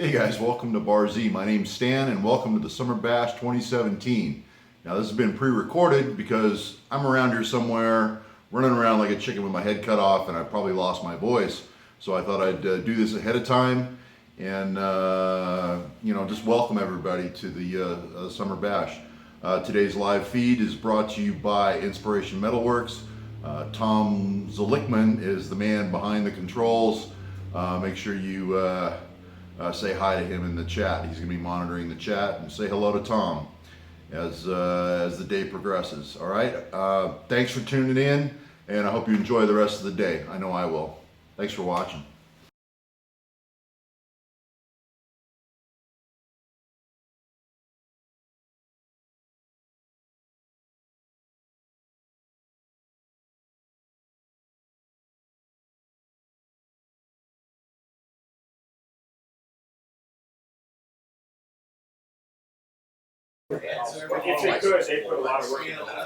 Hey guys, welcome to Bar Z. My name's Stan and welcome to the Summer Bash 2017. Now this has been pre-recorded because I'm around here somewhere running around like a chicken with my head cut off and I probably lost my voice. So I thought I'd do this ahead of time and just welcome everybody to the Summer Bash. Today's live feed is brought to you by Inspiration Metalworks. Tom Zolickman is the man behind the controls. Make sure you say hi to him in the chat. He's going to be monitoring the chat, and say hello to Tom as the day progresses. All right. Thanks for tuning in, and I hope you enjoy the rest of the day. I know I will. Thanks for watching.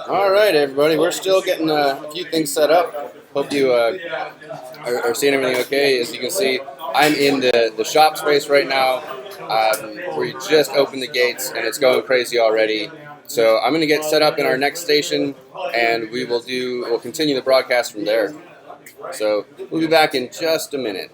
All right, everybody. We're still getting a few things set up. Hope you are seeing everything okay. As you can see, I'm in the shop space right now. We just opened the gates, and it's going crazy already. So I'm going to get set up in our next station, and we'll continue the broadcast from there. So we'll be back in just a minute.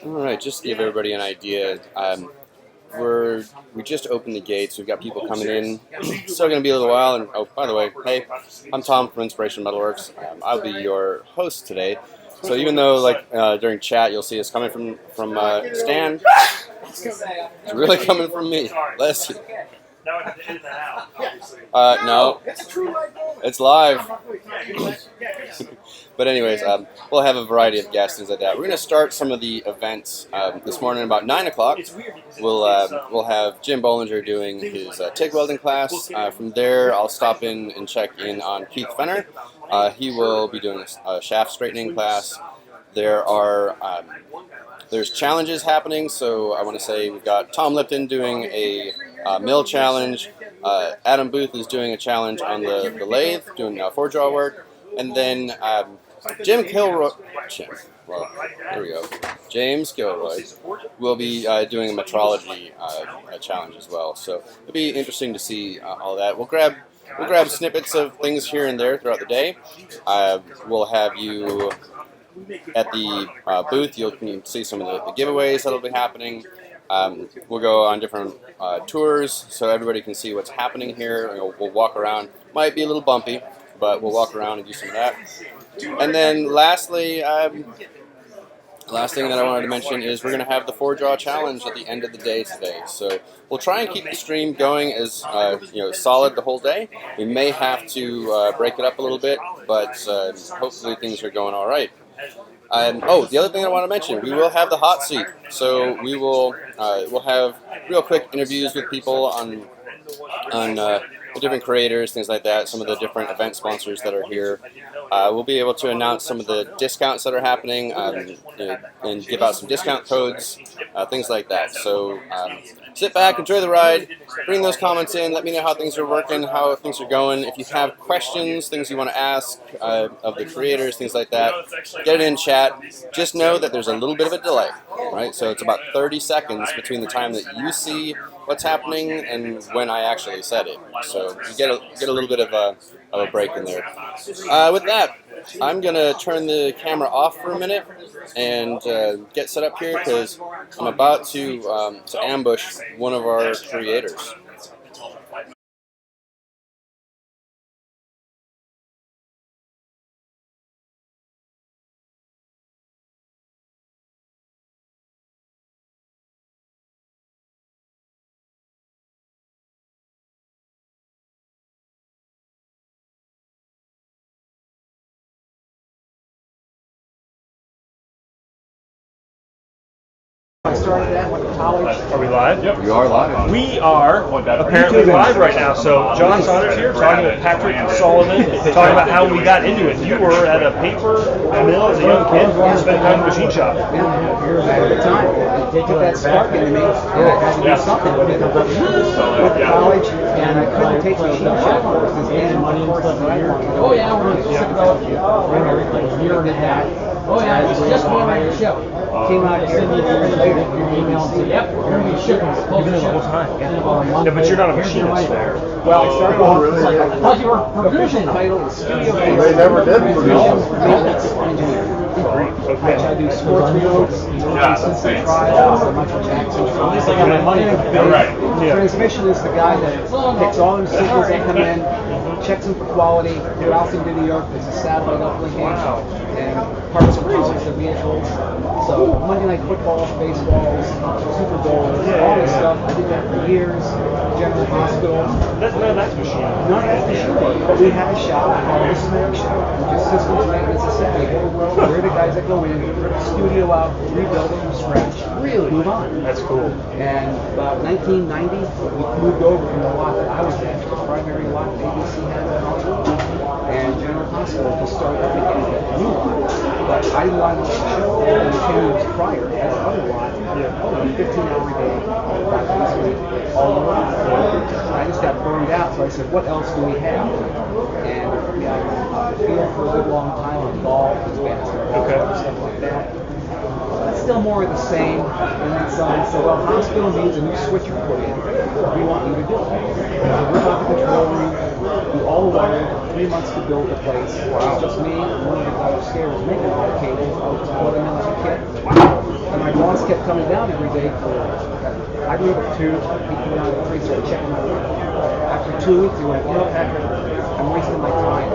All right, just to give everybody an idea, we just opened the gates. We've got people coming in. Still going to be a little while. And oh, by the way, hey, I'm Tom from Inspiration Metalworks. I'll be your host today. So even though during chat you'll see us coming from Stan, it's really coming from me. Bless you. No, it's live. But anyways, we'll have a variety of guests, things like that. We're going to start some of the events this morning about 9 o'clock. We'll have Jim Bollinger doing his TIG welding class. From there, I'll stop in and check in on Keith Fenner. He will be doing a shaft straightening class. There's challenges happening, so I want to say we've got Tom Lipton doing a mill challenge. Adam Booth is doing a challenge on the lathe, doing forge draw work. And then James Kilroy will be doing a metrology challenge as well. So it'll be interesting to see all that. We'll grab snippets of things here and there throughout the day. We'll have you at the booth. You can see some of the giveaways that'll be happening. We'll go on different tours so everybody can see what's happening here. We'll walk around. Might be a little bumpy, but we'll walk around and do some of that. And then lastly, last thing that I wanted to mention is we're going to have the 4-draw challenge at the end of the day today. So we'll try and keep the stream going as solid the whole day. We may have to break it up a little bit, but hopefully things are going all right. The other thing I want to mention, we will have the hot seat. So we'll have real quick interviews with people on the different creators, things like that, some of the different event sponsors that are here. We'll be able to announce some of the discounts that are happening and give out some discount codes, things like that. So sit back, enjoy the ride, bring those comments in, let me know how things are working, how things are going. If you have questions, things you want to ask of the creators, things like that, get it in chat. Just know that there's a little bit of a delay, right? So it's about 30 seconds between the time that you see what's happening and when I actually said it. So you get a little bit of a break in there. With that, I'm going to turn the camera off for a minute and get set up here because I'm about to ambush one of our creators. I started that, went to college. Are we live? We are live. We are apparently live right now. So John Saunders here, talking with Patrick Sullivan, talking about how we got into it. You were at a paper mill as a young kid, spent time in a machine shop. Yeah, at the time, they took that spark into me, and I had to do something with it. Went to college, and I couldn't take machine shop courses and money and stuff that I wanted. Oh yeah, we're just about a year and a half. Oh yeah, it's just one right show. Came out here, later, your email and said, yep, we're going to be shipping. You've been there the whole time. Yeah, but you're not a machinist there. Well, I started off, I thought you were provision title is studio. They never did maintenance engineer. I do sports reloads, consistent trials, a bunch of Jackson trials. I got my money. Transmission is the guy that picks all the signals that come in, checks them for quality, routes them to New York. There's a satellite uplinking, and parts and pieces of vehicles. So Monday Night Footballs, baseballs, Super Bowls, all this stuff. I did that for years. General Hospital. That's machine. None of that's machine work, but we had a shop called the Smoke Shop, which is systems maintenance assembly. We're the guys that go in, studio out, rebuild it from scratch, really move on. That's cool. And about 1990, we moved over from the lot that I was at, the primary lot that ABC had in Hollywood, and General Hospital to start up again at the new lot. But I didn't want to show the 10 years prior at the other lot, 15-hour day, 5 days a week, all the way. I just got burned out, so I said, what else do we have? And we had a field for a good long time on golf, stuff like that. That's still more of the same. And then someone said, well, hospital needs a new switcher put in. We want you to do it. So we're about the control room, do all the wiring, 3 months to build the place. It was just me and one of the guys upstairs making all the cables. I was putting in like a kit. And my boss kept coming down every day for, I grew up at 2, he came down at 3, started checking my work. After 2 weeks, he went, you know, Patrick, I'm wasting my time.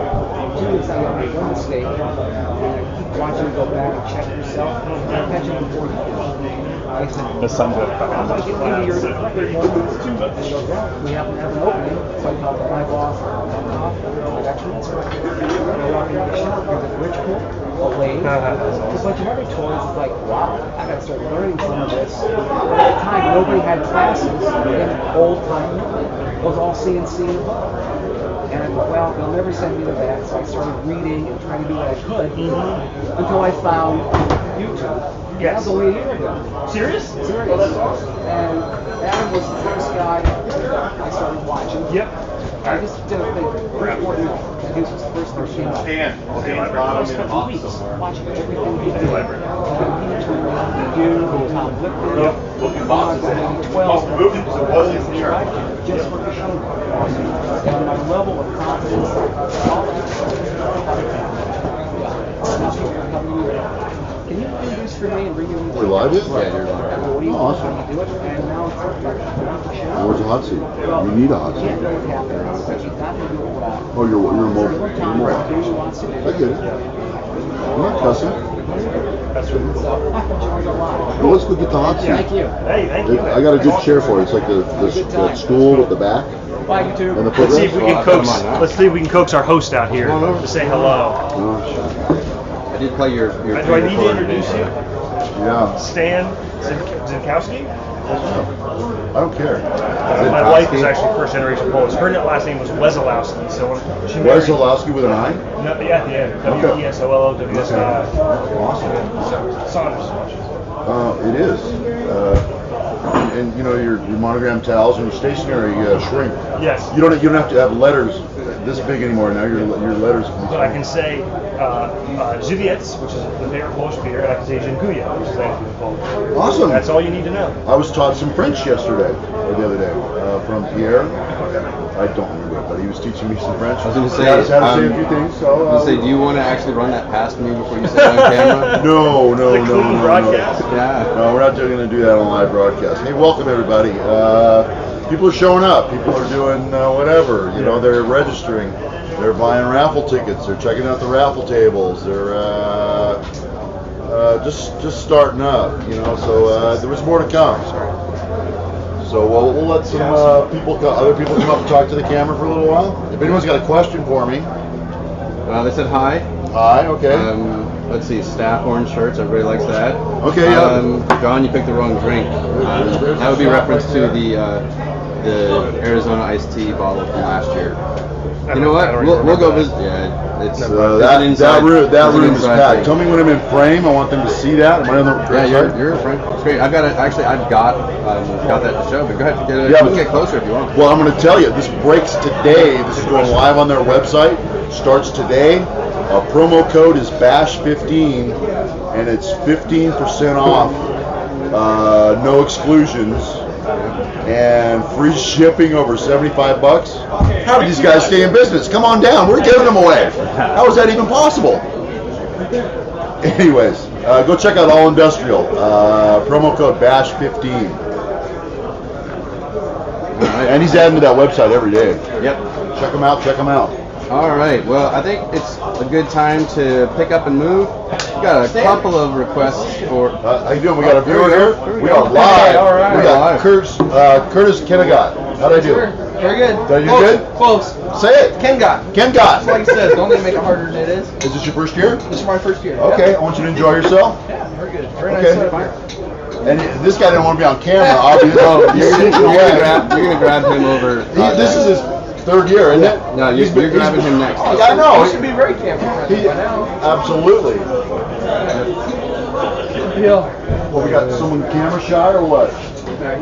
2 weeks, I got one mistake. And I keep watching you go back and check yourself. Catch it before you do. I said, The sun's up. I'm going to get into your we happen to have an opening. So I talked to my boss, I got transferred. I walked into the shop, there's a Bridgeport, a lathe, a bunch of other toys. It's like, wow, I got to start learning some of this. But at the time, nobody had classes in old time. It was all CNC and above. And I thought, well, they'll never send me to that. So I started reading and trying to do what I could until I found YouTube. That was only a year ago. Serious? Serious. Oh, that's awesome. And Adam was the first guy I started watching. Yep. I just did a thing. First Fortnite, he was the first thing that came out. First couple of weeks, watching everything he did. He turned around to you, Tom Lipton, maybe 12. Just for the show. And my level of confidence, can you introduce for me and bring you into We're live yet? Yeah, you're live. what do you Oh, awesome. want to do it? And now it's Where's the hot seat? You need a hot seat. Oh, you're mobile. You're mobile. I get it. I'm not cussing. That's what Well, let's go get the hot seat. Thank you. Hey, thank you. I got a good chair for you. It's like the stool with the back. Bye, YouTube. And the Let's see if we footrest. can coax. Let's see if we can coax our host out here Come on over. to say hello. Oh, shit. I did play your Do I need to introduce you? Yeah. Stan Zinkowski? I don't care. My wife is actually first generation Polish. Her last name was Wesolowski, so when she married. Wesolowski with an I? No, yeah, at the end. W-E-S-O-L-O-W-S-I. Awesome. Saunders. It is. And you know your monogram towels and your stationery shrink. Yes. You don't have to have letters this big anymore. Now your letters. But I can say Żywiec, which is the favorite Polish beer, and I can say Dziękuję, which is anything in Polish. Awesome. That's all you need to know. I was taught some French yesterday or the other day from Pierre. I don't remember it, but he was teaching me some French. I was going to say, How to say a few things. So, I was gonna say, do you want to actually run that past me before you say it on camera? No. The clean broadcast? Yeah. No, we're not going to do that on live broadcast. Hey, welcome everybody. People are showing up. People are doing whatever. You know, they're registering. They're buying raffle tickets. They're checking out the raffle tables. They're just starting up. You know, so there was more to come. So we'll let some other people come up and talk to the camera for a little while. If anyone's got a question for me. They said hi. Hi. Okay. Let's see, staff orange shirts. Everybody likes that. Okay, yeah. John, you picked the wrong drink. That would be reference to the Arizona iced tea bottle from last year. You know what? We'll go visit. Yeah, it's that room is packed. Tell me when I'm in frame. I want them to see that. Am I on the Yeah, you're in front. It's great. I've got that to show. But go ahead. Yeah, Get closer if you want. Well, I'm going to tell you. This breaks today. This is going live on their website. Starts today. Our promo code is BASH15, and it's 15% off. No exclusions. And free shipping over $75. How did these guys stay in business? Come on down. We're giving them away. How is that even possible? Anyways, go check out All Industrial. Promo code BASH15. And he's adding to that website every day. Yep. Check them out. All right. Well, I think it's a good time to pick up and move. We got a couple of requests for. How you doing? We got a viewer here. We are live. Hey, all right. We got Curtis Kennegot. How'd I do? Very good. Did you good? Close. Say it. Ken got. Kennegot. Like I said, don't need to make it harder than it is. Is this your first year? This is my first year. Okay. I want you to enjoy yourself. Yeah, very good. Very Okay. nice setup. And this guy didn't want to be on camera. Obviously. You're gonna grab him over. This is his third year, isn't it? No, you're grabbing him next. Yeah, I know. He should be very camera friendly by now. Absolutely. Yeah. Well, we got someone camera shy or what? He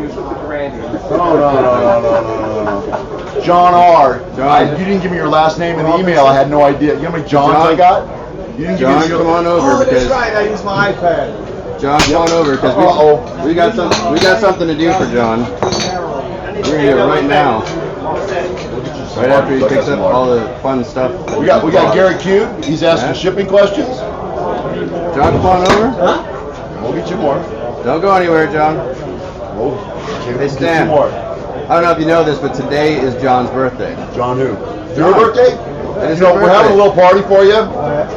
was with the Brandy. No. John R. You didn't give me your last name in the email. I had no idea. You know how many Johns I got? You didn't John, give me come on over because. I use my iPad. John, come on over because we got something to do for John. We're gonna do it right now. Right after he picks up all the fun stuff. We got Gary Cube. He's asking shipping questions. John, come on over. We'll get you more. Don't go anywhere, John. We'll Hey, get Stan. you more. I don't know if you know this, but today is John's birthday. John who? Your birthday? It is You know, his we're having a birthday. little party for you.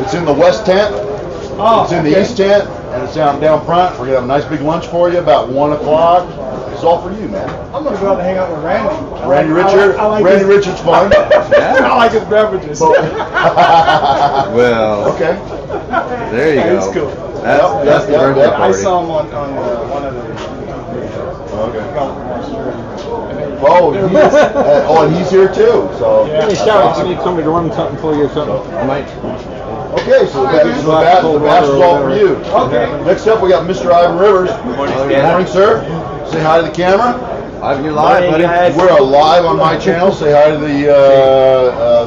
It's in the west tent. It's in the east tent, and it's down front. We're gonna have a nice big lunch for you about 1 o'clock. It's all for you, man. I'm gonna go out and hang out with Randy. Randy Richard. Randy Richard's fun. Yeah. I like his beverages. Well, Okay. there you go. It's cool. That's the birthday Yep. I party. saw him on one of the Okay. golf courses. And he's here too. So. Yeah. Hey, shout out, you come to run something for you or something. I might. Okay, so the bash is all for you. Okay. Next up, we got Mr. Ivan Rivers. Good morning, sir. Say hi to the camera. You're live, buddy. We're live on my channel. Say hi to the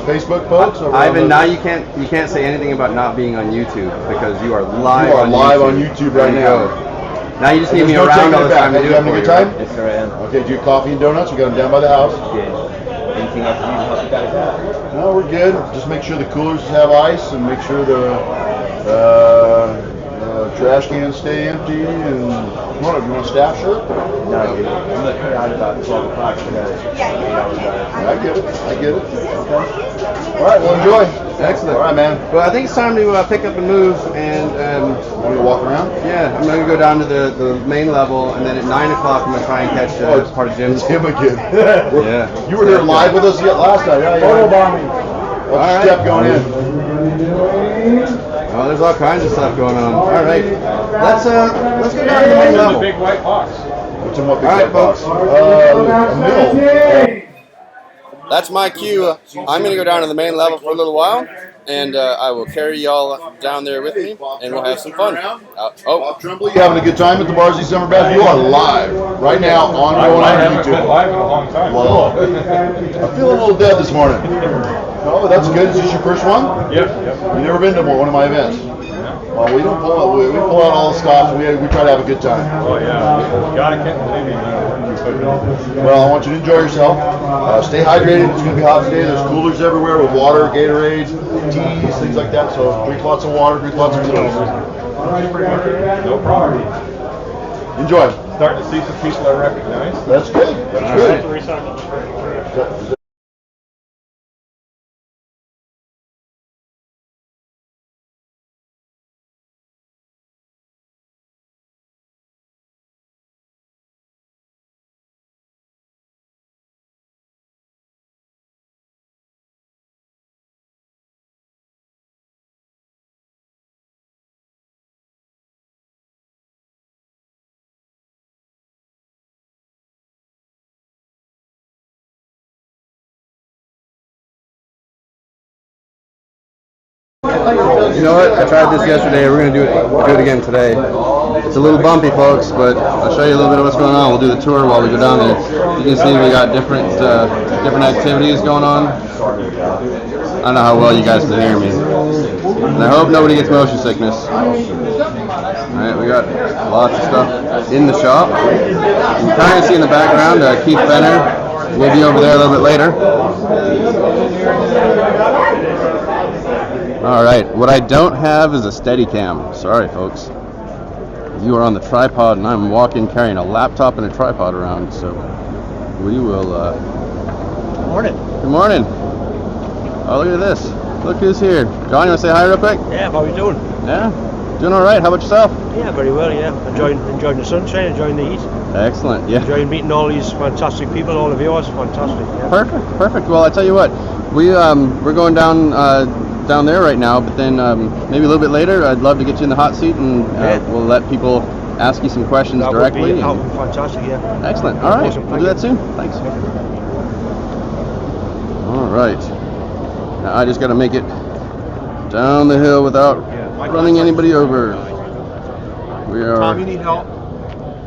Facebook folks. over Ivan, on the- now you can't say anything about not being on YouTube because you are live. You are on live YouTube. on YouTube There right you now. go. Now you just need There's me no around taking all it the back. time to You do it having for a you. good time? right? Yes, sir, I am. Okay, do you have coffee and donuts? We got them down by the house. Anything else you need to help No, we're good. Just make sure the coolers have ice and make sure the trash cans stay empty, and what? You want a staff shirt? No, dude. I'm gonna cut out about 12 o'clock today. I get it. Okay. All right. Well, enjoy. Excellent. All right, man. Well, I think it's time to pick up and move, and Want me to walk around? yeah, I'm gonna go down to the main level, and then at 9 o'clock I'm gonna try and catch part of Jim's. Him again. Yeah. You were here live with us last night. Yeah. Photo bombing. What's All the right. step going in? Oh, there's all kinds of stuff going on. All right, let's go down to the main level. Big white box. What's in what big All right, white box? folks. A mill. That's my cue. I'm going to go down to the main level for a little while, and I will carry y'all down there with me, and we'll have some fun. Bob Tremblay, you having a good time at the Barzy Summer Bash? You are live right now, ongoing on YouTube. live in a long time. Well, I feel a little dead this morning. No, but that's good. Is this your first one? Yep. You've never been to one of my events? Well, we don't pull out. We pull out all the stops. We try to have a good time. Oh yeah. God, I can't believe you. Well, I want you to enjoy yourself. Stay hydrated. It's going to be hot today. There's coolers everywhere with water, Gatorades, teas, things like that. So drink lots of water, drink lots of fluids. No problem. Enjoy. Starting to see some people I recognize. That's good. That's good. You know what? I tried this yesterday. We're going to do it again today. It's a little bumpy, folks, but I'll show you a little bit of what's going on. We'll do the tour while we go down there. You can see we got different activities going on. I don't know how well you guys can hear me. And I hope nobody gets motion sickness. Alright, we got lots of stuff in the shop. You can kind of see in the background Keith Benner. We'll be over there a little bit later. Alright, what I don't have is a steady cam. Sorry, folks. You are on the tripod, and I'm walking carrying a laptop and a tripod around, so we will, Good morning. Good morning. Oh, look at this. Look who's here. John, you want to say hi real quick? Yeah, how are you doing? Yeah? Doing alright. How about yourself? Yeah, very well, yeah. Enjoying the sunshine, enjoying the heat, Excellent, yeah. enjoying meeting all these fantastic people, all of yours, fantastic. Yeah. Perfect. Well, I tell you what, we're going down there right now, but then maybe a little bit later, I'd love to get you in the hot seat, and we'll let people ask you some questions That directly. would be fantastic, yeah. Excellent. All right, Awesome, we'll do that soon. Thanks. All right. Now I just got to make it down the hill without running anybody over. We are. Tom, you need help?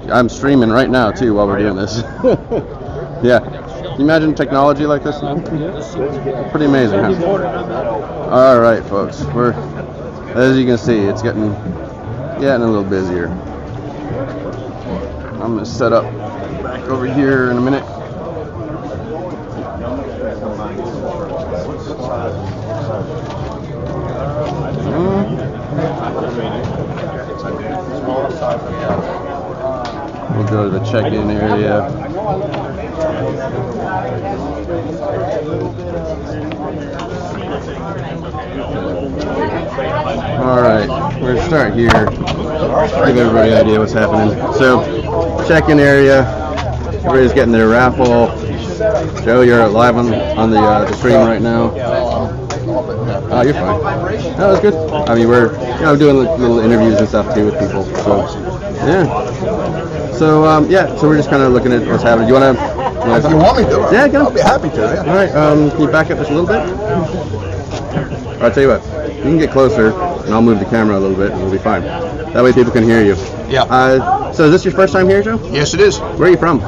I'm streaming right now too while we're doing this. Yeah. Can you imagine technology like this now? Pretty amazing, huh? All right, folks. As you can see, it's getting a little busier. I'm gonna set up back over here in a minute. We'll go to the check-in area. Alright, we're gonna start here. Give everybody an idea what's happening. So, check-in area. Everybody's getting their raffle. Joe, you're live on the stream right now. Oh, you're fine. No, it's good. I mean, we're doing little interviews and stuff too with people. So, yeah. So we're just kind of looking at what's happening. Do you want to? If you want me to, Yeah, go. I'll be happy to. Yeah. All right. Can you back up just a little bit? All right. Tell you what. You can get closer, and I'll move the camera a little bit, and we'll be fine. That way, people can hear you. Yeah. So, is this your first time here, Joe? Yes, it is. Where are you from?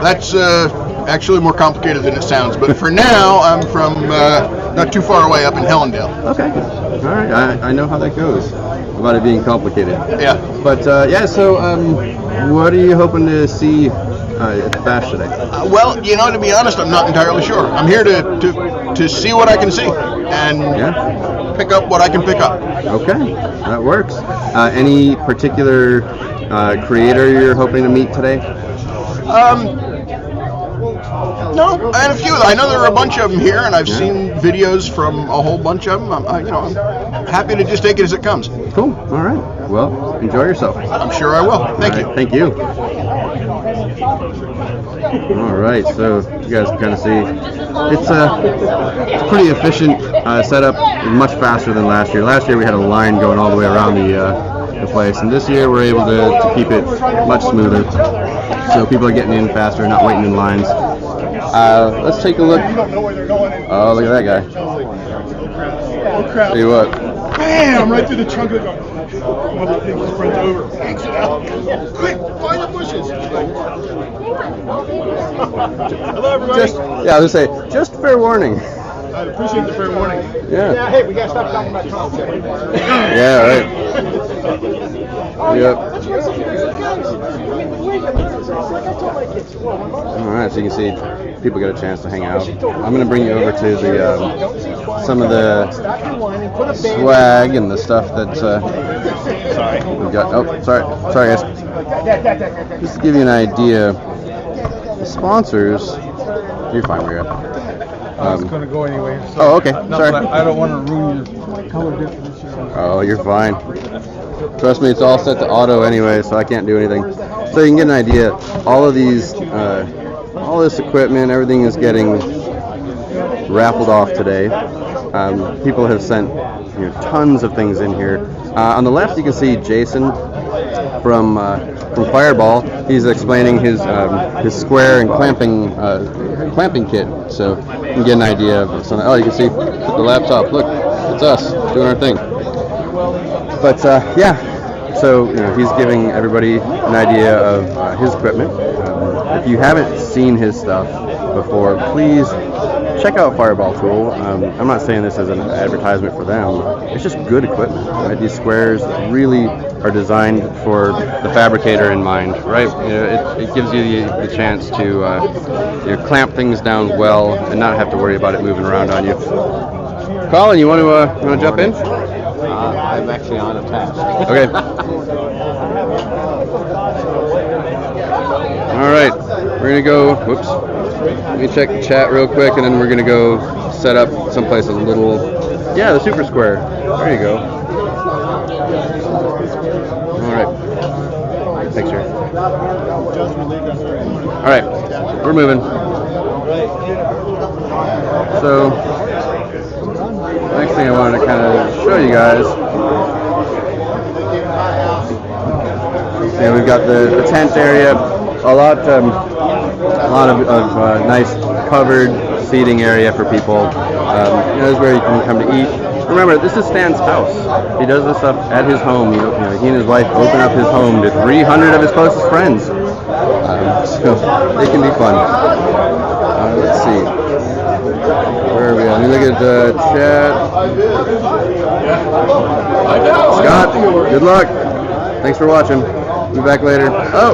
That's actually more complicated than it sounds. But for now, I'm from not too far away up in Hellendale. Okay. All right. I know how that goes about it being complicated. Yeah. But so what are you hoping to see at the bash today? Well, to be honest, I'm not entirely sure. I'm here to see what I can see. And pick up what I can pick up. Okay, that works. Any particular creator you're hoping to meet today? No, I had a few. I know there are a bunch of them here, and I've seen videos from a whole bunch of them. I'm happy to just take it as it comes. Cool. All right. Well, enjoy yourself. I'm sure I will. Thank you. Thank you. All right. So you guys can kind of see it's a pretty efficient setup. Much faster than last year. Last year we had a line going all the way around the place, and this year we're able to keep it much smoother. So people are getting in faster, not waiting in lines. Let's take a look. Oh, look at that guy. Tell you what. Bam! Right through the trunk of the car. One of the things spreads over. Hangs it out. Quick, find the bushes. Hello, everybody. I was gonna say, just fair warning. I appreciate the fair warning. Yeah. Hey, we gotta stop talking about Trump. Yeah, right. Yep. Alright, so you can see people get a chance to hang out. I'm going to bring you over to the some of the swag and the stuff that we've got. Oh, sorry guys. Just to give you an idea, the sponsors. You're fine, we're good. I was going to go anyway. So Oh, okay. Sorry. I don't want to ruin your color definition. Oh, you're fine. Trust me, it's all set to auto anyway, so I can't do anything. So you can get an idea. All of these, all this equipment, everything is getting raffled off today. People have sent tons of things in here. On the left, you can see Jason from Fireball. He's explaining his square and clamping kit. So you can get an idea of something. Oh, you can see the laptop. Look, it's us doing our thing. But yeah, so he's giving everybody an idea of his equipment. If you haven't seen his stuff before, please check out Fireball Tool. I'm not saying this as an advertisement for them. It's just good equipment. Right? These squares really are designed for the fabricator in mind, right? It gives you the chance to clamp things down well and not have to worry about it moving around on you. Colin, you want to jump in? I'm actually on a task. Okay. All right, we're gonna go. Whoops. Let me check the chat real quick, and then we're gonna go set up someplace a little. Yeah, the Super Square. There you go. All right. Thanks, sir. All right, we're moving. So, next thing I wanted to kind of show you guys. We've got the tent area, a lot of nice covered seating area for people. This is where you can come to eat. Remember, this is Stan's house. He does this stuff at his home. He and his wife open up his home to 300 of his closest friends. So it can be fun. Let's see. Where are we at? Let me look at the chat. Scott, good luck. Thanks for watching. Be back later. Oh!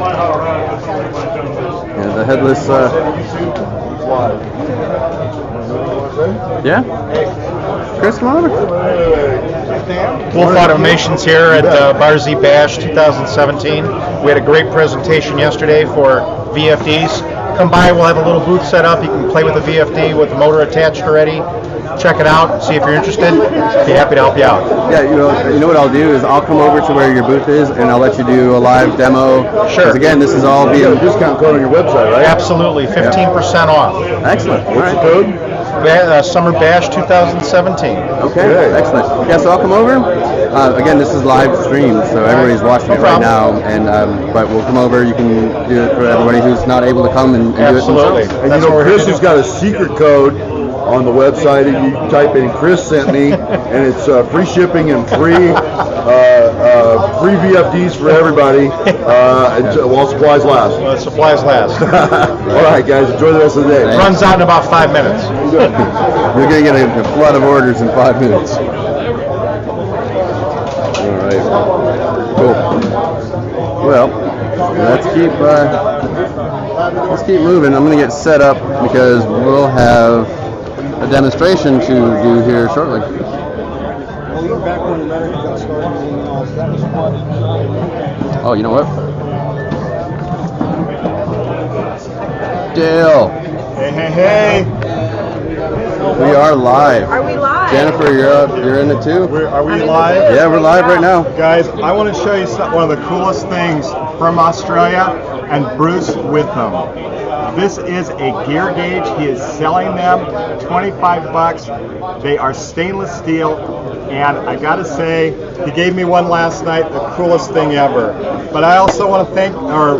Yeah, the headless, Yeah? Chris, come on over. Wolf Automation's here at Bar Z Bash 2017. We had a great presentation yesterday for VFDs. Come by, we'll have a little booth set up. You can play with the VFD with the motor attached already. Check it out, see if you're interested. Be happy to help you out. Yeah, you know what I'll do is I'll come over to where your booth is and I'll let you do a live demo. Sure. Because again, this is all via Discount code on your website, right? Absolutely, 15% off. Excellent. All What's right. the code? Summer Bash 2017. Okay, excellent. Yeah, so I'll come over. Again, this is live streamed, so everybody's watching it right now. And but we'll come over. You can do it for everybody who's not able to come and do it Absolutely. themselves. And Chris has got a secret code on the website, and you type in Chris sent me, and it's free shipping and free VFDs for everybody while supplies last. Well, supplies last. All right, guys, enjoy the rest of the day. Runs out in about 5 minutes. You're going to get a flood of orders in 5 minutes. All right. Cool. Well, let's keep moving. I'm going to get set up because we'll have a demonstration to do here shortly. Well, even back when America got started and everything else, that was what. Oh, you know what? Dale, Hey, hey, hey! we are live. Are we live? Jennifer, you're in it too? Are we live? Yeah, we're live right now. Guys, I want to show you one of the coolest things from Australia, and Bruce with them. This is a gear gauge. He is selling them, 25 bucks. They are stainless steel, and I gotta say, he gave me one last night, the coolest thing ever. But I also want to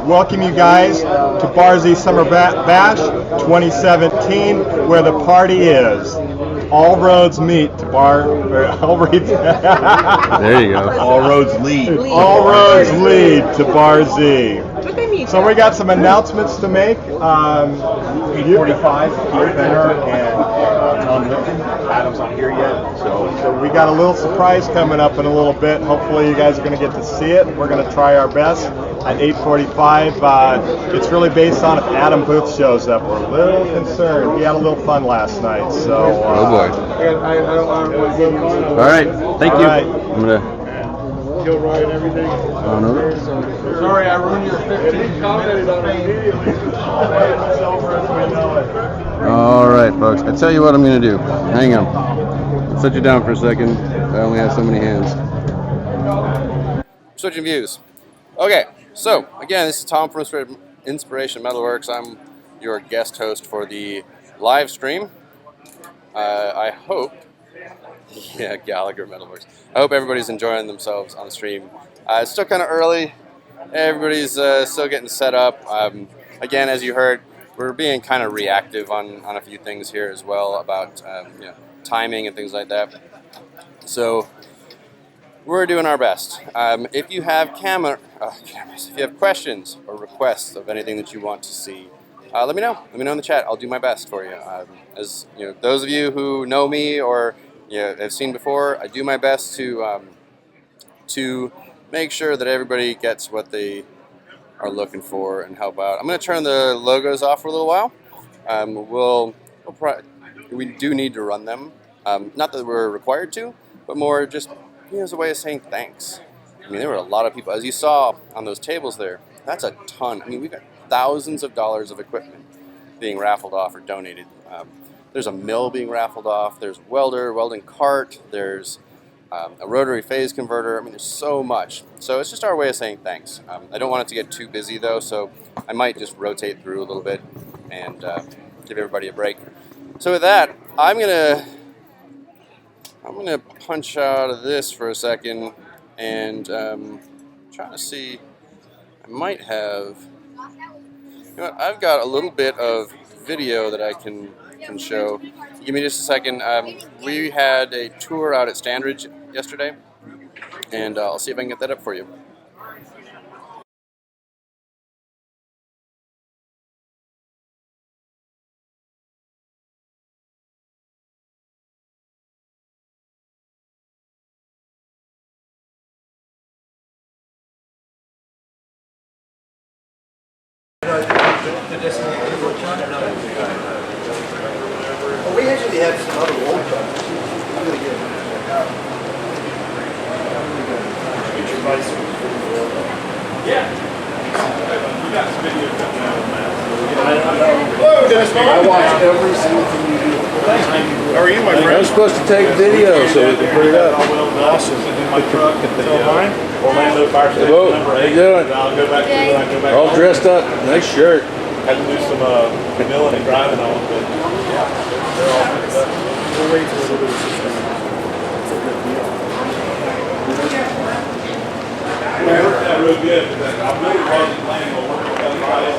welcome you guys to Bar Z Summer Bash 2017, where the party is. All roads meet to all roads. There you go. All roads lead. All roads lead to Bar Z. So we got some announcements to make. 8:45, Peter Benner and Tom Lipton. Adam's not here yet. So we got a little surprise coming up in a little bit. Hopefully you guys are going to get to see it. We're going to try our best at 8:45. It's really based on if Adam Booth shows up. We're a little concerned. We had a little fun last night. So. Oh boy. All right. Thank you. Right. I'm gonna. Gilroy and everything. Oh no. Sorry, I ruined your 15 comments on All right, folks. I tell you what I'm gonna do. Hang on. I'll set you down for a second. I only have so many hands. Switching views. Okay, so again, this is Tom from Inspiration Metalworks. I'm your guest host for the live stream. I hope, yeah, Gallagher Metalworks. I hope everybody's enjoying themselves on the stream. It's still kind of early. Everybody's still getting set up. Again, as you heard, we're being kind of reactive on a few things here as well about timing and things like that. So we're doing our best. If you have cameras, if you have questions or requests of anything that you want to see, let me know. Let me know in the chat. I'll do my best for you. As you know, those of you who know me or have seen before, I do my best to make sure that everybody gets what they are looking for and help out. I'm going to turn the logos off for a little while. We do need to run them. Not that we're required to, but more just as a way of saying thanks. I mean, there were a lot of people, as you saw on those tables there. That's a ton. I mean, we've got thousands of dollars of equipment being raffled off or donated. There's a mill being raffled off. There's welding cart. There's a rotary phase converter. I mean, there's so much. So it's just our way of saying thanks. I don't want it to get too busy though, so I might just rotate through a little bit and give everybody a break. So with that, I'm gonna punch out of this for a second and trying to see. I might have. I've got a little bit of video that I can show. Give me just a second. We had a tour out at Standridge yesterday, and I'll see if I can get that up for you. We actually have some other old trucks. I'm going to get them. Yeah. You got some video coming out of that. Hello, Dennis. I watch every single thing you do. How are you, my friend? I'm supposed to take video so we can put it up. Awesome. In my truck at the Orlando Fire Station. Hello, number how 8. you doing? I'll go back to when I go back. All dressed up. Nice shirt. Had to do some milling and driving on, but yeah, they're all good stuff. We'll wait for a little bit of system. It's a good deal. Yeah, it worked out real good. I really wasn't planning on working with other guys.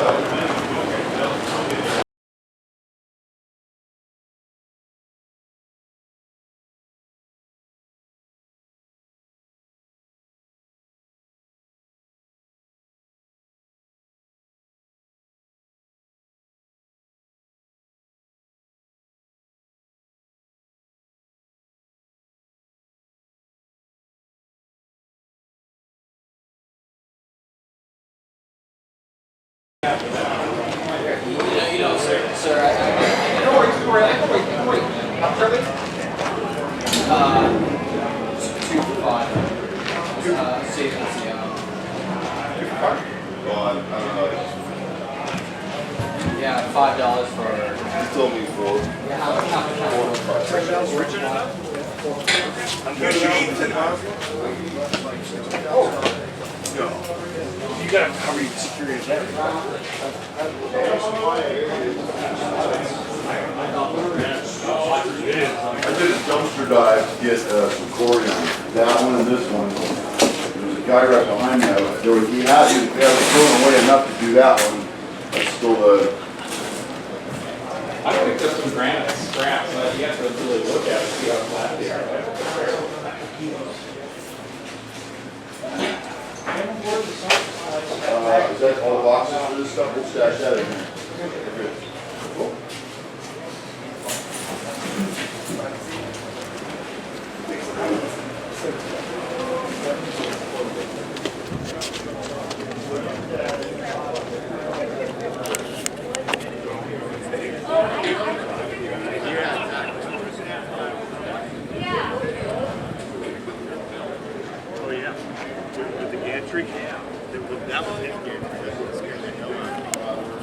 told me 4. You gotta cover your security there. I did a dumpster dive to get some chlorine on it. That one and this one. There was a guy right behind me. He had thrown away enough to do that one. That's still the. I picked up some granite scraps. You have to really look at it, see how flat they are. Is that all the boxes for this stuff? We'll stash that in here. Good. Cool. Oh yeah, with the gantry. Yeah, that one is gantry. That's what scared the hell out of me.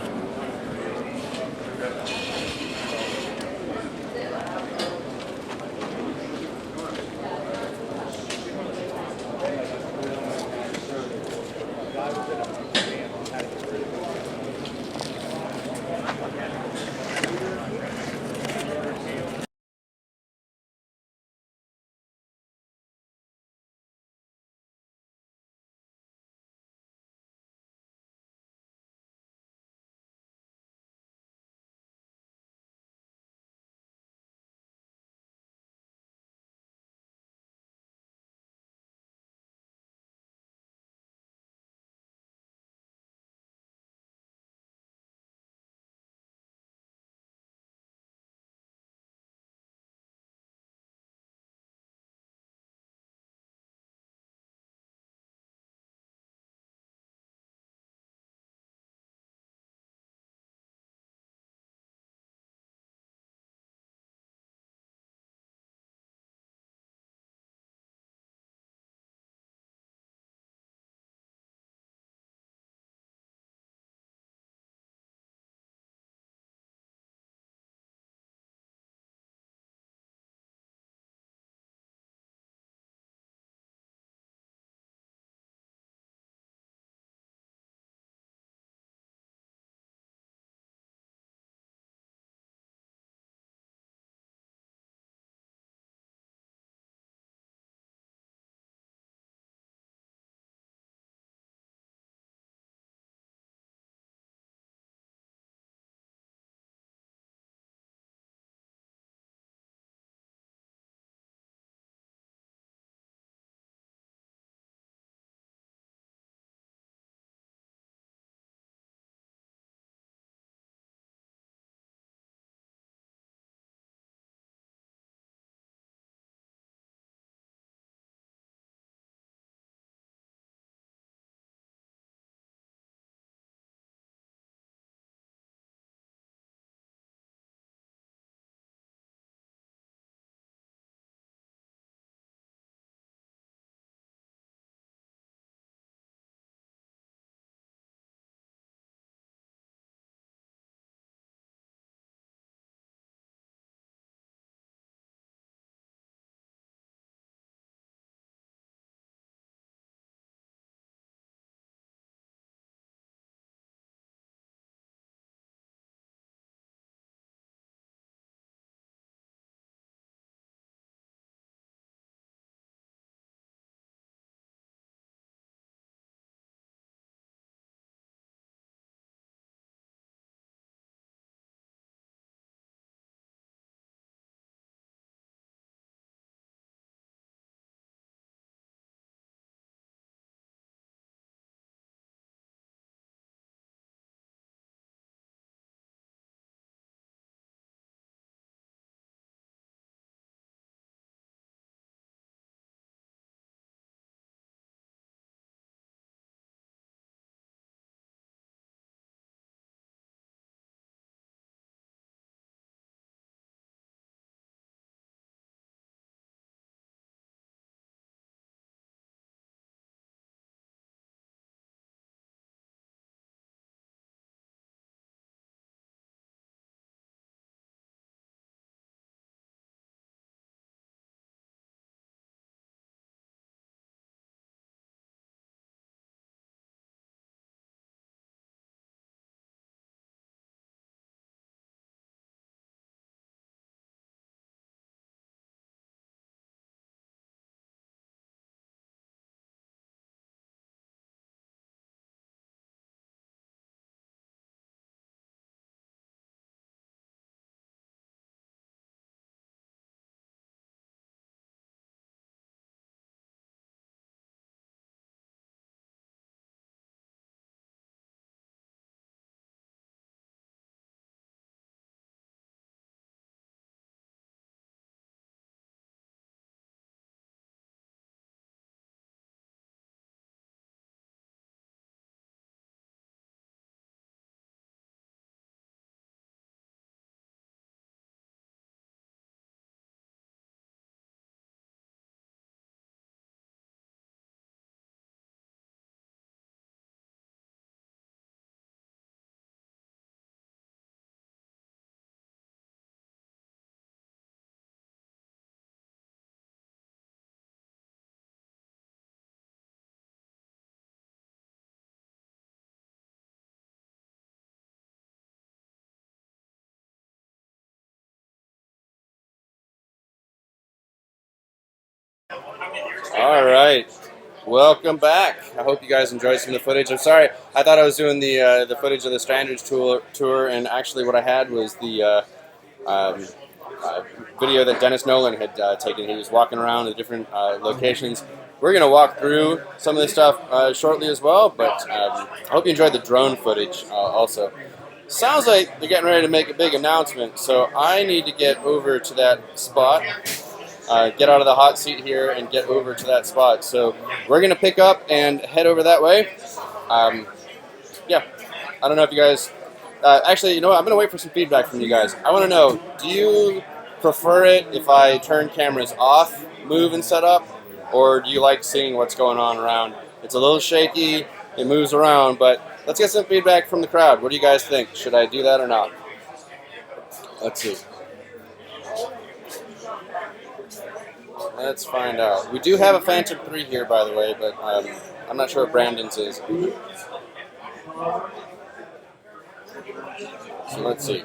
All right, welcome back. I hope you guys enjoyed some of the footage. I'm sorry, I thought I was doing the footage of the Standards tour, and actually what I had was the video that Dennis Nolan had taken. He was walking around the different locations. We're going to walk through some of this stuff shortly as well, but I hope you enjoyed the drone footage also. Sounds like they're getting ready to make a big announcement, so I need to get over to that spot, get out of the hot seat here and get over to that spot. So we're going to pick up and head over that way. Yeah, I don't know if you guys... actually, you know what? I'm going to wait for some feedback from you guys. I want to know, do you prefer it if I turn cameras off, move and set up, or do you like seeing what's going on around? It's a little shaky, it moves around, but let's get some feedback from the crowd. What do you guys think? Should I do that or not? Let's see. Let's find out. We do have a Phantom 3 here, by the way, but I'm not sure what Brandon's is. So let's see.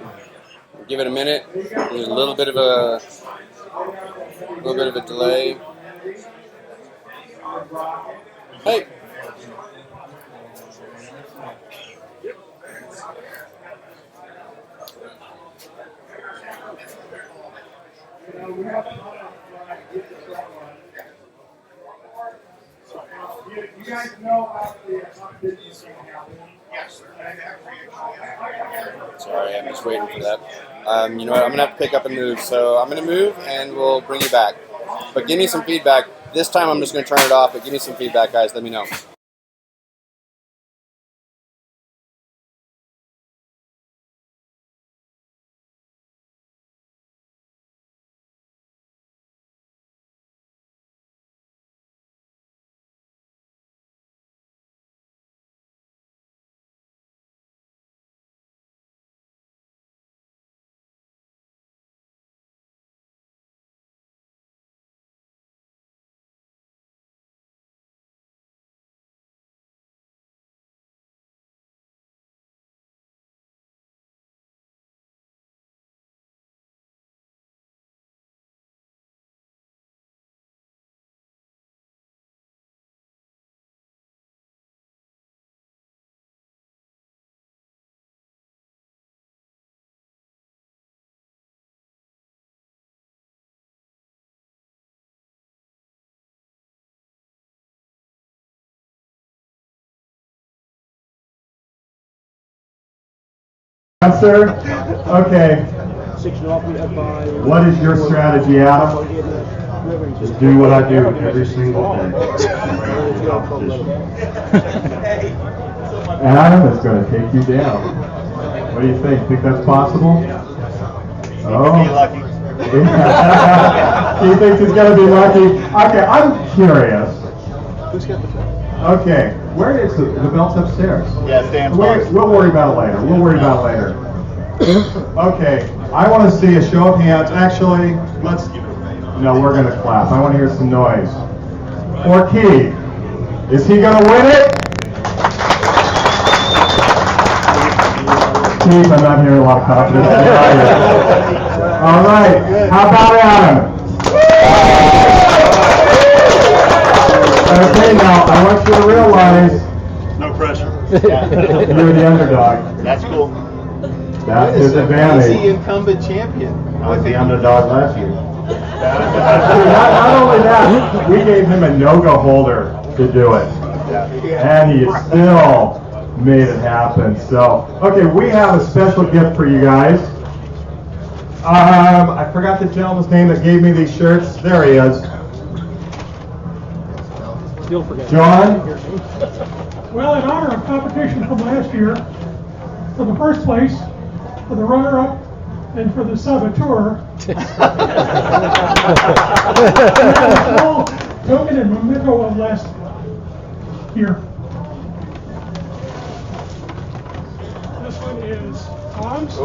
We'll give it a minute. There's a little bit of a delay. Hey. You guys know how the business can happen. Yes. Sorry, I'm just waiting for that. You know what? I'm going to have to pick up and move. So I'm going to move and we'll bring you back. But give me some feedback. This time I'm just going to turn it off, but give me some feedback, guys. Let me know. Sir? Okay. What is your strategy, Adam? Just do what I do every single day. Adam is going to take you down. What do you think? Think that's possible? Oh. He thinks he's going to be lucky. Okay, I'm curious. Okay, where is the belt's upstairs? Yeah, stand We'll worry about it later. We'll worry about it later. Okay, I want to see a show of hands. Actually, no, we're going to clap. I want to hear some noise. For Keith, is he going to win it? Keith, I'm not hearing a lot of confidence. All right, how about Adam? Okay, now I want you to realize No pressure. you're the underdog. That's cool. That's his advantage. He's the incumbent champion. I was the underdog last year. Not only that, we gave him a no-go holder to do it. And he still made it happen. So, okay, we have a special gift for you guys. I forgot the gentleman's name that gave me these shirts. There he is. John? Well, in honor of competition from last year, for the first place, for the runner-up, and for the saboteur, a small token and memento of last year. This one is Tom's.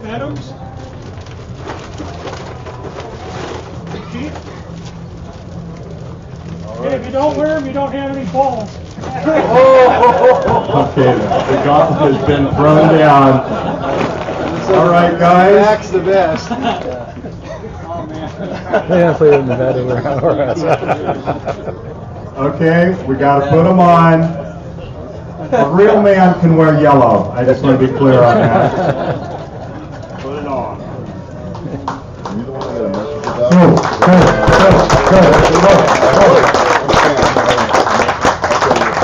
Adams. Keith. And if you don't wear them, you don't have any balls. Okay, the gauntlet has been thrown down. All right, guys. Max the best. Yeah, play in Nevada where Okay, we gotta put them on. A real man can wear yellow. I just want to be clear on that. Put it on. You the one that got a message about?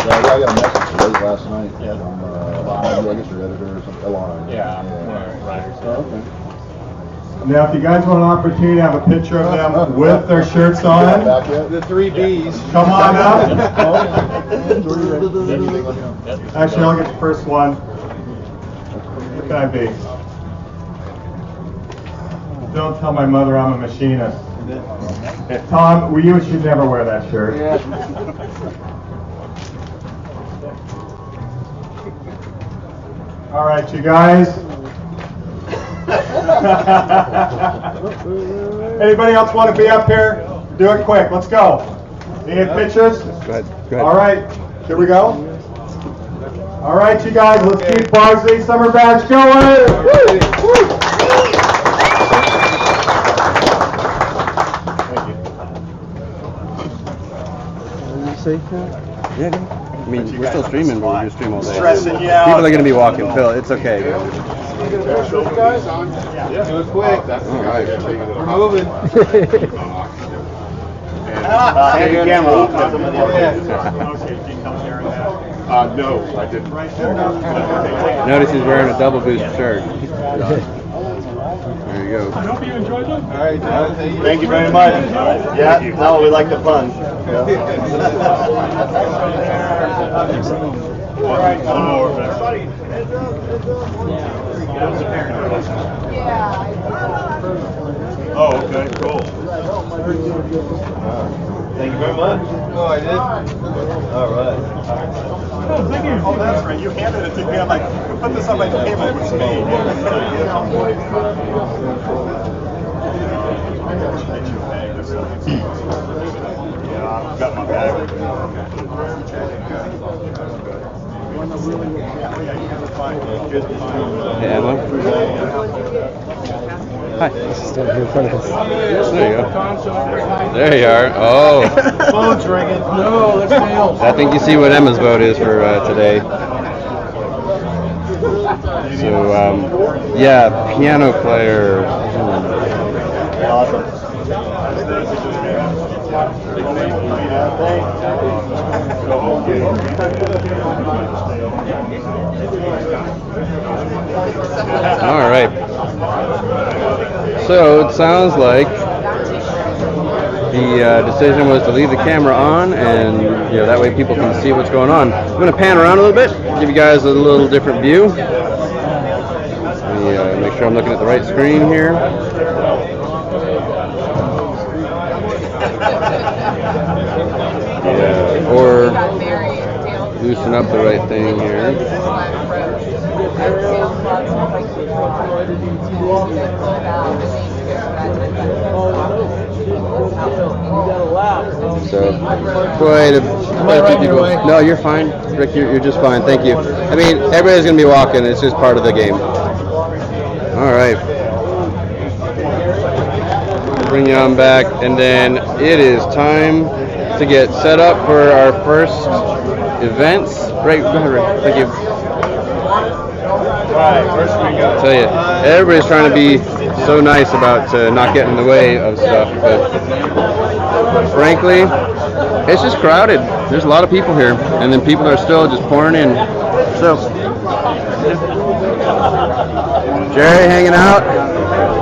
I got a message late last night from, I guess your editor or something, Elon. Yeah, writers. Okay. Now, if you guys want an opportunity to have a picture of them with their shirts on, The 3 B's. come on up. Actually, I'll get the first one. What can I be? Don't tell my mother I'm a machinist. Tom, you should never wear that shirt. All right, you guys. Anybody else want to be up here? Do it quick. Let's go. Any pictures? Go ahead. All right. Here we go. All right, you guys. Let's keep Barnsley Summer Bash going. Yeah. I mean, we're still streaming, but we're going to stream all day. Stressing you out. People are going to be walking. Phil, it's okay. Do it quick. All right. We're moving. Hand the camera off. No, I didn't. Notice he's wearing a double boost shirt. There you go. I hope you enjoyed them. All right, John. Thank you very much. Yeah, no, we like the fun. All right, one more. Oh, okay, cool. Thank you very much. Oh, I did? All right. Oh, thank you. Oh, that's right. You handed it to me. I'm like, put this on my table. It's me. Yeah, I've got my bag. Hey, Emma. Hi. Stand here in front of us. There you go. There you are. Oh. Phone's ringing. No, let's fail. I think you see what Emma's vote is for today. So, yeah, piano player. Awesome. All right. So it sounds like the decision was to leave the camera on, and that way people can see what's going on. I'm going to pan around a little bit, give you guys a little different view. Let me make sure I'm looking at the right screen here. Yeah, or loosen up the right thing here. So, quite a few people. No, you're fine, Rick. You're just fine. Thank you. I mean, everybody's gonna be walking. It's just part of the game. All right. Bring you on back, and then it is time to get set up for our first events. Right, go ahead, Rick. Thank you. Alright, first we go. I tell you, everybody's trying to be so nice about not getting in the way of stuff, but frankly, it's just crowded. There's a lot of people here, and then people are still just pouring in. So, Jerry hanging out,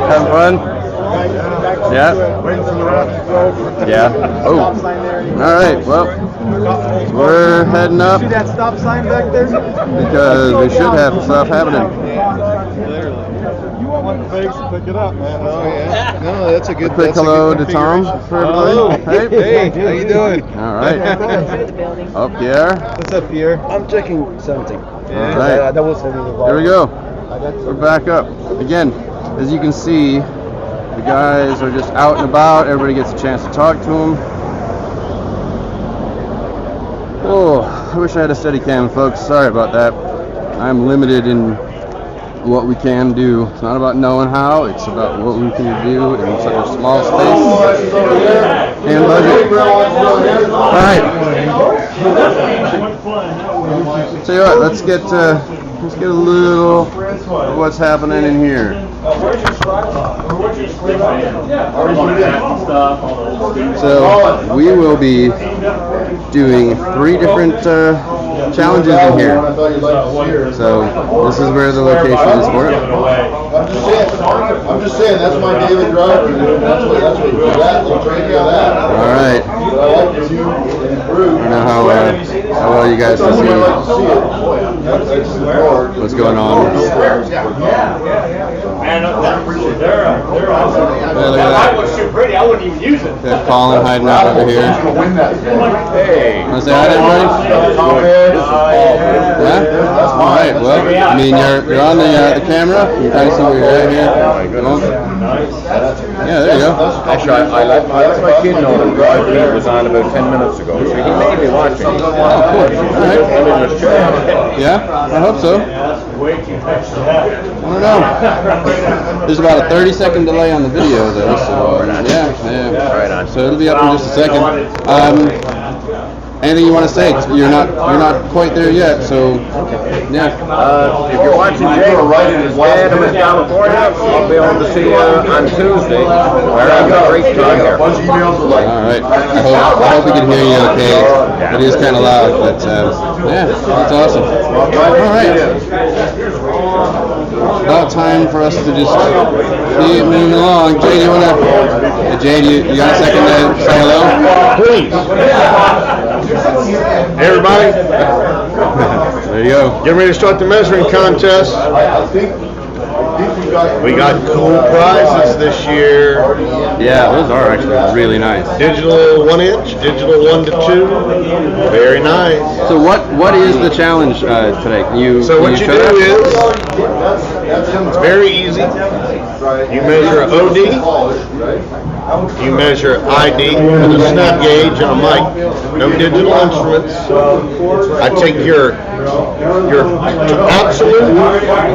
having fun. Yeah. Waiting for the rest to go. Yeah. Oh. All right. Well, we're heading up See that stop sign back there? because we should have stuff happening. You want the fakes to pick it up, man. Oh, yeah. No, that's a good. A quick hello to Tom for everybody. Hey, how you doing? All right. Up Pierre. What's up, Pierre? I'm checking something. All right. That was sending the Here we go. We're back up. Again, as you can see, the guys are just out and about. Everybody gets a chance to talk to them. Oh, I wish I had a steady cam, folks. Sorry about that. I'm limited in what we can do. It's not about knowing how, it's about what we can do in such a small space and budget. Alright. Tell you what, let's get a little of what's happening in here. So we will be doing 3 different challenges in here. So this is where the location is for it. I'm just saying, that's my daily driver. That's what let's right here, that. All right. I like to see I don't know how well you guys can see what's going on. Man, they're awesome. Yeah, look at that. was too pretty. I wouldn't even use it. Got Colin hiding out over here. Hey. Want to say hi to everybody? Yeah? All right. Well, I mean, you're on the camera. You can kind of see where you're at here. Yeah, there you go. Actually, I let my kid know that he was on about 10 minutes ago, so he may be watching. Oh, cool. All right. Yeah, I hope so. I don't know. There's about a 30-second delay on the video, though. So yeah. Right on. So it'll be up in just a second. Anything you want to say? You're not quite there yet, so yeah. If you're watching Jake and his dad in California, I'll be able to see you on Tuesday. Where I've got a great time here. All right. I hope we can hear you okay. It is kind of loud, but yeah, that's awesome. All right. About time for us to just keep moving along. Jay, you wanna? Jay, you got a second to say hello? Please. Hey everybody. There you go. Getting ready to start the measuring contest. We got cool prizes this year. Yeah, those are actually really nice. Digital 1 inch, digital 1 to 2. Very nice. So what is the challenge today? So what you do is, it's very easy. You measure OD, you measure ID with a snap gauge and a mic. No digital instruments. I take your absolute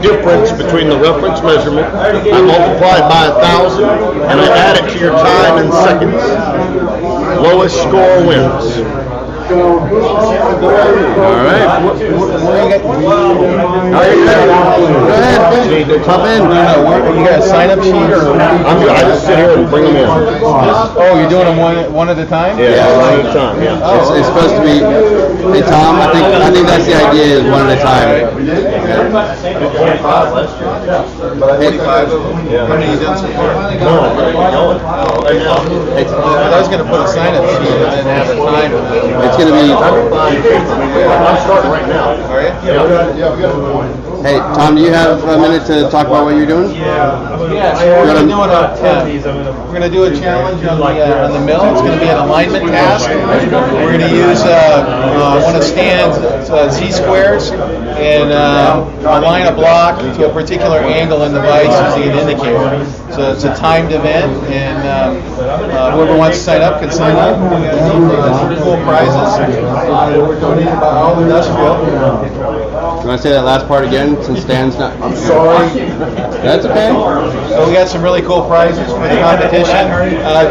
difference between the reference measurement, I multiply it by 1,000, and I add it to your time in seconds. Lowest score wins. All right. Go ahead. Pop in. You got a sign-up sheet, or I just sit here and bring them in. Oh, you're doing them one at a time? Yeah, one at a time. Yeah. It's supposed to be. Hey Tom, I think that's the idea. Is one at a time. How many you done so far? I was going to put a sign-up sheet and then have a time. It's going to be. I'm starting right now. Are you? Hey, Tom, do you have a minute to talk about what you're doing? We're going to do a challenge on the mill. It's going to be an alignment task. We're going to use one of Stan's Z-squares and align a block to a particular angle in the vise using an indicator. So it's a timed event, and whoever wants to sign up can sign up. We got cool prizes. We're donating by all industrial. You want to say that last part again, since Stan's not? I'm sorry. That's okay. So we got some really cool prizes for the competition. Donated by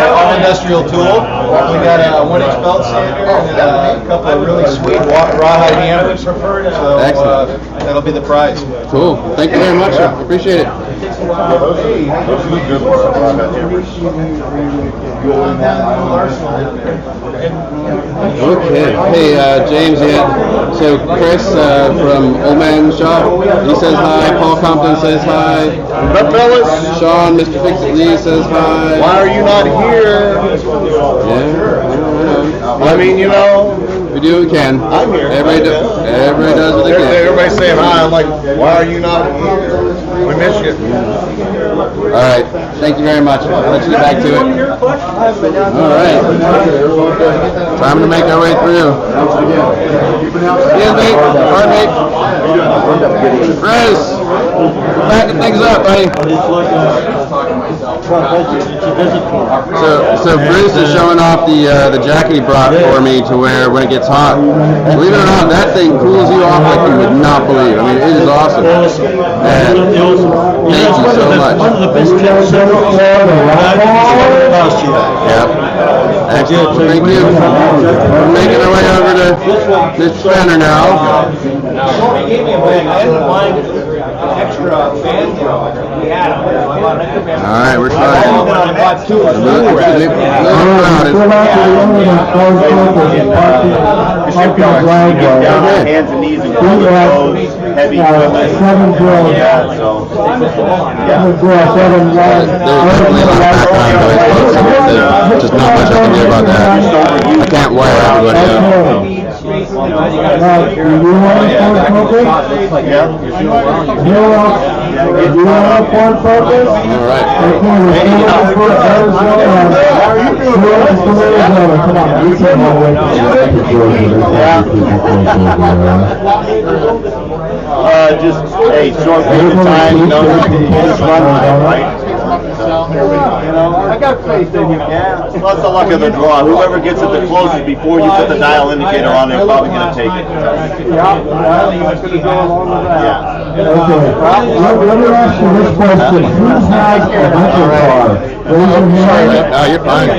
All Industrial Tool. We got a 1-inch belt sander and a couple of really sweet rawhide hammers. So that'll be the prize. Cool. Thank you very much. I appreciate it. Okay. Hey, James. Yeah. So Chris from Old Man's Shop, he says hi. Paul Compton says hi. Up, fellas. Sean, Mr. Fix-It Lee says hi. Why are you not here? Yeah. I mean, you know. We do what we can. I'm here. Everybody does what they can. Everybody's saying hi. I'm like, why are you not here? We miss you. All right. Thank you very much. I'll let you get back to it. All right. Time to make our way through. Yeah, mate. All right, mate. Chris, we're backing things up, buddy. So Bruce is showing off the jacket he brought for me to wear when it gets hot. Believe it or not, that thing cools you off like you would not believe. I mean, it is awesome. And thank you so much. One of the best tips ever. Yeah. Excellent. Thank you. We're making our way over to this Spanner now. They gave me a bag. I didn't mind extra fans. We had them. All right, we're starting. I bought two. Hands and knees and toes, heavy equipment. Yeah, so. There's definitely a lot of background noise, folks. There's just not much I can do about that. I can't wire everybody up. All Just a short period of time, you know, just run right? I got faith in you. Yeah, well, that's the luck of the draw. Whoever gets it the closest before you put the dial indicator on, they're probably going to take it. Yeah, that's going to go along with that. Yeah. Okay, let me ask you this question. Who has a rental car? No, you're fine.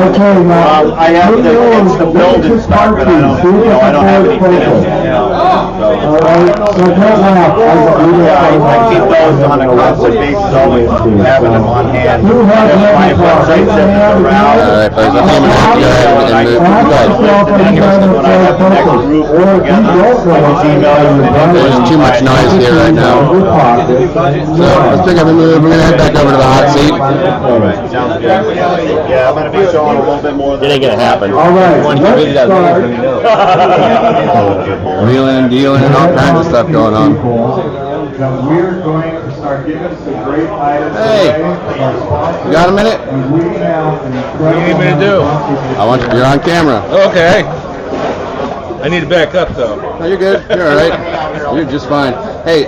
Okay, now. I have it's the build and stuff, but I don't have any finished. All right, so don't laugh. I keep those on a constant basis, always having them on hand. Who has My rental car? website says it's around. All right, folks. I think I'm going to have to go ahead and move. When I have the next group together, I just email you. There's too much noise here right now. So let's pick up and move. We're going to head back over to the hot seat. All right, sounds good. Yeah, I'm going to be showing a little bit more. It ain't going to happen. All right, let's start. Wheeling and dealing and all kinds of stuff going on. We're going to start giving some great items. Hey, you got a minute? What do you need me to do? You're on camera. Okay. I need to back up though. No, you're good. You're all right. You're just fine. Hey,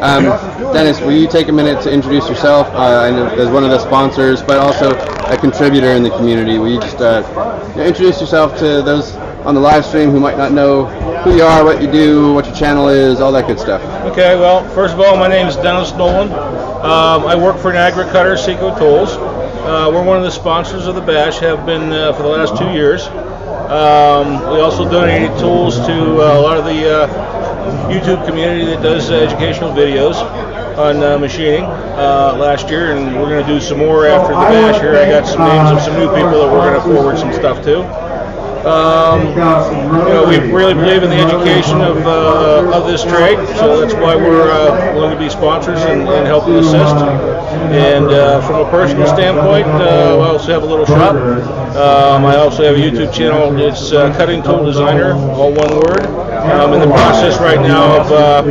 Dennis, will you take a minute to introduce yourself as one of the sponsors, but also a contributor in the community? Will you just introduce yourself to those on the live stream who might not know who you are, what you do, what your channel is, all that good stuff? Okay, well, first of all, my name is Dennis Nolan. I work for Niagara Cutter Seco Tools. We're one of the sponsors of the Bash, have been for the last 2 years. We also donated tools to a lot of the YouTube community that does educational videos on machining last year, and we're going to do some more after the Bash here. I got some names of some new people that we're going to forward some stuff to. We really believe in the education of this trade, so that's why we're willing to be sponsors and help to assist. And from a personal standpoint, I also have a little shop. I also have a YouTube channel. It's Cutting Tool Designer, all one word. I'm in the process right now of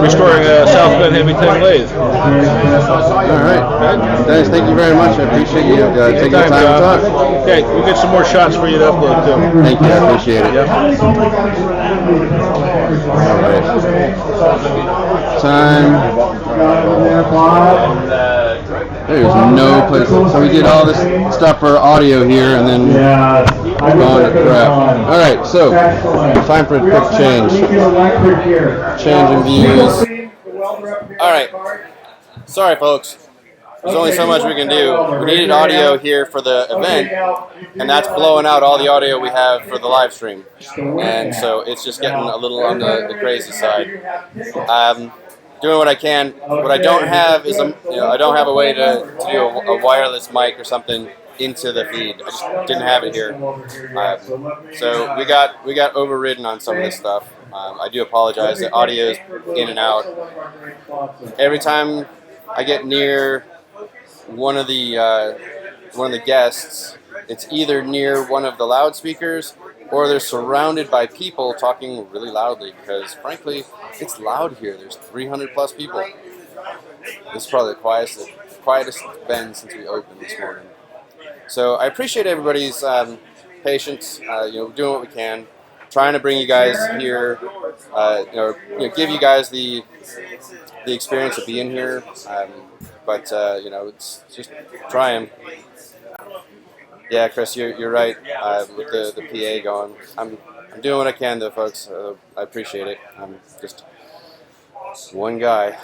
restoring a South Bend heavy tin lathe. All right. Dennis, thank you very much. I appreciate you taking the time to talk. Okay, we'll get some more shots for you to upload too. Thank you. I appreciate it. Yep. All right. Time. There's no place. So we did all this stuff for audio here, and then we're going to crap. All right, so time for a quick change. Change in views. All right. Sorry, folks. There's only so much we can do. We needed audio here for the event, and that's blowing out all the audio we have for the live stream. And so it's just getting a little on the crazy side. Doing what I can. What I don't have is I don't have a way to do a wireless mic or something into the feed. I just didn't have it here. So we got overridden on some of this stuff. I do apologize. The audio is in and out. Every time I get near one of the guests, it's either near one of the loudspeakers or they're surrounded by people talking really loudly, because frankly it's loud here. There's 300 plus people. This is probably the quietest it's been since we opened this morning. So I appreciate everybody's patience, doing what we can, trying to bring you guys here, give you guys the experience of being here. but it's just try 'em. Yeah, Chris, you're right with the PA going. I'm doing what I can though, folks. I appreciate it. I'm just one guy.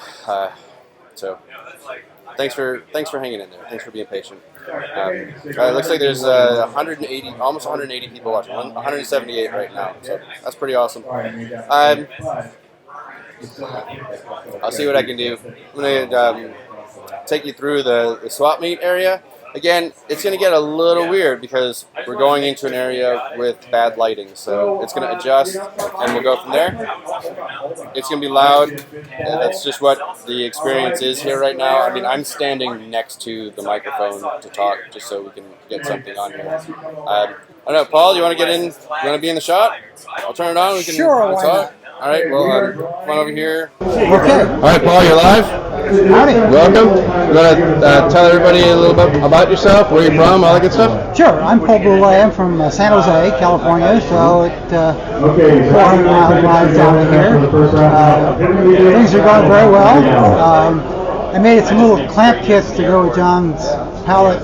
So thanks for hanging in there. Thanks for being patient. It looks like there's 180, almost 180 people watching. 178 right now. So that's pretty awesome. I'll see what I can do. I'm gonna take you through the swap meet area. Again, it's going to get a little weird because we're going into an area with bad lighting, so it's going to adjust, and we'll go from there. It's going to be loud, and that's just what the experience is here right now. I mean, I'm standing next to the microphone to talk, just so we can get something on here. I don't know, Paul, you want to get in? You want to be in the shot? I'll turn it on. We can talk. All right, well, come on over here. Okay. All right, Paul, you're live. Howdy. Welcome. You want to tell everybody a little bit about yourself, where you're from, all that good stuff? Sure. I'm Paul Boulay. I'm from San Jose, California, so it's 400-mile drive down to here. Things are going very well. I made some little clamp kits to go with John's pallet,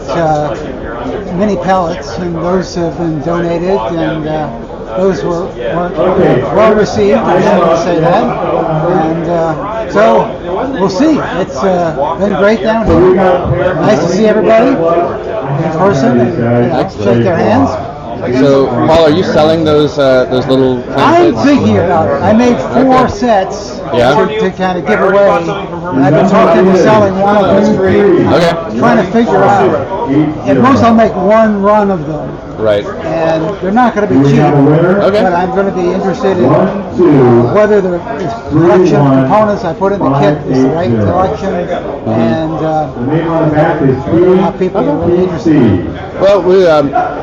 mini pallets, and those have been donated, and those were well received, I should say that. And so we'll see. It's been great down here. Nice to see everybody in person and shake their hands. So, Paul, are you selling those little I'm thinking about it. I made 4 sets to kind of give away. I've been talking to selling one of them. Trying to figure out. At most, I'll make one run of them. Right. And they're not going to be cheap. But I'm going to be interested in whether the collection of components I put in the kit is the right collection, and how people are really interested. Well,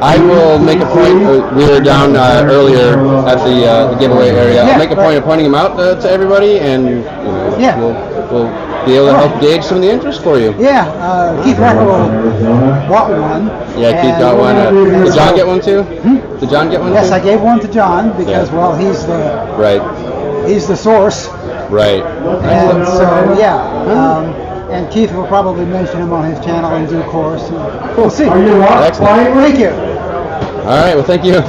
I will make a point. We were down earlier at the giveaway area. I'll make a point of pointing them out to everybody, and we'll be able to help gauge some of the interest for you. Yeah, Keith Raffle bought one. Yeah, Keith got one. Did John get one too? Did John get one too? Yes, I gave one to John because, well, he's the source. Right. And so, and Keith will probably mention him on his channel in due course. We'll see. Excellent. Thank you. All right, well, thank you.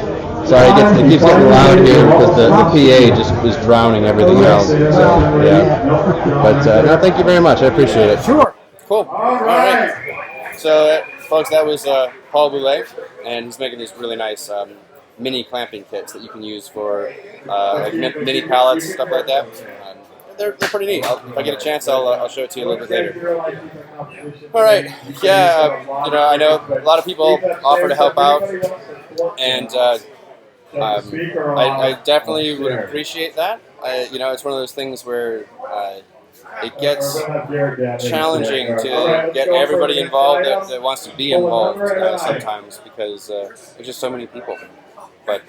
Sorry, it keeps getting loud here because the PA just is drowning everything else. So, But no, thank you very much. I appreciate it. Sure. Cool. All right. So, folks, that was Paul Boulay, and he's making these really nice mini clamping kits that you can use for like mini pallets, stuff like that. They're pretty neat. If I get a chance, I'll show it to you a little bit later. All right. Yeah. I know a lot of people offer to help out, and I definitely would appreciate that. It's one of those things where it gets challenging to get everybody involved that wants to be involved sometimes because there's just so many people. But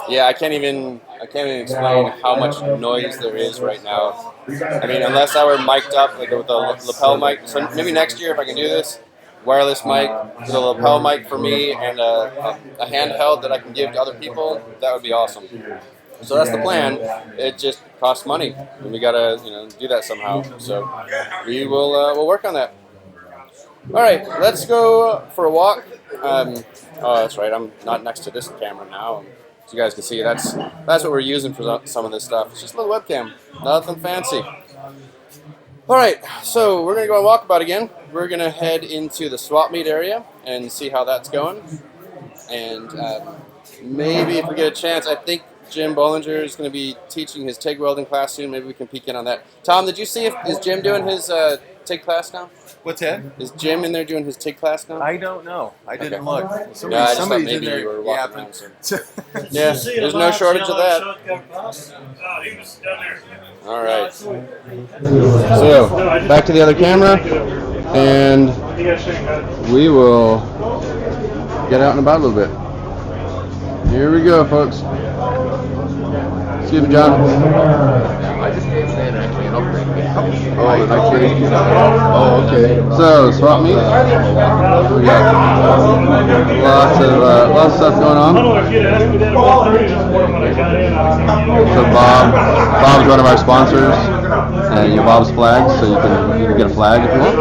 I can't even explain how much noise there is right now. I mean, unless I were mic'd up like with a lapel mic. So maybe next year if I can do this, wireless mic with a lapel mic for me and a handheld that I can give to other people, that would be awesome. So that's the plan. It just costs money, and we gotta do that somehow. So we will we'll work on that. All right, let's go for a walk. Oh, that's right. I'm not next to this camera now. So you guys can see that's what we're using for some of this stuff. It's just a little webcam, nothing fancy. All right, so we're gonna go on walkabout again. We're gonna head into the swap meet area and see how that's going. And maybe if we get a chance, I think Jim Bollinger is going to be teaching his TIG welding class soon. Maybe we can peek in on that. Tom, did you see is Jim doing his TIG class now? What's that? Is Jim in there doing his TIG class now? I don't know. I didn't look. I just thought maybe you were walking around. Yeah, there's no shortage of that. All right. So, back to the other camera, and we will get out and about a little bit. Here we go, folks. Excuse me, John. I just gave Stan actually an upgrade. Oh, okay. So, swap meet. We got lots of stuff going on. So Bob's one of our sponsors. Bob's flags, so you can get a flag if you want.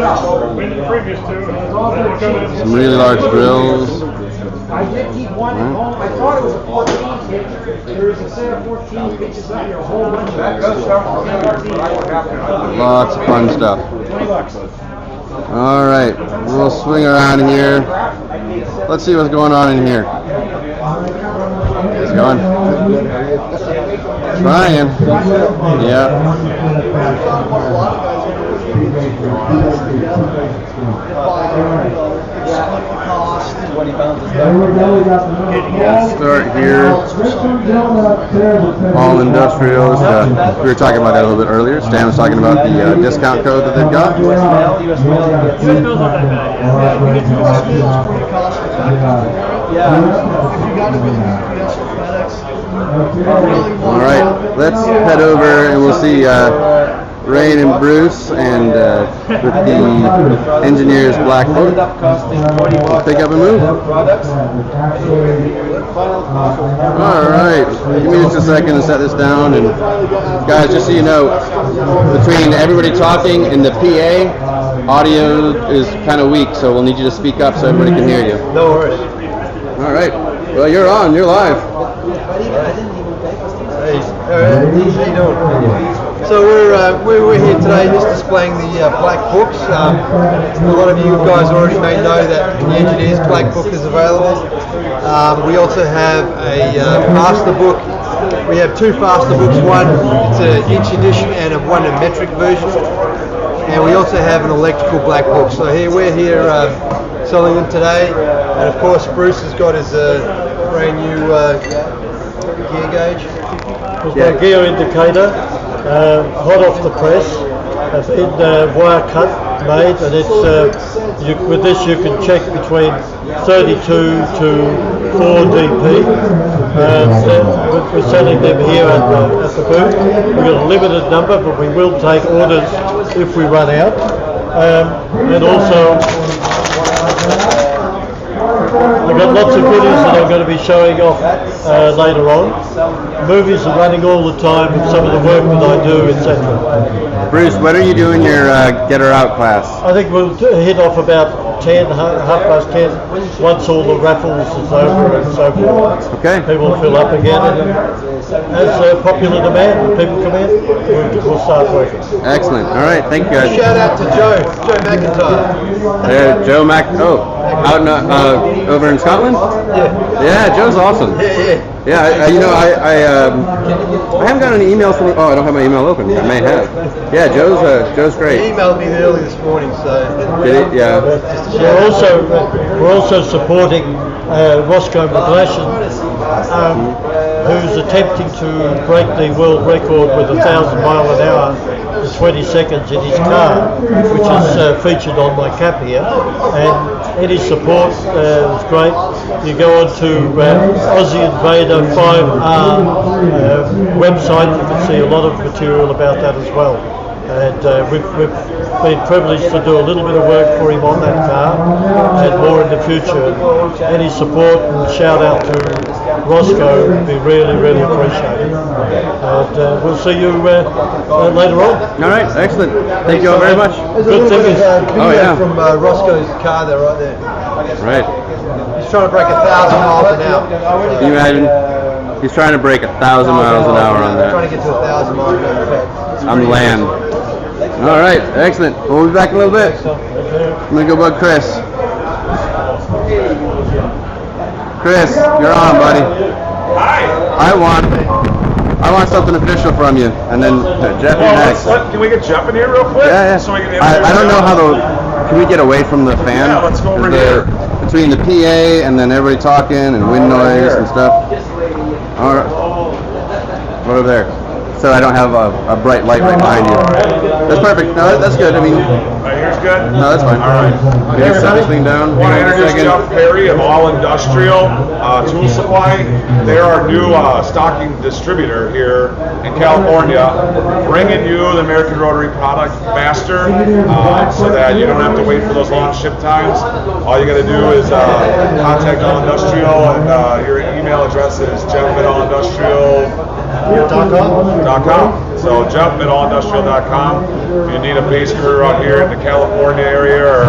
Some really large drills. I did keep one at home. I thought it was a 14 pitch. There was a set of 14 pitches out here, a whole bunch of Lots of fun stuff. All right, we'll swing around here. Let's see what's going on in here. It's going. Trying. Yeah. Start here. All industrials. We were talking about that a little bit earlier. Stan was talking about the discount code that they've got. All right, let's head over and we'll see Rain and Bruce, and with the engineer's black book, we'll pick up and move. Alright, give me just a second to set this down, and guys, just so you know, between everybody talking and the PA, audio is kind of weak, so we'll need you to speak up so everybody can hear you. No worries. Alright, well you're on, you're live. Hey, how you doing? So we're here today just displaying the black books. A lot of you guys already may know that the engineer's black book is available. We also have a faster book. We have two faster books. One, it's an inch edition, and one a metric version. And we also have an electrical black book. So we're here selling them today. And of course, Bruce has got his brand new gear gauge. It's my gear indicator, hot off the press, in wire cut made, and it's with this you can check between 32 to 4 dp. We're selling them here at the booth. We've got a limited number, but we will take orders if we run out. And also, I've got lots of goodies that I'm going to be showing off later on. Movies are running all the time with some of the work that I do, etc. Bruce, when are you doing your Get Her Out class? I think we'll hit off about 10, half past 10, once all the raffles is over and so forth. Okay. People fill up again, and as popular demand, people come in, we'll start working. Excellent. All right, thank you guys. Shout out to Joe McIntyre. Joe Mac. Oh, out in, over in Scotland. Yeah, Joe's awesome. Yeah, I haven't got any emails from. Oh, I don't have my email open. I may have. Yeah, Joe's great. He emailed me early this morning, so. Did he? Yeah. We're also supporting Roscoe McGlashan, who's attempting to break the world record with 1,000 miles an hour in 20 seconds in his car, which is featured on my cap here. And any support is great. You go on to Aussie Invader 5R website, you can see a lot of material about that as well. And we've been privileged to do a little bit of work for him on that car, and more in the future. Any support and shout out to Roscoe would be really, really appreciated. And we'll see you later on. All right, excellent. Thank you all very much. There's a little bit of video from Roscoe's car there, right there. Right. He's trying to break 1,000 miles an hour. Can you imagine? He's trying to break 1,000 miles an hour on that. Trying to get to 1,000 miles an hour. On land. All right, excellent. We'll be back in a little bit. I'm gonna go bug Chris. Chris, you're on, buddy. Hi. I want something official from you, and then Jeff next. Can we get Jeff in here real quick? Yeah. So we can I don't know how Can we get away from the fan? Yeah, let's go over here. Between the PA and then everybody talking and wind noise and stuff. All right. Right over there. So I don't have a bright light right behind you. That's perfect. No, that's good. I mean, Right here's good? no, that's fine. All right. We can set this thing down. I want to Hang on a introduce second. Jeff Perry of All Industrial Tool Supply. They're our new stocking distributor here in California, bringing you the American Rotary product faster so that you don't have to wait for those long ship times. All you got to do is contact All Industrial, and your email address is jeff@allindustrial.com. .com. So Jeff at allindustrial.com. If you need a base crew out here in the California area or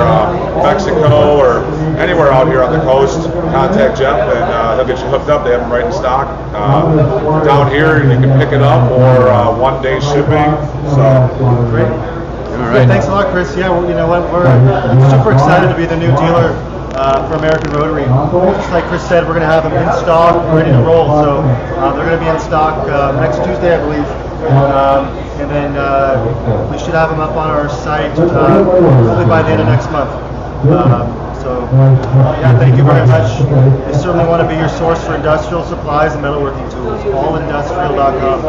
Mexico or anywhere out here on the coast, contact Jeff and he'll get you hooked up. They have them right in stock. Down here, you can pick it up or one-day shipping. So great. All right. Yeah, thanks a lot, Chris. Yeah, well, you know what? We're super excited to be the new dealer for American Rotary. Just like Chris said, we're going to have them in stock, ready to roll. So they're going to be in stock next Tuesday, I believe. And then we should have them up on our site hopefully by the end of next month. So, yeah, thank you very much. We certainly want to be your source for industrial supplies and metalworking tools. Allindustrial.com.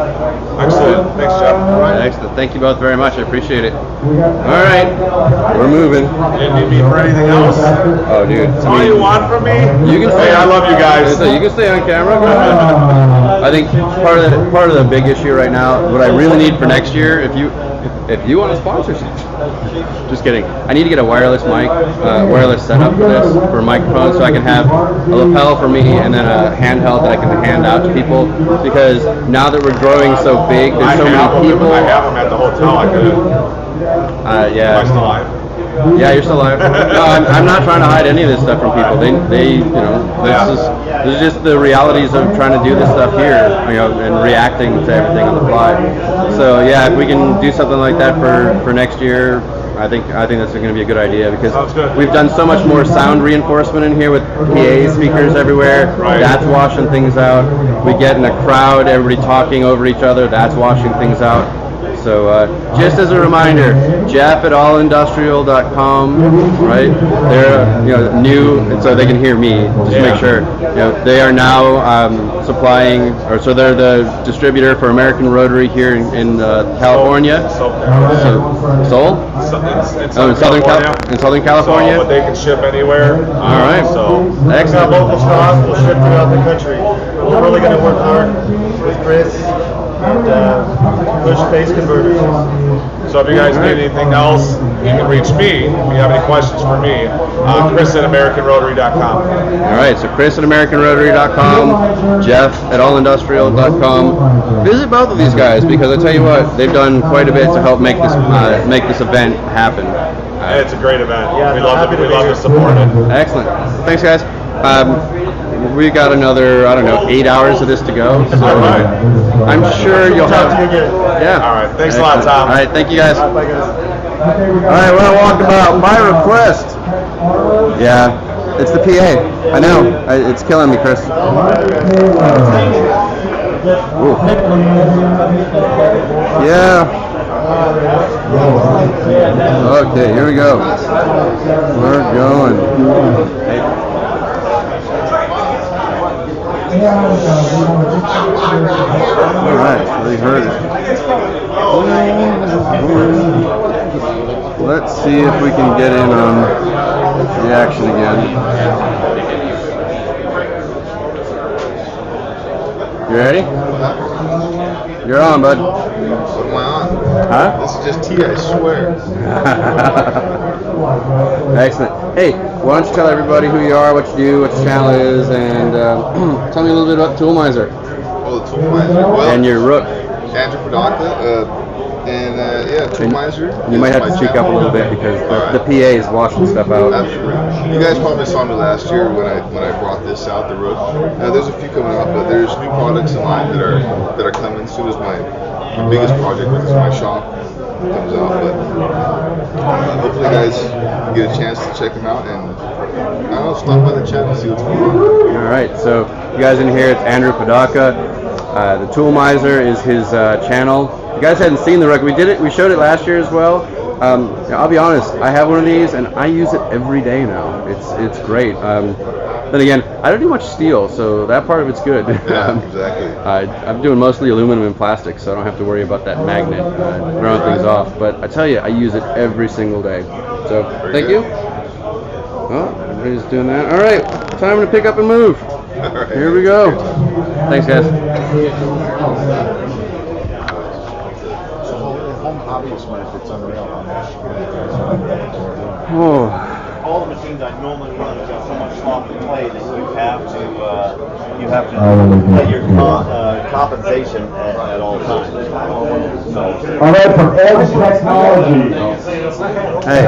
Excellent. Thanks, Jeff. All right, excellent. Thank you both very much. I appreciate it. All right, we're moving. You need me for anything else? Oh, dude. That's all you want from me? You can stay. Hey, I love you guys. You can stay on camera. Go ahead. I think part of the big issue right now, what I really need for next year, if you want to sponsor, just kidding. I need to get a wireless mic, wireless setup for this, for a microphone, so I can have a lapel for me and then a handheld that I can hand out to people. Because now that we're growing so big, there's so many people. I have them at the hotel. I could. Yeah. Am I still alive? Yeah, you're still alive. No, I'm not trying to hide any of this stuff from people. They you know, this is just the realities of trying to do this stuff here, you know, and reacting to everything on the fly. So yeah, if we can do something like that for next year, I think that's going to be a good idea because we've done so much more sound reinforcement in here with PA speakers everywhere. Right. That's washing things out. We get in a crowd, everybody talking over each other. That's washing things out. So just as a reminder, Jeff at allindustrial.com, right? They're new, so they can hear me. Just to make sure. You know, they are now supplying, or so they're the distributor for American Rotary here in California. Seoul? In Southern California. So, but they can ship anywhere. All right. So Excellent. Local stock will ship throughout the country. We're really going to work hard with Chris and push space converters. So if you guys need anything else, you can reach me. If you have any questions for me, Chris at AmericanRotary.com. All right, so Chris at AmericanRotary.com, Jeff at AllIndustrial.com. Visit both of these guys because I tell you what, they've done quite a bit to help make this event happen. It's a great event. Yeah, we love to support it. Excellent. Thanks, guys. We got another, 8 hours of this to go. So I'm sure you'll have. Yeah. All right. Thanks a lot, Tom. All right. Thank you, guys. Bye, guys. All right. Well, I walked about my request. Yeah. It's the PA. I know. It's killing me, Chris. Ooh. Yeah. Okay, here we go. We're going. Alright, so they heard it. Let's see if we can get in on the action again. You ready? You're on, bud. What am I on? Huh? This is just tea, I swear. Excellent. Hey, why don't you tell everybody who you are, what you do, what your channel is, and tell me a little bit about Tool Miser. Oh, the Tool Miser. Well, and your rook. Andrew Padaka, Tool Miser. You might have to speak up a little bit because the PA is washing stuff out. Absolutely. You guys probably saw me last year when I brought this out, the rook. There's a few coming up, but there's new products in line that are coming. As soon as my biggest project, which is my shop, comes out. But hopefully, you guys get a chance to check them out and stop by the channel and see what's going on. All right, so you guys in here, it's Andrew Padaka. The Tool Miser is his channel. If you guys hadn't seen the rug, we showed it last year as well. I'll be honest, I have one of these and I use it every day now. It's great. Then again, I don't do much steel, so that part of it's good. Yeah, exactly. I'm doing mostly aluminum and plastic, so I don't have to worry about that magnet throwing things off. But I tell you, I use it every single day. So thank you. Well, everybody's doing that. All right, time to pick up and move. Right. Here we go. Thanks, guys. Oh. All the machines I normally run have got so much soft clay that you have to let your compensation at all times. All right, from Edge Technology. Hey,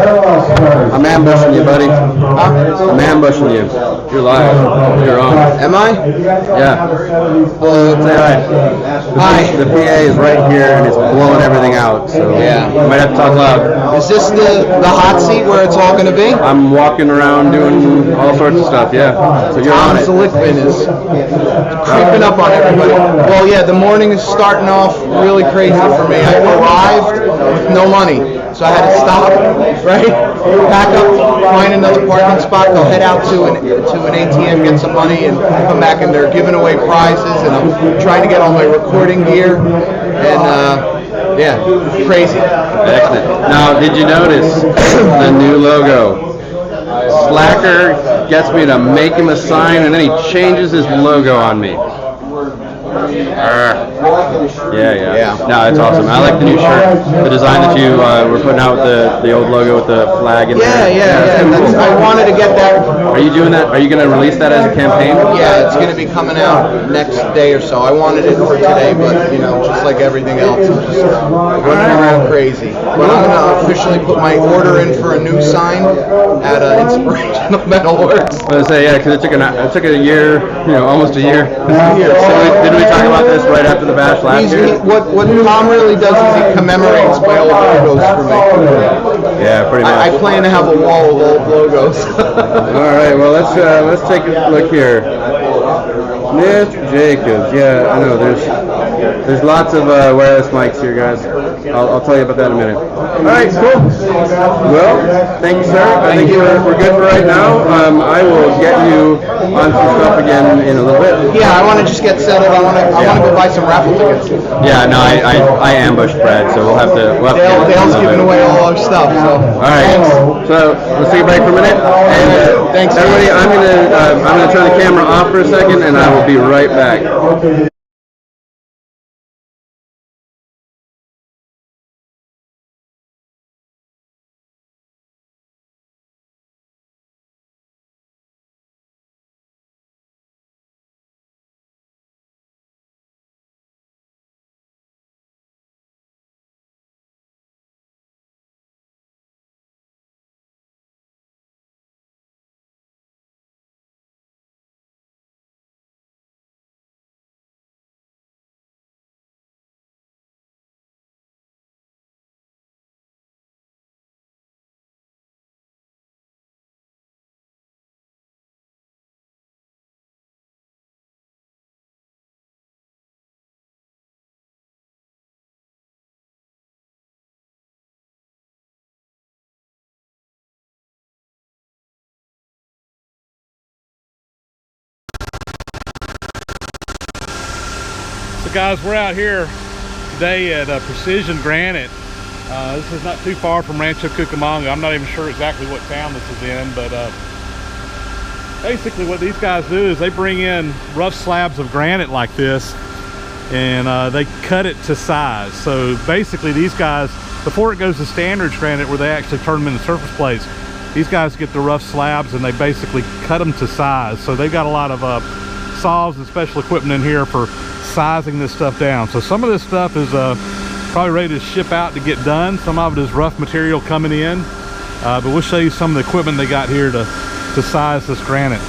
I'm ambushing you, buddy. I'm ambushing you. You're live. You're on. Am I? Yeah. Say hi. Hi. The PA is right here and it's blowing everything out, so Yeah. you might have to talk loud. Is this the hot seat where it's all going to be? I'm walking around doing all sorts of stuff, yeah. So you're on it. Tom Zlickman is creeping up on everybody. Well, yeah, the morning is starting off really crazy for me. I arrived with no money, so I had to stop, right? Pack up, find another parking spot, go head out to an ATM, get some money, and come back, and they're giving away prizes, and I'm trying to get all my recording gear, and yeah, crazy. Excellent. Now, did you notice the new logo? Slacker gets me to make him a sign, and then he changes his logo on me. Yeah. No, it's awesome. I like the new shirt. The design that you were putting out with the old logo with the flag in there. Yeah. I wanted to get that. Are you doing that? Are you going to release that as a campaign? Yeah, it's going to be coming out next day or so. I wanted it for today, but just like everything else, I'm just running around crazy. But I'm going to officially put my order in for a new sign at Inspirational Metal Works. I was going to say, yeah, because it took a year, almost a year. Did we talk about this right after the bash last year? What Tom really does is he commemorates my old logos for me. Yeah, pretty much. I plan to have a wall of old logos. All right, well let's take a look here. Mr. Jacobs, yeah, I know there's lots of wireless mics here, guys. I'll tell you about that in a minute. All right, cool. Well, thank you, sir. I think we're good for right now. I will get you on some stuff again in a little bit. Yeah, I want to just get settled. I want to go buy some raffle tickets. Yeah, no, I ambushed Brad, so we'll have to. Dale's giving away all our stuff. So. All right. So let's take a break for a minute. And thanks, everybody. I'm gonna turn the camera off for a second, and I will be right back. So guys, we're out here today at Precision Granite. This is not too far from Rancho Cucamonga. I'm not even sure exactly what town this is in, but basically what these guys do is they bring in rough slabs of granite like this, and they cut it to size. So basically these guys, before it goes to standards granite where they actually turn them into surface plates, these guys get the rough slabs and they basically cut them to size. So they've got a lot of saws and special equipment in here for sizing this stuff down. So some of this stuff is probably ready to ship out to get done. Some of it is rough material coming in, but we'll show you some of the equipment they got here to size this granite.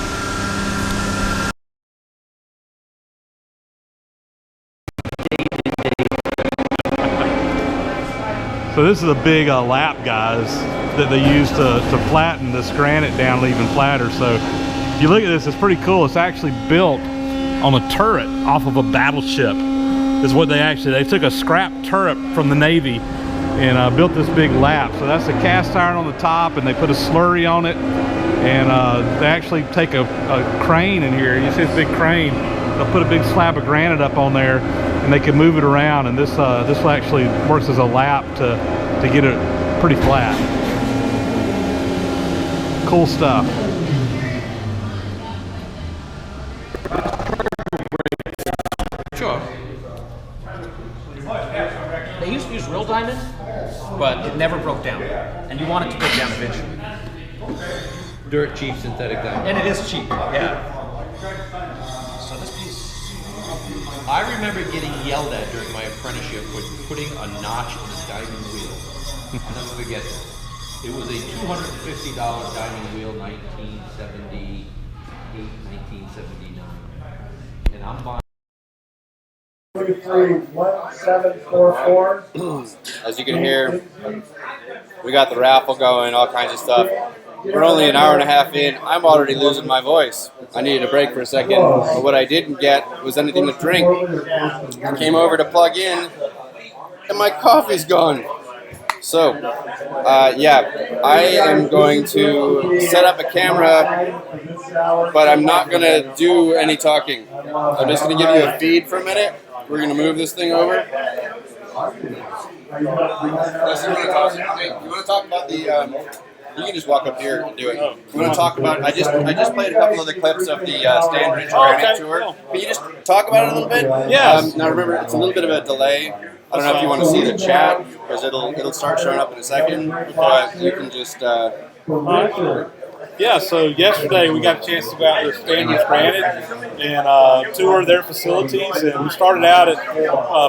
So this is a big lap, guys, that they use to flatten this granite down to even flatter. So if you look at this, it's pretty cool. It's actually built on a turret off of a battleship. Is what they took a scrap turret from the Navy and built this big lap. So that's a cast iron on the top, and they put a slurry on it, and they actually take a crane in here. You see this big crane, they'll put a big slab of granite up on there and they can move it around, and this actually works as a lap to get it pretty flat. Cool stuff. Sure. They used to use real diamond, but it never broke down. And you want it to break down eventually. Dirt cheap synthetic diamond. And it is cheap, yeah. So this piece I remember getting yelled at during my apprenticeship for putting a notch in a diamond wheel. I'll never forget it. It was a $250 diamond wheel, 1978, 1979. And I'm buying. 1744. As you can hear, we got the raffle going, all kinds of stuff. We're only an hour and a half in. I'm already losing my voice. I needed a break for a second. But what I didn't get was anything to drink. I came over to plug in, and my coffee's gone. So, yeah, I am going to set up a camera, but I'm not going to do any talking. I'm just going to give you a feed for a minute. We're going to move this thing over. Unless you want to talk about the... you can just walk up here and do it. You want to talk about... I just played a couple of the clips of the Stanbridge Granite Tour. Can you just talk about it a little bit? Yes. Now remember, it's a little bit of a delay. I don't know if you want to see the chat, because it'll start showing up in a second, but you can just... Yeah, so yesterday we got a chance to go out to Stanbridge Granite and tour their facilities, and we started out at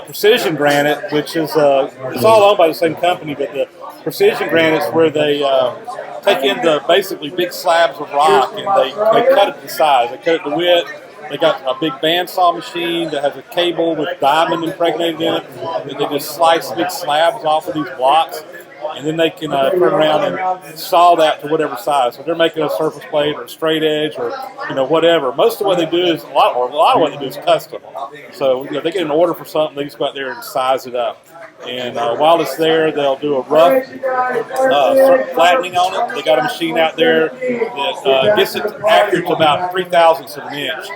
Precision Granite, which is it's all owned by the same company, but the Precision Granite is where they take in the basically big slabs of rock and they cut it to size. They cut it to width. They got a big bandsaw machine that has a cable with diamond impregnated in it, and they just slice big slabs off of these blocks. And then they can turn around and saw that to whatever size. So they're making a surface plate or a straight edge or whatever. Most of what they do is a lot of what they do is custom. So they get an order for something, they just go out there and size it up. And while it's there, they'll do a rough flattening on it. They got a machine out there that gets it accurate to about 0.003 of an inch.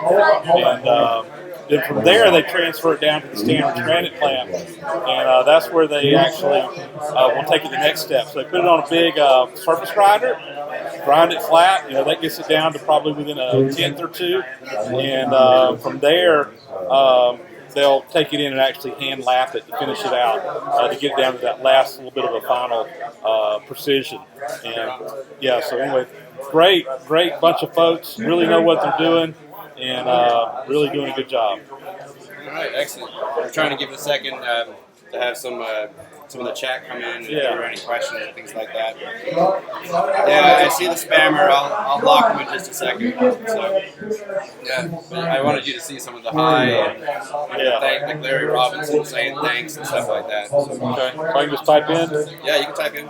And then from there, they transfer it down to the Stanbridge Granite plant, and that's where they actually will take it the next step. So they put it on a big surface grinder, grind it flat. That gets it down to probably within a tenth or two, and from there, they'll take it in and actually hand lap it to finish it out to get it down to that last little bit of a final precision. And yeah, so anyway, great bunch of folks. Really know what they're doing. And really doing a good job. All right, excellent. We're trying to give it a second to have some of the chat come in and if there are any questions and things like that. Yeah, I see the spammer. I'll block them in just a second. So, yeah, I wanted you to see some of the hi and like Larry Robinson saying thanks and stuff like that. So, okay, so I can just type in? Yeah, you can type in.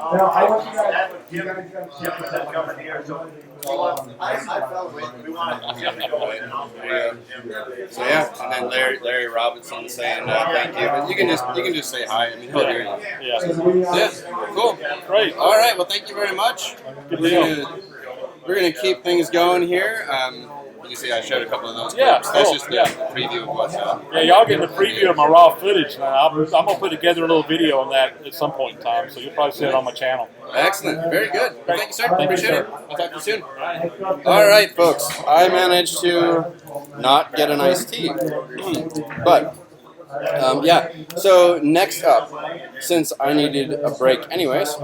So yeah, and then Larry Robinson saying thank you. But you can just say hi. I mean, he'll hear you. Yeah. Cool. Great. All right. Well, thank you very much. We're gonna keep things going here. You see, I showed a couple of those clips. Cool. That's just the preview of what's up. Yeah, y'all getting a preview of my raw footage. I'm gonna put together a little video on that at some point in time, so you'll probably see it on my channel. Excellent. Very good. Well, thank you, sir. Appreciate it. I'll talk to you soon. All right, folks. I managed to not get an iced tea, but yeah. So next up, since I needed a break anyways,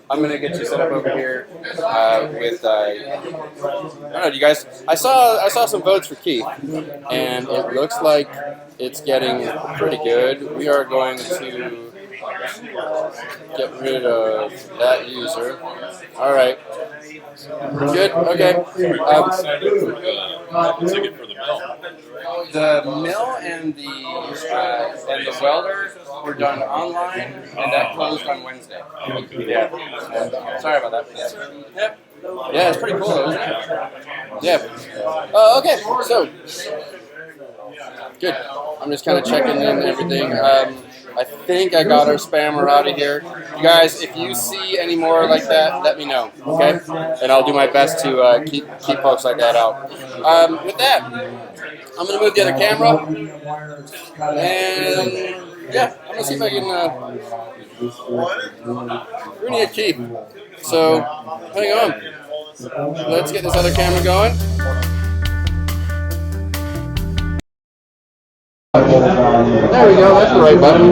I'm gonna get you set up over here with. I don't know, do you guys? I saw some votes for Keith, and it looks like it's getting pretty good. We are going to get rid of that user. All right. Good. Okay. Ticket for the mill. The mill and the welder were done online, and that closed on Wednesday. Yeah. Sorry about that. Yep. Yeah, it's pretty cool, though, isn't it? Yeah. Okay. So. Good. I'm just kind of checking in and everything. I think I got our spammer out of here. You guys, if you see any more like that, let me know, okay? And I'll do my best to keep folks like that out. With that, I'm going to move the other camera. And, yeah, I'm going to see if I can... we need a keep. So, hang on. Let's get this other camera going. There we go, that's the right button.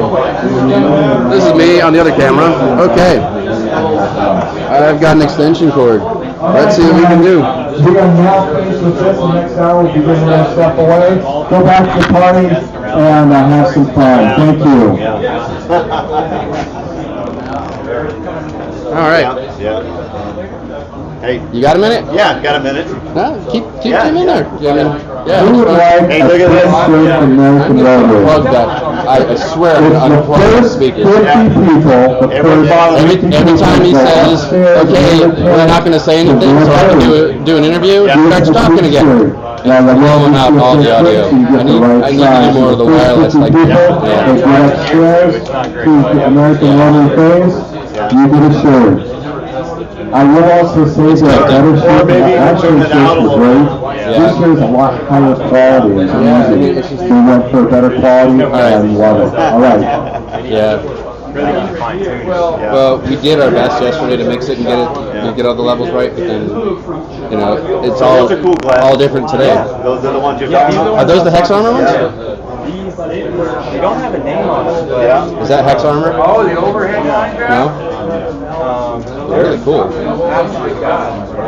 This is me on the other camera. Okay. I've got an extension cord. Let's see what we can do. We are now finished with this. The next hour we'll be getting ready to step away, go back to the party, and have some fun. Thank you. All right. Yeah. Hey. You got a minute? Yeah, got a minute. No, keep him in there. Who would like Hey, a look at this. French from American Welder? Unplug that. I swear I'm gonna It's the unplug the first 50 speakers. people, the first Every time he says, okay, we're not going to say anything, so I can do an interview, he starts talking again. And blowing out all the audio. I need to do more of the wireless like They that. get upstairs to the American Welder phase, you get a shirt. I will also say that better shirt, actually shirts are great. This shirt is a lot higher quality. We went for better quality and love it. All right. Yeah. Well, we did our best yesterday to mix it and get all the levels right, but then, you know, it's all different today. Those are the ones you're talking about? Are those the Hex Armor ones? They don't have a name on it, but... Yeah. Is that Hex Armor? Oh, the overhang line grab? No? They're really cool.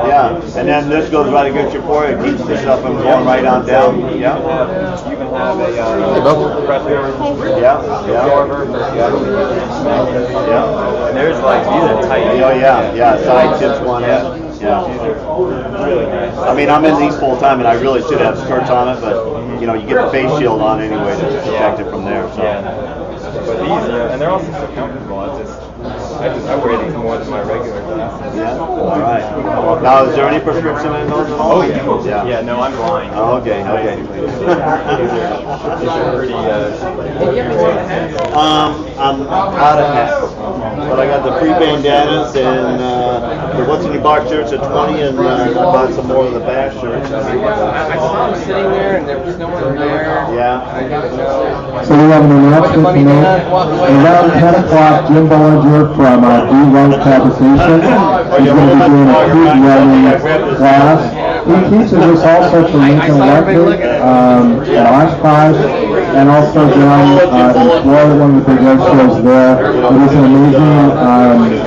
Yeah, and then this goes right against your forehead, keeps this up and going right on down. Yeah. You can have a Yeah. And there's like, these are tight. Oh, yeah, side tips one in. Yeah. Really nice. I mean, I'm in these full time, and I really should have skirts on it, but you know, you get the face shield on anyway to protect it from there. So. But these are, and they're also so comfortable. I wear these more than my regular glasses. Yeah. All right. Now, is there any prescription in those at all? Oh yeah. Yeah. No, I'm blind. Oh, okay. These are pretty. I'm out of hats, but I got the free bandanas and the what's in your box shirts at 20, and I bought some more of the bash shirts. I saw them sitting there, and there was no one there. Yeah. So we have an announcement to make. Around 10 o'clock, Jim Bollinger from D1 Fabrication is going to be doing a food welding class. He teaches us also from Lincoln Electric at Oshkosh, and also down in Florida, one of the big air shows there. It is an amazing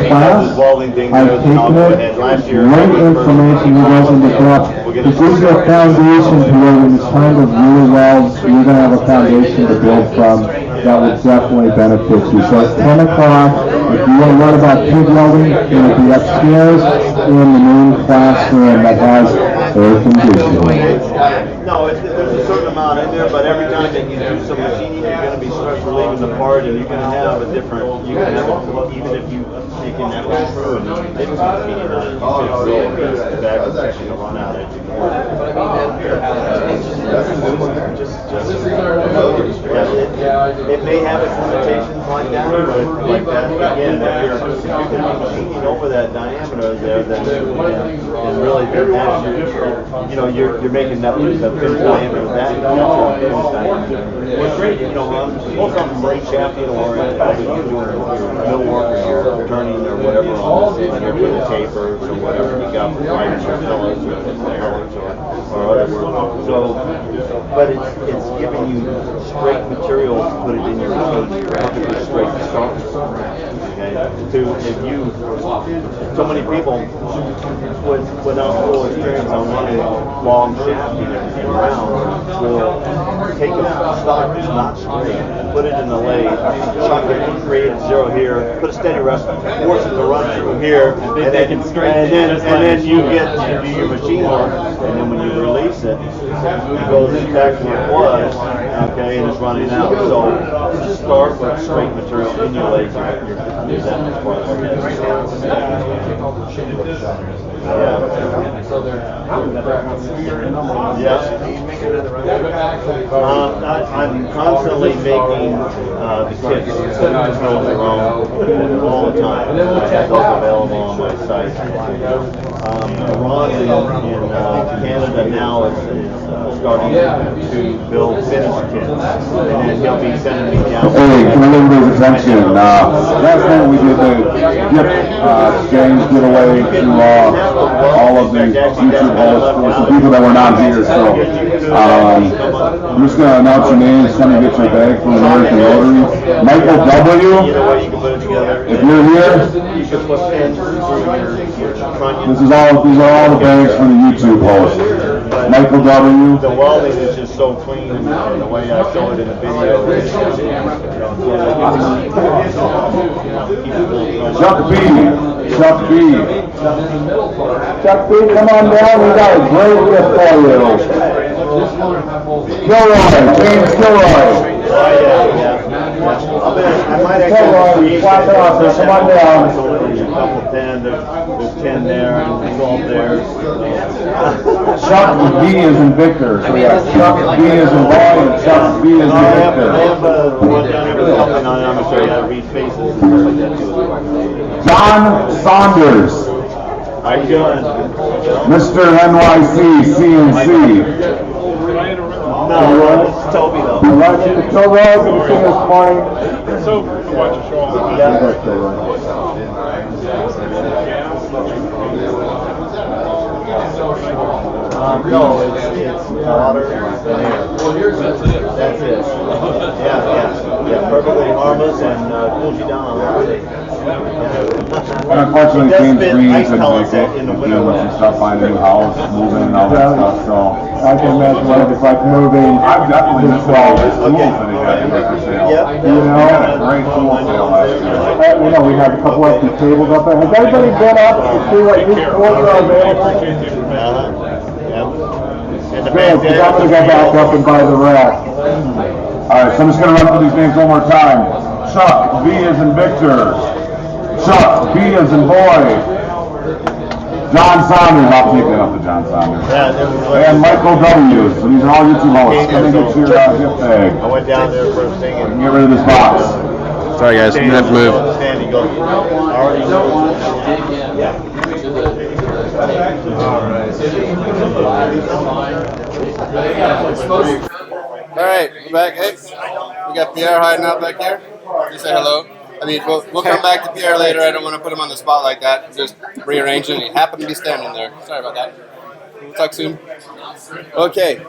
class. I've taken it. Great information. He goes into depth. It gives you a foundation to where when it's time to really weld, you're going to have a foundation to build from that would definitely benefit you. So at 10 o'clock, if you want to learn about TIG welding, it'll be upstairs in the main classroom that has air conditioning. No, there's a certain amount in there, but every time that you do some machining, you're going to be stress relieving the part, and you're going to have a different, even if you can have a screw and dip some machining on it, you should the back is actually going to run out as you go. It may have its limitations like that, but like that, again, if you're going to be machining over that diameter there, then and really, you're making that finish diameter with that. What's great, most of them blade shaft, or if you're doing your millwork or your turning or whatever on this, you're doing tapers or whatever you got for grinders or pillars or other work. So, but it's giving you straight material to put it in your machine, perfectly straight to start. So many people without full experience on running long shafting and round will take a stock that's not straight, put it in the lathe, chuck it, create a zero here, put a steady rest, force it to run through here, and then you get to do your machine work, and then when you release it, it goes back to where it was, okay, and it's running out. So start with straight material in your lathe. You're that much farther. I'm constantly making the kits to build their own all the time. I have those available on my site. Ron in Canada now is starting to build finished kits, and then he'll be sending me down. Hey, can I give you attention? Last night we did the gift exchange giveaway to all of the YouTube hosts with some people that were not here. So I'm just going to announce your names. Somebody gets your bag from American Rotary. Michael W. If you're here, these are all the bags for the YouTube host. Michael W. The welding is just so clean, and the way I show it in the video is Chuck B. Chuck B. Chuck B, come on down. We got a great gift for you. Kilroy, James Kilroy. I might Kilroy, flap it off there. Come on down. Couple 10, there's 10 there, and 12 there. Chuck B is in Victor. So we got Chuck B is in Boy and Chuck B is in Victor. John Saunders. How you doing? Mr. NYC CNC. No, it's Toby though. All right, Mr. Kilroy, good to see you this morning. So, watch your show. No, it's water and air. That's it. Yeah, perfectly harmless and cools you down a lot. And unfortunately, James Green couldn't make it with some stuff on a new house, moving and all that stuff, so. I can imagine what it's like moving. I've definitely missed all this tools that he had in for sale. Yep. You know? We had a great tool sale last year. You know, we had a couple empty tables up there. Has anybody been up to see what new tools are available? Good, because I'm going to go back up and buy the rest. Alright, so I'm just going to run through these names one more time. Chuck B is in Victor. Chuck B is in Boy. John Saunders, I'll take that up to John Saunders. And Michael W. So these are all YouTube hosts. Come and get your gift bag. I went down there first thing and Get rid of this box. Sorry guys, I'm gonna have to move. He goes, already yeah. All right, we're back. Hey, we got Pierre hiding out back here. You say hello. I mean, we'll come back to Pierre later. I don't want to put him on the spot like that. Just rearranging. He happened to be standing there. Sorry about that. We'll talk soon. Okay.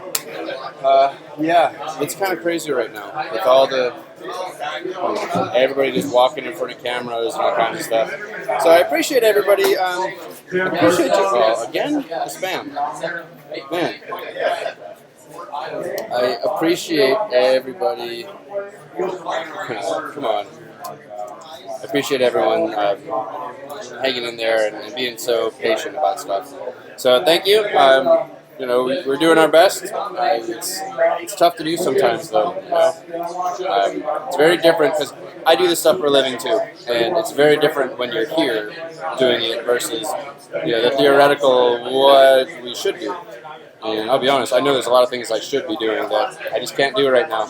Yeah, it's kind of crazy right now with all the everybody just walking in front of cameras and all kinds of stuff. So I appreciate everybody. Appreciate you all again. The spam, man. I appreciate everybody. Come on. I appreciate everyone hanging in there and being so patient about stuff. So thank you. You know, we're doing our best. It's tough to do sometimes, though. You know? It's very different because I do this stuff for a living too, and it's very different when you're here doing it versus the theoretical what we should do. And I'll be honest, I know there's a lot of things I should be doing that I just can't do right now.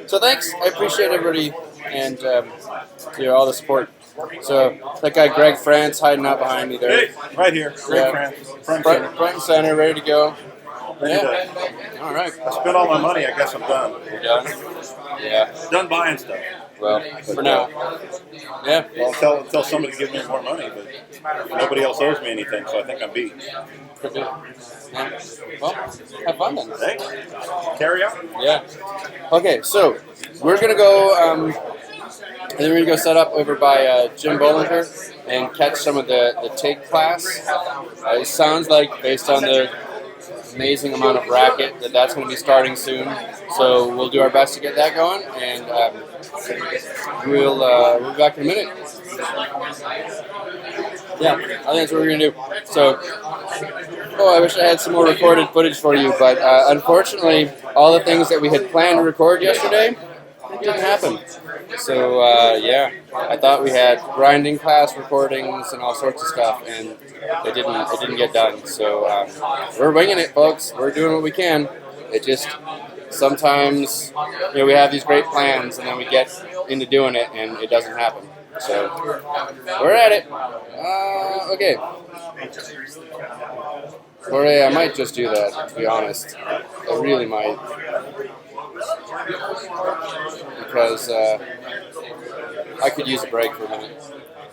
So thanks. I appreciate everybody and all the support. So that guy Greg France hiding out behind me there. Hey, right here. Greg France. Front I spent all my money. I guess I'm done. You're done? Yeah. Done buying stuff. Well, for now. Yeah. Well, until somebody gives me more money, but nobody else owes me anything, so I think I'm beat. Could be. Yeah. Well, have fun then. Hey, carry on. Yeah. Okay, so we're gonna go. And then we're going to go set up over by Jim Bollinger and catch some of the TIG class. It sounds like, based on the amazing amount of racket, that's going to be starting soon. So we'll do our best to get that going, and we'll be back in a minute. Yeah, I think that's what we're going to do. So, I wish I had some more recorded footage for you, but unfortunately, all the things that we had planned to record yesterday, it didn't happen. So, yeah, I thought we had grinding class recordings and all sorts of stuff, and it didn't get done. So, we're winging it, folks. We're doing what we can. It just, sometimes, we have these great plans, and then we get into doing it, and it doesn't happen. So, we're at it. Okay. Jorge, I might just do that, to be honest. I really might. Because I could use a break for a minute.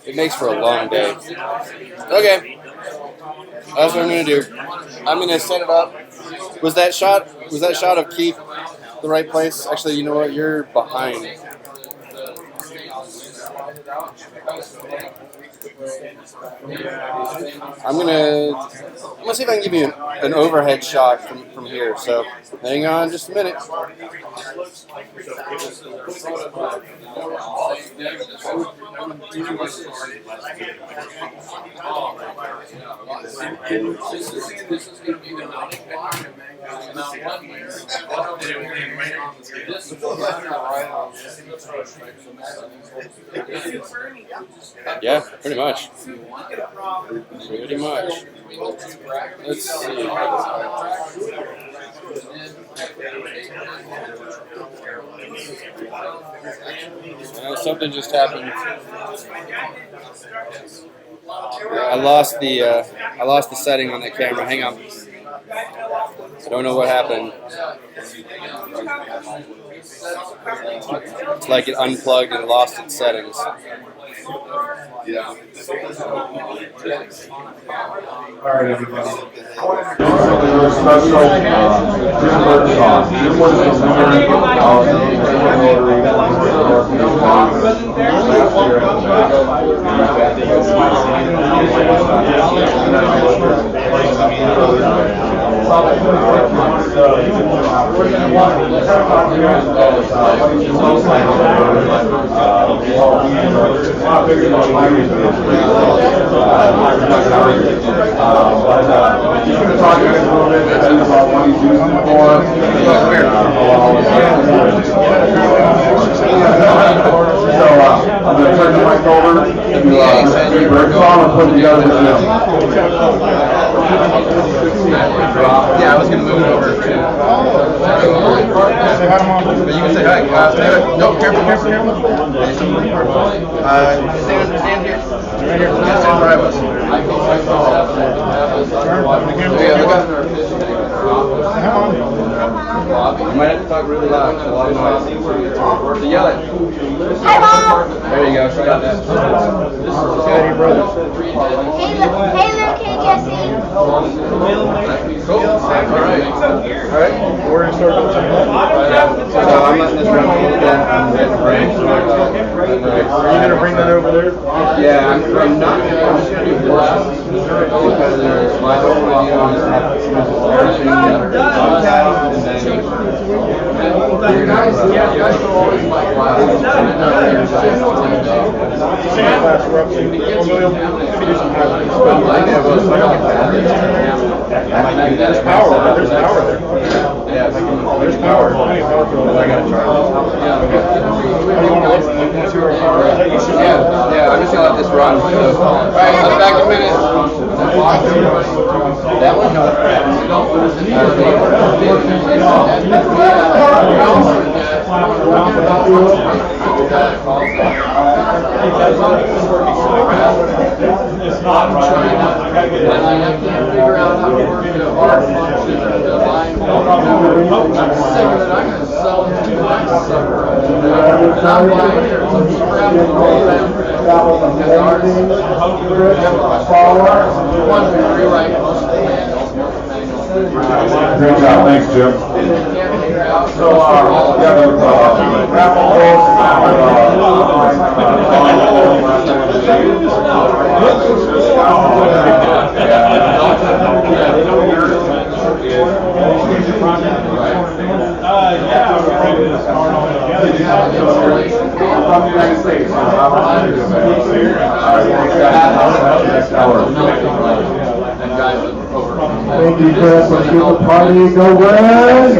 It makes for a long day. Okay. That's what I'm gonna do. I'm gonna set it up. Was that shot of Keith the right place? Actually, you know what? You're behind. I'm gonna see if I can give you an overhead shot from here. So hang on just a minute. Yeah, pretty much. Pretty much. Let's see. Something just happened. I lost the setting on that camera. Hang on. I don't know what happened. It's like it unplugged and lost its settings. Alright, everybody. Your special Jim Bird song. Jim was the winner of the He's going to talk to us a little bit about what he's using it for. So I'm going to turn the mic over to Mr. Birdsong and put together the film. Yeah, I was going to move it over to. But you can say hi. No, careful. Stand here. Right here. Yeah, stand where I was. Yeah, look up. You might have to talk really loud. There's a lot of noise. So yell it. Hi, Mom. There you go. Try that. This is your brother. Hey, little kid, Jesse. Cool. All right. We're going to start. So I'm letting this run a little bit. I'm getting a break. Are you going to bring that over there? Yeah, I'm not. I'm just going to do portions because my whole video is everything and then there's power there. Yeah, there's power. I gotta charge. Yeah, I'm just gonna let this run. Alright, I'll be back in a minute. That one? It's not right. I can't figure out how to work the art function of the line. I'm sick of it. I'm going to sell it to my sucker. And I'm buying here some scrap program because ours one to rewrite most of the manuals. Great job, thanks, Jim. So, Raffle from the United States. Thank you, Chris. Let's get the party going.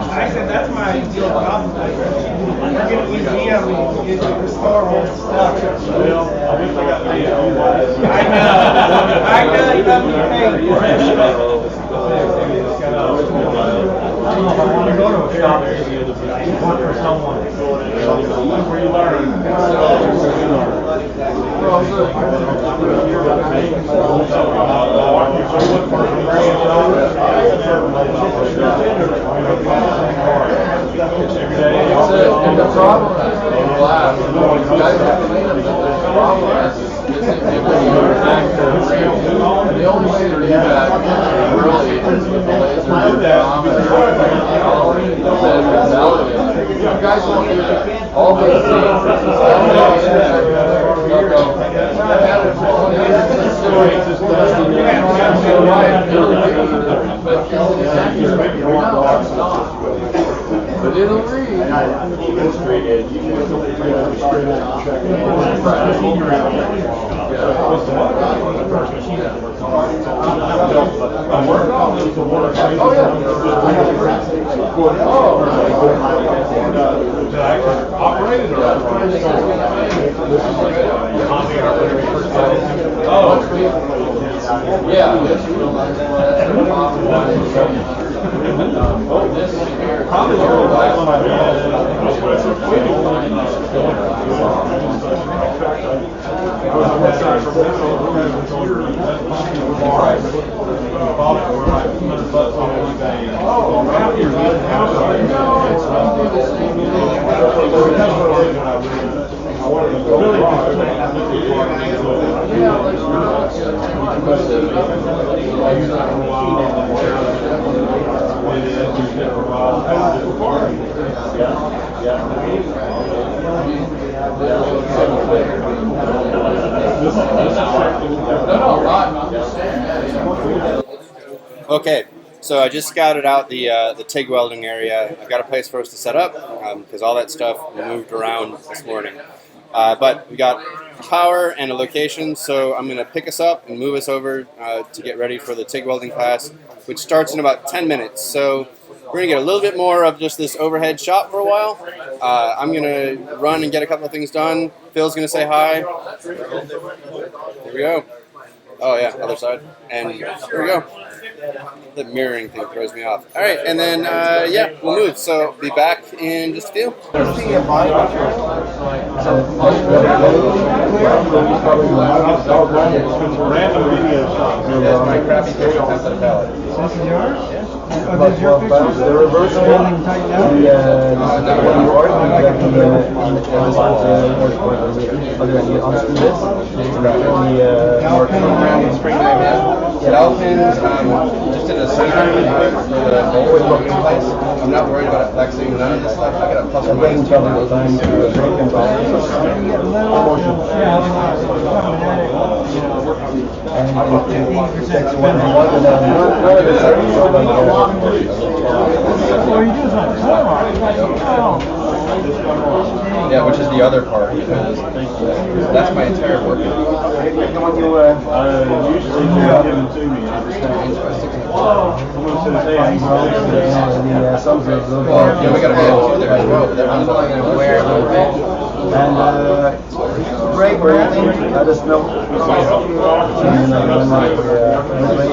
I said that's my ideal problem. We're going to museum and restore old stuff. I know, you got me paid. I want to go to a shop work for someone where you learn. But it'll read. Okay, so I just scouted out the TIG welding area. I've got a place for us to set up because all that stuff moved around this morning. But we got power and a location, so I'm going to pick us up and move us over to get ready for the TIG welding class, which starts in about 10 minutes. So we're going to get a little bit more of just this overhead shop for a while. I'm going to run and get a couple of things done. Phil's going to say hi. Here we go. Oh yeah, other side. And here we go. The mirroring thing throws me off. All right, and then yeah, we'll move. So be back in just a few. The reverse welding tighten out. Just in a center for the bolt in place. I'm not worried about it flexing. None of this stuff. I got a plus or minus 2 of those. Yeah, which is the other part, because that's my entire work. Usually they give them to me. I just yeah, we got a man there as well, but that runs on where a little bit. And great welding, let us know.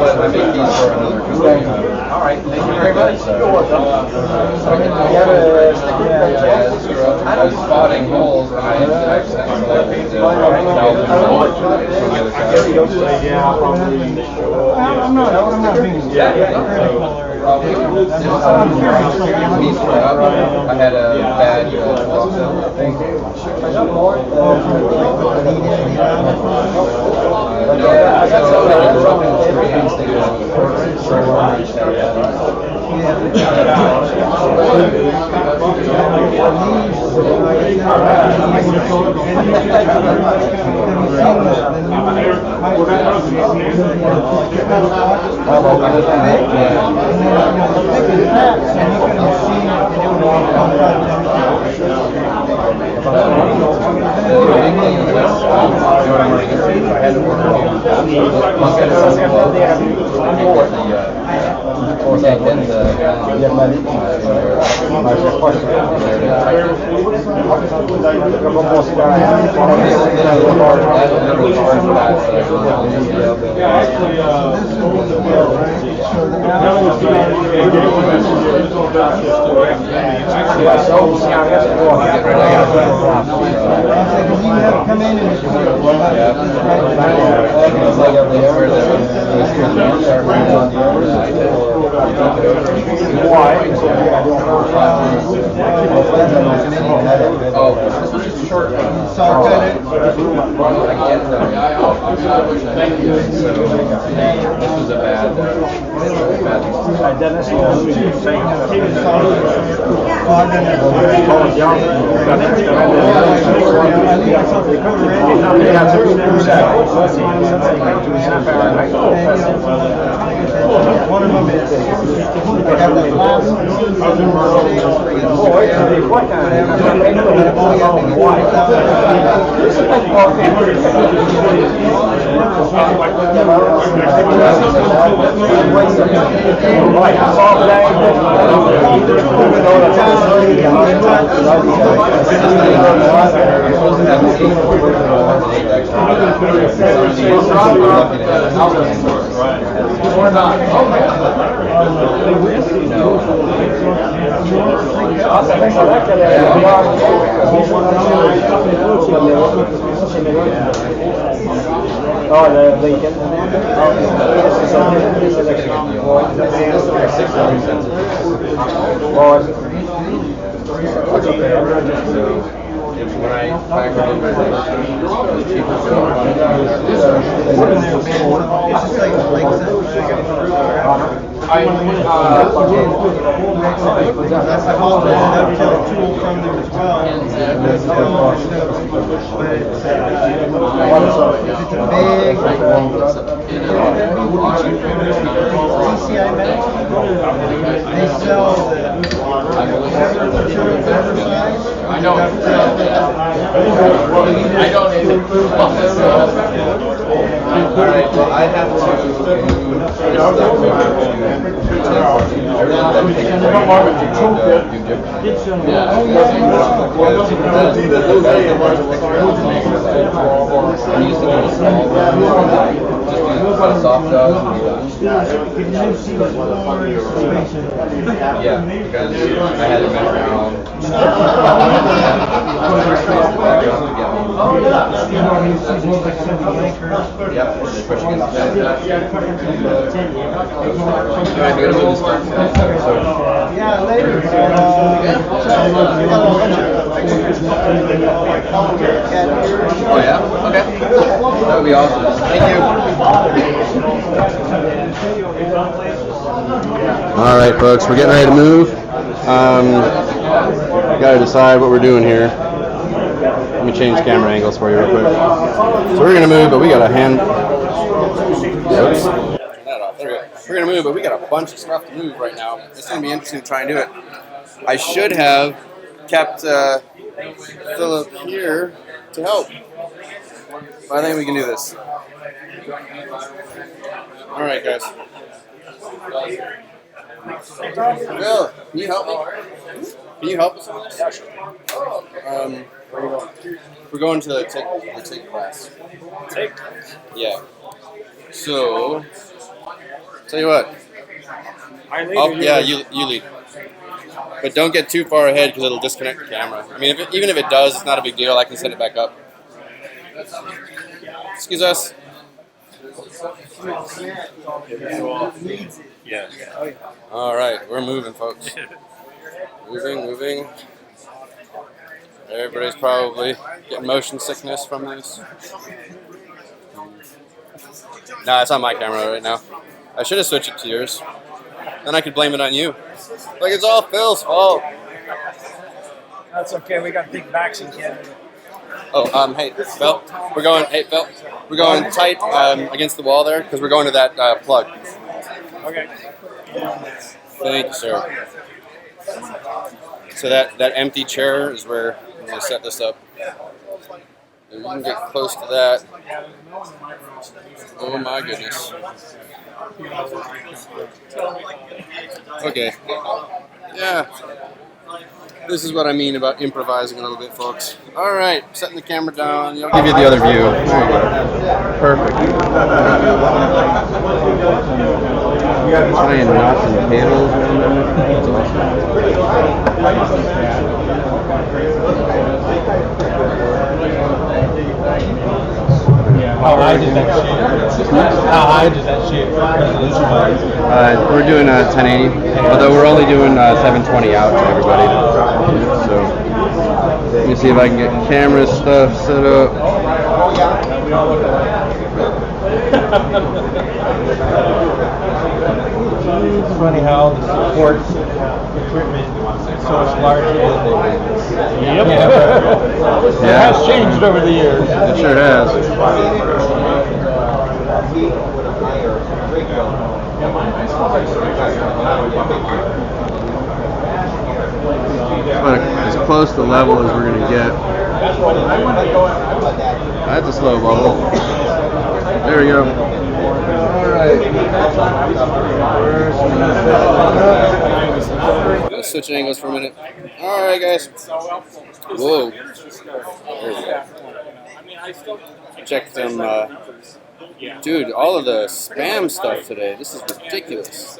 I make these for another company. All right, thank you very much. I was spotting holes and I selected the I'm not being I had a bad Oh, this was just short. This was a bad Dennis, one of them is oh, the Lincoln. When I factored in my I know. I don't even. Alright, well, I have soft dog. Yeah, because I had to mess around. Yep, push against the Yeah, later. Oh yeah? Okay. That would be awesome. Thank you. Alright folks, we're getting ready to move. Gotta decide what we're doing here. Let me change camera angles for you real quick. So we're gonna move, but we got a hand. Oops. Turn that off. There we go. We're gonna move, but we got a bunch of stuff to move right now. It's gonna be interesting to try and do it. I should have kept Philip here to help, but I think we can do this. All right, guys. Phil, can you help me? Can you help us? Yeah, sure. We're going to the TIG class. TIG? Yeah. So, tell you what. Yeah, you lead. But don't get too far ahead because it'll disconnect the camera. I mean, even if it does, it's not a big deal. I can set it back up. Excuse us. Yeah. All right, we're moving, folks. Moving. Everybody's probably getting motion sickness from this. Nah, it's on my camera right now. I should have switched it to yours. Then I could blame it on you. Like it's all Phil's fault. That's okay. We got big backs in Canada. Oh, hey, Phil. We're going tight against the wall there because we're going to that plug. Okay. Thank you, sir. So that empty chair is where I'm going to set this up. And you can get close to that. Oh my goodness. Okay. Yeah. This is what I mean about improvising a little bit, folks. All right, setting the camera down. I'll give you the other view. There you go. Perfect. Tying knots and cables. How high does that shoot? How high does that shoot? Resolution-wise? We're doing 1080, although we're only doing 720 out to everybody. So let me see if I can get camera stuff set up. It's funny how the support equipment is so much larger than the camera. It has changed over the years. It sure has. But as close to level as we're going to get. That's a slow bubble. There we go. Let's switch angles for a minute. Alright, guys. Whoa. There we go. Check them. Dude, all of the spam stuff today. This is ridiculous.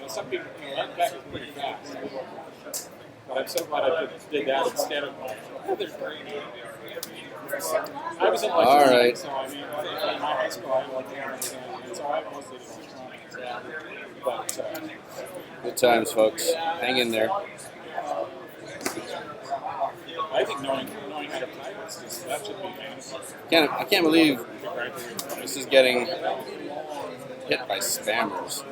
Some people can let that pretty fast. But I'm so glad I did that instead of I was in Alright. so I mean, in my high school I had like cameras, so I mostly did 6 months. But Good times, folks. Hang in there. I think knowing how to play that should be fantasy. I can't believe this is getting hit by spammers.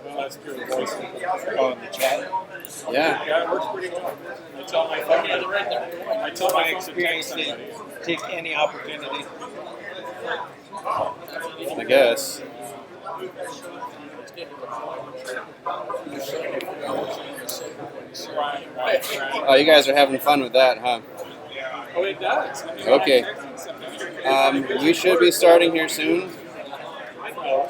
Well, that's pure voice. Oh, in the chat? Yeah. Yeah, it works pretty well. I tell my phone I tell my experience to take any opportunity. I guess. Oh, you guys are having fun with that, huh? Oh, it does. Okay. We should be starting here soon. I know.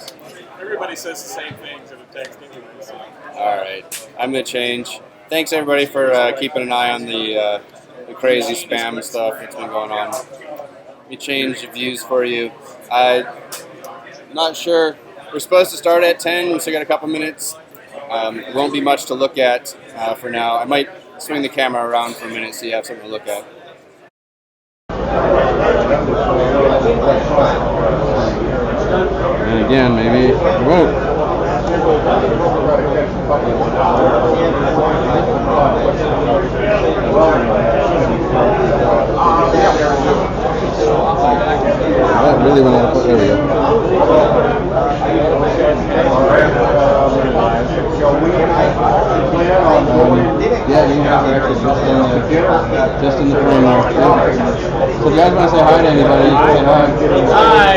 Everybody says the same things in a text anyway. So. All right. I'm going to change. Thanks, everybody, for keeping an eye on the crazy spam stuff that's been going on. We changed the views for you. I'm not sure. We're supposed to start at 10. We still got a couple minutes. It won't be much to look at for now. I might swing the camera around for a minute so you have something to look at. And again, maybe. Whoa. That really went out of foot. There we go. Yeah, you guys are actually just in the frame there. So if you guys want to say hi to anybody, you can say hi.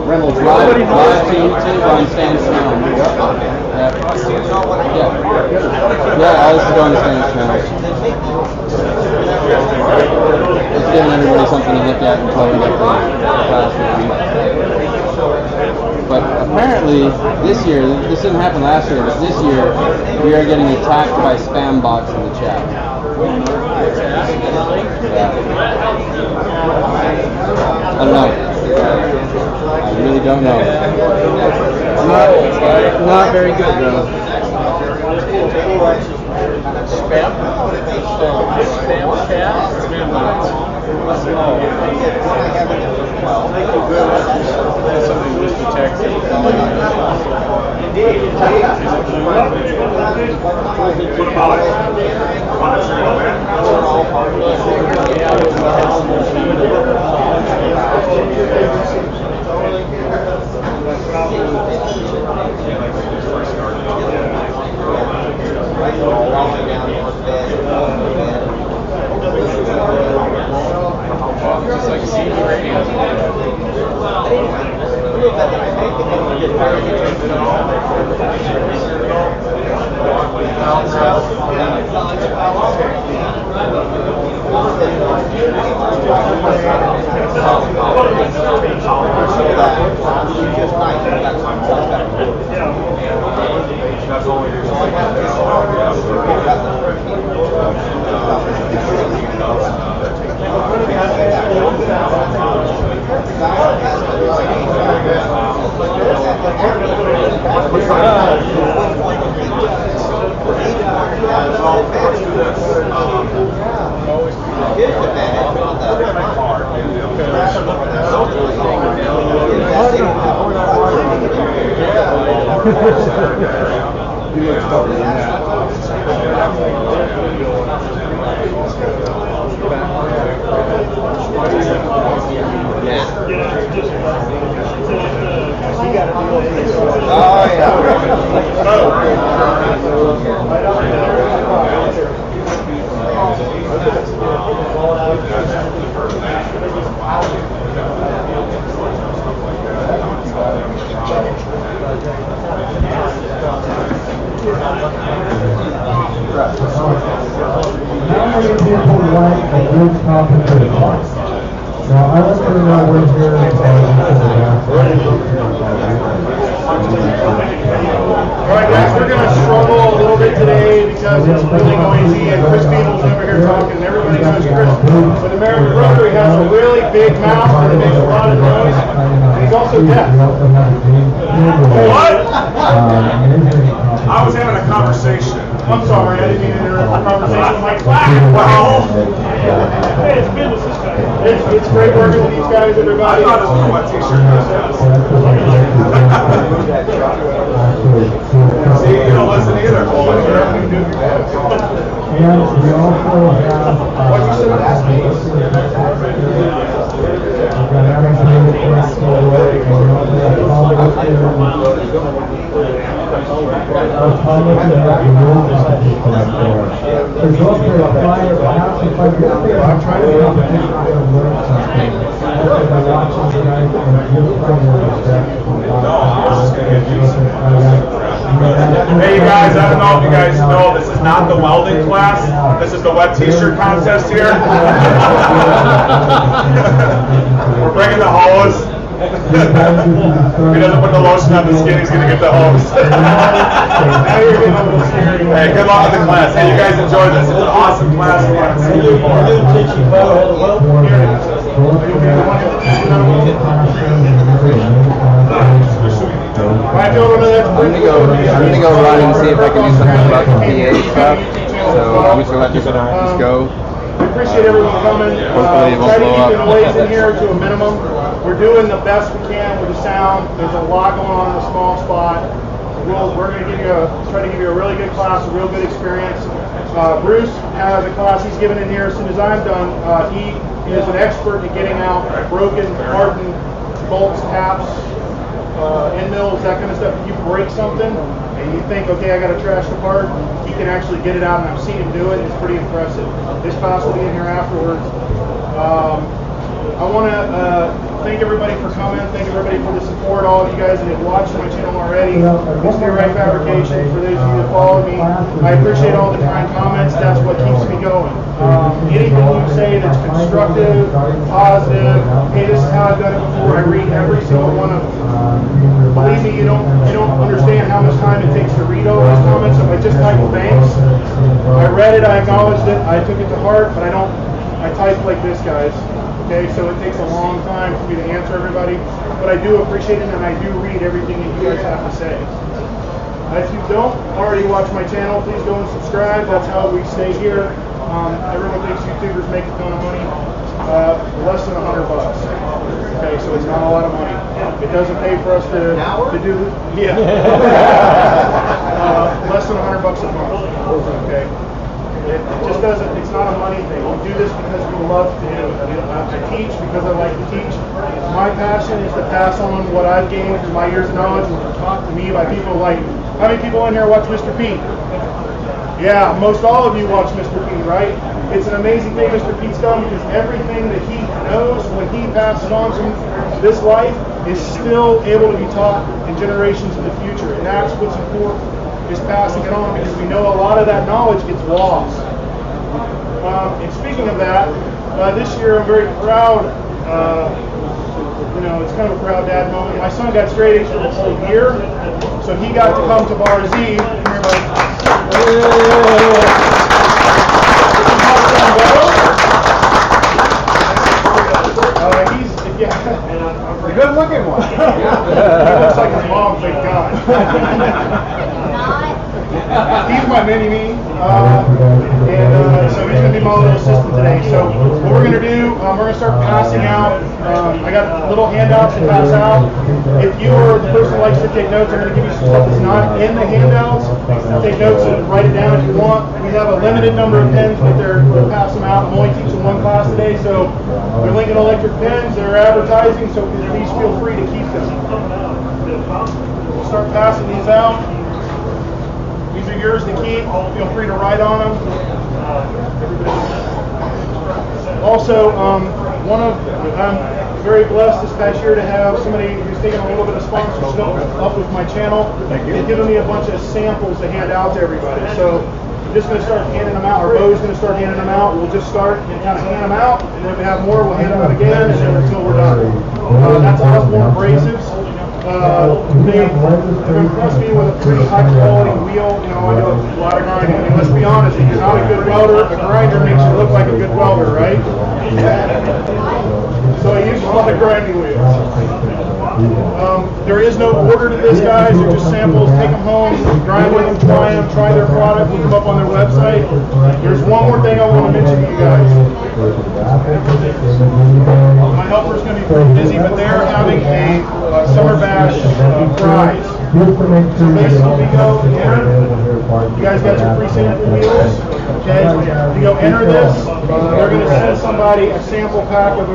Reynolds, live to YouTube on Stan's channel. Yeah, I was going to Stan's channel. It's giving everybody something to look at until we get the class review. But apparently, this year, this didn't happen last year, but this year, we are getting attacked by spam bots in the chat. Yeah. I don't know. I really don't know. Not very good, though. Spam? Spam chat? Spam bots. Something just to text. Just like CB radio. Now, I want to know we're here Alright guys, we're going to struggle a little bit today because it's really noisy and Chris Beadle's over here talking and everybody knows Chris. But American Rotary has a really big mouth and it makes a lot of noise. And he's also deaf. What? I was having a conversation. I'm sorry, I didn't mean to interrupt the conversation with my class. Well, hey, it's business this guy. It's great working with these guys, everybody. I thought it was what t-shirt. See, you don't listen either. And we also have Hey you guys, I don't know if you guys know, this is not the welding class. This is the wet t-shirt contest here. We're bringing the hose. If he doesn't put the lotion on the skin, he's going to get the hose. Hey, good luck with the class. Hey, you guys enjoy this. It's an awesome class. I'm gonna go run and see if I can do something about the PA stuff. So I'm just gonna let this go. We appreciate everyone coming. Hopefully it won't try to blow keep up. the noise in here to a minimum. We're doing the best we can with the sound. There's a lot going on in a small spot. We're going to try to give you a really good class, a real good experience. Bruce has a class he's given in here. As soon as I'm done, he is an expert at getting out broken, hardened bolts, taps, end mills, that kind of stuff. If you break something and you think, okay, I got to trash the part, he can actually get it out, and I've seen him do it. It's pretty impressive. This class will be in here afterwards. I want to thank everybody for coming. Thank everybody for the support. All of you guys that have watched my channel already. It's New Right Fabrication. For those of you that follow me, I appreciate all the kind comments. That's what keeps me going. Anything you say that's constructive, positive, hey, this is how I've done it before. I read every single one of them. Believe me, you don't understand how much time it takes to read all those comments. If I just type thanks, I read it, I acknowledged it, I took it to heart, but I type like this, guys. Okay, so it takes a long time for me to answer everybody, but I do appreciate it and I do read everything that you guys have to say. If you don't already watch my channel, please go and subscribe. That's how we stay here. Everyone thinks YouTubers make a ton of money. Less than $100. Okay, so it's not a lot of money. It doesn't pay for us to do, yeah. Less than $100 a month. Okay. It just doesn't, it's not a money thing. We do this because we love to do it. I teach because I like to teach. My passion is to pass on what I've gained through my years of knowledge and taught to me by people like, how many people in here watch Mr. Pete? Yeah, most all of you watch Mr. Pete, right? It's an amazing thing Mr. Pete's done because everything that he knows when he passes on from this life is still able to be taught in generations in the future. And that's what's important. Is passing it on because we know a lot of that knowledge gets lost. And speaking of that, this year I'm very proud. It's kind of a proud dad moment. My son got straight A's for the whole year, so he got to come to Bar Z. He's the good-looking one. He looks like his mom, thank God. He's my mini-me, so he's going to be my little assistant today. So what we're going to do, we're going to start passing out. I got little handouts to pass out. If you are the person who likes to take notes, I'm going to give you some stuff that's not in the handouts. Take notes and write it down if you want. We have a limited number of pens, but we'll pass them out. I'm only teaching one class today, so they're Lincoln Electric pens. They're advertising, so please feel free to keep them. We'll start passing these out. These are yours to keep. Feel free to write on them. Also, I'm very blessed this past year to have somebody who's taken a little bit of sponsorship up with my channel. They've given me a bunch of samples to hand out to everybody. So I'm just going to start handing them out, or Bo's going to start handing them out. We'll just start and kind of hand them out, and then if we have more, we'll hand them out again, and then until we're done. That's Osborne Abrasives. They've impressed me with a pretty high quality wheel. You know, I do a lot of grinding. I mean, let's be honest, if you're not a good welder, a grinder makes you look like a good welder, right? So I use a lot of grinding wheels. There is no order to this, guys. They're just samples. Take them home, grind with them, try their product, look them up on their website. There's one more thing I want to mention to you guys. My helper's going to be pretty busy, but they're having a summer bash prize. So basically, we go enter. You guys got your free sample wheels. Okay, you go enter this. They're going to send somebody a sample pack of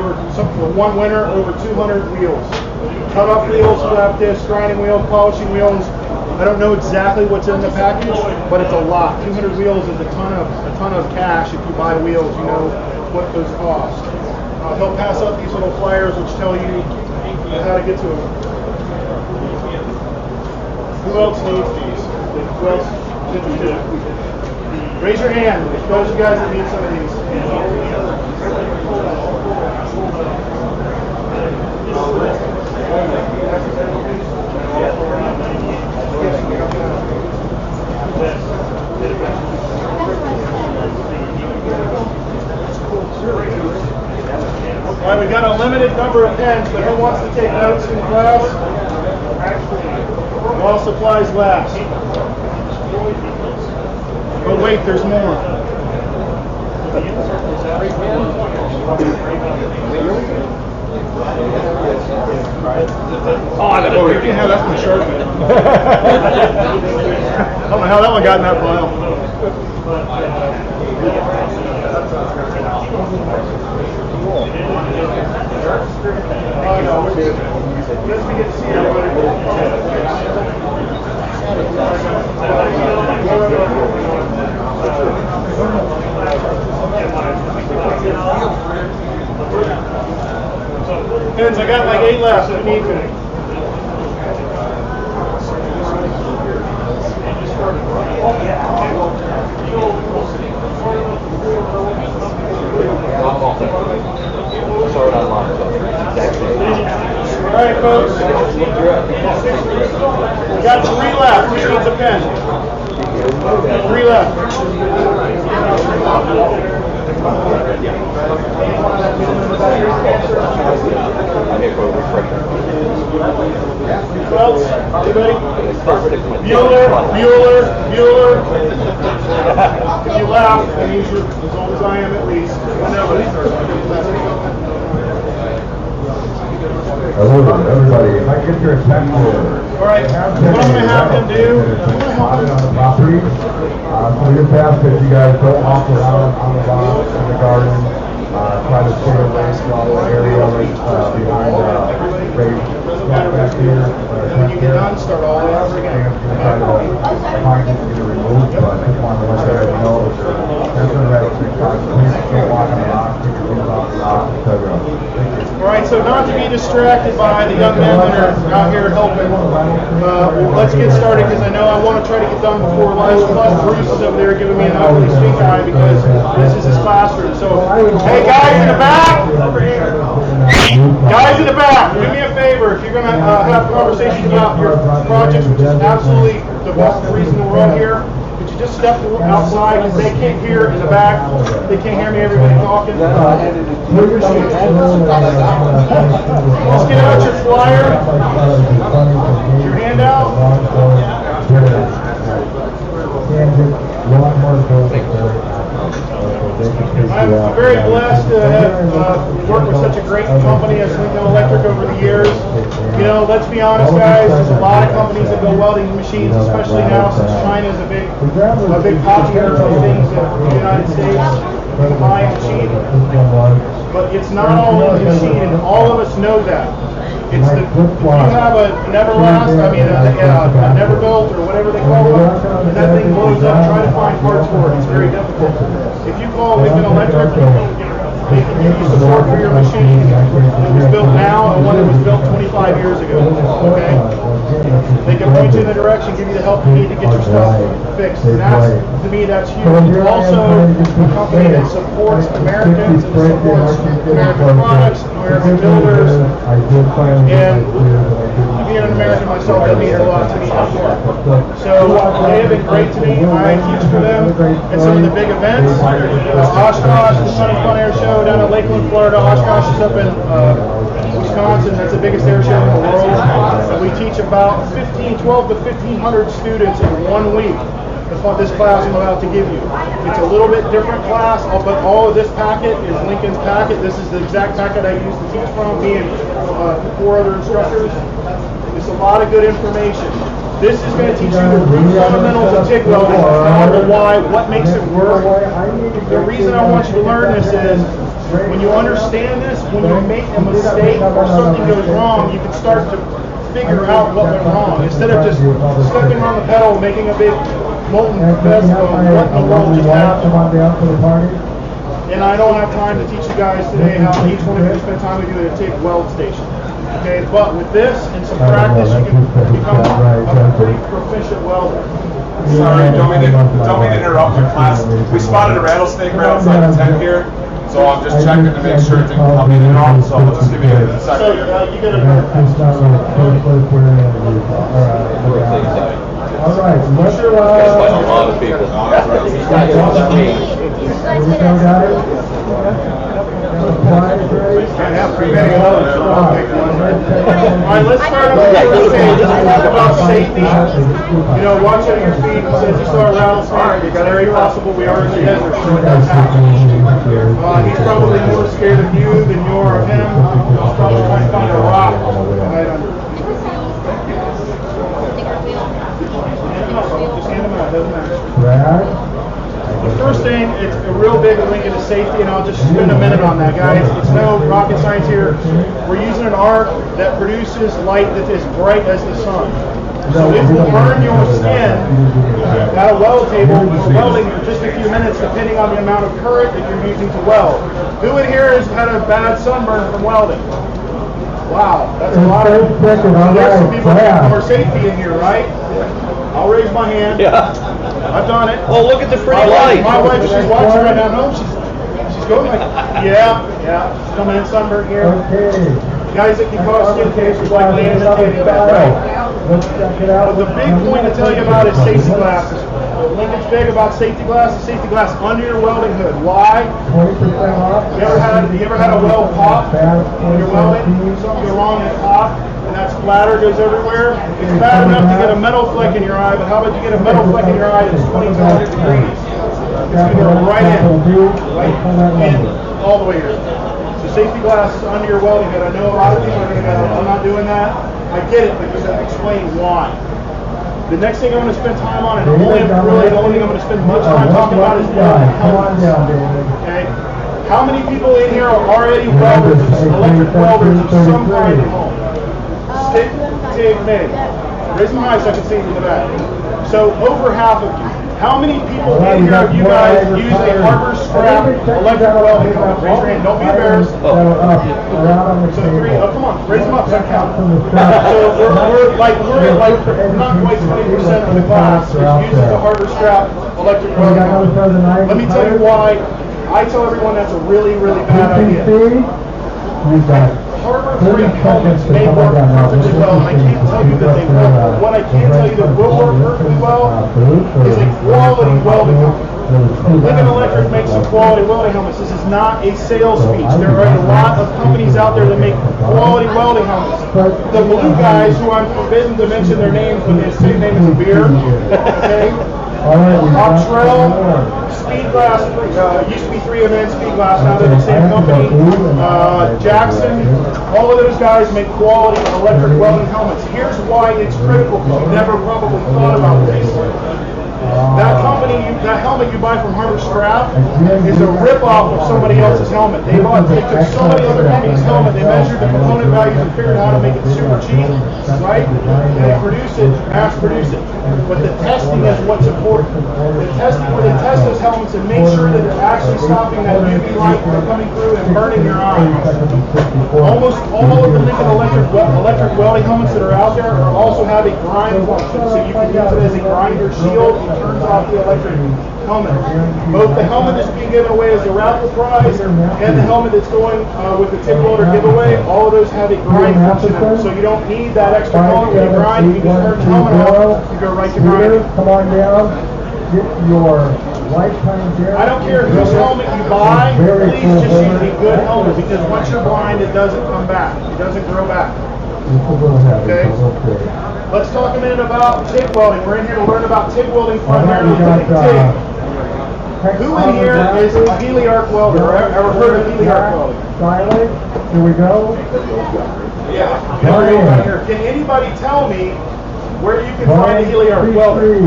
one winner over 200 wheels. Cut off wheels, flat disc, grinding wheel, polishing wheels. I don't know exactly what's in the package, but it's a lot. 200 wheels is a ton of cash if you buy wheels. You know what those cost. They'll pass out these little flyers which tell you how to get to them. Who else needs these? Who else? Raise your hand. Those you guys that need some of these. All right, we've got a limited number of pens, but who wants to take notes in class? While supplies last. But wait, there's more. Oh, you can have that one sharp. I don't know how that one got in that pile. Oh, no, we're good. Let's begin to see everybody. Pens, I got like 8 left if you need me. All right, folks. We got 3 left. Who needs a pen? 3 left. Who else? Anybody? Bueller. If you laugh, that means you're as old as I am at least. Hello, everybody. If I get your attention. All right, what I'm going to have them do. On the property. So we just ask that you guys don't walk around on the lawn, in the garden. Try to stay away from the area right behind back here. And when you get done, start all over again. Try to find it to get removed, but I just want to let you guys know there's going to have 6 times. Please don't walk on the lawn, keep your feet off the lawn, etc. All right, so not to be distracted by the young men that are out here helping, let's get started because I know I want to try to get done before lunch. Plus, Bruce is over there giving me an ugly stink eye because this is his classroom. So, hey, guys in the back! Guys in the back, do me a favor. If you're going to have conversations about your projects, which is absolutely the best reason we're all here, could you just step outside because they can't hear in the back. They can't hear me, everybody talking. Just get out your flyer, your handout. I'm very blessed to have worked with such a great company as Lincoln Electric over the years. You know, let's be honest, guys, there's a lot of companies that build welding machines, especially now since China is a big copier of things in the United States. Buy and cheap. but it's not all in the machine, and all of us know that. It's the, if you have a Neverlast, I mean a Never Built or whatever they call them, and that thing blows up, try to find parts for it. It's very difficult. If you call Lincoln Electric, they can give you support for your machine that was built now and one that was built 25 years ago. Okay? They can point you in the direction, give you the help you need to get your stuff fixed. And that's, to me, that's huge. It's also a company that supports Americans and supports American products, American builders. And being an American myself, that means a lot to me. So they have been great to me. I teach for them at some of the big events. Oshkosh, the Sun and Fun Air Show down in Lakeland, Florida. Oshkosh is up in Wisconsin. That's the biggest air show in the world. And we teach about 12 to 1,500 students in 1 week. This class I'm about to give you. It's a little bit different class, but all of this packet is Lincoln's packet. This is the exact packet I used to teach from, me and 4 other instructors. It's a lot of good information. This is going to teach you the root fundamentals of TIG welding, how, the why, what makes it work. The reason I want you to learn this is, when you understand this, when you make a mistake or something goes wrong, you can start to figure out what went wrong, instead of just stepping on the pedal, making a big molten mess of what in the world just happened. And I don't have time to teach you guys today how each one of you spend time with you at a TIG weld station. Okay, but with this and some practice, you can become a pretty proficient welder. Sorry, don't mean to interrupt your class. We spotted a rattlesnake right outside the tent here, so I'm just checking to make sure it didn't come in and off. So let's give you a second. You get a all right, let's a lot of people. Alright, let's start with the first thing. This is about safety. You know, watch out your feet. Since you saw a rattlesnake, it's very possible we are in the desert. He's probably more scared of you than you are of him. He's probably trying to find a rock right under. Just hand him out, doesn't matter. The first thing, it's a real big link into safety, and I'll just spend a minute on that, guys. It's no rocket science here. We're using an arc that produces light that is bright as the sun. So it will burn your skin at a weld table for welding for just a few minutes, depending on the amount of current that you're using to weld. Who in here has had a bad sunburn from welding? Wow, that's a lot of people. There's some people that have more safety in here, right? I'll raise my hand. Yeah. I've done it. Oh, look at the pretty light. My wife, she's watching right now. No, she's going like, yeah. She's coming in sunburn here. Okay. Guys that can cause skin cancers like laying in the table, right? Let's check it out. But the big point to tell you about is safety glasses. Lincoln's big about safety glasses. Safety glass under your welding hood. Why? 20% off. You ever had a weld pop when you're welding? Something go wrong and it pop, and that splatter goes everywhere. It's bad enough to get a metal fleck in your eye, but how about you get a metal fleck in your eye that's 20 to 100 degrees? It's going to go right in, all the way here. So safety glasses under your welding hood. I know a lot of people are going to go, I'm not doing that. I get it, but you have to explain why. The next thing I'm going to spend time on, and the only thing I'm going to spend much time talking about is helmets. Okay? How many people in here are already welders, electric welders of some kind at home? Stick, TIG, MIG. Raise my eyes so I can see into the back. So over half of you. How many people in here of you guys use a Harbor Scrap electric welding helmet? Raise your hand. Don't be embarrassed. So 3. Oh, come on. Raise them up so I count. So we're not quite 20% of the class that uses the Harbor Scrap electric welding helmet. Let me tell you why. I tell everyone that's a really, really bad idea. Harbor-free helmets may work perfectly well, and I can't tell you that they will. But what I can tell you that will work perfectly well is a quality welding helmet. Lincoln Electric makes some quality welding helmets. This is not a sales speech. There are a lot of companies out there that make quality welding helmets. The blue guys, who I'm forbidden to mention their names, but their same name is a beer, okay? Oxtrail, Speedglass, used to be 3MN Speedglass, now they're the same company. Jackson, all of those guys make quality electric welding helmets. Here's why it's critical, because you never probably thought about this. That company, that helmet you buy from Harbor Strap is a rip-off of somebody else's helmet. They took so many other companies' helmet, they measured the component values and figured out how to make it super cheap, right? And they produce it, mass produce it. But the testing is what's important. The testing, where they test those helmets and make sure that they're actually stopping that UV light from coming through and burning your eyes. Almost all of the Lincoln electric welding helmets that are out there are also have a grind function, so you can use it as a grinder shield. It turns off the electric helmet. Both the helmet that's being given away as the Raffle prize and the helmet that's going with the TIG welder giveaway, all of those have a grind function in them. So you don't need that extra helmet when you grind. You can just turn the helmet off and go right to grinding. Come on down. Get your lifetime guarantee. I don't care whose helmet you buy, please just use a good helmet, because once you're blind, it doesn't come back. It doesn't grow back. Okay? Let's talk a minute about TIG welding. We're in here to learn about TIG welding primarily. TIG. Who in here is a Heliarc welder? Ever heard of Heliarc welding? Silent. Here we go. Yeah. Right here. Can anybody tell me where you can find a Heliarc welder?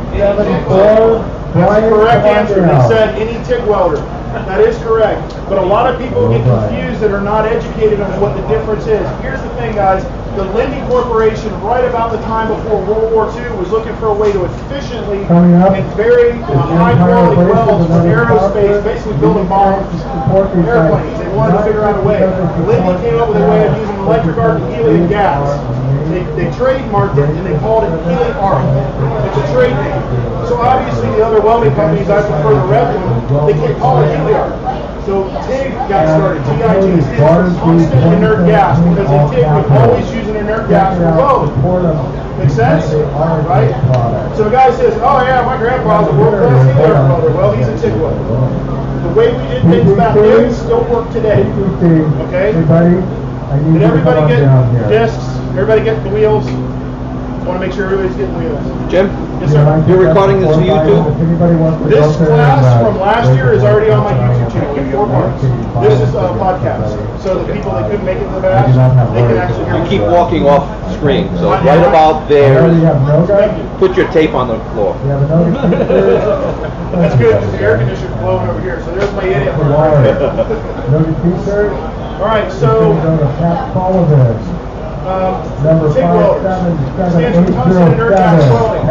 1-8-74. That's the correct answer. They said any TIG welder. That is correct. But a lot of people get confused that are not educated on what the difference is. Here's the thing, guys. The Lindy Corporation, right about the time before World War II, was looking for a way to efficiently and very high-quality welds for aerospace, basically building bombs, airplanes. They wanted to figure out a way. Lindy came up with a way of using electric arc and helium gas. They trademarked it and they called it Heliarc. It's a trade name. So obviously the other welding companies, I prefer the red one, they can't call it Heliarc. So TIG got started. TIG stands for tungsten inert gas, because in TIG we always use an inert gas for welding. Make sense? Right? So the guy says, oh yeah, my grandpa's a world-class Heliarc welder. Well, he's a TIG welder. The way we did things back then still work today. Okay? Did everybody get discs? Everybody get the wheels? I want to make sure everybody's getting wheels. Jim? Yes, sir. You're recording this for YouTube? This class from last year is already on my YouTube channel in 4 parts. This is a podcast. So the people that couldn't make it to the bash, they can actually hear You keep walking off screen, so right about there, put your tape on the floor. That's good, because the air conditioner's blowing over here. So there's my idiot part right there. All right, so TIG welders. Stands for tungsten inert gas welding.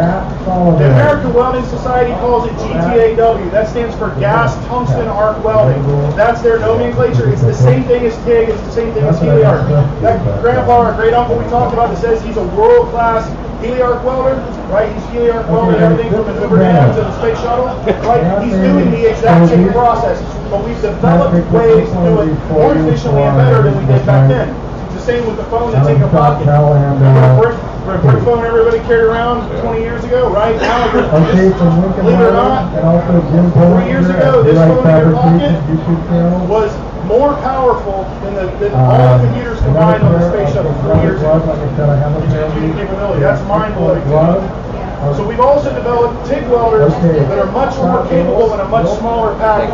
The American Welding Society calls it GTAW. That stands for gas tungsten arc welding. That's their nomenclature. It's the same thing as TIG. It's the same thing as Heliarc. That grandpa or great uncle we talked about that says he's a world-class Heliarc welder, right? He's Heliarc welding everything from the Hoover Dam to the space shuttle, right? He's doing the exact same process, but we've developed ways to do it more efficiently and better than we did back then. The same with the phone that's in your pocket. Remember the brick phone everybody carried around 20 years ago, right? Now, believe it or not, 4 years ago, this phone in your pocket was more powerful than all the computers combined on the space shuttle 4 years ago. Computing capability, that's mind-blowing. So we've also developed TIG welders that are much more capable in a much smaller package.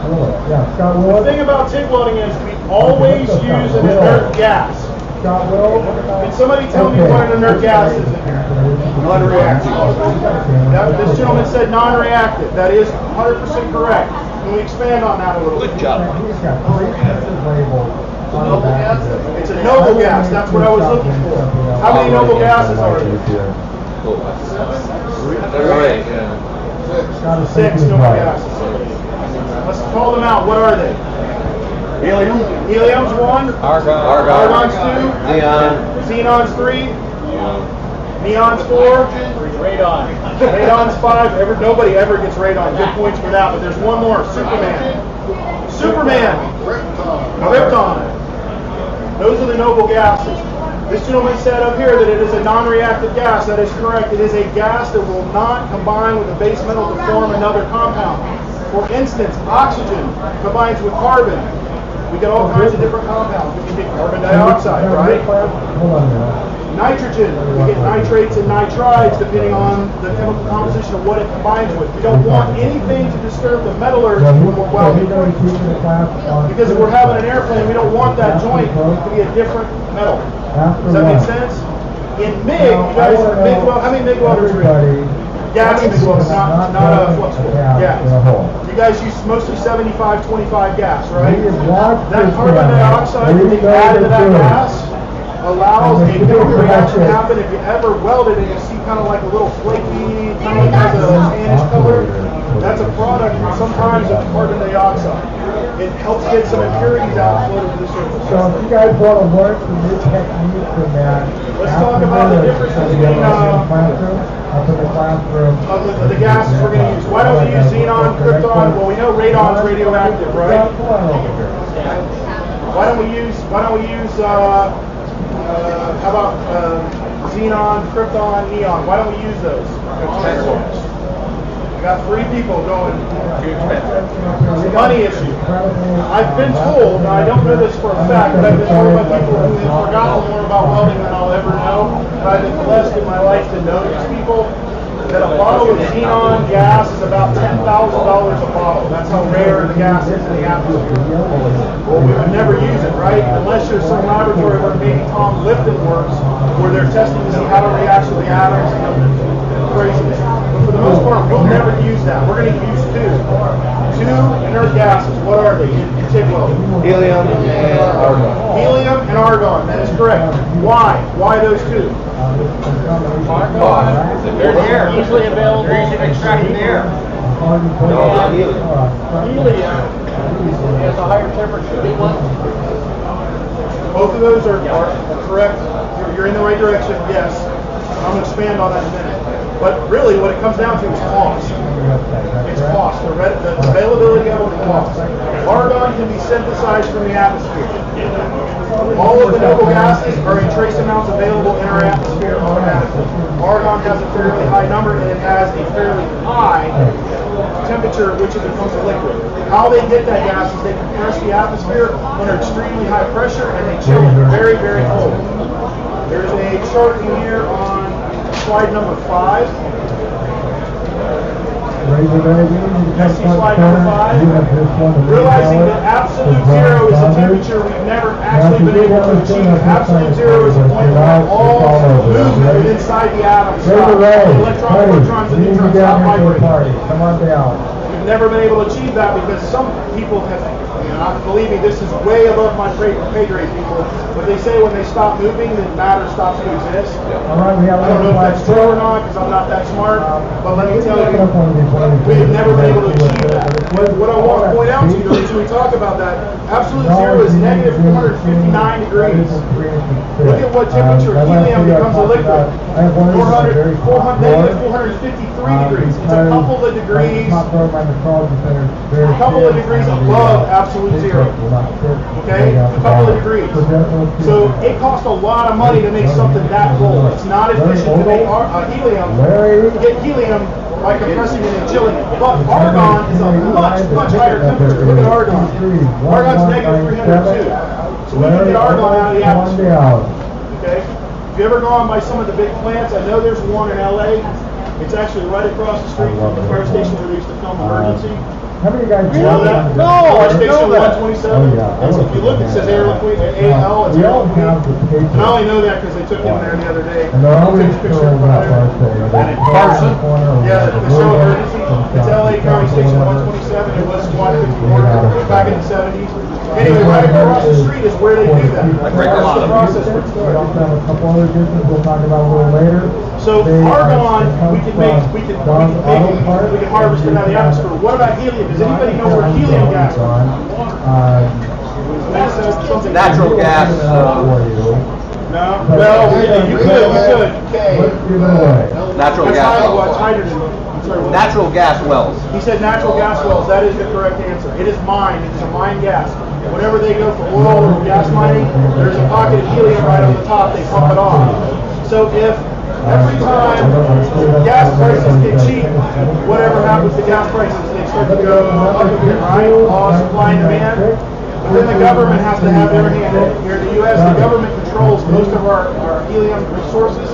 The thing about TIG welding is we always use an inert gas. Can somebody tell me what an inert gas is in here? Non-reactive. This gentleman said non-reactive. That is 100% correct. Can we expand on that a little bit? Good job. It's a noble gas. That's what I was looking for. How many noble gases are there? 6 noble gases. Let's call them out. What are they? Helium. Helium's 1. Argon's 2. Xenon's 3. Neon's 4. Radon. Radon's 5. Nobody ever gets radon. Good points for that. But there's one more. Superman. Krypton. Those are the noble gases. This gentleman said up here that it is a non-reactive gas. That is correct. It is a gas that will not combine with a base metal to form another compound. For instance, oxygen combines with carbon. We get all kinds of different compounds. We can get carbon dioxide, right? Nitrogen, we get nitrates and nitrides depending on the chemical composition of what it combines with. We don't want anything to disturb the metallurgy when we're welding. Because if we're having an airplane, we don't want that joint to be a different metal. Does that make sense? In MIG, you guys are MIG welders. How many MIG welders are in? Gas MIG welders, not flux core. Gas. You guys use mostly 75-25 gas, right? That carbon dioxide that they add to that gas allows a chemical reaction to happen. If you ever welded it, you see kind of like a little flaky, kind of like has a tannish color. That's a product sometimes of carbon dioxide. It helps get some impurities out and float to the surface. So if you guys want to learn some new techniques from that, let's talk about the differences between the gases we're going to use. Why don't we use xenon, krypton? Well, we know radon's radioactive, right? Why don't we use how about xenon, krypton, neon? Why don't we use those? I got 3 people going. It's a money issue. I've been told, now I don't know this for a fact, but I've been told by people who have forgotten more about welding than I'll ever know. But I've been blessed in my life to know these people. That a bottle of xenon gas is about $10,000 a bottle. That's how rare the gas is in the atmosphere. Well, we would never use it, right? Unless there's some laboratory where maybe Tom Lipton works, where they're testing to see how it reacts with the atoms and craziness. But for the most part, we'll never use that. We're going to use 2 inert gases. What are they in TIG welding? Helium and argon. Helium and argon. That is correct. Why? Why those 2? They're there. Easily available. They're easy to extract in the air. Helium has a higher temperature. Both of those are correct. You're in the right direction, yes. I'm going to expand on that in a minute. But really, what it comes down to is cost. It's cost. The availability of it, cost. Argon can be synthesized from the atmosphere. All of the noble gases are in trace amounts available in our atmosphere automatically. Argon has a fairly high number, and it has a fairly high temperature, which it becomes a liquid. How they get that gas is they compress the atmosphere under extremely high pressure, and they chill it very, very cold. There's a chart in here on slide number 5. Next slide number 5. Realizing that absolute zero is a temperature we've never actually been able to achieve. Absolute zero is a point where all movement inside the atom stops. Electrons, protons, and neutrons stop vibrating. Come on down. We've never been able to achieve that because some people have, believe me, this is way above my pay grade, people. But they say when they stop moving, then matter stops to exist. I don't know if that's true or not because I'm not that smart. But let me tell you, we've never been able to achieve that. What I want to point out to you, the reason we talk about that, absolute zero is negative 459 degrees. Look at what temperature helium becomes a liquid. Negative 453 degrees. It's a couple of degrees. A couple of degrees above absolute zero. Okay? A couple of degrees. So it costs a lot of money to make something that cold. It's not efficient to make helium. Get helium by compressing it and chilling it. But argon is a much, much higher temperature. Look at argon. Argon's negative 302. So we can get argon out of the atmosphere. Okay? If you ever gone by some of the big plants, I know there's one in LA. It's actually right across the street from the fire station where they used to film Emergency. How many guys You know that? No, fire station 127. If you look, it says air liquid AL. It's air liquid. And I only know that because they took him there the other day. And they're always Carson. Yeah, the show Emergency. It's LA County Station 127. It was 154 back in the 70s. Anyway, right across the street is where they do that. That's the process for it. We also have a couple other businesses we'll talk about a little later. So argon, we can harvest it out of the atmosphere. What about helium? Does anybody know where helium gas comes from? Natural gas. No, you could. Natural That's gas. hydrogen. Natural gas wells. He said natural gas wells. That is the correct answer. It is mined. It is a mined gas. Whenever they go for oil or gas mining, there's a pocket of helium right on the top. They pump it off. So if every time gas prices get cheap, whatever happens to gas prices, they start to go up again, right? Law of supply and demand. But then the government has to have their hand in it. Here in the U.S., the government controls most of our helium resources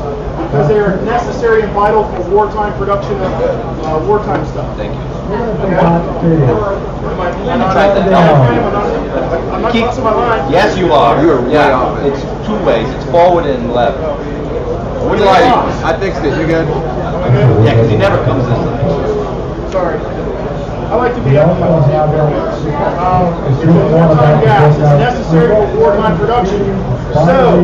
because they are necessary and vital for wartime production of wartime stuff. Thank you. I'm not crossing my line. Yes, you are. You're way off. It's 2 ways. It's forward and left. What do you like? I fixed it. You good? Yeah, because he never comes in. Sorry. I like to be upfront. It's a wartime gas. It's necessary for wartime production. So,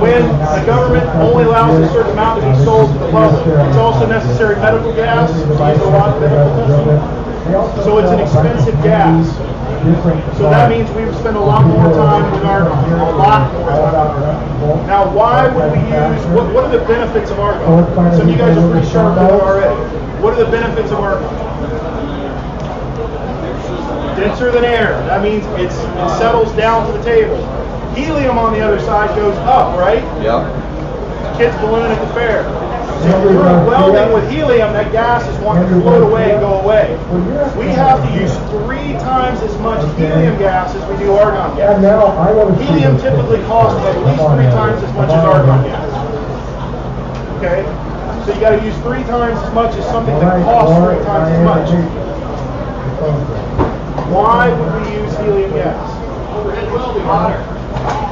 when the government only allows a certain amount to be sold to the public, it's also necessary medical gas. It's used a lot in medical testing. So it's an expensive gas. So that means we would spend a lot more time with argon. A lot more time with argon. Now, why would we use, what are the benefits of argon? Some of you guys are pretty sharp with it already. What are the benefits of argon? Denser than air. That means it settles down to the table. Helium on the other side goes up, right? Yeah. Kids balloon at the fair. So if we're welding with helium, that gas is wanting to float away and go away. We have to use 3 times as much helium gas as we do argon gas. Helium typically costs at least 3 times as much as argon gas. Okay? So you got to use 3 times as much as something that costs 3 times as much. Why would we use helium gas? Overhead welding. Hotter.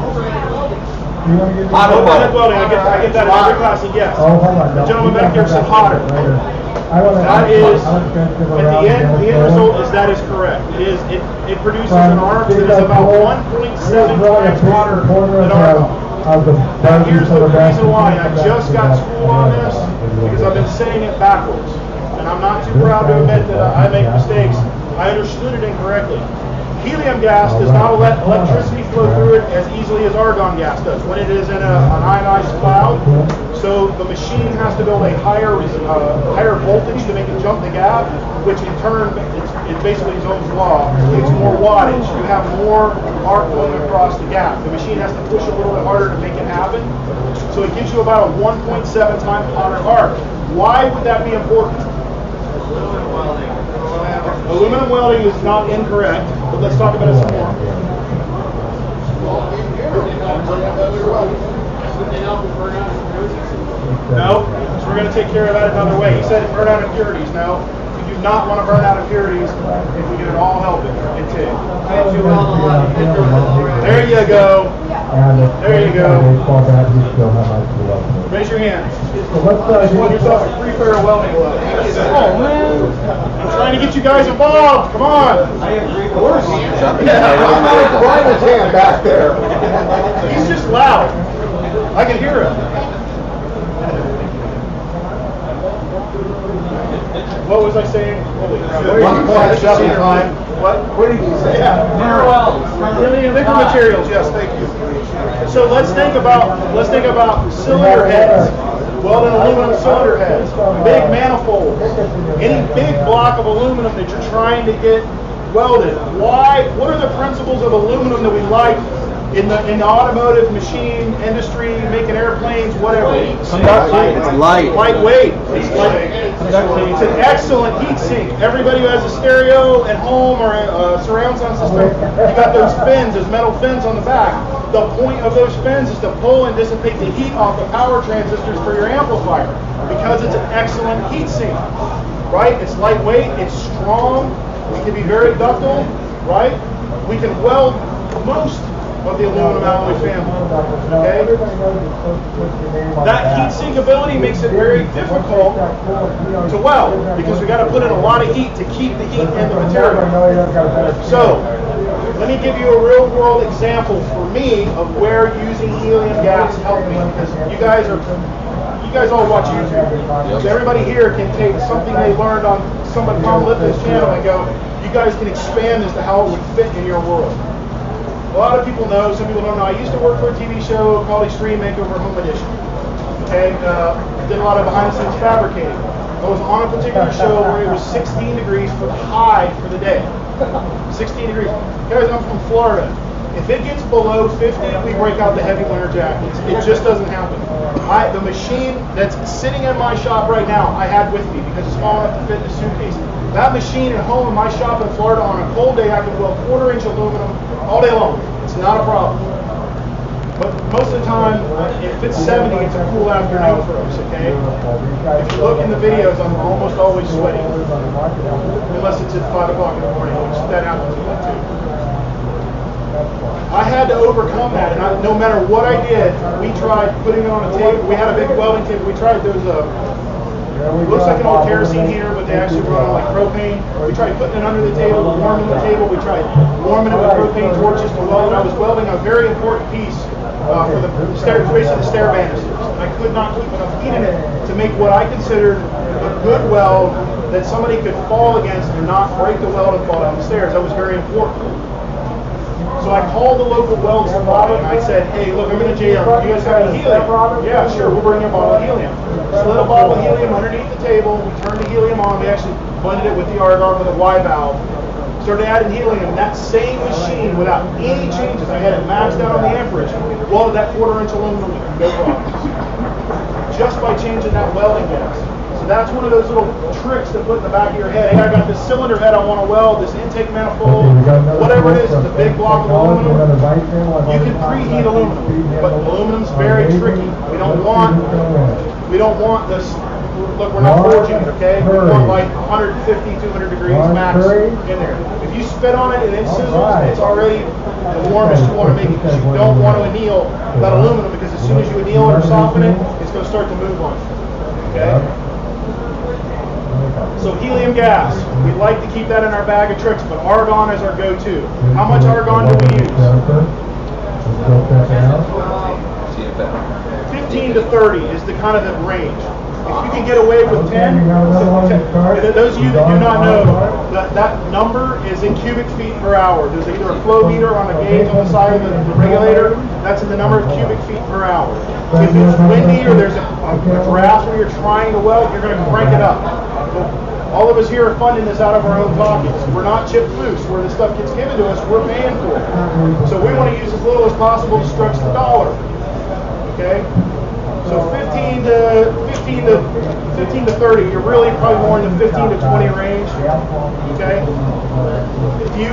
Overhead welding. I get that in every class, and yes. The gentleman back there said hotter. That is, at the end result is that is correct. It produces an arc that is about 1.7 times hotter than argon. Now here's the reason why. I just got schooled on this because I've been saying it backwards. And I'm not too proud to admit that I make mistakes. I understood it incorrectly. Helium gas does not let electricity flow through it as easily as argon gas does when it is in an ionized cloud. So the machine has to build a higher voltage to make it jump the gap, which in turn, it's basically Ohm's law. It's more wattage. You have more arc going across the gap. The machine has to push a little bit harder to make it happen. So it gives you about a 1.7 times hotter arc. Why would that be important? Aluminum welding is not incorrect, but let's talk about it some more. No, so we're going to take care of that another way. He said burn out impurities. No, we do not want to burn out impurities if we can at all help it. There you go. There you go. Raise your hand. Just want yourself a free pair of welding gloves. Oh man, I'm trying to get you guys involved. Come on. I agree. Of course. Brian's hand back there. He's just loud. I can hear him. What was I saying? 1.7 times. What did you say? Yeah. Liquid materials. Yes, thank you. So let's think about cylinder heads. Welding aluminum cylinder heads, big manifolds, any big block of aluminum that you're trying to get welded. Why? What are the principles of aluminum that we like in the automotive machine industry, making airplanes, whatever? It's light. Lightweight. It's an excellent heat sink. Everybody who has a stereo at home or a surround sound system, you got those fins, those metal fins on the back. The point of those fins is to pull and dissipate the heat off the power transistors for your amplifier because it's an excellent heat sink, right? It's lightweight, it's strong, it can be very ductile, right? We can weld most of the aluminum alloy family, okay? That heat sink ability makes it very difficult to weld because we got to put in a lot of heat to keep the heat in the material. So, let me give you a real world example for me of where using helium gas helped me, because you guys all watch YouTube. So everybody here can take something they learned on somebody Tom Lipton's channel and go, you guys can expand as to how it would fit in your world. A lot of people know, some people don't know, I used to work for a TV show called Extreme Makeover Home Edition. Okay, did a lot of behind the scenes fabricating. I was on a particular show where it was 16 degrees for the high for the day. 16 degrees. Guys, I'm from Florida. If it gets below 50, we break out the heavy winter jackets. It just doesn't happen. The machine that's sitting in my shop right now, I had with me because it's small enough to fit in a suitcase. That machine at home in my shop in Florida on a cold day, I can weld 1/4-inch aluminum all day long. It's not a problem. But most of the time, if it's 70, it's a cool afternoon for us, okay? If you look in the videos, I'm almost always sweating. Unless it's at 5 o'clock in the morning, which that happens a lot too. I had to overcome that, and no matter what I did, we tried putting it on a table. We had a big welding table. We tried those, looks like an old kerosene heater, but they actually run on like propane. We tried putting it under the table, warming the table. We tried warming it with propane torches to weld. I was welding a very important piece for the stair, basically the stair banisters. I could not keep enough heat in it to make what I considered a good weld that somebody could fall against and not break the weld and fall down the stairs. That was very important. So I called the local weld supply and I said, hey, look, I'm in a jail. Do you guys have any helium? Yeah, sure, we'll bring you a bottle of helium. Slid a bottle of helium underneath the table. We turned the helium on. We actually blended it with the argon with a Y valve. Started adding helium. That same machine, without any changes, I had it maxed out on the amperage, welded that 1/4-inch aluminum with no problems. Just by changing that welding gas. So that's one of those little tricks to put in the back of your head. Hey, I got this cylinder head I want to weld, this intake manifold, whatever it is, the big block of aluminum. You can preheat aluminum, but aluminum's very tricky. We don't want this. Look, we're not forging it, okay? We want like 150, 200 degrees max in there. If you spit on it and it sizzles, it's already the warmest you want to make it because you don't want to anneal that aluminum because as soon as you anneal it or soften it, it's going to start to move on you, okay? So helium gas, we like to keep that in our bag of tricks, but argon is our go-to. How much argon do we use? 15 to 30 is the kind of the range. If you can get away with 10, those of you that do not know, that number is in cubic feet per hour. There's either a flow meter on a gauge on the side of the regulator, that's in the number of cubic feet per hour. If it's windy or there's a draft where you're trying to weld, you're going to crank it up. All of us here are funding this out of our own pockets. We're not chip loose where the stuff gets given to us, we're paying for it. So we want to use as little as possible to stretch the dollar. Okay? So 15 to 30, you're really probably more in the 15 to 20 range. Okay? If you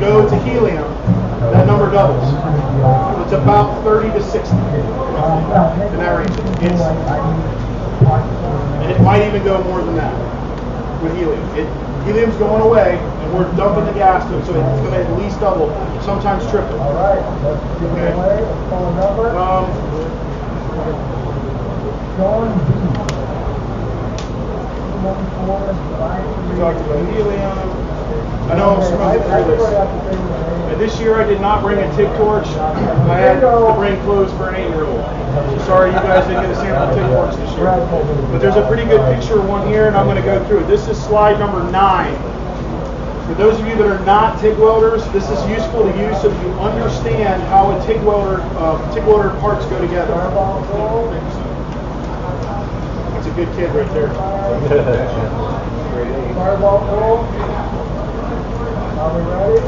go to helium, that number doubles. It's about 30 to 60 in that range. And it might even go more than that with helium. Helium's going away, and we're dumping the gas to it, so it's going to at least double, sometimes triple. Okay. We talked about helium. I know I'm swimming through this. And this year I did not bring a TIG torch. I had to bring clothes for an 8-year-old. Sorry you guys didn't get a sample TIG torch this year. But there's a pretty good picture of one here, and I'm going to go through it. This is slide number 9. For those of you that are not TIG welders, this is useful to use so that you understand how a TIG welder parts go together. That's a good kid right there. Are we ready?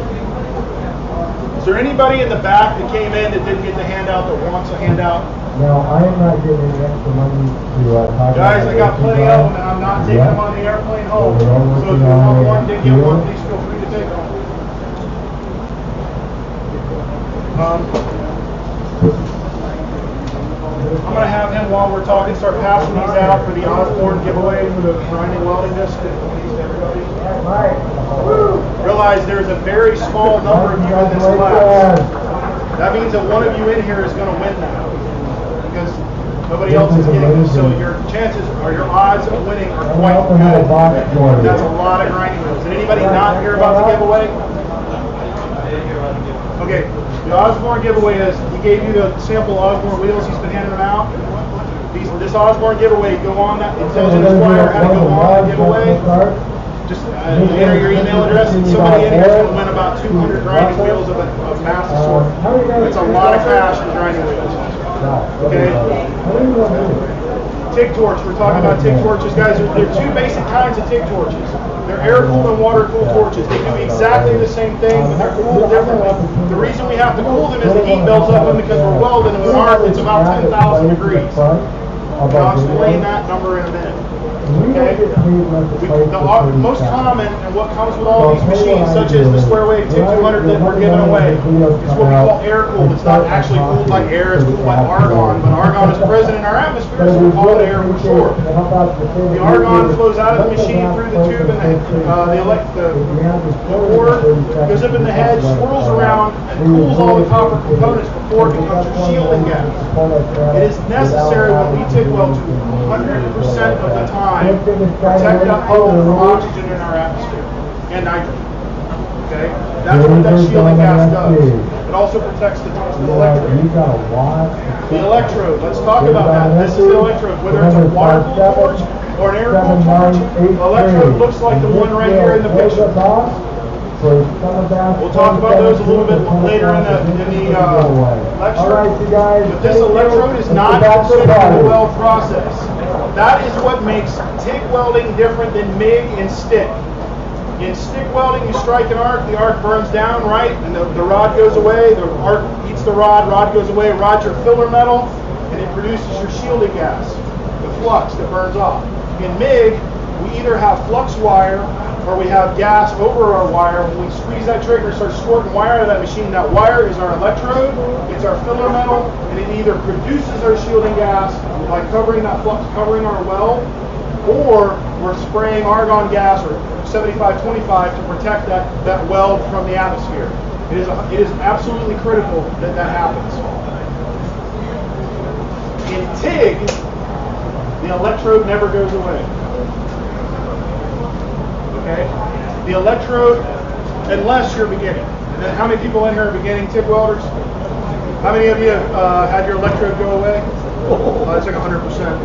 Is there anybody in the back that came in that didn't get the handout that wants a handout? No, I am not getting any extra money to talk Guys, I got plenty of them, and I'm not taking them on the airplane home. So if you want one, didn't get one, please feel free to take them. I'm going to have him, while we're talking, start passing these out for the Osborne giveaway for the grinding welding disc. Realize there's a very small number of you in this class. That means that one of you in here is going to win that because nobody else is getting this. So your chances or your odds of winning are quite good. That's a lot of grinding wheels. Did anybody not hear about the giveaway? Okay, the Osborne giveaway is, he gave you the sample Osborne wheels, he's been handing them out. This Osborne giveaway, go on that, it tells you the flyer how to go on the giveaway. Just enter your email address and somebody in here is going to win about 200 grinding wheels of massive sort. It's a lot of cash in grinding wheels. Okay? TIG torch, we're talking about TIG torches, guys. There are two basic kinds of TIG torches. They're air-cooled and water-cooled torches. They do exactly the same thing, but they're cooled differently. The reason we have to cool them is the heat builds up them because we're welding and when it's about 10,000 degrees. And I'll explain that number in a minute. Okay? The most common and what comes with all these machines, such as the square wave TIG 200 that we're giving away, is what we call air cooled. It's not actually cooled by air, it's cooled by argon, but argon is present in our atmosphere, so we call it air for short. The argon flows out of the machine through the tube, and the ore goes up in the head, swirls around, and cools all the copper components before it becomes your shielding gas. It is necessary when we TIG weld to 100% of the time protect that element from oxygen in our atmosphere and nitrogen. Okay? That's what that shielding gas does. It also protects the tungsten electrode. The electrode, let's talk about that. This is the electrode. Whether it's a water-cooled torch or an air-cooled torch, the electrode looks like the one right here in the picture. We'll talk about those a little bit later in the lecture. But this electrode is not considered a weld process. That is what makes TIG welding different than MIG and stick. In stick welding, you strike an arc, the arc burns down, right? And the rod goes away, the arc eats the rod goes away, rod's your filler metal, and it produces your shielding gas, the flux that burns off. In MIG, we either have flux wire or we have gas over our wire. When we squeeze that trigger, it starts squirting wire out of that machine. That wire is our electrode, it's our filler metal, and it either produces our shielding gas by covering that flux, covering our weld, or we're spraying argon gas or 75-25 to protect that weld from the atmosphere. It is absolutely critical that that happens. In TIG, the electrode never goes away. Okay? The electrode, unless you're beginning. And then how many people in here are beginning TIG welders? How many of you had your electrode go away? That's like 100%.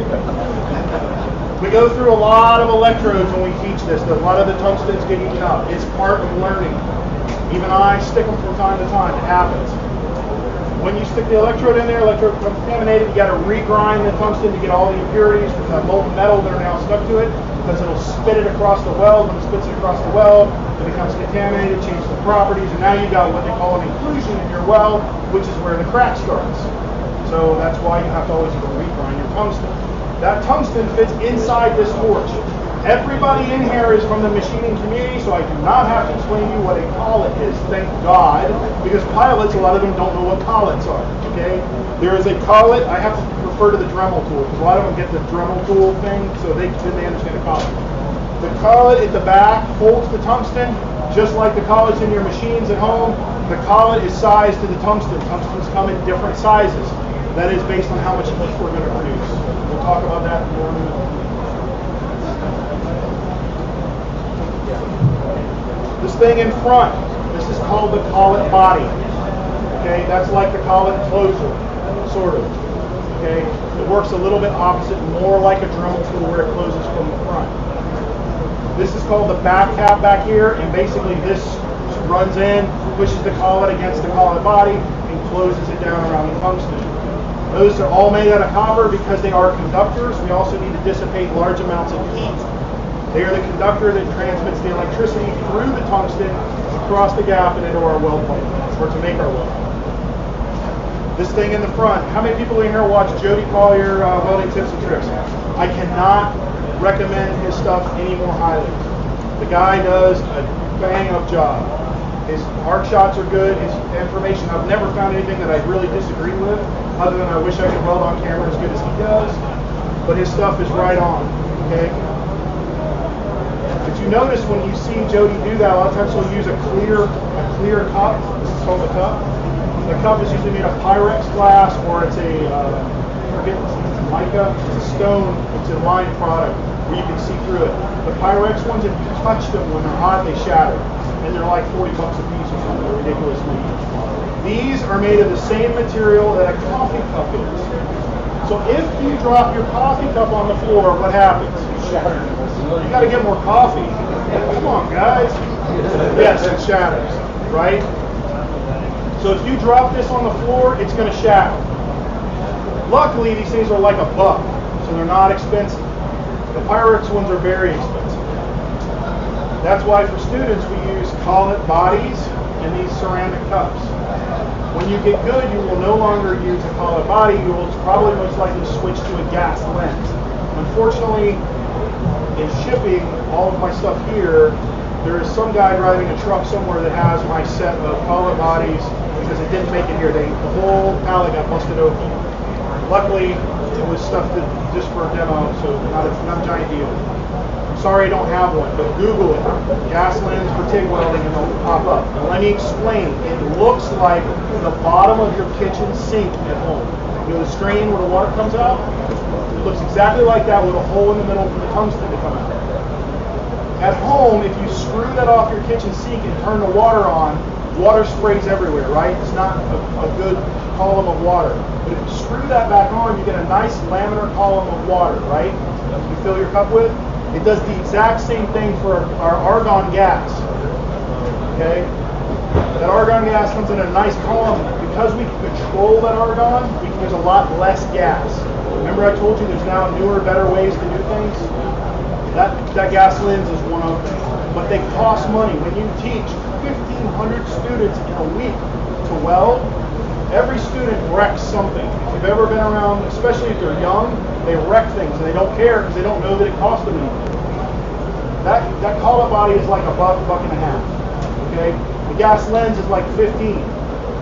We go through a lot of electrodes when we teach this. A lot of the tungstens get eaten up. It's part of learning. Even I stick them from time to time. It happens. When you stick the electrode in there, electrode becomes contaminated. You got to regrind the tungsten to get all the impurities from that molten metal that are now stuck to it, because it'll spit it across the weld. When it spits it across the weld, it becomes contaminated, changes the properties, and now you got what they call an inclusion in your weld, which is where the crack starts. So that's why you have to always regrind your tungsten. That tungsten fits inside this torch. Everybody in here is from the machining community, so I do not have to explain to you what a collet is, thank God, because pilots, a lot of them don't know what collets are, okay? There is a collet, I have to refer to the Dremel tool, because a lot of them get the Dremel tool thing, so they understand a collet. The collet at the back holds the tungsten, just like the collets in your machines at home. The collet is sized to the tungsten. Tungstens come in different sizes. That is based on how much heat we're going to produce. We'll talk about that more in a minute. This thing in front, this is called the collet body. Okay, that's like the collet closer, sort of. Okay, it works a little bit opposite, more like a Dremel tool where it closes from the front. This is called the back cap back here, and basically this runs in, pushes the collet against the collet body, and closes it down around the tungsten. Those are all made out of copper because they are conductors. We also need to dissipate large amounts of heat. They are the conductor that transmits the electricity through the tungsten across the gap and into our weld pipe, or to make our weld. This thing in the front. How many people in here watch Jody Collier welding tips and tricks? I cannot recommend his stuff any more highly. The guy does a bang-up job. His arc shots are good. His information, I've never found anything that I really disagree with, other than I wish I could weld on camera as good as he does. But his stuff is right on. Okay. But you notice when you see Jody do that, a lot of times he'll use a clear cup. This is called a cup. The cup is usually made of Pyrex glass, or it's a mica. It's a stone. It's a lined product where you can see through it. The Pyrex ones, if you touch them when they're hot, they shatter. And they're like $40 a piece or something ridiculously. These are made of the same material that a coffee cup is. So if you drop your coffee cup on the floor, what happens? It shatters. You got to get more coffee. Come on, guys. Yes, it shatters, right? So if you drop this on the floor, it's going to shatter. Luckily, these things are like $1, so they're not expensive. The Pyrex ones are very expensive. That's why for students we use collet bodies and these ceramic cups. When you get good, you will no longer use a collet body. You will probably most likely switch to a gas lens. Unfortunately, in shipping all of my stuff here, there is some guy driving a truck somewhere that has my set of collet bodies because it didn't make it here. The whole pallet got busted open. Luckily, it was stuff that just for a demo, so not a giant deal. I'm sorry I don't have one, but Google it. Gas lens for TIG welding and it'll pop up. And let me explain. It looks like the bottom of your kitchen sink at home. You know the screen where the water comes out? It looks exactly like that with a hole in the middle for the tungsten to come out. At home, if you screw that off your kitchen sink and turn the water on, water sprays everywhere, right? It's not a good column of water. But if you screw that back on, you get a nice laminar column of water, right? You fill your cup with. It does the exact same thing for our argon gas. Okay? That argon gas comes in a nice column. Because we can control that argon, we can use a lot less gas. Remember I told you there's now newer, better ways to do things? That gas lens is one of them. But they cost money. When you teach 1,500 students in a week to weld, every student wrecks something. If you've ever been around, especially if they're young, they wreck things and they don't care because they don't know that it cost them anything. That collet body is like $1.50. Okay? The gas lens is like 15.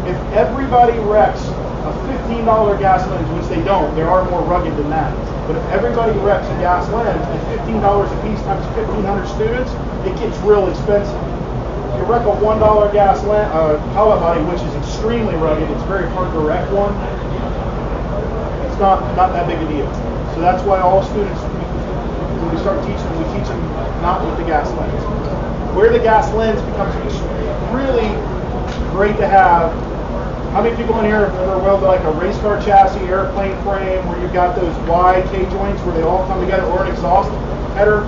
If everybody wrecks a $15 gas lens, which they don't, they are more rugged than that. But if everybody wrecks a gas lens at $15 a piece times 1,500 students, it gets real expensive. If you wreck a $1 gas collet body, which is extremely rugged, it's very hard to wreck one. It's not that big a deal. So that's why all students, when we start teaching, we teach them not with the gas lens. Where the gas lens becomes really great to have. How many people in here have ever welded like a race car chassis, airplane frame, where you've got those wide K-joints where they all come together, or an exhaust header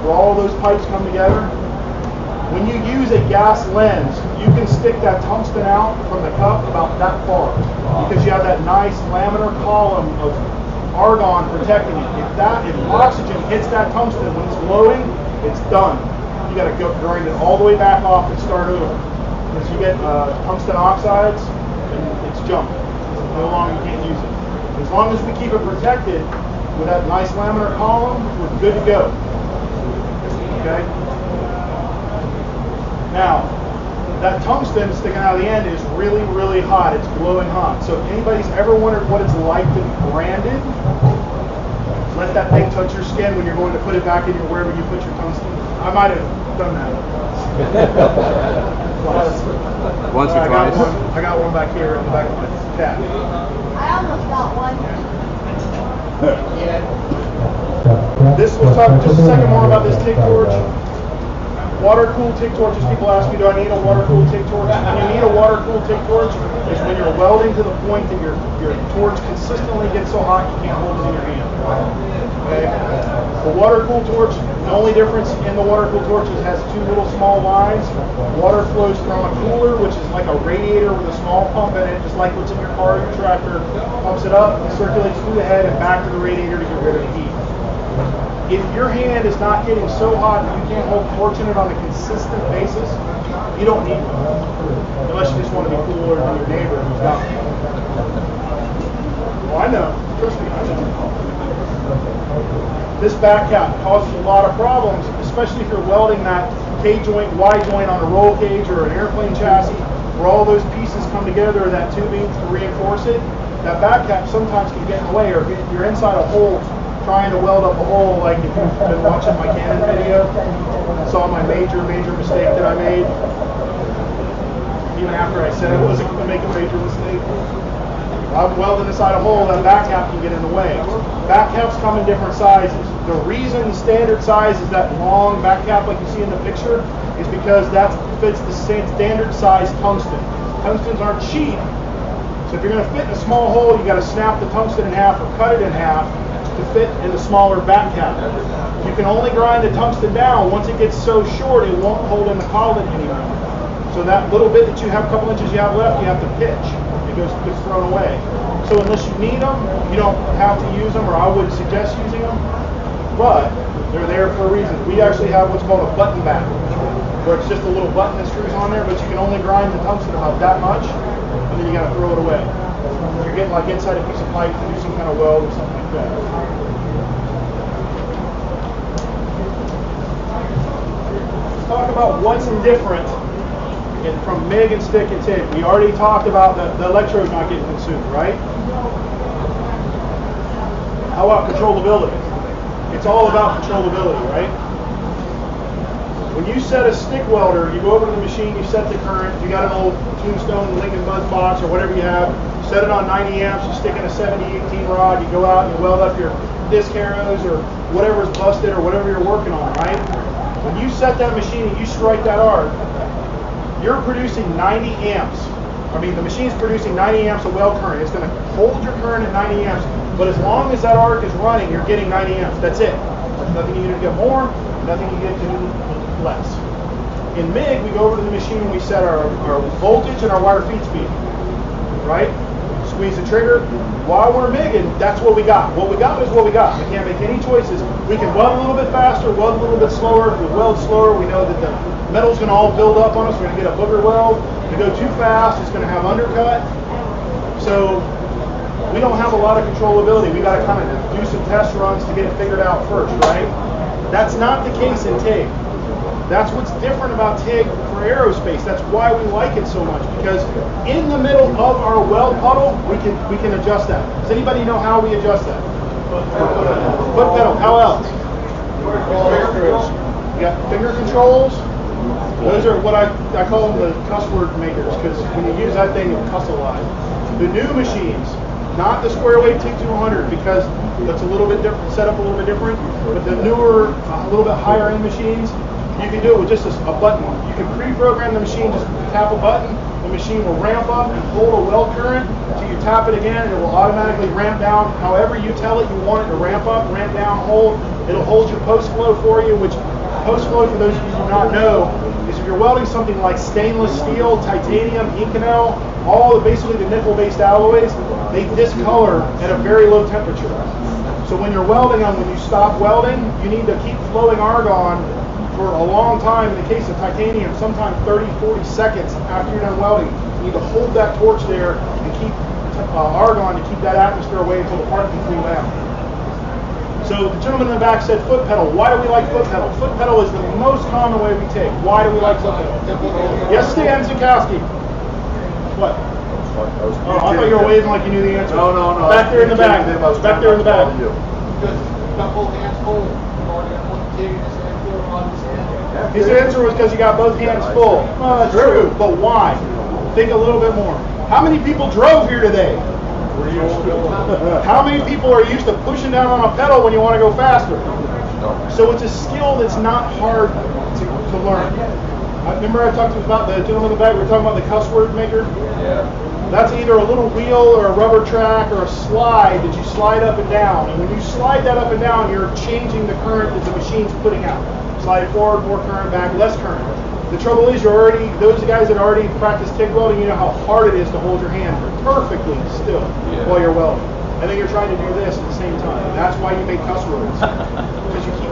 where all those pipes come together? When you use a gas lens, you can stick that tungsten out from the cup about that far because you have that nice laminar column of argon protecting it. If oxygen hits that tungsten when it's glowing, it's done. You got to go grind it all the way back off and start over. Because you get tungsten oxides, it's junk. No longer you can't use it. As long as we keep it protected with that nice laminar column, we're good to go. Okay? Now, that tungsten sticking out of the end is really, really hot. It's glowing hot. So if anybody's ever wondered what it's like to be branded, let that thing touch your skin when you're going to put it back in your wherever you put your tungsten. I might have done that. Once or twice. I got one back here in the back of my cat. I almost got one. We'll talk just a second more about this TIG torch. Water-cooled TIG torches, people ask me, do I need a water-cooled TIG torch? When you need a water-cooled TIG torch, is when you're welding to the point that your torch consistently gets so hot you can't hold it in your hand. Okay? The water-cooled torch, the only difference in the water-cooled torch is it has two little small lines. Water flows from a cooler, which is like a radiator with a small pump in it, just like what's in your car or your tractor. Pumps it up, and circulates through the head and back to the radiator to get rid of the heat. If your hand is not getting so hot that you can't hold torch in it on a consistent basis, you don't need one. Unless you just want to be cooler than your neighbor who's got one. Well, I know. Trust me, I know. This back cap causes a lot of problems, especially if you're welding that K-joint, Y-joint on a roll cage or an airplane chassis, where all those pieces come together, that tubing to reinforce it. That back cap sometimes can get in the way, or if you're inside a hole trying to weld up a hole, like if you've been watching my Canon video, saw my major mistake that I made. Even after I said I wasn't going to make a major mistake. I'm welding inside a hole, that back cap can get in the way. Back caps come in different sizes. The reason the standard size is that long back cap like you see in the picture is because that fits the standard size tungsten. Tungstens aren't cheap, so if you're going to fit in a small hole, you got to snap the tungsten in half or cut it in half to fit in the smaller back cap. You can only grind the tungsten down. Once it gets so short, it won't hold in the collet anymore. So that little bit that you have, a couple inches you have left, you have to pitch. It gets thrown away. So unless you need them, you don't have to use them, or I would suggest using them. But they're there for a reason. We actually have what's called a button back, where it's just a little button that screws on there, but you can only grind the tungsten about that much, and then you got to throw it away. If you're getting like inside a piece of pipe to do some kind of weld or something like that. talk about what's different from MIG and stick and TIG. We already talked about the electrode not getting consumed, right? How about controllability? It's all about controllability, right? When you set a stick welder, you go over to the machine, you set the current, you got an old Tombstone Lincoln Buzz box or whatever you have, set it on 90 amps, you stick in a 70-18 rod, you go out and you weld up your disc arrows or whatever's busted or whatever you're working on, right? When you set that machine and you strike that arc, you're producing 90 amps. I mean, the machine's producing 90 amps of weld current. It's going to hold your current at 90 amps, but as long as that arc is running, you're getting 90 amps. That's it. There's nothing you need to get more, nothing you get to do less. In MIG, we go over to the machine and we set our voltage and our wire feed speed, right? Squeeze the trigger. While we're MIGing, that's what we got. What we got is what we got. We can't make any choices. We can weld a little bit faster, weld a little bit slower. If we weld slower, we know that the metal's going to all build up on us. We're going to get a booger weld. If we go too fast, it's going to have undercut. So we don't have a lot of controllability. We got to kind of do some test runs to get it figured out first, right? That's not the case in TIG. That's what's different about TIG for aerospace. That's why we like it so much, because in the middle of our weld puddle, we can adjust that. Does anybody know how we adjust that? Foot pedal. How else? You got finger controls. Those are what I call them the cuss word makers, because when you use that thing, you'll cuss a lot. The new machines, not the square wave TIG 200, because that's a little bit different, set up a little bit different, but the newer, a little bit higher end machines, you can do it with just a button. You can pre-program the machine, just tap a button, the machine will ramp up and hold a weld current until you tap it again, and it will automatically ramp down however you tell it you want it to ramp up, ramp down, hold. It'll hold your post flow for you, which post flow, for those of you who do not know, is if you're welding something like stainless steel, titanium, Inconel, basically the nickel-based alloys, they discolor at a very low temperature. So when you're welding them, when you stop welding, you need to keep flowing argon for a long time. In the case of titanium, sometimes 30, 40 seconds after you're done welding. You need to hold that torch there and keep argon to keep that atmosphere away until the part can cool down. So the gentleman in the back said foot pedal. Why do we like foot pedal? Foot pedal is the most common way we take. Why do we like foot pedal? Yes, Stan Zukowski. What? Oh, I thought you were waving like you knew the answer. No. Back there in the back. Back there in the back. His answer was because you got both hands full. Oh, that's true, but why? Think a little bit more. How many people drove here today? How many people are used to pushing down on a pedal when you want to go faster? So it's a skill that's not hard to learn. Remember I talked about the gentleman in the back, we were talking about the cuss word maker? Yeah. That's either a little wheel or a rubber track or a slide that you slide up and down. And when you slide that up and down, you're changing the current that the machine's putting out. Slide it forward, more current, back, less current. The trouble is those guys that already practice TIG welding, you know how hard it is to hold your hand perfectly still while you're welding. And then you're trying to do this at the same time. That's why you make cuss words. Because you keep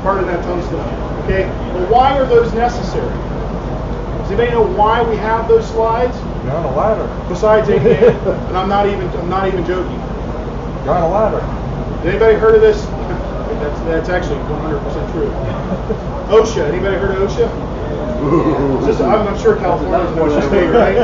part of that tongue still. Okay? But why are those necessary? Does anybody know why we have those slides? You're on a ladder. Besides AKA, and I'm not even joking. You're on a ladder. Has anybody heard of this? That's actually 100% true. OSHA. Anybody heard of OSHA? I'm sure California's an OSHA state, right?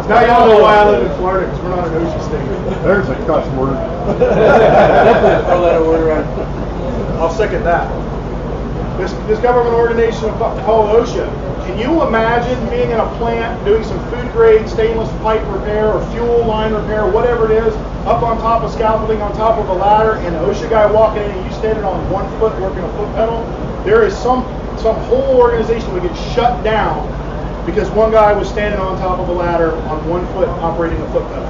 Now y'all know why I live in Florida, because we're not an OSHA state. There's a cuss word. Throw that word around. I'll second that. This government organization called OSHA. Can you imagine being in a plant doing some food grade stainless pipe repair or fuel line repair, whatever it is, up on top of scaffolding, on top of a ladder, and an OSHA guy walking in and you standing on one foot working a foot pedal? There is some whole organization would get shut down because one guy was standing on top of a ladder on 1 foot operating a foot pedal.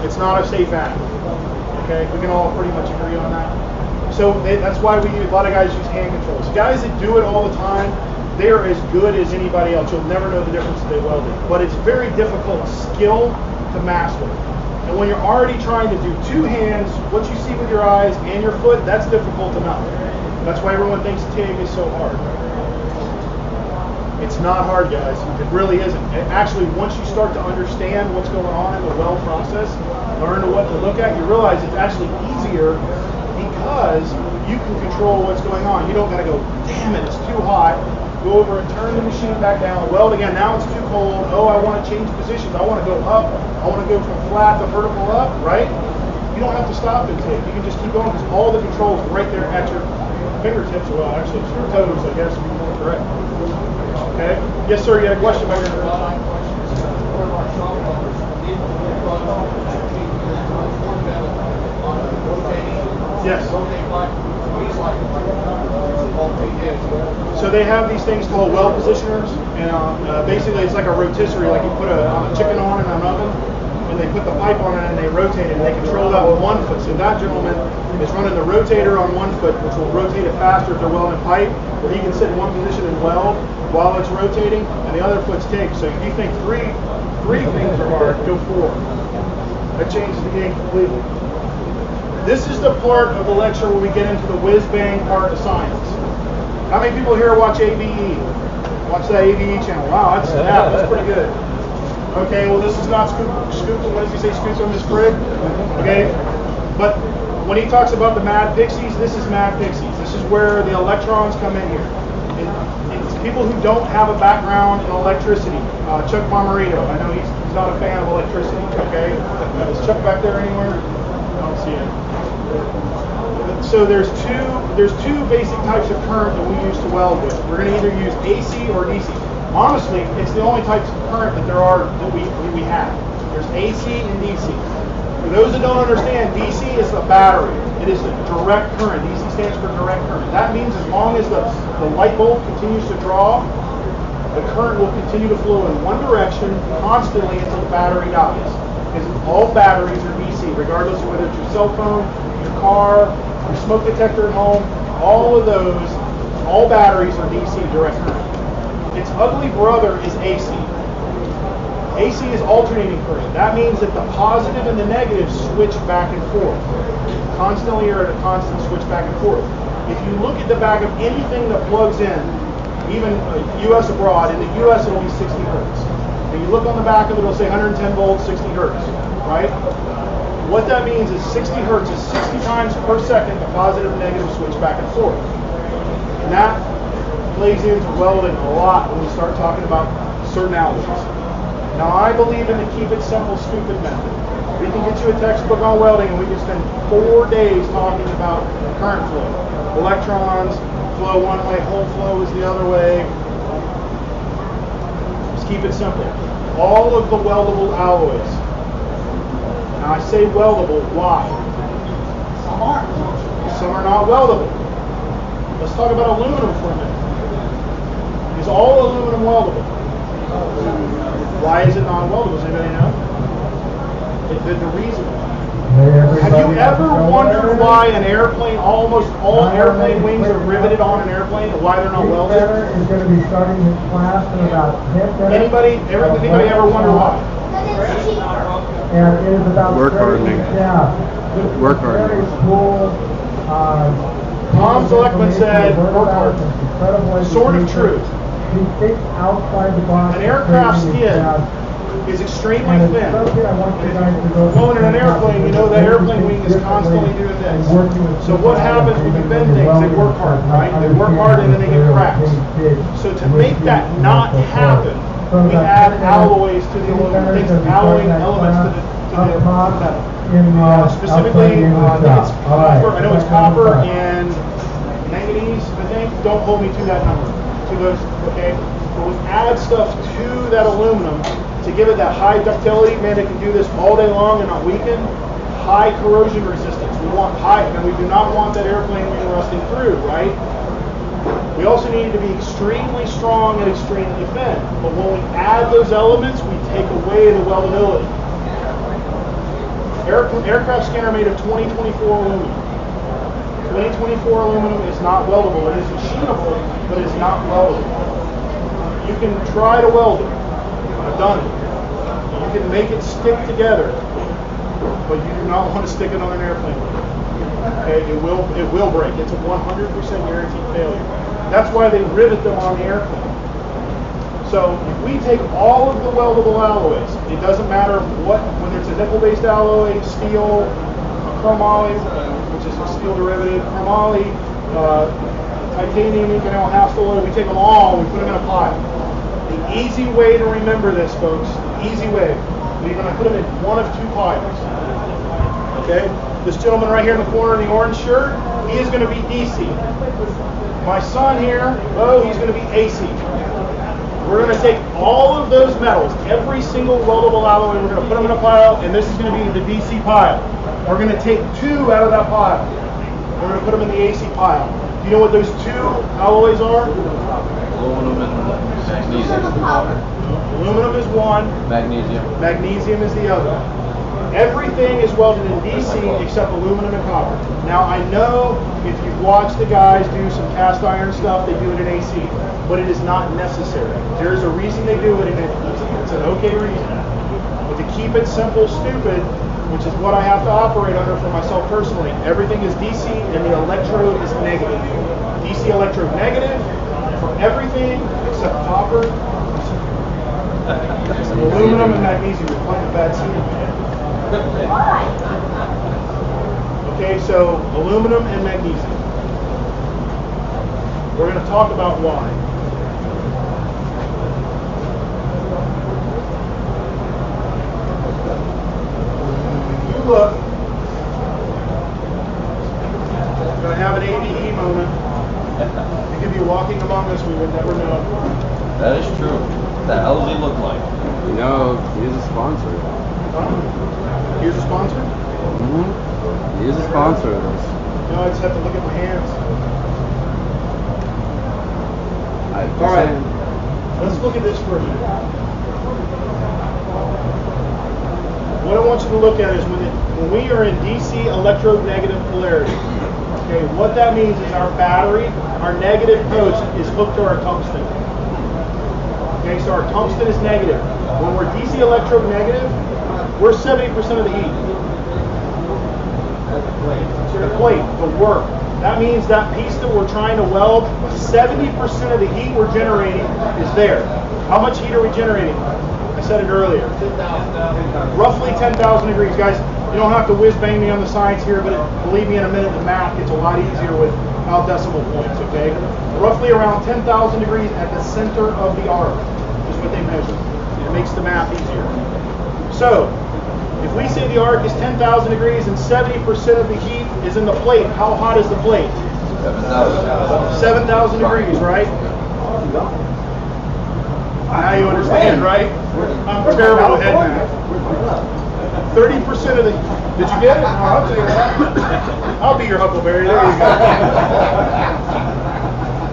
It's not a safe act. Okay, we can all pretty much agree on that. So that's why a lot of guys use hand controls. Guys that do it all the time, they are as good as anybody else. You'll never know the difference if they welded. But it's very difficult skill to master. And when you're already trying to do two hands, what you see with your eyes and your foot, that's difficult enough. That's why everyone thinks TIG is so hard. It's not hard, guys. It really isn't. And actually, once you start to understand what's going on in the weld process, learn what to look at, you realize it's actually easier because because you can control what's going on. You don't gotta go, damn it, it's too hot. Go over and turn the machine back down, weld again. Now it's too cold. Oh, I want to change positions. I want to go up. I want to go from flat to vertical up, right? You don't have to stop and take. You can just keep going because all the controls are right there at your fingertips. Well, actually, it's your toes, I guess, to be more correct. Okay? Yes, sir, you had a question about your... Yes. So they have these things called weld positioners, and basically it's like a rotisserie, like you put a chicken on in an oven, and they put the pipe on it and they rotate it, and they control that with one foot. So that gentleman is running the rotator on one foot, which will rotate it faster if they're welding pipe, or he can sit in one position and weld while it's rotating, and the other foot's tape. So if you think three things are hard, go four. That changes the game completely. This is the part of the lecture where we get into the whiz-bang part of science. How many people here watch ABE? Watch that ABE channel. Wow, that's pretty good. Okay, well this is not Scoopum. What does he say, Scoopum is Frig? Okay, but when he talks about the mad pixies, this is mad pixies. This is where the electrons come in here. It's people who don't have a background in electricity. Chuck Bomarito, I know he's not a fan of electricity. Okay, is Chuck back there anywhere? I don't see it. So there's two basic types of current that we use to weld with. We're going to either use AC or DC. Honestly, it's the only types of current that there are that we have. There's AC and DC. For those that don't understand, DC is a battery. It is a direct current. DC stands for direct current. That means as long as the light bulb continues to draw, the current will continue to flow in one direction constantly until the battery dies. Because all batteries are DC, regardless of whether it's your cell phone, your car, your smoke detector at home, all of those, all batteries are DC, direct current. Its ugly brother is AC. AC is alternating current. That means that the positive and the negative switch back and forth. Constantly or at a constant switch back and forth. If you look at the back of anything that plugs in, even US abroad, in the US it'll be 60 hertz. And you look on the back of it, it'll say 110 volts, 60 hertz, right? What that means is 60 hertz is 60 times per second the positive and negative switch back and forth. And that plays into welding a lot when we start talking about certain alloys. Now I believe in the keep it simple, stupid method. We can get you a textbook on welding and we can spend 4 days talking about current flow. Electrons flow one way, hole flow is the other way. Just keep it simple. All of the weldable alloys. Now I say weldable, why? Some aren't. Some are not weldable. Let's talk about aluminum for a minute. Is all aluminum weldable? Why is it not weldable? Does anybody know? The reason why. Have you ever wondered why an airplane, almost all airplane wings are riveted on an airplane and why they're not welded? Is going to be starting his class in about 10 minutes. Anybody ever wonder why? And it is about work hardening. Yeah. Work hardening. Very cool. Tom Selectman said, work hard. Sort of true. He thinks outside the box. An aircraft skin is extremely thin. Well, in an airplane, you know the airplane wing is constantly doing this. So what happens when you bend things? They work hard, right? They work hard and then they get cracks. So to make that not happen, we add alloys to the aluminum, things, alloying elements to the metal. Specifically, I think it's copper. I know it's copper and manganese, I think. Don't hold me to that number. To those, okay? But we add stuff to that aluminum to give it that high ductility. Man, it can do this all day long and not weaken. High corrosion resistance. We want high, and we do not want that airplane wing rusting through, right? We also need to be extremely strong and extremely thin. But when we add those elements, we take away the weldability. Aircraft skin are made of 2024 aluminum. 2024 aluminum is not weldable. It is machinable, but it's not weldable. You can try to weld it. I've done it. You can make it stick together, but you do not want to stick it on an airplane. Okay, it will break. It's a 100% guaranteed failure. That's why they rivet them on the airplane. So if we take all of the weldable alloys, it doesn't matter whether it's a nickel-based alloy, steel, chromoly, which is a steel derivative, chromoly, titanium, Inconel, half alloy. We take them all, we put them in a pile. The easy way to remember this, folks, the easy way, we're going to put them in one of two piles. Okay? This gentleman right here in the corner in the orange shirt, he is going to be DC. My son here, he's going to be AC. We're going to take all of those metals, every single weldable alloy, we're going to put them in a pile, and this is going to be the DC pile. We're going to take two out of that pile. We're going to put them in the AC pile. Do you know what those two alloys are? Aluminum and magnesium. Aluminum is one. Magnesium. Magnesium is the other. Everything is welded in DC except aluminum and copper. Now I know if you've watched the guys do some cast iron stuff, they do it in AC, but it is not necessary. There's a reason they do it in AC. It's an okay reason. But to keep it simple, stupid, which is what I have to operate under for myself personally, everything is DC and the electrode is negative. DC electrode negative for everything except copper, aluminum, and magnesium. We're planting a bad seed. Okay, so aluminum and magnesium. We're going to talk about why. You look, we're going to have an ADE moment. You could be walking among us, we would never know. That is true. What the hell does he look like? You know, he's a sponsor. Here's a sponsor? Mm-hmm. He is a sponsor of this. No, I just have to look at my hands. All right, let's look at this for a minute. What I want you to look at is when we are in DC electrode negative polarity. Okay, what that means is our battery, our negative post is hooked to our tungsten. Okay, so our tungsten is negative. When we're DC electrode negative, we're 70% of the heat. The plate, the work. That means that piece that we're trying to weld, 70% of the heat we're generating is there. How much heat are we generating? I said it earlier. Roughly 10,000 degrees. Guys, you don't have to whiz bang me on the science here, but believe me, in a minute the math gets a lot easier without decimal points, okay? Roughly around 10,000 degrees at the center of the arc is what they measure. It makes the math easier. So, if we say the arc is 10,000 degrees and 70% of the heat is in the plate, how hot is the plate? 7,000 degrees, right? Now you understand, right? I'm terrible with head math. 30% of the... Did you get it? I'll tell you that. I'll be your Huckleberry. There you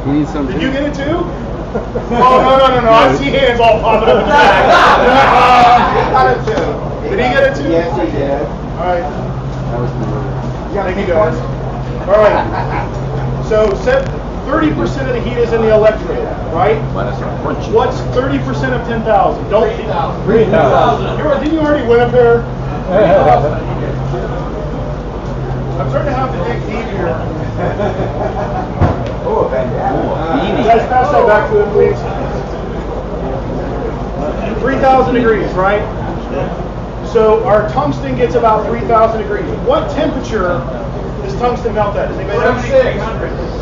go. You need some. Did you get it too? Oh, no. I see hands all popping up in the back. Got it too. Did he get it too? Yes, he did. All right. That was the Thank you, guys. All right. So 30% of the heat is in the electrode, right? What's 30% of 10,000? Don't 3,000. 3,000. Didn't you already win a pair? I'm starting to have to dig deep here. Oh, a beanie. Guys, pass that back to him, please. 3,000 degrees, right? So our tungsten gets about 3,000 degrees. What temperature does tungsten melt at? Does anybody know?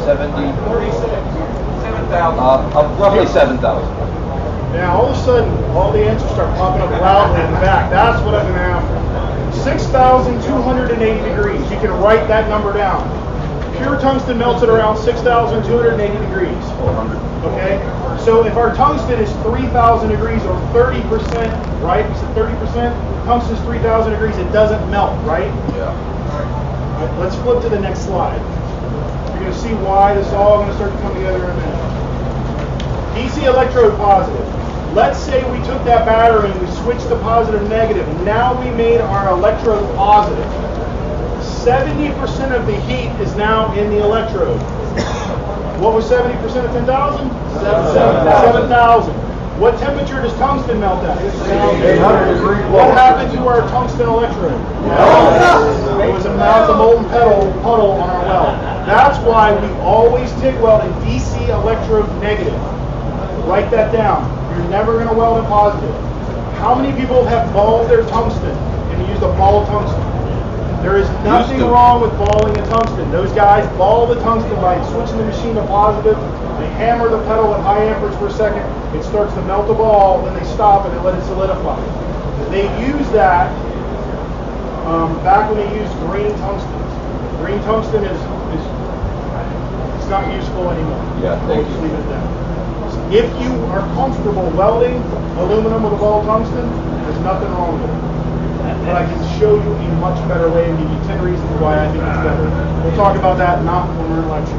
70. 46. 7,000. Roughly 7,000. Now, all of a sudden, all the answers start popping up loudly in the back. That's what I've been after. 6,280 degrees. You can write that number down. Pure tungsten melts at around 6,280 degrees. Okay? So if our tungsten is 3,000 degrees or 30%, right? You said 30%? Tungsten is 3,000 degrees. It doesn't melt, right? Yeah. All right, let's flip to the next slide. You're going to see why this is all going to start to come together in a minute. DC electrode positive. Let's say we took that battery and we switched to positive negative. Now we made our electrode positive. 70% of the heat is now in the electrode. What was 70% of 10,000? 7,000. What temperature does tungsten melt at? 800 degrees. What happened to our tungsten electrode? It was a molten puddle on our weld. That's why we always TIG weld in DC electrode negative. Write that down. You're never going to weld in positive. How many people have balled their tungsten and used a ball of tungsten? There is nothing wrong with balling a tungsten. Those guys ball the tungsten by switching the machine to positive. They hammer the pedal at high amperage per second. It starts to melt the ball, then they stop and they let it solidify. They use that back when they used green tungsten. Green tungsten is it's not useful anymore. Yeah, thank you. Leave it at that. If you are comfortable welding aluminum with a ball tungsten, there's nothing wrong with it. But I can show you a much better way and give you 10 reasons why I think it's better. We'll talk about that not when we're in lecture.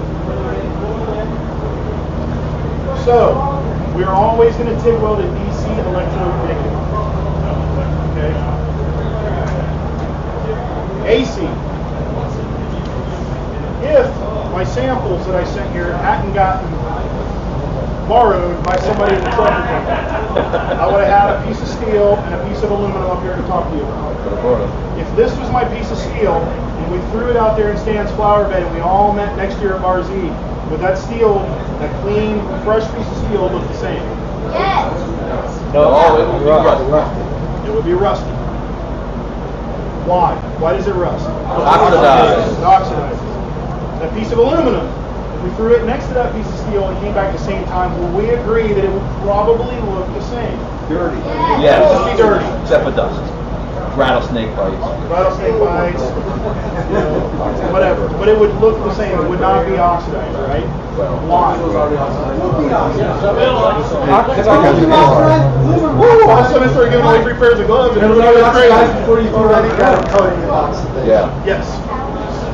So, we're always going to TIG weld a DC electrode negative. Okay? AC. If my samples that I sent here hadn't gotten borrowed by somebody in the truck company, I would have had a piece of steel and a piece of aluminum up here to talk to you about. If this was my piece of steel and we threw it out there in Stan's flower bed and we all met next year at Bar Z, would that steel, that clean, fresh piece of steel look the same? Yes. No, it would be rusty. It would be rusty. Why? Why does it rust? Oxidized. It oxidizes. That piece of aluminum, if we threw it next to that piece of steel and came back at the same time, will we agree that it would probably look the same? Dirty. Yes. It would just be dirty. Except for dust. Rattlesnake bites. Rattlesnake bites, you know, whatever. But it would look the same. It would not be oxidized, right? Why? All of a sudden, I started giving away free pairs of gloves, and everybody was crazy. Yeah. Yes.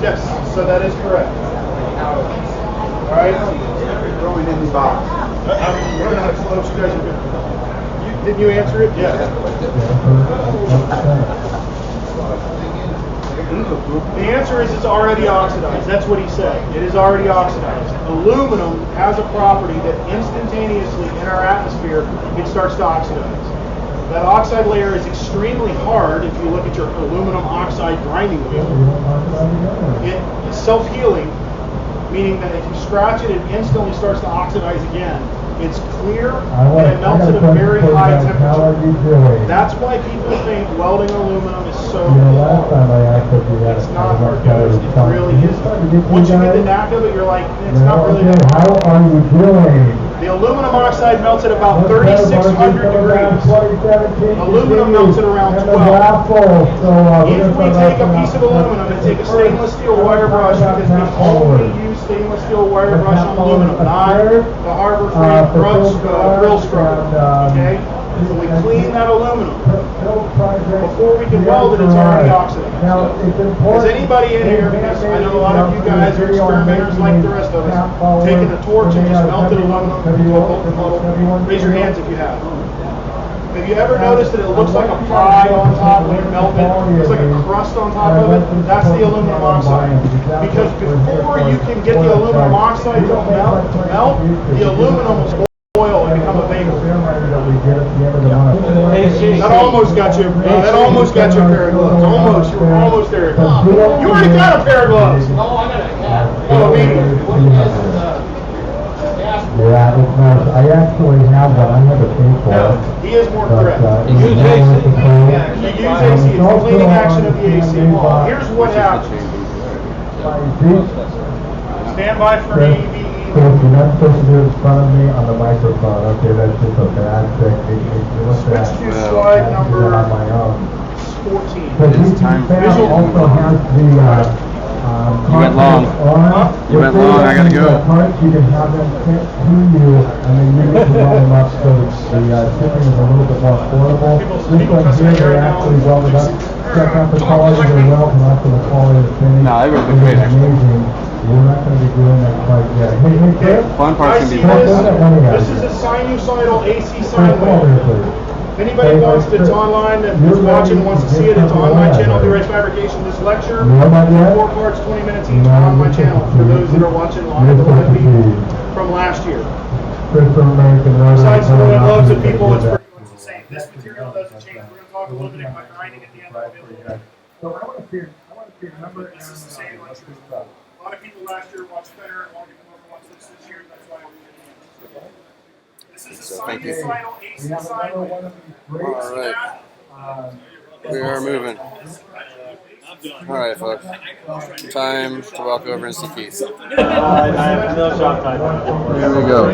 Yes. So that is correct. All right. Throwing in the box. I'm running out of close. You guys are good. Didn't you answer it? Yeah. The answer is it's already oxidized. That's what he said. It is already oxidized. Aluminum has a property that instantaneously in our atmosphere, it starts to oxidize. That oxide layer is extremely hard if you look at your aluminum oxide grinding wheel. It's self-healing, meaning that if you scratch it, it instantly starts to oxidize again. It's clear and it melts at a very high temperature. That's why people think welding aluminum is so hard. It's not hard, guys. It really isn't. Once you get the knack of it, you're like, it's not really that hard. How are you doing? The aluminum oxide melts at about 3,600 degrees. Aluminum melts at around 12. If we take a piece of aluminum and take a stainless steel wire brush, because we only use stainless steel wire brush on aluminum, not the Harbor Freight grill scrubber. Okay? So we clean that aluminum. Before we can weld it, it's already oxidized. Is anybody in here, because I know a lot of you guys are experimenters like the rest of us, taking a torch and just melted aluminum into a molten puddle? Raise your hands if you have. Have you ever noticed that it looks like a pie on top when you melt it? It looks like a crust on top of it? That's the aluminum oxide. Because before you can get the aluminum oxide to melt, the aluminum will oil and become a vapor. That almost got you. That almost got you a pair of gloves. Almost. You were almost there. You already got a pair of gloves. Oh, yeah, it's nice. I actually have one. I have a pay for it. He is more correct. You use AC. You use AC. It's the cleaning action of the AC. Here's what happens. Stand by for me. So if you're not supposed to do it in front of me on the microphone, okay, that's just okay. That's it. Switch to slide number 14. Because this also has the You went long. You went long, I gotta go. Parts, you can have them sent to you, and then you get to weld them up so the shipping is a little bit more affordable. This one here, they actually welded up, check out the quality of the weld and also the quality of the finish. No, it was great. Amazing. We're not going to be doing that quite yet. Hey, Chris? Fun part's gonna be This is a sinusoidal AC sine wave. If anybody wants that's online, that's watching, wants to see it, it's on my channel, Do Right Fabrication. This lecture, 4 parts, 20 minutes each, on my channel. For those that are watching live, the live feed from last year. Besides the one loves of people, it's pretty much the same. This material doesn't change. We're going to talk a little bit about grinding at the end of the video. So I want to remember, This is the same lecture. A lot of people last year watched Fenner, and a lot of people watched this year. That's why we did it. This is a sinusoidal AC sine wave. All right. We are moving. All right, folks. Time to walk over and see Keith. I have no shop time. Here we go.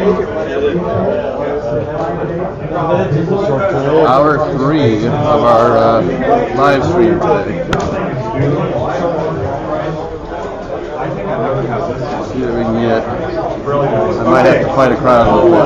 Hour 3 of our live stream today. See what we can get. I might have to fight a crowd a little bit.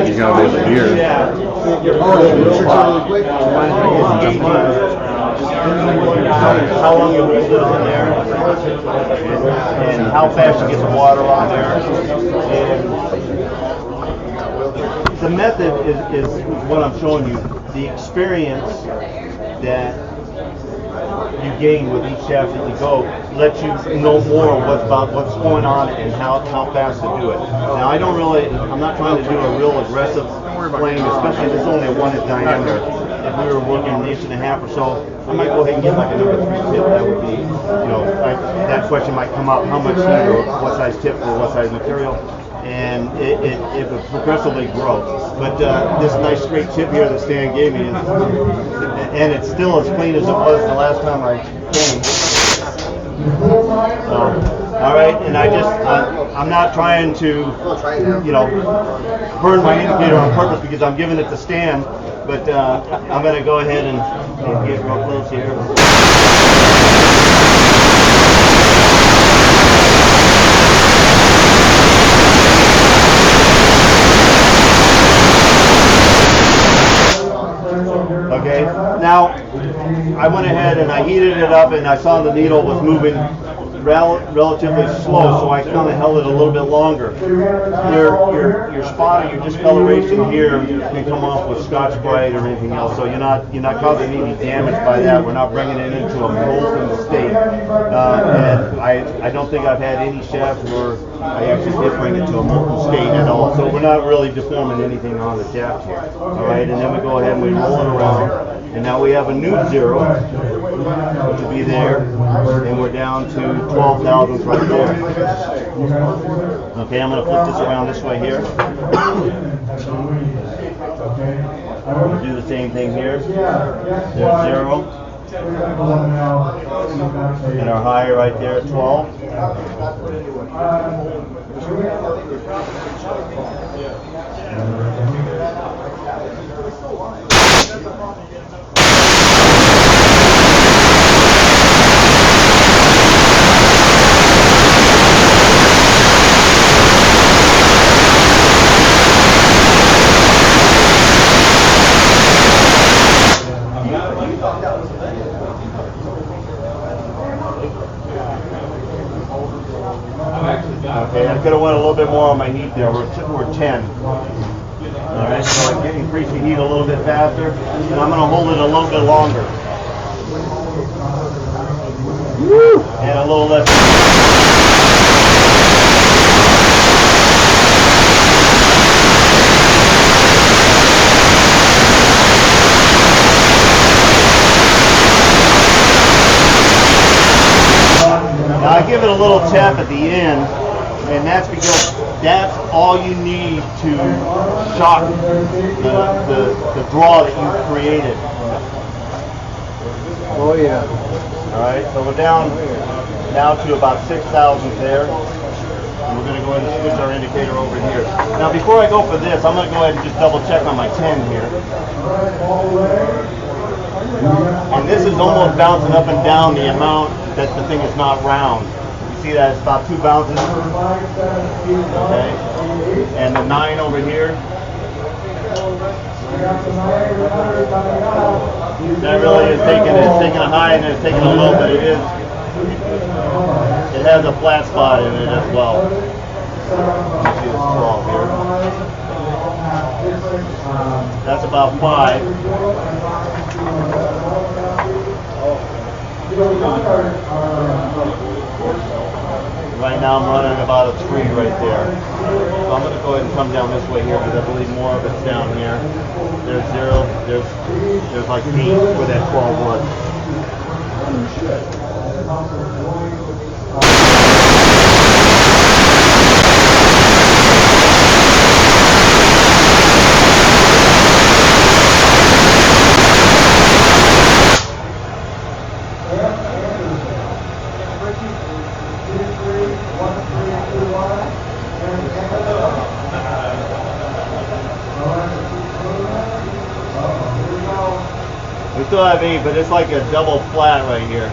You gotta be able to hear. How long you hold it on there, and how fast you get the water on there. And the method is what I'm showing you. The experience that you gain with each shaft that you go lets you know more what's going on and how fast to do it. Now I'm not trying to do a real aggressive plane, especially if it's only a 1 inch diameter. If we were working an 1.5 inches or so, I might go ahead and get like a number 3 tip. That would be, that question might come up: how much heat, or what size tip, or what size material, and it would progressively grow. But this nice straight tip here that Stan gave me, and it's still as clean as it was the last time I came. All right, and I'm not trying to, burn my indicator on purpose because I'm giving it to Stan, but I'm going to go ahead and get real close here. Okay, now I went ahead and I heated it up, and I saw the needle was moving relatively slow, so I kind of held it a little bit longer. Your spot or your discoloration here can come off with Scotch-Brite or anything else, so you're not causing any damage by that. We're not bringing it into a molten state, and I don't think I've had any shaft where I actually did bring it to a molten state at all. So we're not really deforming anything on the shaft here. All right, and then we go ahead and we roll it around, and now we have a new 0, which will be there, and we're down to 12 thousandths right there. Okay, I'm going to flip this around this way here. We'll do the same thing here. There's 0. And our higher right there, 12. Okay, I could have went a little bit more on my heat there. We're 10. Alright, so I can increase the heat a little bit faster, and I'm going to hold it a little bit longer. Woo! And a little less. Now I give it a little tap at the end, and that's because that's all you need to shock the draw that you've created. Oh yeah. Alright, so we're down now to about 6 thousandths there. And we're going to go ahead and switch our indicator over here. Now before I go for this, I'm going to go ahead and just double check on my 10 here. And this is almost bouncing up and down the amount that the thing is not round. You see that it's about 2 bounces. Okay. And the 9 over here. That really is taking a high and it's taking a low, but it has a flat spot in it as well. You see this 12 here. That's about 5. Right now I'm running about a 3 right there. So I'm going to go ahead and come down this way here because I believe more of it's down here. There's 0. There's like 8 where that 12 was. We still have 8, but it's like a double flat right here.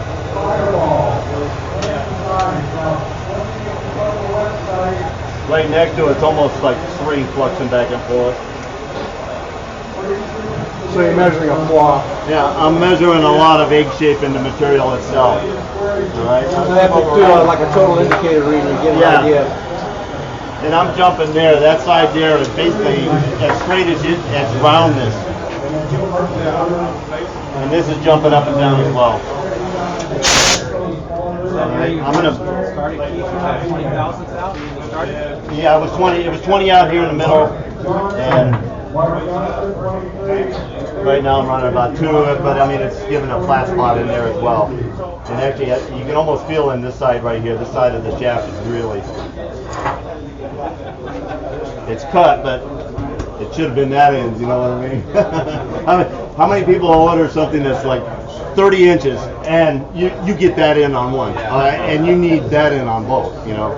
Right next to it's almost like 3 fluxing back and forth. So you're measuring a flaw. Yeah, I'm measuring a lot of egg shape in the material itself. All right. I have to do like a total indicator reading to get an idea. And I'm jumping there. That side there is basically as straight as roundness. And this is jumping up and down as well. Right, I'm gonna. Yeah, it was 20. It was 20 out here in the middle, and right now I'm running about 2 of it. But I mean, it's giving a flat spot in there as well. And actually, you can almost feel in this side right here. This side of the shaft is really. It's cut, but it should have been that end. You know what I mean? How many people order something that's like 30 inches and you get that in on one, and you need that in on both, you know?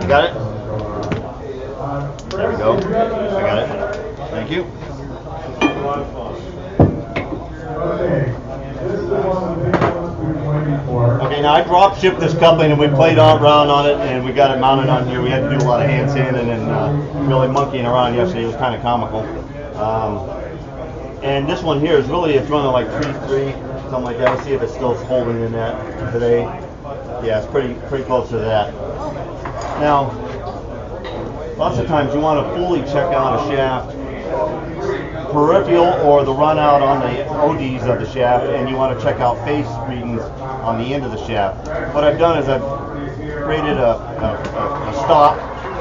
Got it? There we go. I got it. Thank you. Okay, now I drop shipped this coupling and we played around on it and we got it mounted on here. We had to do a lot of hand sanding and really monkeying around yesterday. It was kind of comical. And this one here is really, it's running like 3.3, something like that. Let's see if it's still holding in that today. Yeah, it's pretty close to that. Now, lots of times you want to fully check out a shaft, peripheral or the run out on the ODs of the shaft, and you want to check out face readings on the end of the shaft. What I've done is I've created a stop,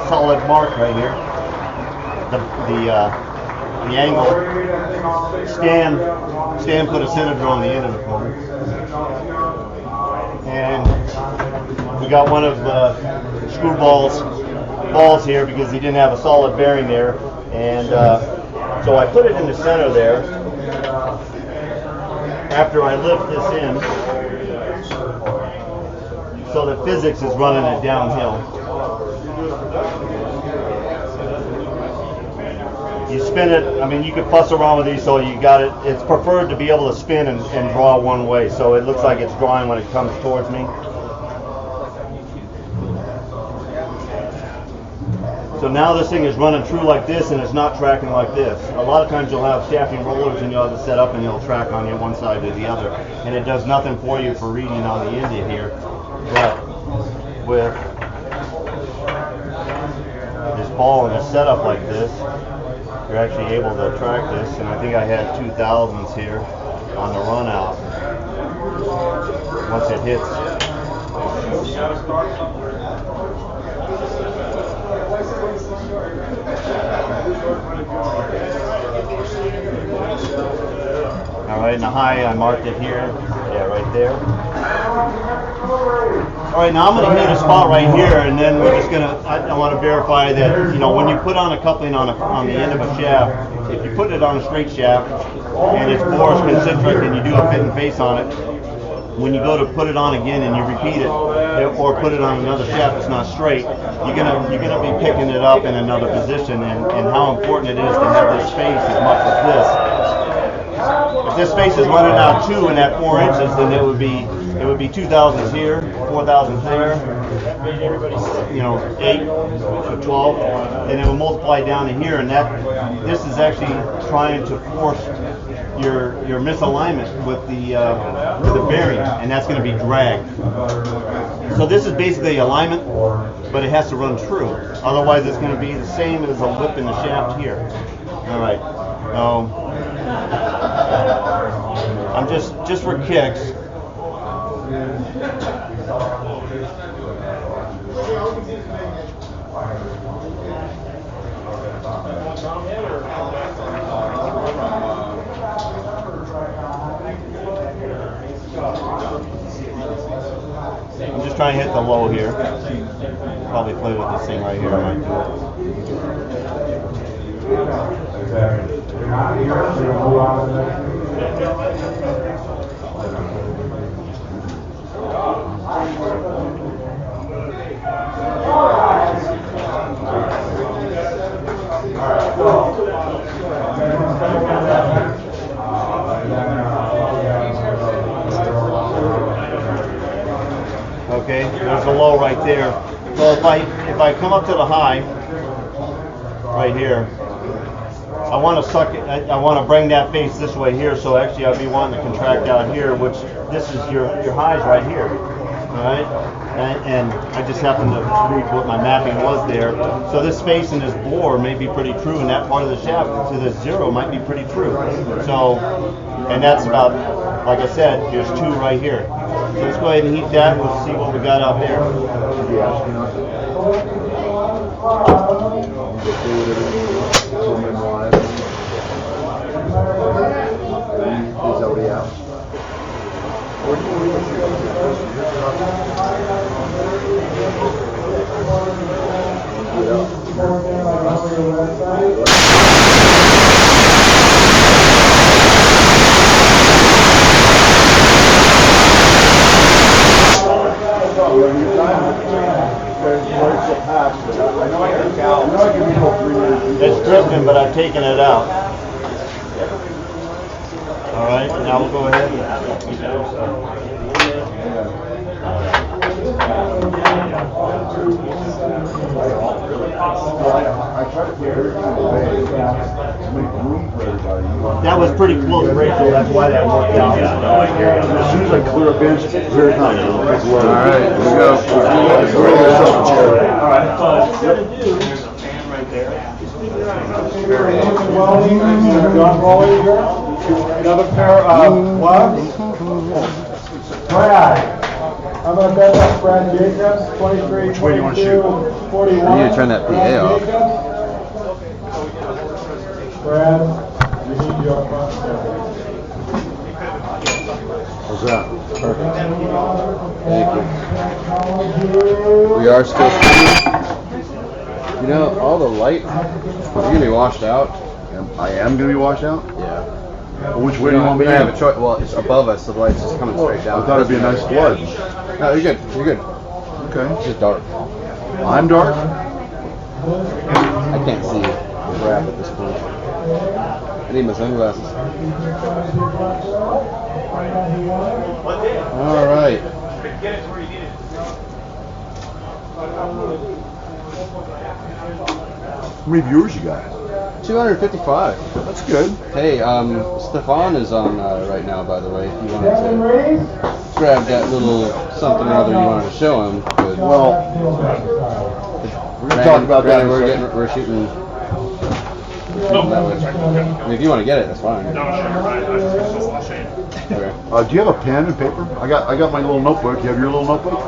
solid mark right here. The angle. Stan put a center on the end of the corner. And we got one of screw balls here because he didn't have a solid bearing there, and so I put it in the center there. After I lift this in, so the physics is running it downhill. You spin it, I mean, you can fuss around with these, so you got it. It's preferred to be able to spin and draw one way, so it looks like it's drawing when it comes towards me. So now this thing is running true like this, and it's not tracking like this. A lot of times you'll have shafting rollers and you'll have it set up and it'll track on you one side or the other, and it does nothing for you for reading on the end of here. But with this ball and a setup like this, you're actually able to track this, and I think I had 2000s here on the run out. Once it hits. All right, and the high, I marked it here. Yeah, right there. All right, now I'm going to hit a spot right here, and then we're just going to, I want to verify that, you know, when you put on a coupling on the end of a shaft, if you put it on a straight shaft, and it's bore's concentric, and you do a fit and face on it, when you go to put it on again and you repeat it, or put it on another shaft that's not straight, you're gonna be picking it up in another position, and how important it is to have this space as much as this. If this space is running out 2 and at 4 inches, then it would be 2000s here, 4000s there, you know, 8 to 12, and it will multiply down to here, and this is actually trying to force your misalignment with the bearing, and that's going to be drag. So this is basically alignment, but it has to run true. Otherwise, it's going to be the same as a whip in the shaft here. All right. I'm just for kicks. I'm just trying to hit the low here. Probably play with this thing right here. I might do Okay, there's the low right there. So if I come up to the high, right here, I want to suck it. I want to bring that face this way here. So actually, I'd be wanting to contract out here, which this is your highs right here. All right, and I just happened to read what my mapping was there. So this face and this bore may be pretty true, and that part of the shaft to this zero might be pretty true. So, and that's about, like I said, there's two right here. So let's go ahead and heat that. We'll see what we got out there. It's drifting, but I've taken it out. All right, now we'll go ahead and that was pretty close, Rachel. That's why that worked out. As soon as I clear a bench, here it comes. All right, let's go. Welding, gun rolling, another pair of gloves. Brad, I'm going to bet that's Brad Jacobs, 23, Which way do you want to shoot? 41. I need to turn that PA off. Brad, we need you up front. How's that? Perfect. Thank you. We are still streaming. You know, all the light is going to be washed out. I am going to be washed out? Yeah. Well, which way do you want me to have a choice? Well, it's above us, so the light's just coming straight down. I thought it'd be a nice flood. No, you're good. You're good. Okay. It's just dark. I'm dark? I can't see crap at this point. I need my sunglasses. All right. How many viewers you got? 255. That's good. Hey, Stefan is on right now, by the way. If you wanted to grab that little something or other you wanted to show him. But well, we're going to talk about that. We're shooting that way. I mean, if you want to get it, that's fine. Okay. Do you have a pen and paper? I got my little notebook. You have your little notebook?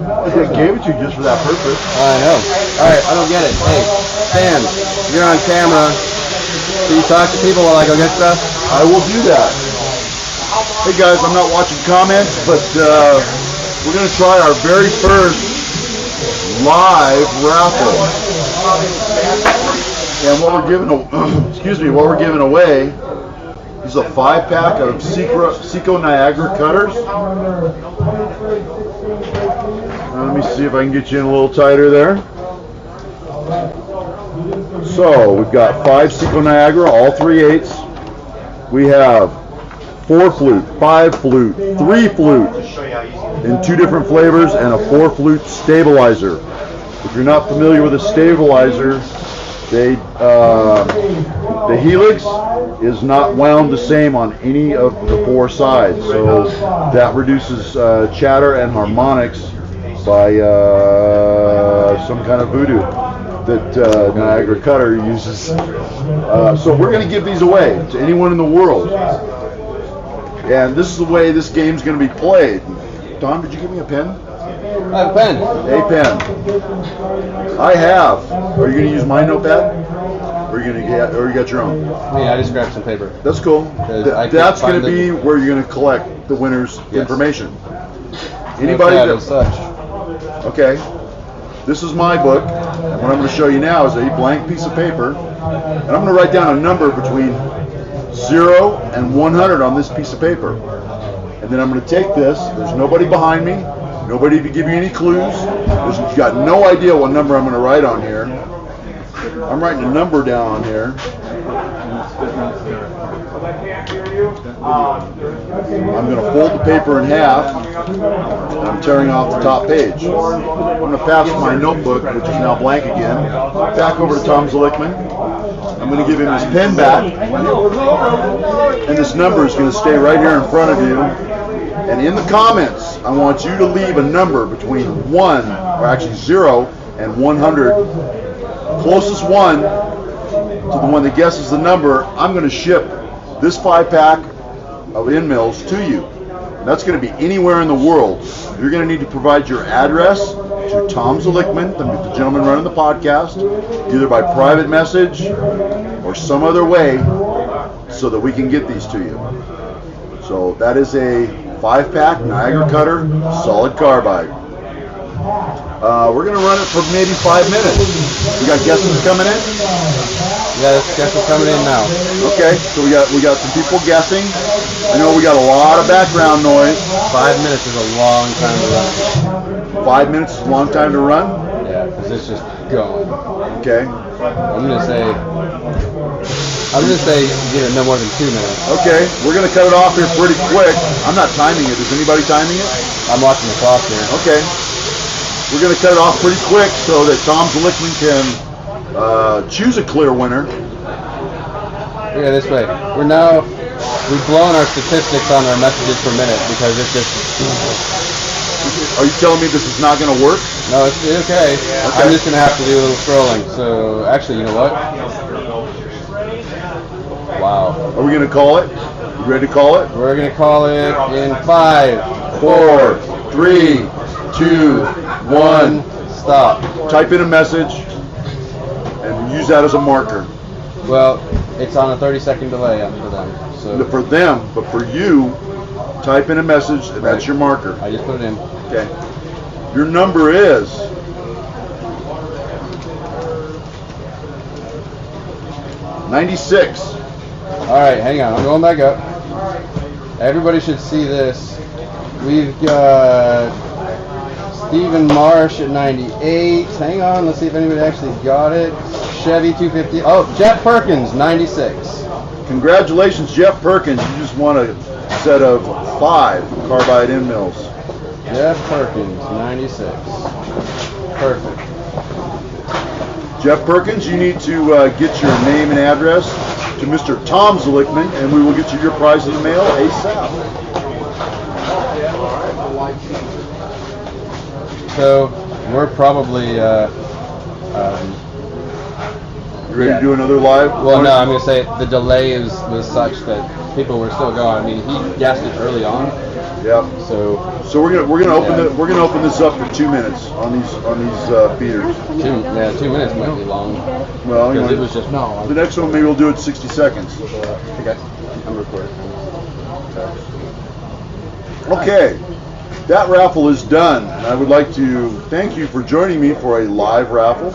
I gave it to you just for that purpose. I know. All right, I don't get it. Hey, Stan, you're on camera. Can you talk to people while I go get stuff? I will do that. Hey guys, I'm not watching comments, but we're going to try our very first live raffle. And what we're giving, what we're giving away is a 5-pack of Seco Niagara cutters. Let me see if I can get you in a little tighter there. So we've got 5 Seco Niagara, all 3/8. We have 4 flute, 5 flute, 3 flute in 2 different flavors, and a 4 flute stabilizer. If you're not familiar with a stabilizer, the helix is not wound the same on any of the 4 sides, so that reduces chatter and harmonics by some kind of voodoo that Niagara Cutter uses. So we're going to give these away to anyone in the world. And this is the way this game's going to be played. Don, did you give me a pen? I have a pen. A pen. I have. Are you going to use my notepad? Or you got your own? Yeah, I just grabbed some paper. That's cool. That's going to be where you're going to collect the winner's information. Anybody Notepad as such. Okay. This is my book, and what I'm going to show you now is a blank piece of paper, and I'm going to write down a number between 0 and 100 on this piece of paper. And then I'm going to take this. There's nobody behind me, nobody to give you any clues. You've got no idea what number I'm going to write on here. I'm writing a number down on here. I'm going to fold the paper in half, and I'm tearing off the top page. I'm going to pass my notebook, which is now blank again, back over to Tom Zlickman. I'm going to give him his pen back, and this number is going to stay right here in front of you. And in the comments, I want you to leave a number between 1, or actually 0, and 100. Closest one to the one that guesses the number, I'm going to ship this 5-pack of end mills to you. And that's going to be anywhere in the world. You're going to need to provide your address to Tom Zlickman, the gentleman running the podcast, either by private message or some other way, so that we can get these to you. So that is a 5-pack Niagara Cutter solid carbide. We're going to run it for maybe 5 minutes. We got guesses coming in? Yeah, guesses coming in now. Okay, so we got some people guessing. I know we got a lot of background noise. 5 minutes is a long time to run. 5 minutes is a long time to run? Yeah, because it's just going. Okay. I'm gonna say give it no more than 2 minutes. Okay, we're gonna cut it off here pretty quick. I'm not timing it. Is anybody timing it? I'm watching the clock here. Okay. We're gonna cut it off pretty quick so that Tom Zlickman can choose a clear winner. Look at it this way. We've blown our statistics on our messages per minute because it's just. Are you telling me this is not going to work? No, it's okay. I'm just going to have to do a little scrolling. So, actually, you know what? Wow. Are we going to call it? You ready to call it? We're going to call it in 5, 4, 3, 2, 1. Stop. Type in a message and use that as a marker. Well, it's on a 30-second delay for them. So for them, but for you, type in a message and that's your marker. I just put it in. Okay. Your number is 96. All right, hang on. I'm going back up. Everybody should see this. We've got Stephen Marsh at 98. Hang on, let's see if anybody actually got it. Chevy 250. Oh, Jeff Perkins, 96. Congratulations, Jeff Perkins. You just won a set of 5 carbide end mills. Jeff Perkins, 96. Perfect. Jeff Perkins, you need to get your name and address to Mr. Tom Zlickman, and we will get you your prize in the mail ASAP. So, we're probably... you ready to do another live? Well, no, I'm going to say the delay was such that people were still going. I mean, he guessed it early on. Yep. So we're gonna open this up for 2 minutes on these feeders. 2 minutes might be long. Well, because it was just the next one maybe we'll do it 60 seconds. Okay, I'm recording. Okay, that raffle is done, and I would like to thank you for joining me for a live raffle.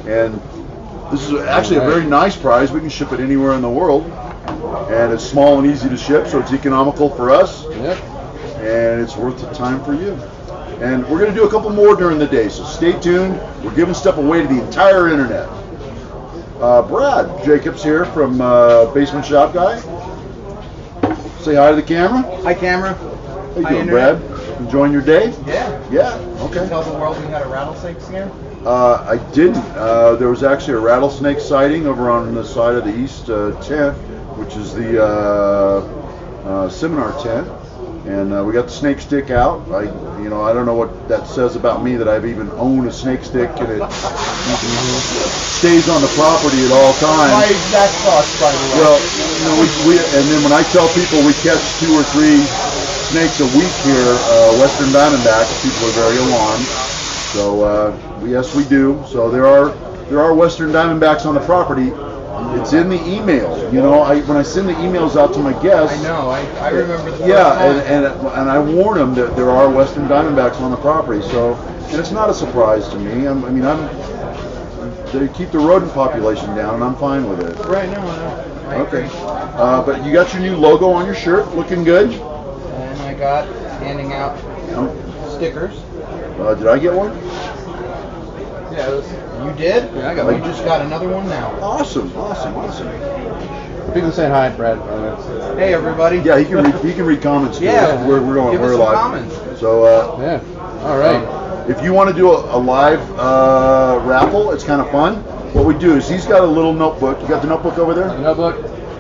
And this is actually a very nice prize. We can ship it anywhere in the world. And it's small and easy to ship, so it's economical for us. Yep. And it's worth the time for you. And we're going to do a couple more during the day, so stay tuned. We're giving stuff away to the entire internet. Brad Jacobs here from Basement Shop Guy. Say hi to the camera. Hi, camera. How you doing, Brad? Enjoying your day? Yeah. Yeah. Okay. Did you tell the world we had a rattlesnake scare? I didn't. There was actually a rattlesnake sighting over on the side of the east tent, which is the seminar tent. And we got the snake stick out. I don't know what that says about me that I've even owned a snake stick and it stays on the property at all times. My exact thoughts, by the way. Well, and then when I tell people we catch 2 or 3 snakes a week here, Western Diamondbacks, people are very alarmed. So yes, we do. So there are Western Diamondbacks on the property. It's in the email. When I send the emails out to my guests. I know. I remember the and I warn them that there are Western Diamondbacks on the property. So, and it's not a surprise to me. They keep the rodent population down, and I'm fine with it. Right now, I okay. But you got your new logo on your shirt, looking good. And I got handing out stickers. Did I get one? Yeah, you did? Yeah, I got one. You just got another one now. Awesome. People saying hi, Brad. Hey, everybody. Yeah, he can read comments too. Yeah, we're going. give We're us some live. comments. So yeah. All right. If you want to do a live raffle, it's kind of fun. What we do is he's got a little notebook. You got the notebook over there?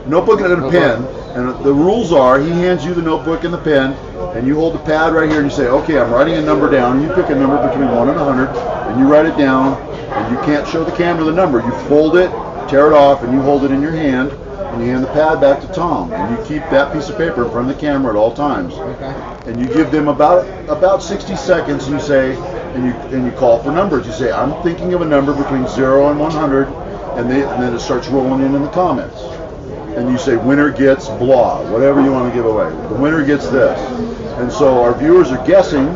Notebook and a pen. And the rules are he hands you the notebook and the pen, and you hold the pad right here and you say, okay, I'm writing a number down. You pick a number between 1 and 100, and you write it down, and you can't show the camera the number. You fold it, tear it off, and you hold it in your hand, and you hand the pad back to Tom, and you keep that piece of paper in front of the camera at all times. Okay. And you give them about 60 seconds, and you say, and you call for numbers. You say, I'm thinking of a number between 0 and 100, and then it starts rolling in the comments. And you say, winner gets blah, whatever you want to give away. The winner gets this. And so our viewers are guessing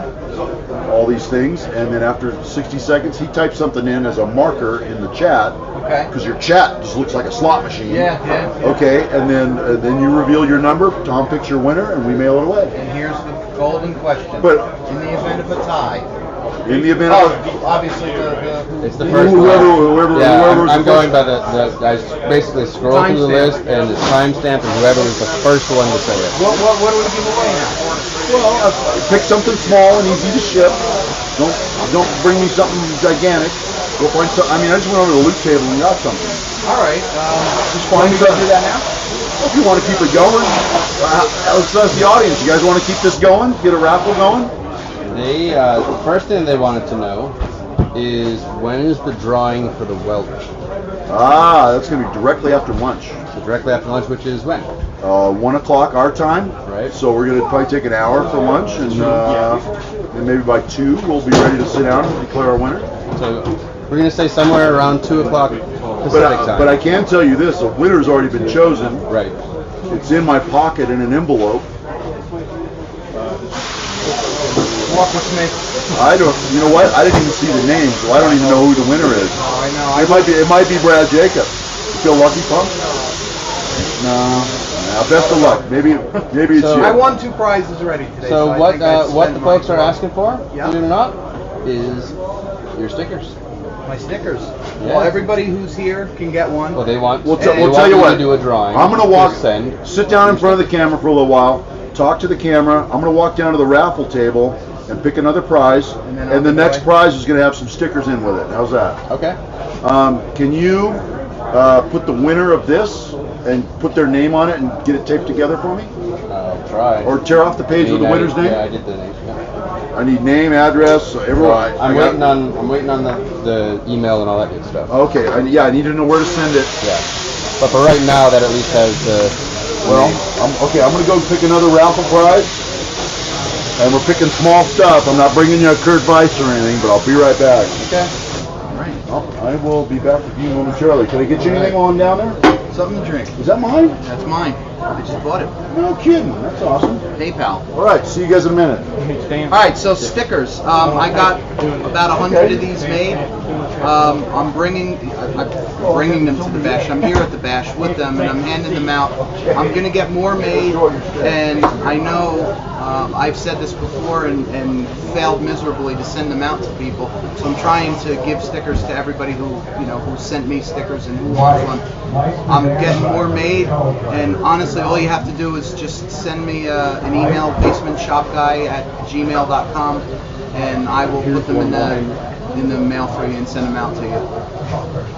all these things, and then after 60 seconds, he types something in as a marker in the chat. Okay. Because your chat just looks like a slot machine. Yeah. Okay, and then you reveal your number, Tom picks your winner, and we mail it away. And here's the golden question. But in the event of a tie. In the event obviously It's the first one. I'm going by the I basically scroll through the list and it's timestamp and whoever was the first one to say it. What do we give away now? Well, pick something small and easy to ship. Don't bring me something gigantic. Go find some. I just went over to the loot table and got something. All right. Just find something. Do that now? If you want to keep it going, let's ask the audience. You guys want to keep this going? Get a raffle going? The first thing they wanted to know is when is the drawing for the Welder? That's going to be directly after lunch. So directly after lunch, which is when? 1 o'clock our time. Right. So we're going to probably take an hour for lunch, and maybe by 2 we'll be ready to sit down and declare our winner. So we're going to say somewhere around 2 o'clock Pacific time. But I can tell you this: the winner's already been chosen. Right. It's in my pocket in an envelope. Walk with me. You know what? I didn't even see the name, so I don't even know who the winner is. Oh, I know. It might be Brad Jacob. You feel lucky, Punk? No. Best of luck. Maybe it's you. I won 2 prizes already today. So what the folks are asking for, Yeah. believe it or not, is your stickers. My stickers. Yeah. Well, everybody who's here can get one. Well, they want. We'll they tell want you what. To do a drawing. I'm gonna walk. Send. Sit down in front of the camera for a little while. Talk to the camera. I'm gonna walk down to the raffle table and pick another prize, and the next prize is gonna have some stickers in with it. How's that? Okay. Can you put the winner of this and put their name on it and get it taped together for me? I'll try. Or tear off the page with the winner's name? Yeah, I did the name. Yeah. I need name, address, everyone. I'm waiting on the email and all that good stuff. Okay, I need to know where to send it. Yeah. But for right now, that at least has the. Well, I'm gonna go pick another raffle prize, and we're picking small stuff. I'm not bringing you a Kurt Weiss or anything, but I'll be right back. Okay. All right. I will be back with you momentarily. Can I get you anything on down there? Something to drink. Is that mine? That's mine. I just bought it. No kidding. That's awesome. PayPal. All right. See you guys in a minute. All right. So stickers. I got about 100 of these made. I'm bringing them to the bash. I'm here at the bash with them, and I'm handing them out. I'm gonna get more made, and I know I've said this before and failed miserably to send them out to people. So I'm trying to give stickers to everybody who sent me stickers and who wants one. I'm getting more made, and honestly, all you have to do is just send me an email, basementshopguy@gmail.com, and I will put them in the mail for you and send them out to you.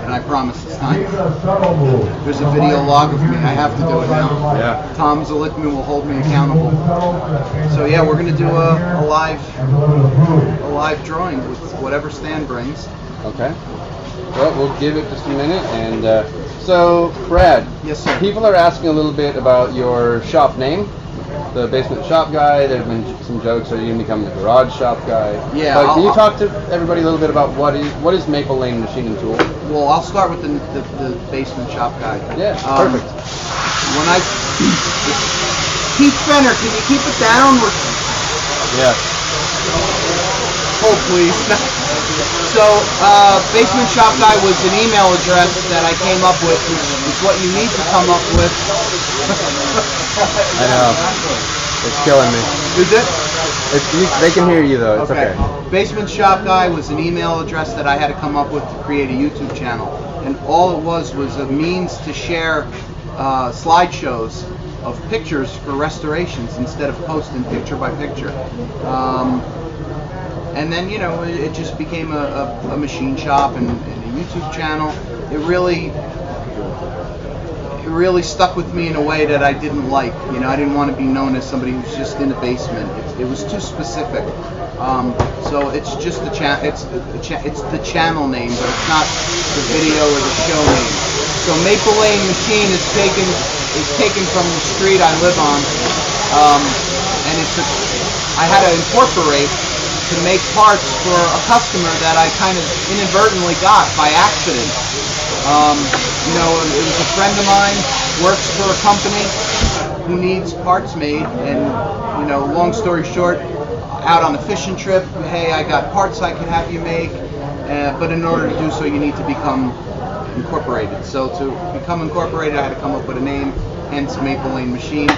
And I promise this time. There's a video log of me. I have to do it now. Yeah. Tom Zalitman will hold me accountable. So yeah, we're gonna do a live drawing with whatever Stan brings. Okay. Well, we'll give it just a minute. And so, Brad. Yes, sir. People are asking a little bit about your shop name. The basement shop guy. There's been some jokes. Are you going to become the garage shop guy? Yeah. But can you talk to everybody a little bit about what is Maple Lane Machine and Tool? Well, I'll start with the basement shop guy. Yeah, perfect. When Keith Fenner, can you keep it down? Yeah. Hold, please. So, basement shop guy was an email address that I came up with, which is what you need to come up with. I know. It's killing me. Is it? They can hear you though. It's okay. Basement shop guy was an email address that I had to come up with to create a YouTube channel, and all it was a means to share slideshows of pictures for restorations instead of posting picture by picture. And then, you know, it just became a machine shop and a YouTube channel. It really stuck with me in a way that I didn't like. You know, I didn't want to be known as somebody who's just in the basement. It was too specific. So it's just the it's the channel name, but it's not the video or the show name. So Maple Lane Machine is taken from the street I live on, and I had to incorporate to make parts for a customer that I kind of inadvertently got by accident. You know, it was a friend of mine, works for a company who needs parts made, and, you know, long story short, out on a fishing trip, hey, I got parts I can have you make, but in order to do so, you need to become incorporated. So to become incorporated, I had to come up with a name, hence Maple Lane Machine.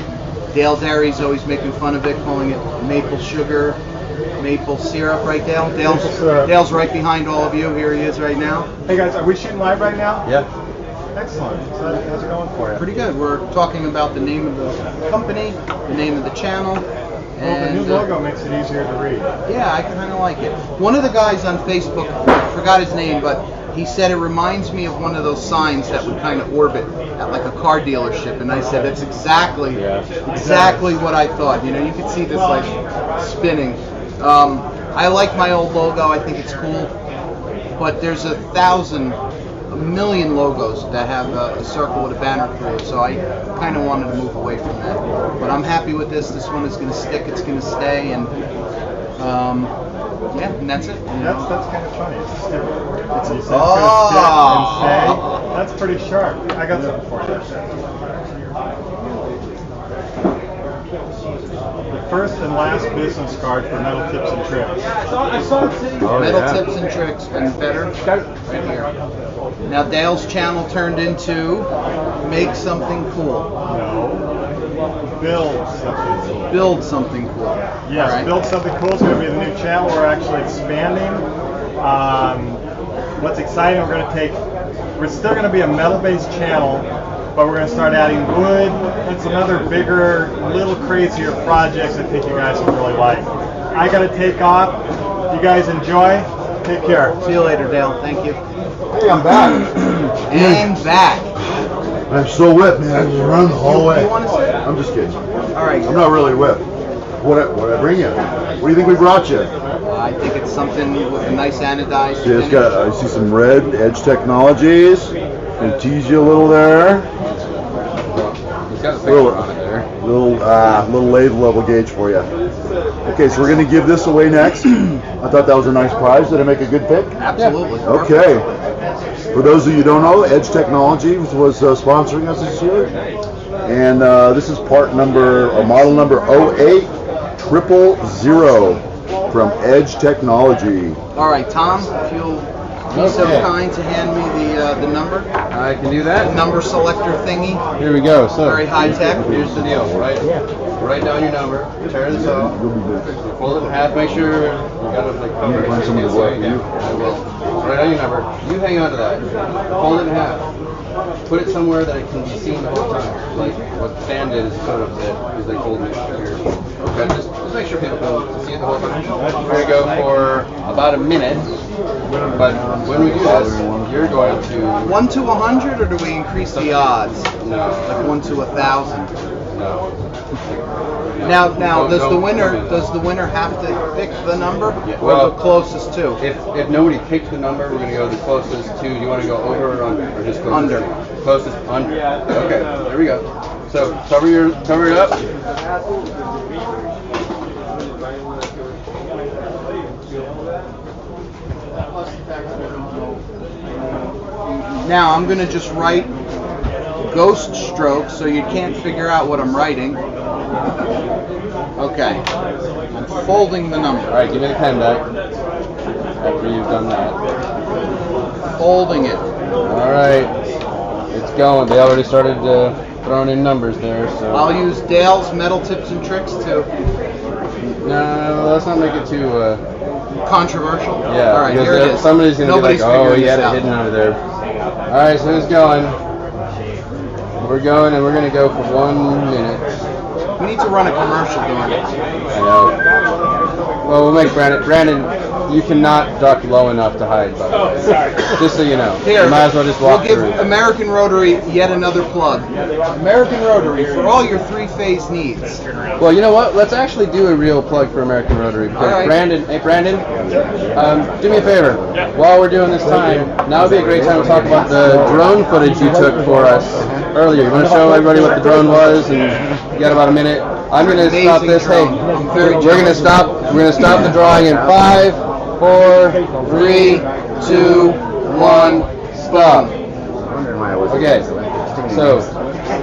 Dale Derry's always making fun of it, calling it maple sugar, maple syrup, right, Dale? Dale's right behind all of you. Here he is right now. Hey guys, are we shooting live right now? Yeah. Excellent. So how's it going for you? Pretty good. We're talking about the name of the company, the name of the channel. Well, the new logo makes it easier to read. Yeah, I kind of like it. One of the guys on Facebook, I forgot his name, but he said it reminds me of one of those signs that would kind of orbit at like a car dealership, and I said that's exactly what I thought. You know, you could see this like spinning. I like my old logo. I think it's cool, but there's a million logos that have a circle with a banner through it, so I kind of wanted to move away from that. But I'm happy with this. This one is going to stick. It's going to stay, and yeah, and that's it. That's kind of funny. It's a stick. It's a Oh. stick and stay. That's pretty sharp. I got something for you. The first and last business card for Metal Tips and Tricks. Metal Tips and Tricks and better right here. Now Dale's channel turned into Make Something Cool. No. Build something cool. Build something cool. Yes, All right. Build Something Cool is going to be the new channel. We're actually expanding. What's exciting, we're still going to be a metal-based channel, but we're going to start adding wood and some other bigger, little crazier projects I think you guys will really like. I got to take off. You guys enjoy. Take care. See you later, Dale. Thank you. Hey, I'm back. And back. I'm so wet, man. I just run the whole way. You want to sit? I'm just kidding. All right. I'm not really wet. What I bring you? What do you think we brought you? I think it's something with a nice anodized See, it's finish. got. I see some red Edge Technologies. Gonna tease you a little there. He's got a picture on it there. Little lathe level gauge for you. Okay, so we're gonna give this away next. I thought that was a nice prize. Did I make a good pick? Absolutely. Okay. For those of you who don't know, Edge Technology was sponsoring us this year, and this is model number 08000 from Edge Technology. All right, Tom, if you'll be so kind to hand me the number. I can do that. The number selector thingy. Here we go. So Very high tech. Here's the deal. Write down your number. Tear this off. Fold it in half. Make sure you got it like. I'm gonna find somebody to work for you. I will. Write down your number. You hang on to that. Fold it in half. Put it somewhere that it can be seen the whole time. Like what Stan did is put it up there because they told me here. But just make sure people can see it the whole time. We're going to go for about a minute. But when we do this, you're going to... 1 to 100, or do we increase the odds? No. Like 1 to 1,000? No. Now, does the winner have to pick the number, or the closest to? If nobody picked the number, we're going to go the closest to. Do you want to go over or under, or just closest? Under. Closest under. Okay, there we go. So cover it up. Now I'm going to just write ghost stroke so you can't figure out what I'm writing. Okay. I'm folding the number. All right, give me the pen back. After you've done that. Folding it. All right. It's going. They already started throwing in numbers there. So I'll use Dale's metal tips and tricks too. No, let's not make it too controversial. Yeah. All right, here it is. Somebody's gonna Nobody's be like, "Oh, figuring he had this it out." hidden over there." All right, so who's going? We're going, and we're gonna go for 1 minute. We need to run a commercial during it. I know. Well, we'll make Brandon, you cannot duck low enough to hide, buddy. Oh, sorry. Just so you know. Here, You might as well just walk we'll give through. American Rotary yet another plug. American Rotary for all your three-phase needs. Well, you know what? Let's actually do a real plug for American Rotary because All right. Brandon, do me a favor. While we're doing this time, now would be a great time to talk about the drone footage you took for us earlier. You want to show everybody what the drone was, and you got about a minute. I'm going to stop this. Hey, we're going to stop. We're going to stop the drawing in 5, 4, 3, 2, 1. Stop. Okay. So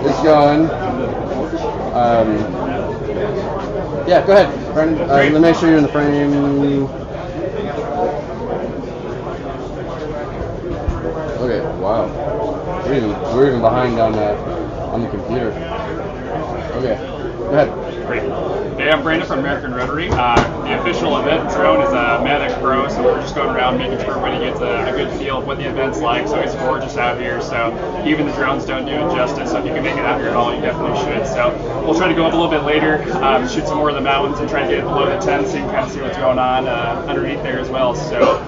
it's going. Yeah, go ahead, Brandon. Let me make sure you're in the frame. Okay, wow. We're even behind on the computer. Okay, go ahead. Great. Hey, I'm Brandon from American Rotary. The official event drone is a Mavic Pro, so we're just going around making sure everybody gets a good feel of what the event's like. So it's gorgeous out here, so even the drones don't do it justice. So if you can make it out here at all, you definitely should. So we'll try to go up a little bit later, shoot some more of the mountains, and try to get it below the 10 so you can kind of see what's going on underneath there as well. So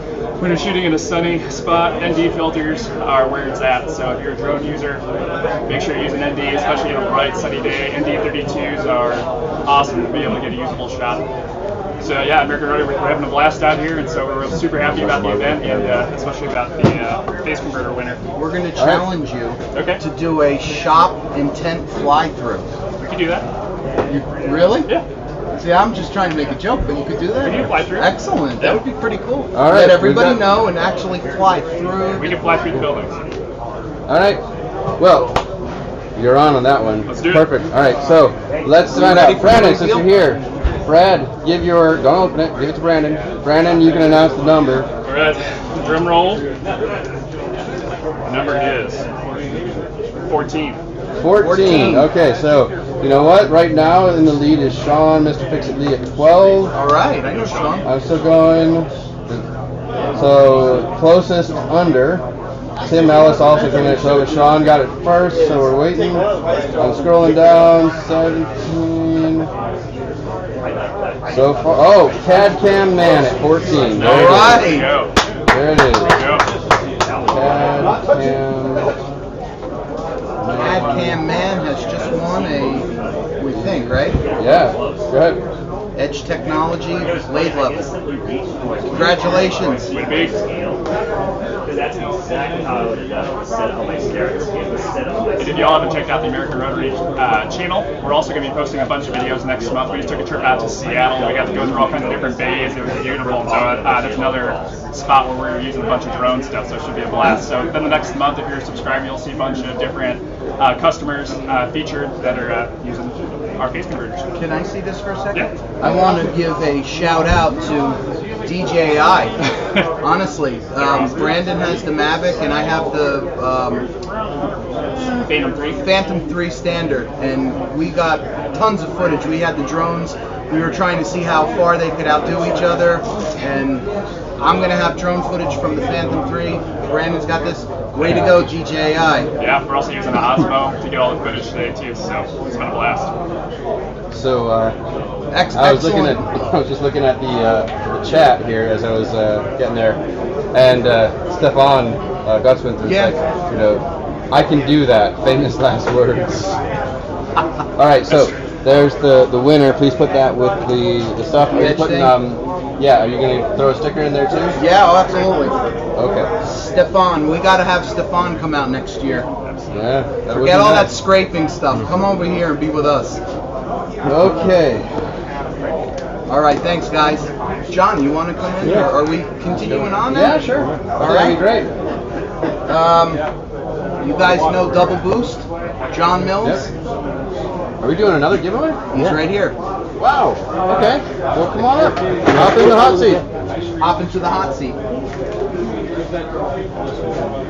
when you're shooting in a sunny spot, ND filters are where it's at. So if you're a drone user, make sure you're using ND, especially on a bright sunny day. ND 32s are awesome to be able to get a usable shot. So yeah, American Rotary, we're having a blast out here, and so we're super happy about the event, and especially about the phase converter winner. We're going to challenge you to do a shop intent fly-through. We could do that. You, really? Yeah. See, I'm just trying to make a joke, but you could do that? We can fly through. Excellent. That would be pretty cool. All right, Let everybody know and actually fly through. We can fly through the buildings. All right. Well, you're on that one. Let's do it. Perfect. All right. So let's find out. Brandon, since you're here, Brad, don't open it. Give it to Brandon. Brandon, you can announce the number. All right. Drum roll. The number is 14. 14. Okay, so you know what? Right now in the lead is Sean, Mr. Fix-It Lee at 12. All right, I know Sean. I'm still going. So closest under. Tim Ellis also came in. So Sean got it first. So we're waiting. I'm scrolling down. 17. So far. Oh, CAD Cam Man at 14. There All right. it is. There it is. CAD Cam. Ad Cam Man has just won a, we think, right? Yeah, go ahead. Edge Technology, Blade Level. Congratulations. That's exactly how I would have set up my stairs. And if y'all haven't checked out the American Rotary channel, we're also going to be posting a bunch of videos next month. We just took a trip out to Seattle. We got to go through all kinds of different bays. It was beautiful. So there's another spot where we're using a bunch of drone stuff, so it should be a blast. So then the next month, if you're a subscriber, you'll see a bunch of different customers featured that are using our phase converters. Can I see this for a second? Yeah. I want to give a shout out to DJI. Honestly, Brandon has the Mavic and I have the Phantom 3 standard, and we got tons of footage. We had the drones. We were trying to see how far they could outdo each other, and I'm going to have drone footage from the Phantom 3. Brandon's got this. Way to go, DJI. Yeah, we're also using the Osmo to get all the footage today too, so it's been a blast. So I was looking at, I was just looking at the chat here as I was getting there, and Stefan Gutsmith was Yeah. like, you know, I can do that. Famous last words. All right, so there's the winner. Please put that with the stuff. Are you Bitch putting thing? yeah? Are you gonna throw a sticker in there too? Yeah, oh, absolutely. Okay. Stefan, we gotta have Stefan come out next year. Yeah. That would Forget be all that nice. scraping stuff. Come over here and be with us. Okay. All right, thanks, guys. John, you want to come in? Yeah. Or are we continuing on now? Yeah, sure. All That'd be right. great. You guys know Double Boost? John Mills? Are we doing another giveaway? He's right here. Wow. Okay. Well, come on up. Hop in the hot seat. Hop into the hot seat.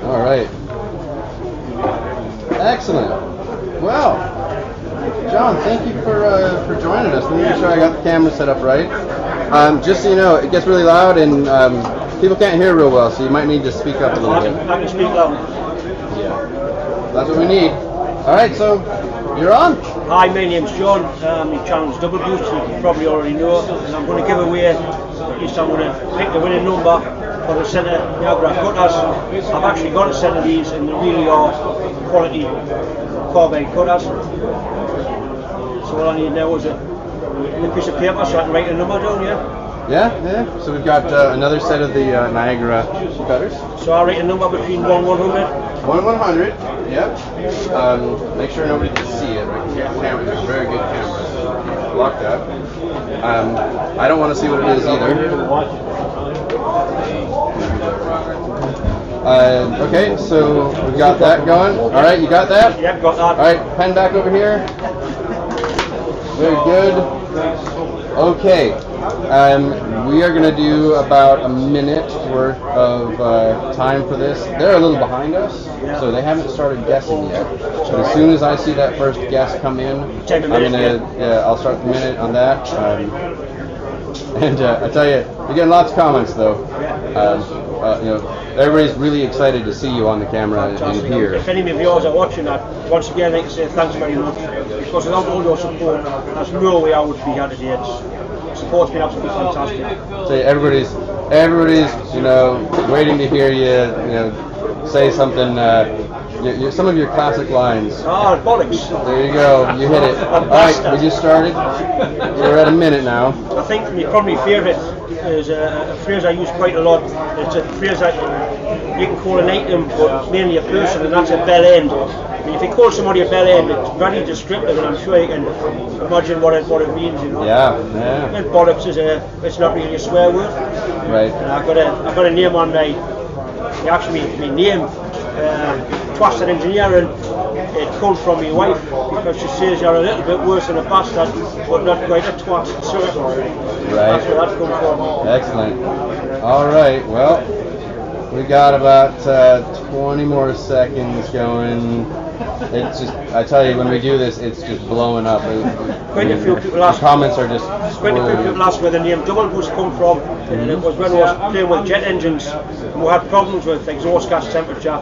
All right. Excellent. Well, John, thank you for joining us. Let me make sure I got the camera set up right. Just so you know, it gets really loud and people can't hear real well, so you might need to speak up a little bit. I can speak loud. Yeah. That's what we need. All right, so you're on. Hi, my name's John. My channel's Double Boost, you probably already know. And I'm going to give away, I'm going to pick the winning number for the centre Niagara cutters. I've actually got a set of these and they really are quality carbide cutters. So all I need now is a piece of paper so I can write a number down, yeah? Yeah. So we've got another set of the Niagara cutters. So I'll write a number between 1 and 100. 1 and 100. Yep. Make sure nobody can see it. Right here. Cameras are very good cameras. Lock that. I don't want to see what it is either. Okay, so we've got that going. All right, you got that? Yep, got that. All right, pen back over here. Very good. Okay, we are going to do about a minute worth of time for this. They're a little behind us, so they haven't started guessing yet. But as soon as I see that first guess come in, I'll start the minute on that. And I tell you, you're getting lots of comments though. You know, everybody's really excited to see you on the camera and here. If any of the viewers are watching that, once again, I'd like to say thanks very much. Because without all your support, there's no way I would be here today. The support's been absolutely fantastic. So everybody's, you know, waiting to hear you, you know, say something. Some of your classic lines. Ah, bollocks. There you go. You hit it. All right, we just started. We're at a minute now. I think probably my favourite is a phrase I use quite a lot. It's a phrase that you can call an item, but mainly a person, and that's a bell end. I mean, if you call somebody a bell end, it's very descriptive, and I'm sure you can imagine what it means. You know. Yeah. And bollocks is it's not really a swear word. Right. And I've got a name on my name. Twisted engineer, and it comes from my wife because she says you're a little bit worse than a bastard, but not quite a twat. So that's where that comes from. Excellent. All right. Well, we got about 20 more seconds going. It's just, I tell you, when we do this, it's just blowing up. Quite a few people ask. Comments are just. Quite a few people ask where the name Double Boost come from, and it was when I was playing with jet engines, and we had problems with exhaust gas temperature,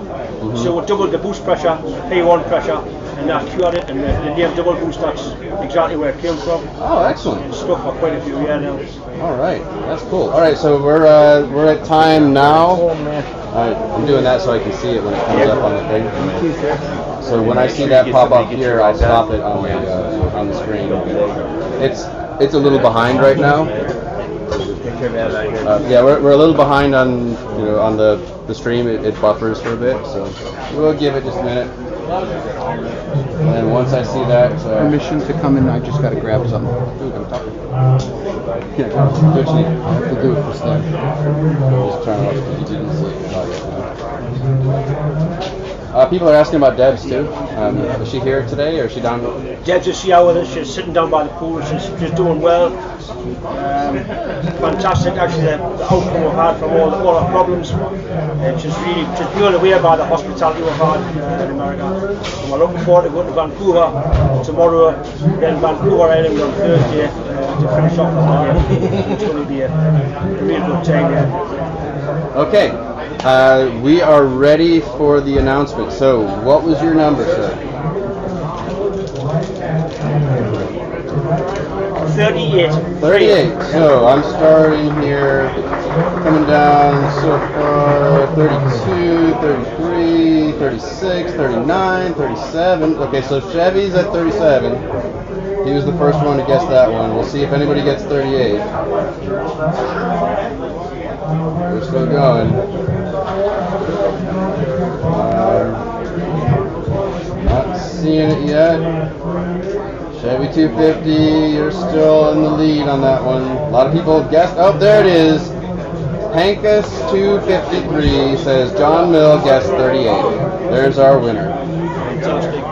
so we doubled the boost pressure, P1 pressure, and that cured it. And the name Double Boost, that's exactly where it came from. Oh, excellent. It's stuck for quite a few years now. All right, that's cool. All right, so we're at time now. Oh man. I'm doing that so I can see it when it comes up on the thing. So when I see that pop up here, I'll stop it on the screen. It's a little behind right now. Yeah, we're a little behind on on the stream. It buffers for a bit, so we'll give it just a minute. And then once I see that, Permission to come in. I just got to grab something. Dude, I'm talking. Yeah, do what you need. I have to do it for Stan. Just trying to watch because you didn't see it. People are asking about Debs too. Is she here today or is she down? Debs is here with us. She's sitting down by the pool. She's doing well. Fantastic, actually, the outcome we've had from all our problems. And she's blown away by the hospitality we've had in America. And we're looking forward to going to Vancouver tomorrow, then Vancouver Island on Thursday to finish off the day. It's going to be a real good time there. Okay. We are ready for the announcement. So, what was your number, sir? 38. 38. So I'm starting here, coming down so far 32, 33, 36, 39, 37. Okay, so Chevy's at 37. He was the first one to guess that one. We'll see if anybody gets 38. We're still going. Not seeing it yet. Chevy 250, you're still in the lead on that one. A lot of people have guessed. Oh, there it is. Hankus 253 says John Mill guessed 38. There's our winner. Fantastic. 253.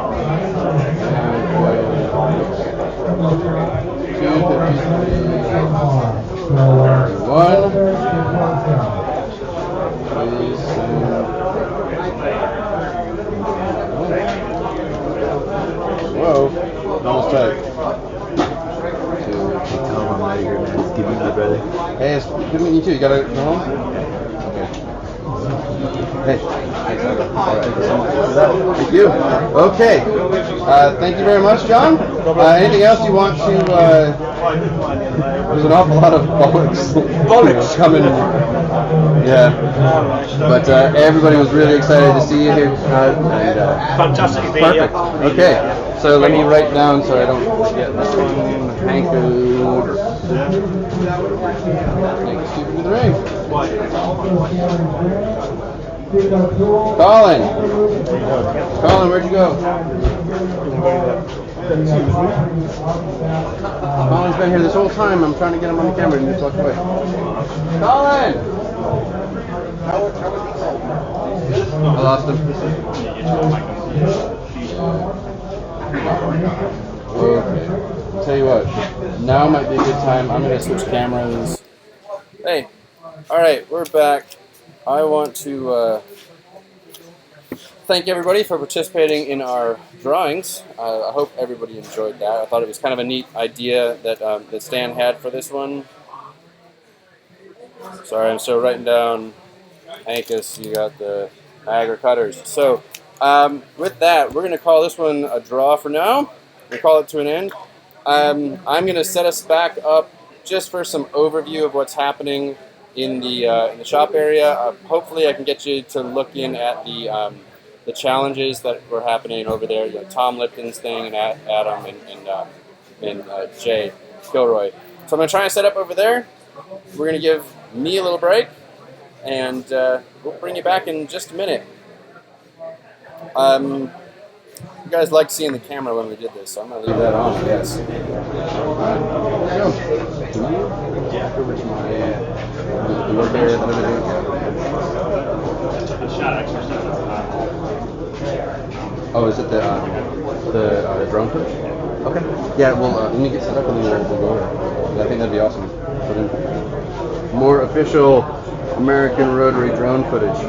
Whoa, almost tight. Tell him I'm out of here, man. It's good meeting you, brother. Hey, it's good meeting you too. You gotta go home? Okay. Hey. Thank you. Okay. Thank you very much, John. Anything else you want to... there's an awful lot of bollocks coming. Yeah. But everybody was really excited to see you here. Fantastic to be perfect. here. Okay. So let me write down so I don't forget this one. Hanku. Thanks for the ring. Colin, where'd you go? Colin's been here this whole time. I'm trying to get him on the camera and he just walked away. Colin! I lost him. Okay. I'll tell you what. Now might be a good time. I'm going to switch cameras. Hey. Alright, we're back. I want to thank everybody for participating in our drawings. I hope everybody enjoyed that. I thought it was kind of a neat idea that that Stan had for this one. Sorry, I'm still writing down. Hankus, you got the Niagara Cutters. So, with that, we're going to call this one a draw for now. We'll call it to an end. I'm going to set us back up just for some overview of what's happening in the shop area. Hopefully I can get you to look in at the challenges that were happening over there. You know, Tom Lipton's thing and Adam and Jay Kilroy. So I'm going to try and set up over there. We're going to give me a little break, and we'll bring you back in just a minute. You guys liked seeing the camera when we did this, so I'm going to leave that on, I guess. Over to my the work area that I'm doing. Oh, is it the drone footage? Okay. Yeah, well, let me get set up and then we'll go over. I think that'd be awesome. Put in more official American rotary drone footage.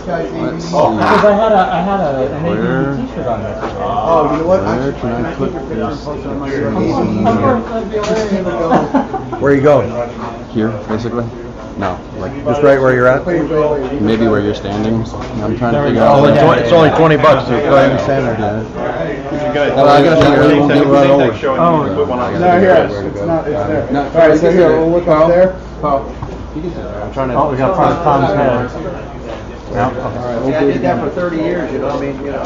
Because I had an ABV t-shirt on there. Oh, you know what? Where can I put this? Where are you going? Here, basically. No, like Just right where you're at? maybe where you're standing. I'm trying to figure out. It's only $20, so go ahead and stand there. Well, I gotta figure We'll get right over. No, here, it's not. It's there. No, all right, so here, we'll look up there. Paul, you can sit there. I'm trying to. Oh, we got Tom's head. Yeah. I did that for 30 years, you know, I mean, you know,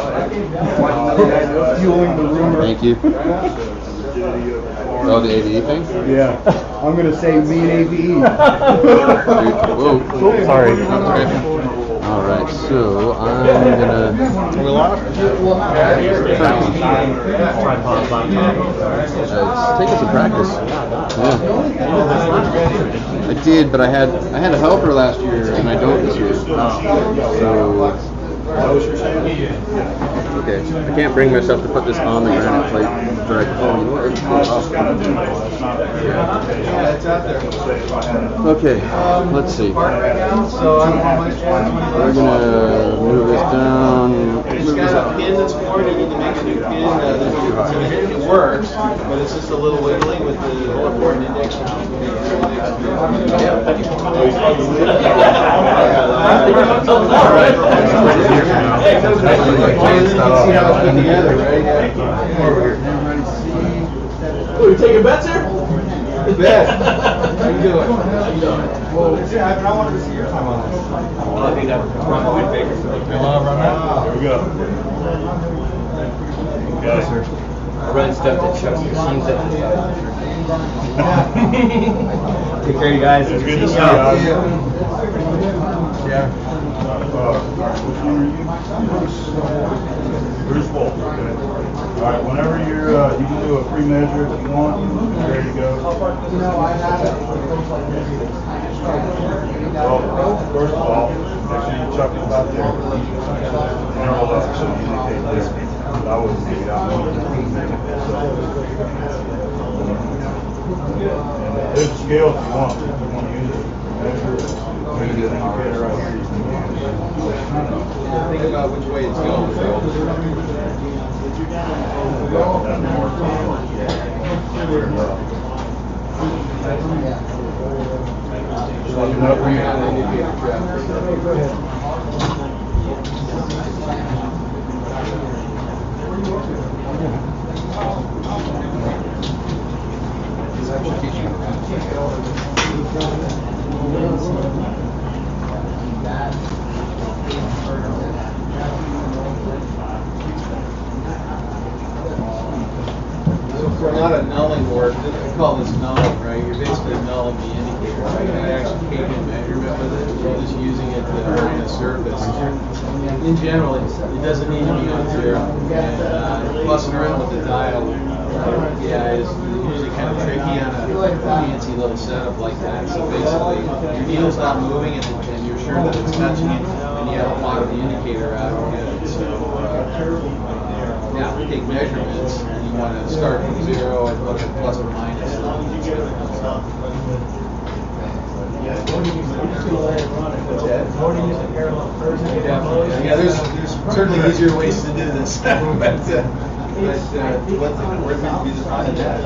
fueling the rumor. Thank you. Oh, the AVE thing? Yeah. I'm going to say me and AVE. Whoa. Sorry. Okay. All right, so I'm gonna. We lost. It's taking some practice. Yeah. I did, but I had a helper last year, and I don't this year. So. Okay, I can't bring myself to put this on the granite plate, but you know what? It's okay, let's see. We're gonna move this down. It's got a pin that's worn, you need to make a new pin. It works, but it's just a little wiggling with the important index. Oh, you taking bets here? Bet. How you doing? Yeah, I wanted to see your time on this. I think that run with Bakersfield. There we go. Okay, sir. I run stuff that shuts machines up the side. Take care, you guys. It's good to see you. Yeah. Which one are you? Bruce Wolf. Okay. All right. Whenever you're, you can do a pre-measure if you want. There you go. Well, first of all, make sure you chuck it about there. Narrow that so you indicate there. I wouldn't make it out. And there's a scale if you want. If you want to use it. Measure it. Maybe the indicator right here. You can Think about which way it's going. For a lot of nulling work, we call this nulling, right? You're basically nulling the indicator, right? You're not actually taking a measurement with it, you're just using it to line the surface. In general, it doesn't need to be on zero. And fussing around with the dial, yeah, is usually kind of tricky on a fancy little setup like that. So basically, your needle's not moving and you're sure that it's touching it, and you have to bottom the indicator out of it. So, yeah, we take measurements, and you want to start from zero and look at plus or minus. Yeah, there's certainly easier ways to do this, but what's it worth it to be the fun of that?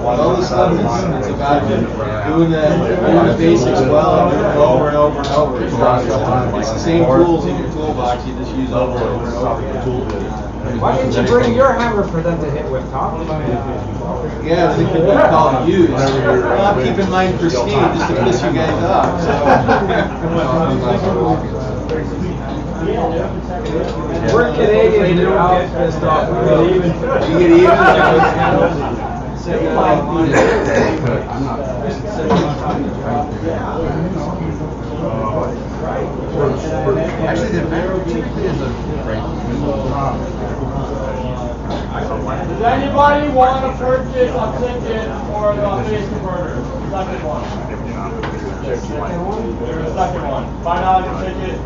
All this stuff it's about doing the basics well and doing it over and over and over. It's the same tools in your toolbox, you just use over and over and over. Why didn't you bring your hammer for them to hit with, Tom? Yeah, I think they would call it used. Well, keep in mind pristine, just to piss you guys off. We're Canadian, we don't get pissed off. You get even. Actually, the Vero typically is a great. Does anybody want to purchase a ticket for the face converter? Second one. There's a second one. $5 ticket.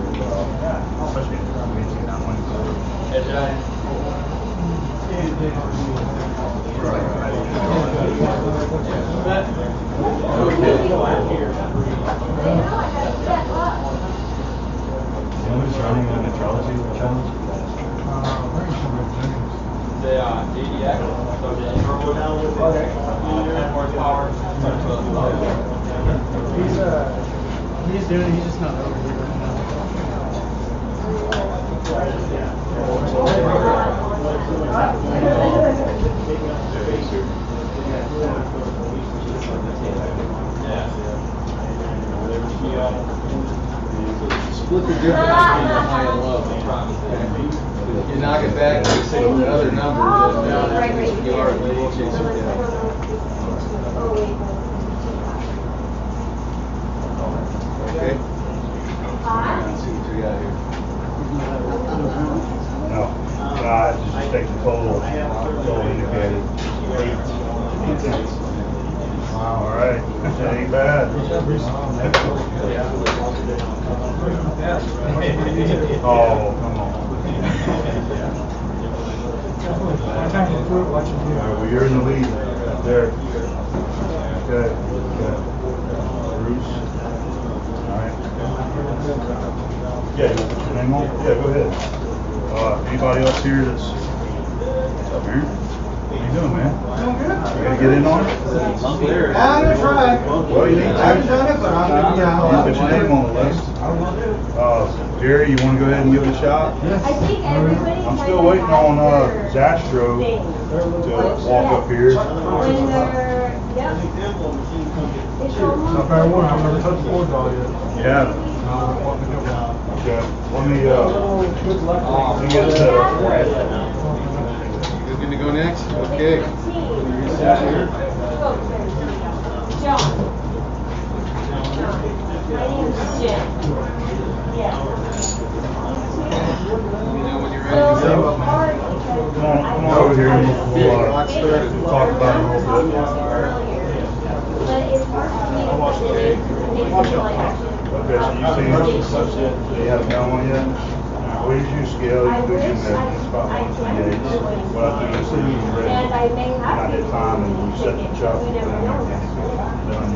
Someone's running the metrology challenge? The ADX, so the turbo down with it, 10 horsepower. He's doing it, he's just not over here right now. Split the difference between the high and low. You knock it back to say the other number, then you are really chasing it down. Okay? Let's see what we got here. No. Just take the total indicated. 8. All right. That ain't bad. Oh, come on. All right, well, you're in the lead. There. Okay. Bruce. All right. Yeah, you want to put your name on? Yeah, go ahead. Anybody else here that's up here? How you doing, man? You gonna get in on it? I'm gonna try. Well, you need to. I haven't done it, but I'm gonna, yeah. Put your name on the list. Jerry, you wanna go ahead and give it a shot? I think everybody. I'm still waiting on Zastro to walk up here. When they're, yep. It's almost. I've never touched the board all yet. Yeah. Okay. Let me get it set up for you. You good to go next? Okay. John. My name's Jim. Yeah. Come on over here and we'll talk about it a little bit. But it's hard for me to watch the game. Okay, so you've seen they haven't done one yet? Well, here's your scale, you do your measurements, about 138. What I do is see you ready. Not at time and you set the chuck and then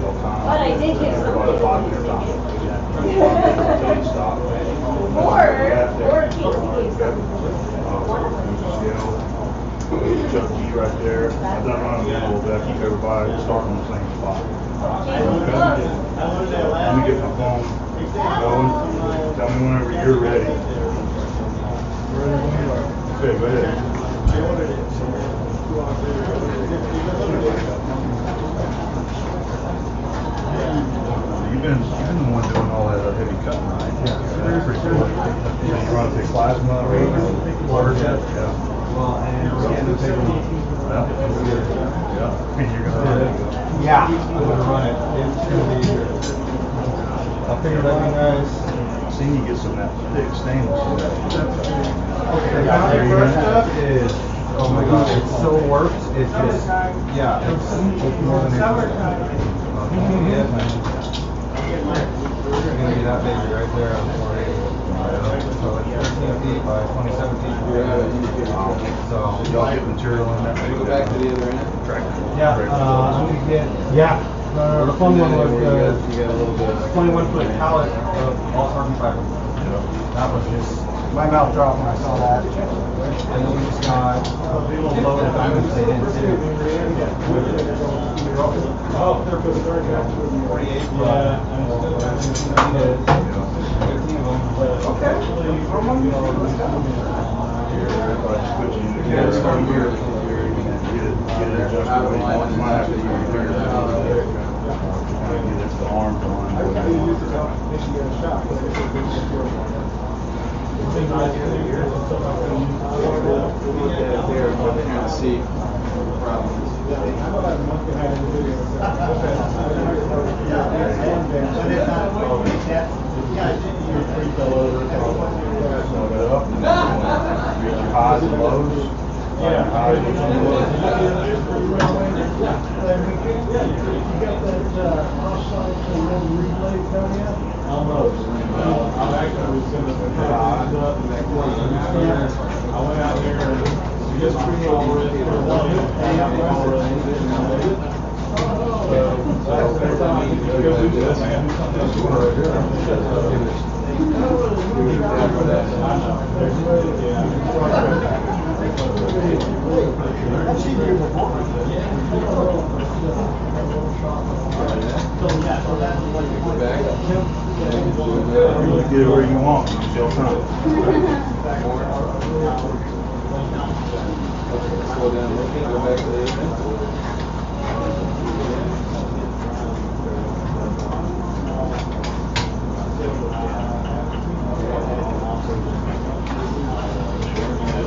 you'll time. But I did get some. About 5 minutes time. Until you stop. Chuck G right there. I've done running a little bit. I keep everybody starting on the same spot. Let me get my phone going. Tell me whenever you're ready. Okay, go ahead. You've been the one doing all that heavy cutting, right? Yeah. That's pretty cool. You run a big plasma or water jet? Yeah. Well, and we're getting the big one. Yeah. You're gonna Yeah, I'm gonna run it. It's gonna be good. I figured that'd be nice. Seen you get some of that thick stainless. Okay, the first stuff is, oh my god, it so works. It's just, yeah, it's more than it's gonna be that baby right there on 480. So it's 13 feet by 27 feet. So y'all get material in that. Go back to the other end. yeah, I'm gonna get, the fun one was 21 foot pallet of all carbon fiber. That was just, my mouth dropped when I saw that. And then we just got a big old load of diamonds they did too. Oh, they're 48. Yeah. 15 of them. Okay. Yeah, start here. Get it adjusted. Might have to figure it out. Get the arm going. Highs and lows. Almost. I'm actually sitting up and I went out there and just get it where you want, you still come. Slow down, go back to the other end.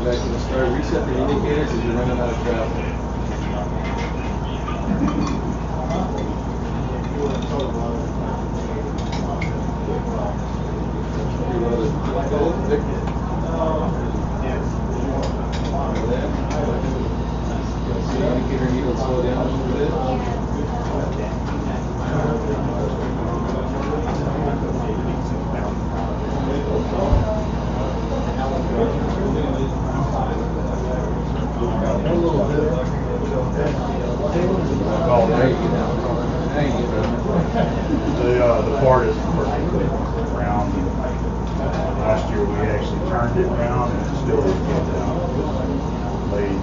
Back to the start, reset the indicators as you're running out of travel. See the indicator needle slow down a little bit. The part is perfectly round. Last year we actually turned it round and it still didn't get down. ladies.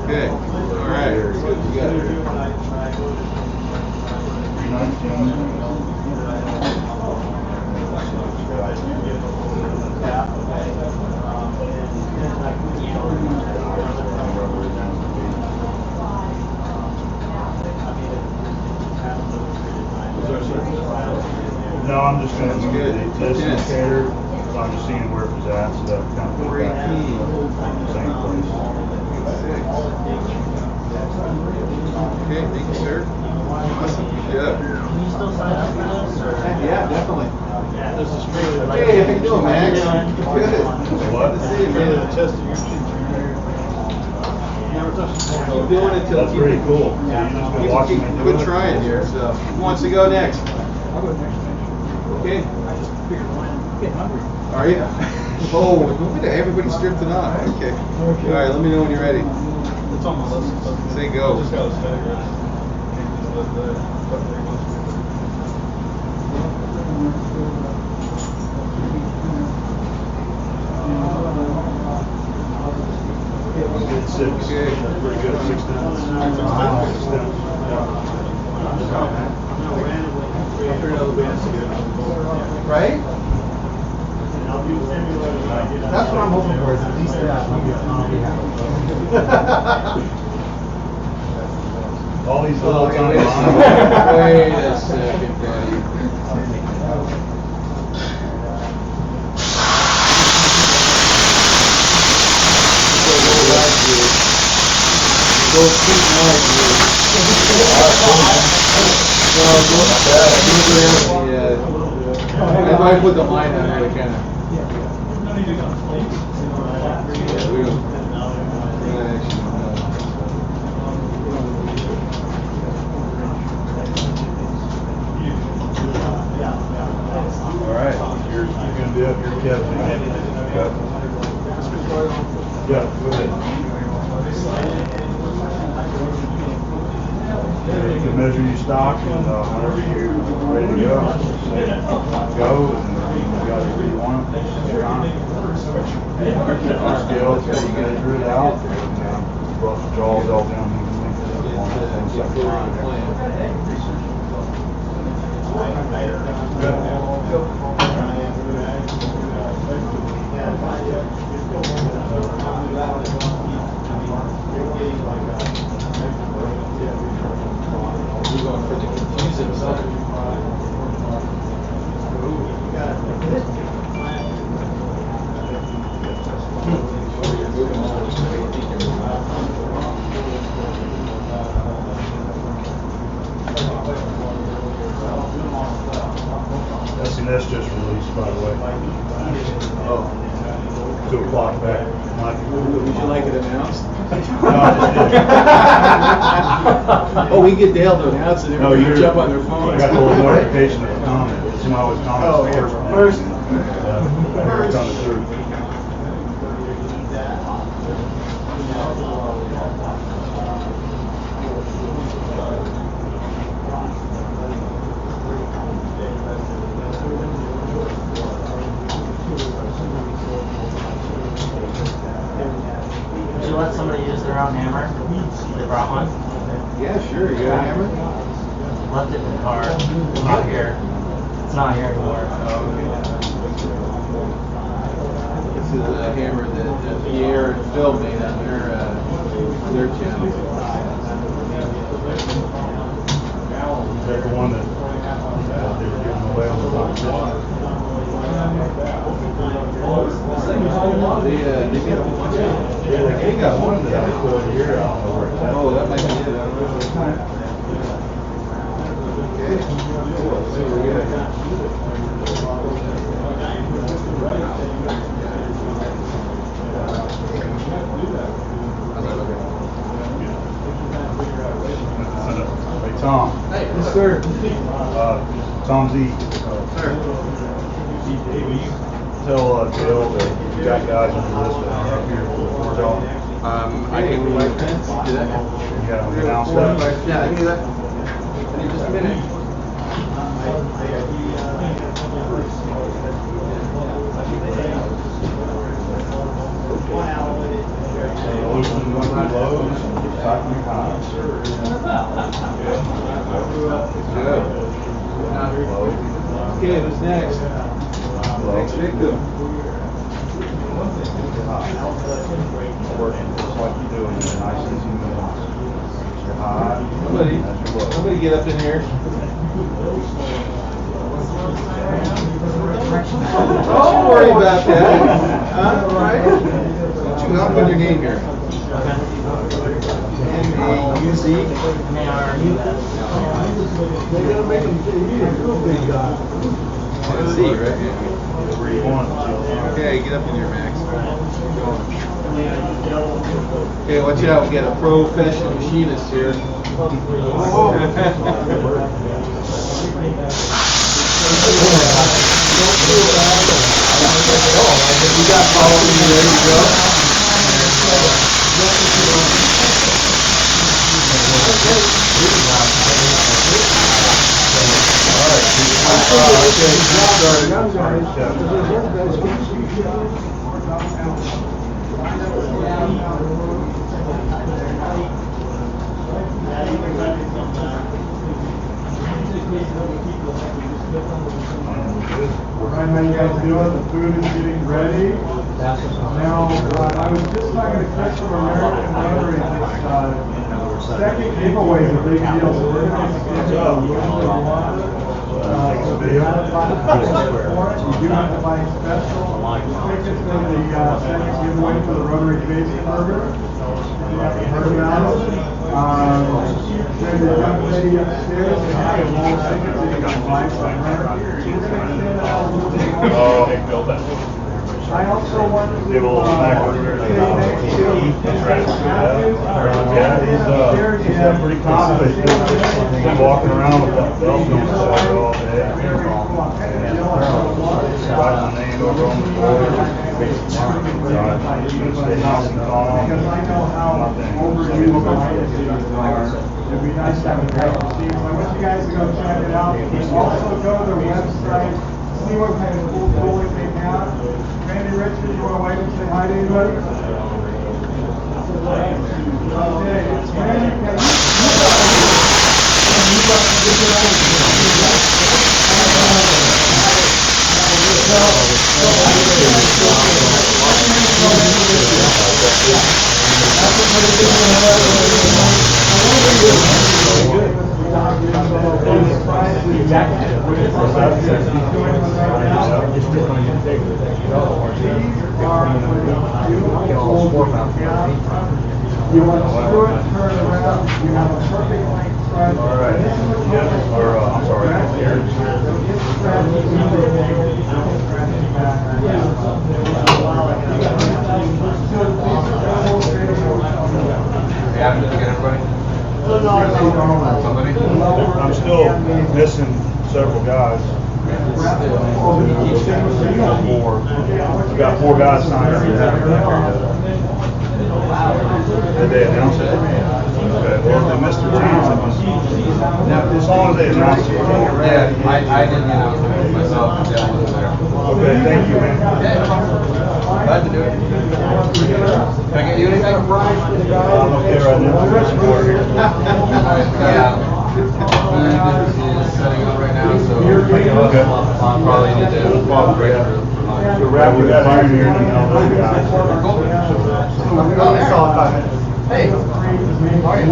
Okay, all right. Good together. No, I'm just going to move the test indicator. So I'm just seeing where it was at, so that would kind of put it back in the same place. Okay, thank you, sir. Awesome, good job. Can you still sign up for this? Or? Yeah, definitely. This is strictly like. Hey, how you doing, Max? Good. What? Good to see you, man. Keep doing it till That's pretty cool. So you're just going to watch me do Quit it? trying here. So, who wants to go next? I'll go next. Okay. I just figured I'm getting hungry. Are you? Oh, look at everybody's drifting off. Okay. All right, let me know when you're ready. It's on my list. Say go. Just gotta stagger it. Six. Okay. Pretty good. 6 tenths. 6 tenths. Right? That's what I'm hoping for, is at least that. I'll be happy. All these little tiny Wait a second, buddy. If I put the line on there, it kind of. Yeah, we don't. We're not actually. All right, you're going to be up here, Kevin. Yeah, go ahead. You can measure your stock, and whenever you're ready to go, say go, and you got it where you want it. Scale, so you get it drilled out, and brush the jaws all down We're going for the confusing side. S&S just released, by the way. Oh. 2 o'clock back. Would you like it announced? No, I Oh, we get Dale to announce it. No, Everybody you're, jump on their phones. I got the little notification of the comment. It's not always comments. Oh, first. I hear it coming through. Would you let somebody use their own hammer? They brought one? Yeah, sure. You got a hammer? Left it in the car. Not here. It's not here anymore. This is a hammer that Pierre and Phil made on their channel. Is that the one that they were giving away on the competition? They get a whole bunch of them. They got one that I put a year out. I don't know where it's at. Oh, that might be it. I don't know. Okay. Cool. So we're good. Hey, Tom. Hey, yes, sir. Tom Z. Sir. Will you tell Dale that you got guys on the list that are up here for the job? I can do that. You got them announced that? Yeah, I can do that. I need just a minute. Okay, who's next? Next victim. Somebody get up in here. Don't worry about that. Right? I'll put your name here. M-A-U-Z. They're gonna make them big guy. Z, right? Okay, get up in here, Max. Okay, watch out, we got a professional machinist here. You got following me, there you go. Alright, how you guys doing? The food is getting ready. Now, I was just talking to Chris from American Rotary. Second giveaway is a big deal. So we're going to give a you do have to buy special tickets for the second giveaway for the Rotary Basement Burger. You haven't heard about it. There's a young lady upstairs that has a wall of tickets that you can buy from her. I also wanted to say thank you to he's pretty confident. He's been walking around with that belt on all day. Writing my name over on the board. Because I know how overused the licenses are. It'd be nice to have a great machine. So I want you guys to go check it out. Also go to their website, see what kind of cool tools they have. Randy Richards, you want to wait and say hi to anybody? Okay, Randy, can you want to screw it, turn it around, you have a perfect length thread. All right. I'm sorry. I'm still missing several guys. We got 4 guys signed up. Did they announce it? Okay, well, they missed their chance. As long as they announce it. Yeah, I didn't announce it myself. Okay, thank you, man. Glad to do it. Can I get you anything? I'm okay right now. Yeah. Food is setting up right now, so I'll probably need to follow the break through. The wrap we got here, you know, those guys. Hey. Alright, you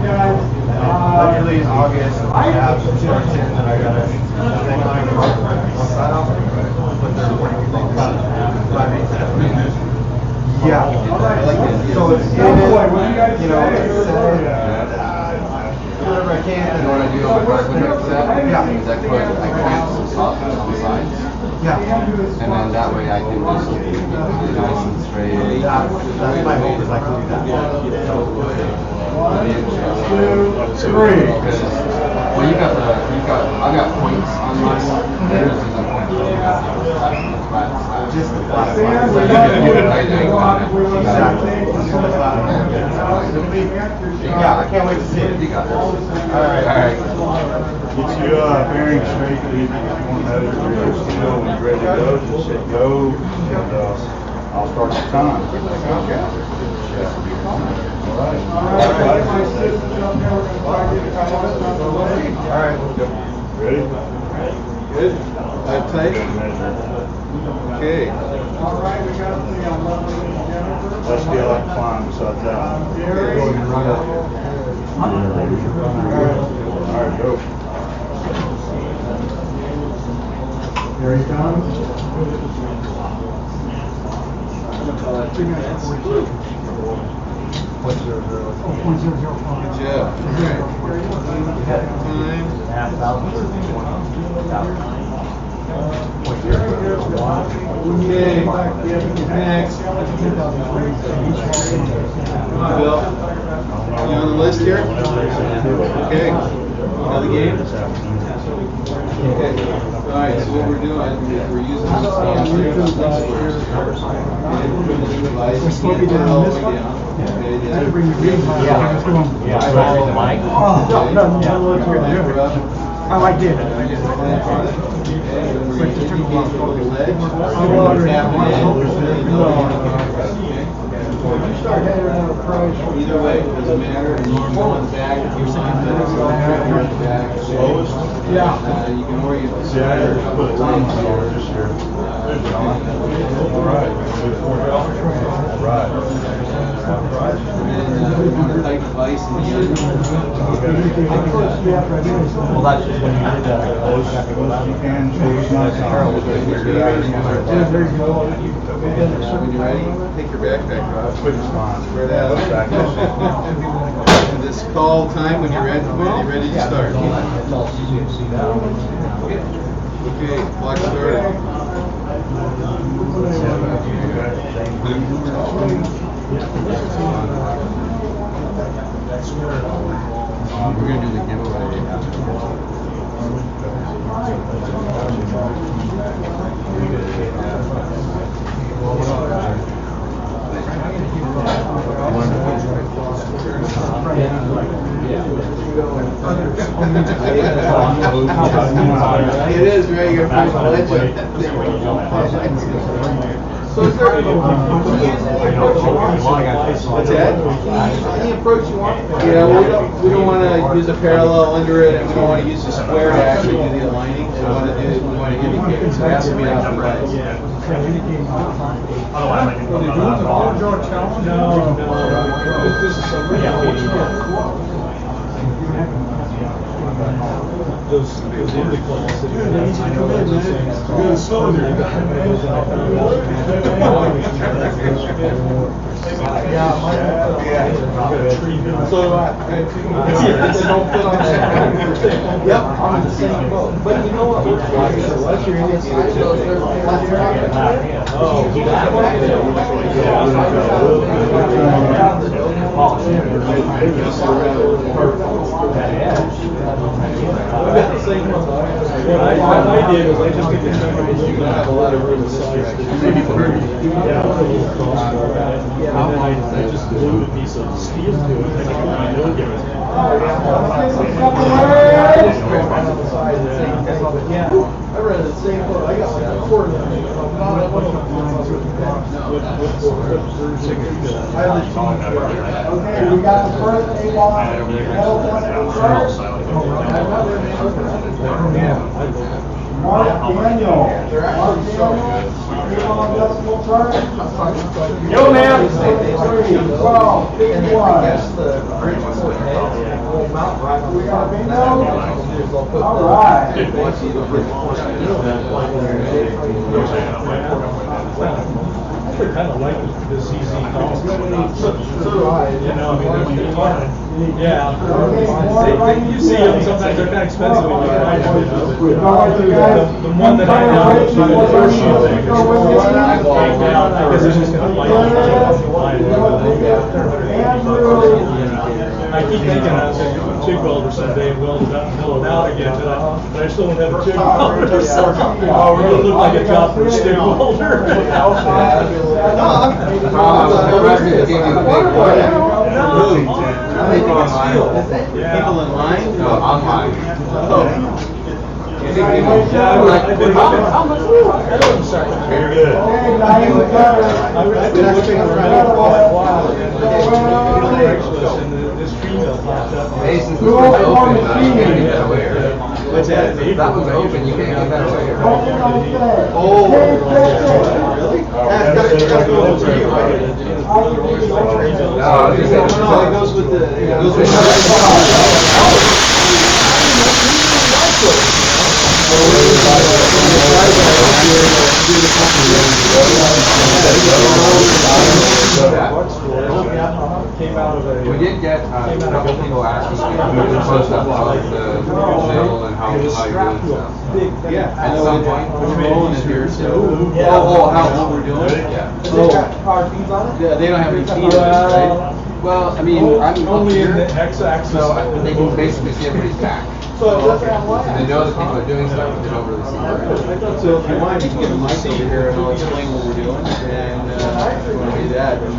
guys. Usually in August, I have some shorts in that I gotta. Yeah. So it's you know, whatever I can. You know what I do on my carpet set? Yeah. Is I put clamps and soffits on the sides. Yeah. And then that way I can just keep it nice and straight. That's my hope is I can do that. Well, I've got points on mine. Theirs isn't points. Just the flat You can right angle on it. Exactly. Yeah. got this. All right. Get you bearing straight. If you want to measure your steel when you're ready to go, just say go, and I'll start the time. Okay. All right. Ready? Good. Tight. Okay. Let's get like climb beside that. All right, go. Here he comes. 2 minutes. Good job. Okay, next. Bill, you on the list here? Okay. Know the game? Okay. Alright, so what we're doing is we're using the stand here. And slow me down all the way down. Okay, then. Oh, I did. Either way, it doesn't matter. And you can go on the back if you want. Slowest? Yeah. You can orient the Yeah, put it on just here. All right. And then we want to tighten the vise and Well, that's just when you did that. You can choose not to. when you're ready, take your backpack off. Spread out. And just call time when you're ready to start. Okay, clock started. We're going to do the giveaway It is, right? You're first legend. So is there any approach you want? What's that? Any approach you want? Yeah, we don't want to use a parallel under it, and we don't want to use a square to actually do the aligning. So we want to indicate it. So it has to be off the right. Those indications that you I know that you're saying it's good cylinder. So don't put on that. Yep, I'm in the same boat. But you know what? What's your What I did was I just took the time to have a lot of room to size. Maybe 30. Yeah, and then I just glued a piece of steel to it. I know it. I read the same book. I got like a quarter of it. Okay, we got the first A-ball, metal one at the first. Mark Daniel. A-ball adjustable first. Yo, man. 12, 51. We got bingo. All right. I kind of like this easy call. So do I. You know, I mean, when you find, yeah. You see them, sometimes they're kind of expensive when you find them. The one that I know is the first shoe thing. Because it's just going to light I keep thinking I was going to do a TIG welder someday and weld it up and mill it out again, but I still don't have a TIG welder. So it really looked like a job for a stick welder. People in line? No, online. Very good. Mason's was open, you can't get that away. What's that? That one's open, you can't get that away. Oh, really? That's go to you, right? No, I was just saying. No, it goes with the. It goes with We did get a couple people asking if we could post up about the mill and how you're doing stuff. Yeah. At some point. We're rolling it here, so. Yeah. Oh, how we're doing it? Yeah. Yeah, they don't have any feet, right? Well, I mean, I'm up here, x-axis. so they can basically see everybody's back. So that's what And they know that people are doing stuff, but they don't really see it. So if you want, you can get a mic over here and I'll explain what we're doing, and if you want to do that, and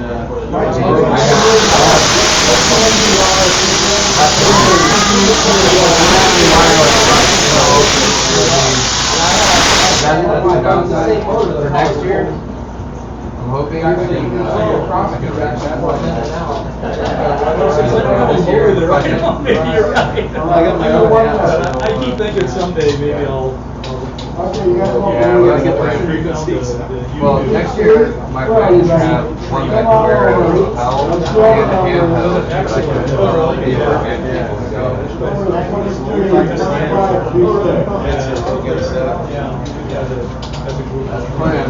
For next year, I'm hoping I can get that. This year, Maybe you're right. I got my own hat, so. I keep thinking someday maybe I'll. Yeah, we gotta get the right frequencies. Well, next year, my plan is to have one that can wear a lapel and a handheld that I can paper and people That's the plan.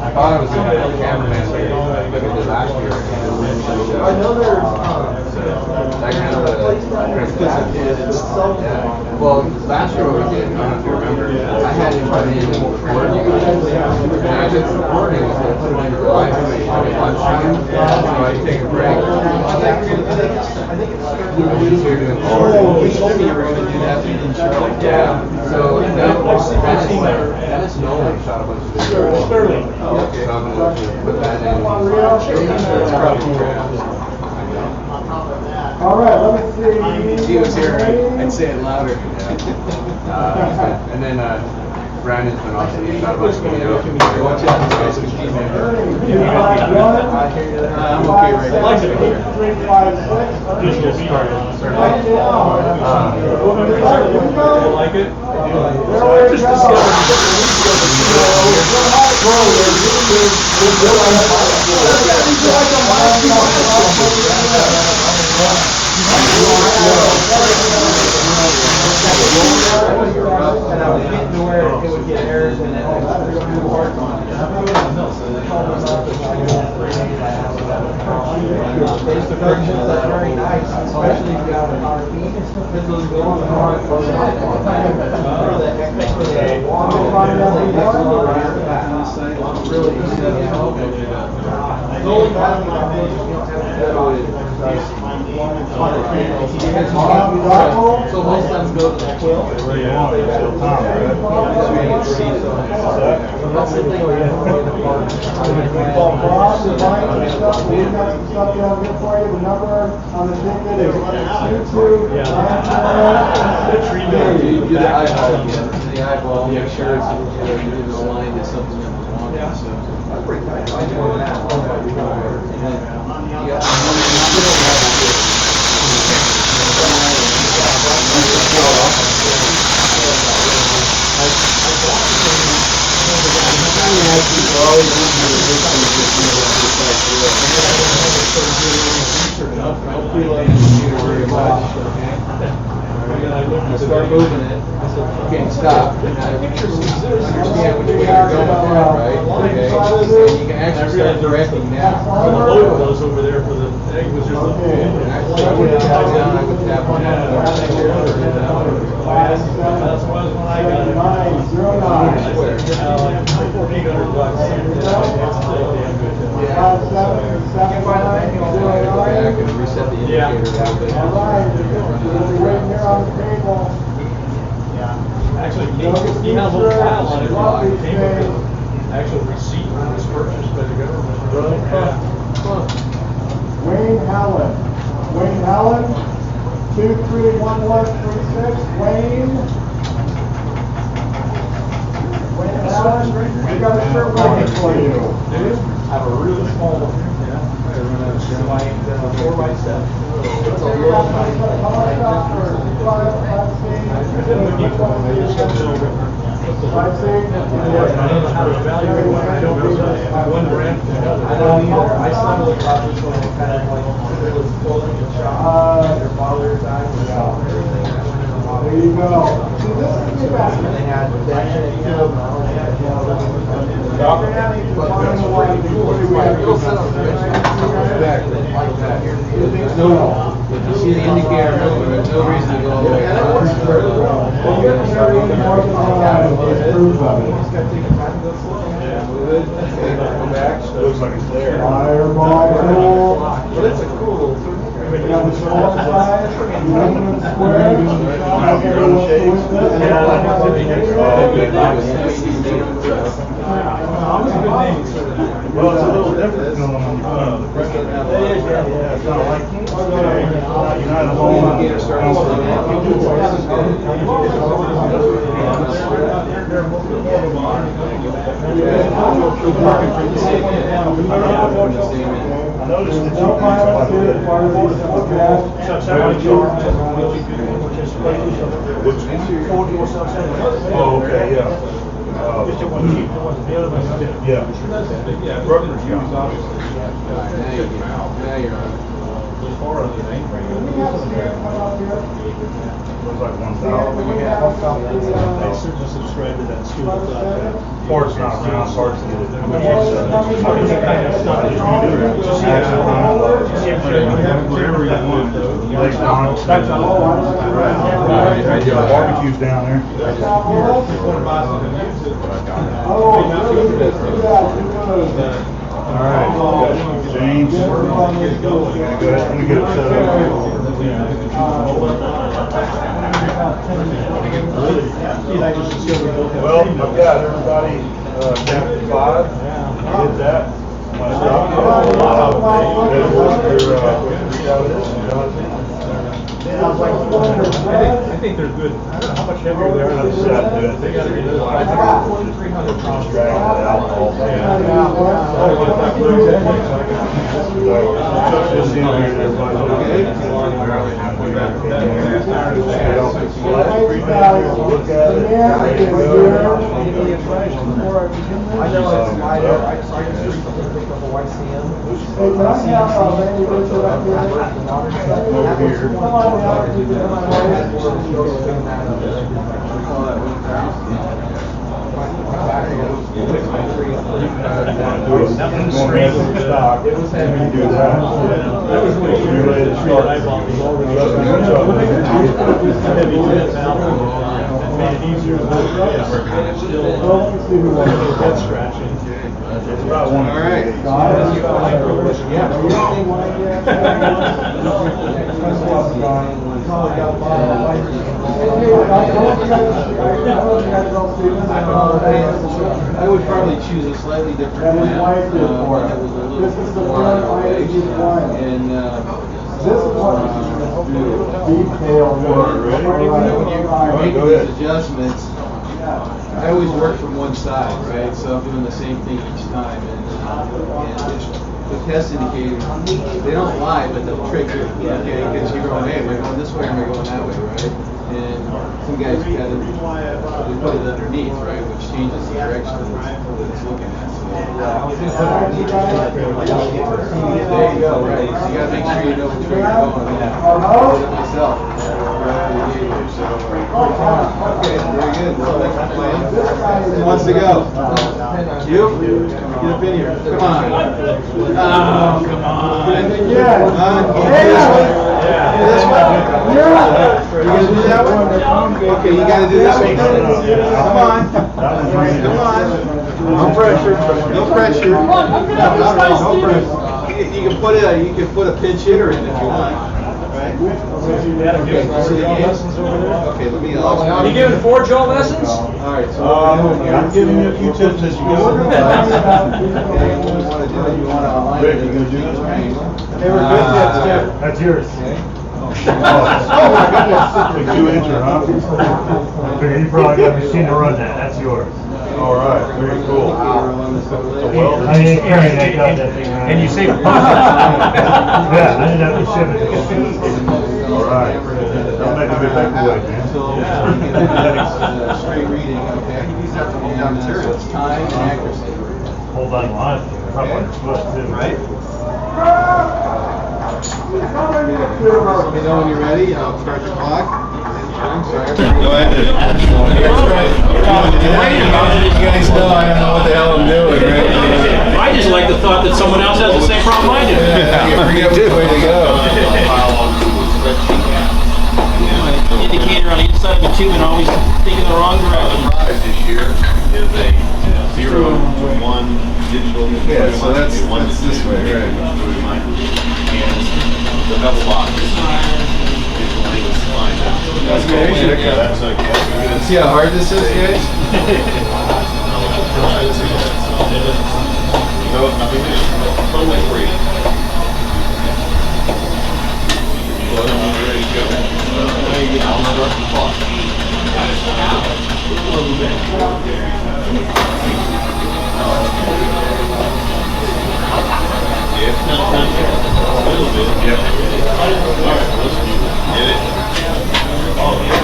I thought I was going to have a cameraman here, like I did last year. I know there's. That kind of a yeah. Well, last year what we did, I don't know if you remember, I had him come in and record you guys. And I did the recording, was going to put it on your live stream at lunchtime, so I'd take a break. He's here doing Oh, you told me you were going to do that, but you didn't show it. Yeah, so Dennis Nolan shot a bunch of videos. Sterling. So I'm going to put that in. All right, let me see. If he was here, I'd say it louder. And then Brandon's been awesome. He shot a bunch of videos. Watch out, this guy's a team member. I'm okay right now. Like it? Just And I was getting to where it would get errors and then work on it. Face the frictions, that's very nice, especially if you have an RP. This will go on the hard for the So most times go to the quill. That's the thing. You do the eyeball again. The eyeball, make sure it's aligned to something that was wrong. So that's pretty tight. Start moving it. You can't stop. Understand which way you're going, right? Okay. So you can actually start directing now. The load was over there for the egg was just. I would tap down, I would tap on that. That's was when I got it. Back and reset the indicator a little bit. Actually, he has a little file on it. Came with the actual receipt when it was purchased by the government. Wayne Allen. Wayne Allen, 231136. Wayne. Wayne Allen, we got a shirt waiting for you. I have a really small one. 4x7. It's a little tiny. I've seen. I don't know how to evaluate when I don't use one brand. I don't either. I stumbled across this one and kind of like, it was clothing and shop. Your father died with shop and everything. There you go. See, this is the best. And they had that and they had If you see the indicator moving, there's no reason to go all the way down. Looks like it's there. Fireball. But it's a cool. We got the small size, aluminum square. Well, it's a little different from the president. It is, yeah. It's not like, you're not alone. I noticed that you Oh, okay, yeah. Just the one cheap, the one the other one. Yeah. Brokers use Now you're on. It was like 1,000. I certainly subscribe to that school. Parts not around, parts needed. Whatever you want. Barbecues down there. All right, James. Go ahead, let me get it set up. Well, I've got everybody chapter 5. Did that. I think they're good. I don't know how much heavier they are on the set. They got to be just dragging it out all day. Just seeing everybody's okay. Look at it. I know it's wider. I just picked up a YCM. It was heavy to do that. That was when you were ready to start. Made it easier to work. Head scratching. It's about one. All right. I would probably choose a slightly different plan. That was a little more and This is what detail. when you're making these adjustments, I always work from one side, right? So I'm doing the same thing each time, and it's, the test indicators, they don't lie, but they'll trick you, okay? Because you're going, hey, am I going this way, or am I going that way, right? And some guys kind of put it underneath, right, which changes the direction that it's looking at. There you go, right? So you gotta make sure you know which way you're going. I did it myself. Okay, very good. So that's the plan. Who wants to go? You? Get up in here. Come on. Oh, come on. This one? You gonna do that one? Okay, you gotta do this one. Come on. Come on. No pressure. No pressure. No pressure. You can put a pinch hitter in if you want. Right? Okay, so the lessons over there. Okay, let me. Are you giving four Joe lessons? All right, so I'm giving you a few tips as you go. you want to align it. Rick, you gonna do this? They were good hits, too. That's yours. Oh my goodness. Big 2-incher, huh? Figure you probably got a machine to run that. That's yours. All right, very cool. I ain't carrying that goddamn thing around. And you saved Yeah, I didn't have to ship it. All right. Don't make a big paperweight, man. Straight reading, okay. These have to be down material. It's time and accuracy. Hold on line. Probably on your foot, too. Right? Let me know when you're ready, and I'll start the clock. Go ahead. You guys know I don't know what the hell I'm doing, right? I just like the thought that someone else has the same problem I do. You forget which way to go. Indicator on each side of the tube and always thinking the wrong direction. This year is a 0 to 1 digital. Yeah, so that's this way, right? And the bevel box. That's good. Yeah, that's okay. See how hard this is, guys? No, nothing. Totally free. Well, I'm ready to go. I'll start the clock. A little bit. Yeah. A little bit. Yep. All right, let's get it. Oh, yeah.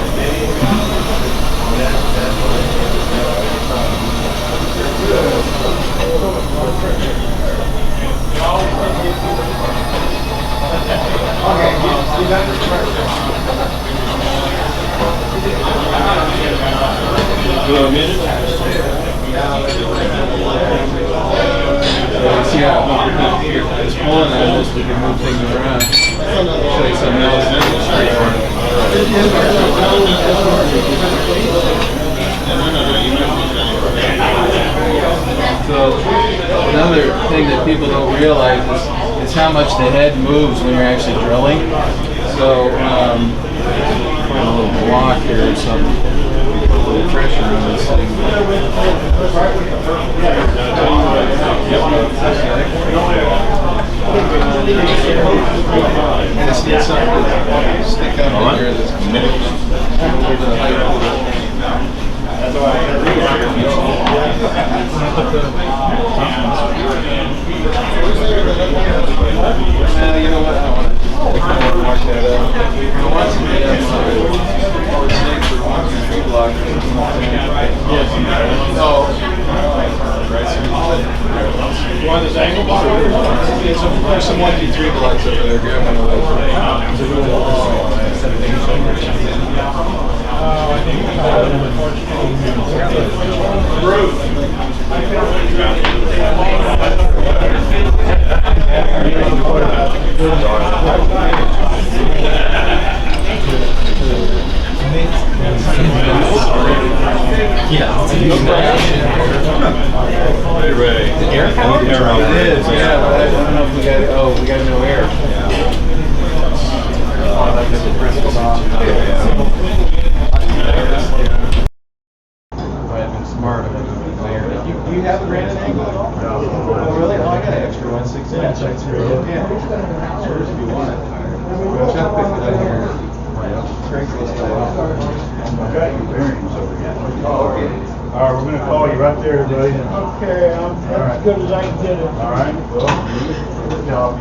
See how it's pulling on this, we can move things around. Show you something else. So another thing that people don't realize is how much the head moves when you're actually drilling. So find a little block here or something. Put a little pressure on this thing. And it's need something to stick up in here that's over the height of the you know what? I want to mark that up. I want to be forward snake for 1, 2, 3 block. Yes. No. You want this angle block? There's some 1, 2, 3 blocks over there. Grab one of those. I think Hey, Ray. Air? It is, yeah, but I don't know if we got, we got no air. I've been smart about it. Do you have a granite angle at all? No. Oh, really? Oh, I got an extra one, 6 inch. Yeah. Sure, if you want it. Check pick it out here. Crank this guy off. I've got your bearings over here. Oh, okay. All right, we're going to call you right there, everybody. Okay, I'm as good as I can get it. All right. Well, good job.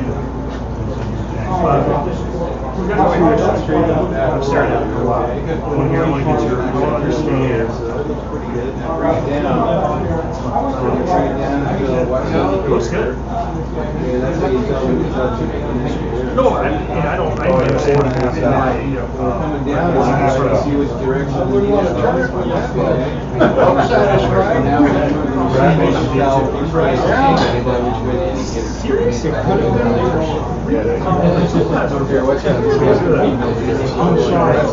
I'm starting out for a while. One here, I want to get your understanding. Looks good. No, I don't understand what coming down, see which direction. Seriously? That's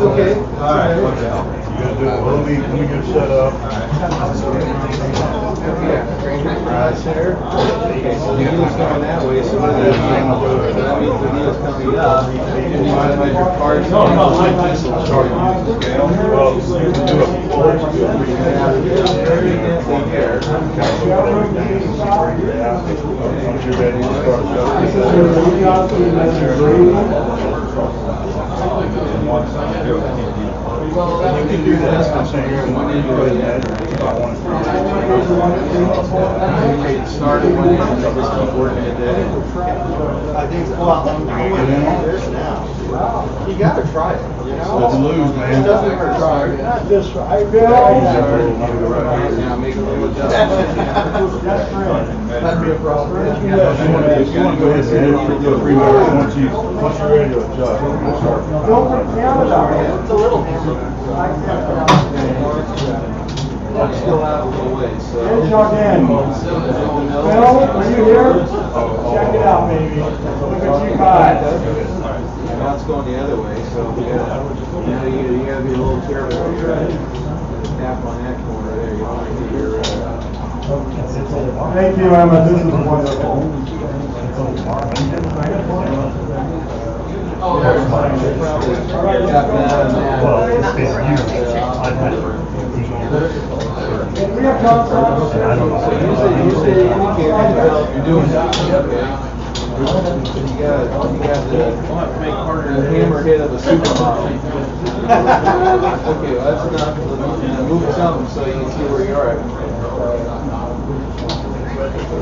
okay. All right. Let me get it set up. Going that way, so that means the deal's coming up. And you might your cards. Once you're ready to start you can do that. I'm saying you're going to do it. Started when you just keep working it in. I think, well, I'm this now. You gotta try it, you know? Let's lose, man. It doesn't hurt to try. Not just right. Now make a little adjustment. That'd be a problem. You want to go ahead and do a pre-mark once you're ready to adjust. It's a little hammer. I'm still out a little ways, so. Phil, are you here? Check it out, baby. Look at you guys. Now it's going the other way, so you gotta be a little careful. Tap on that corner there. You don't want to get your. Thank you, Emma. This is wonderful. We have concepts. You say you're doing something. You got the hammerhead of the supermodel. Okay, well, that's enough. Move some so you can see where you are.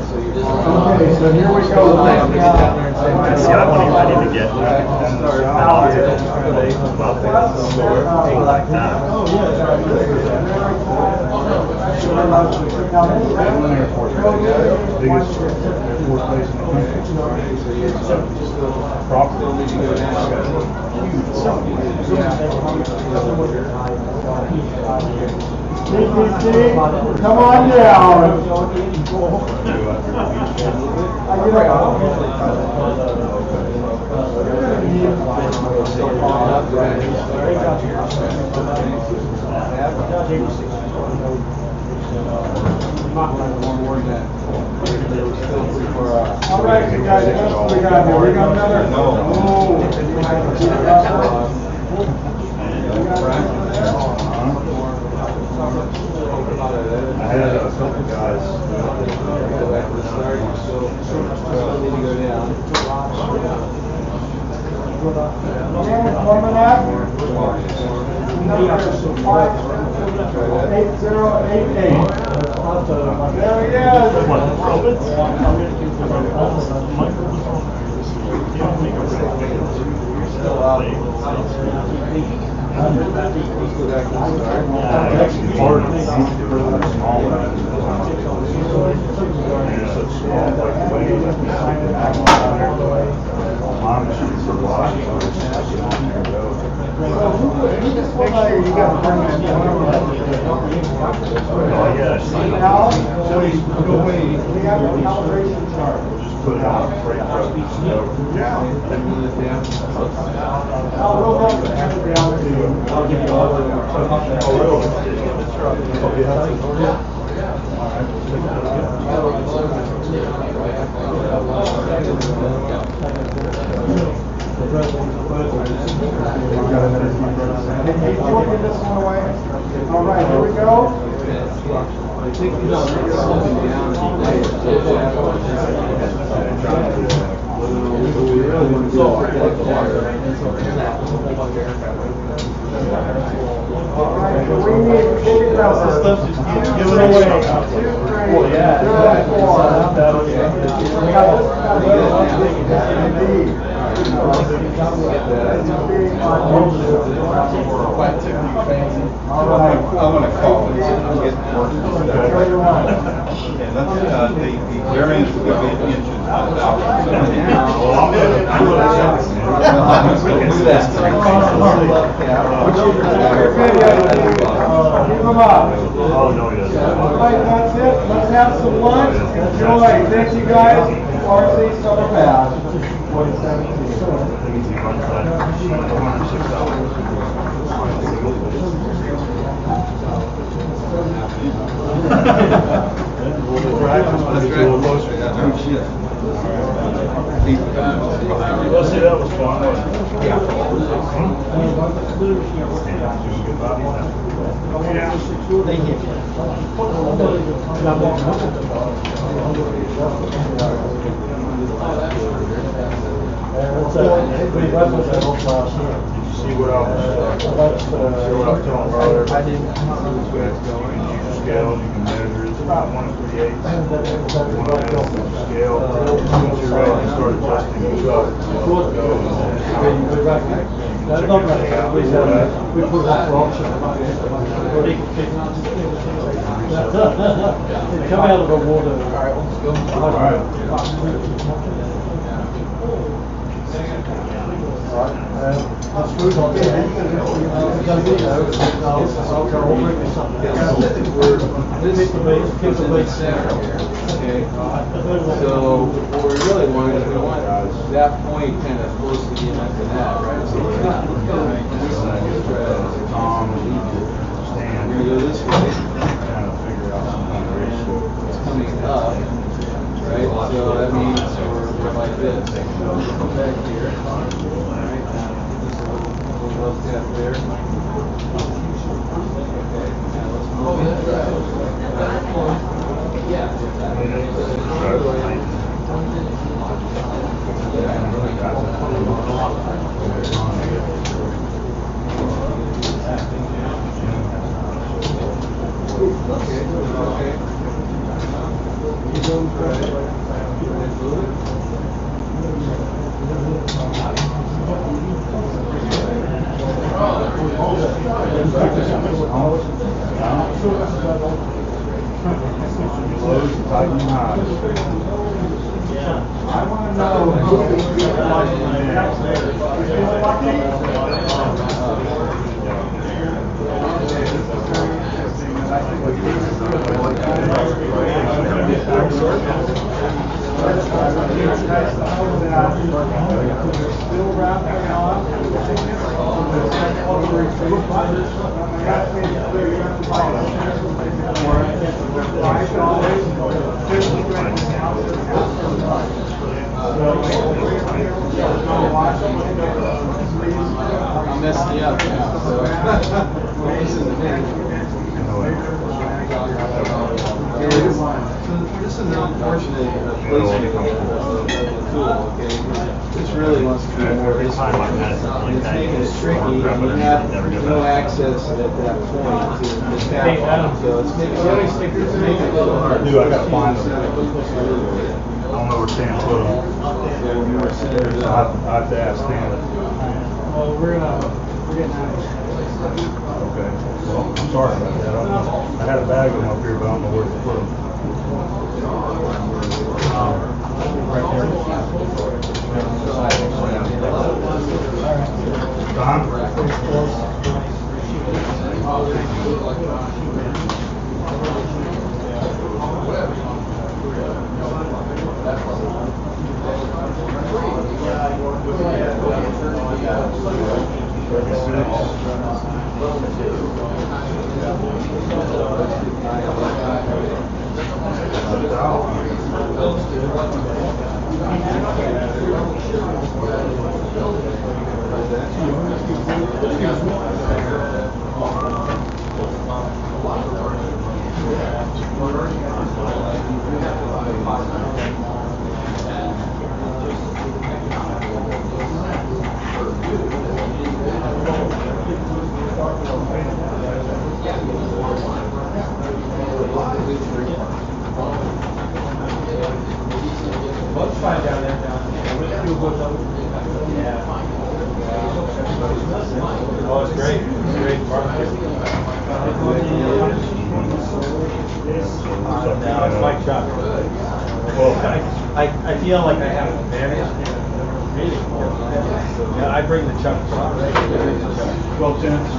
Okay, so here we go. See, I want to get like that. Come on down. All right, you guys, what else we got here? We got another. I had a couple guys. There he put out freight truck and snow. All right, here we go. I think you know, slowing down we really want to go protect the water. All right, so we need this stuff just give it away. 2, 3, 4. All right, I want to call it. I'm getting working. The variance is going to be inches. Keep them up. All right, that's it. Let's have some lunch. Enjoy. Thank you guys. RC Summer Bash 2017. Well, see, that was fun. See what I was telling earlier? Scale, you can measure it. It's about 1/3. Scale. Once you're ready, you start adjusting the truck. We put that for option. Come out of the water. All right, let's move on. So what we really want is we want that point kind of close to the end of that, right? So we're going to go this way. It's coming up, right? So that means we're like this. Back here. Alright, we'll left half there. Okay, now let's move it. I'm messing you up now, so this is the thing. This is an unfortunate placement of the tool, okay? This really wants to be more visible. And it's making it tricky, and you have no access at that point to the tap. So it's making it a little hard. Dude, I gotta find them. I don't know where Stan put them. So I have to ask Stan. Well, we're getting out of here. Okay. Well, I'm sorry about that. I had a bag of them up here, but I don't know where to put them. Let's find down there, Oh, it's great. It's great. Now it's my truck. Well, I feel like I have an advantage. Yeah, I bring the truck. 12 cents.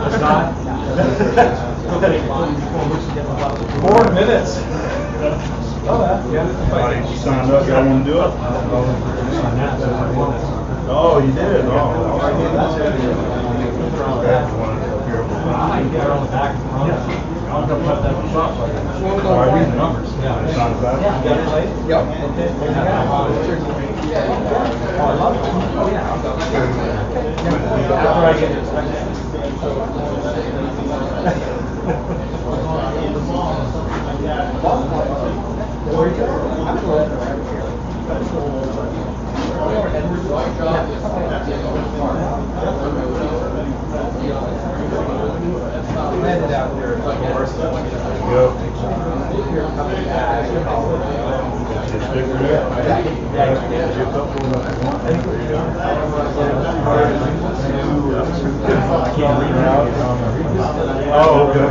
It's not. 4 minutes. Oh, yeah. You signed up, y'all want to do it? Oh, you did? Oh. I read the numbers. It's not as bad. Oh, okay.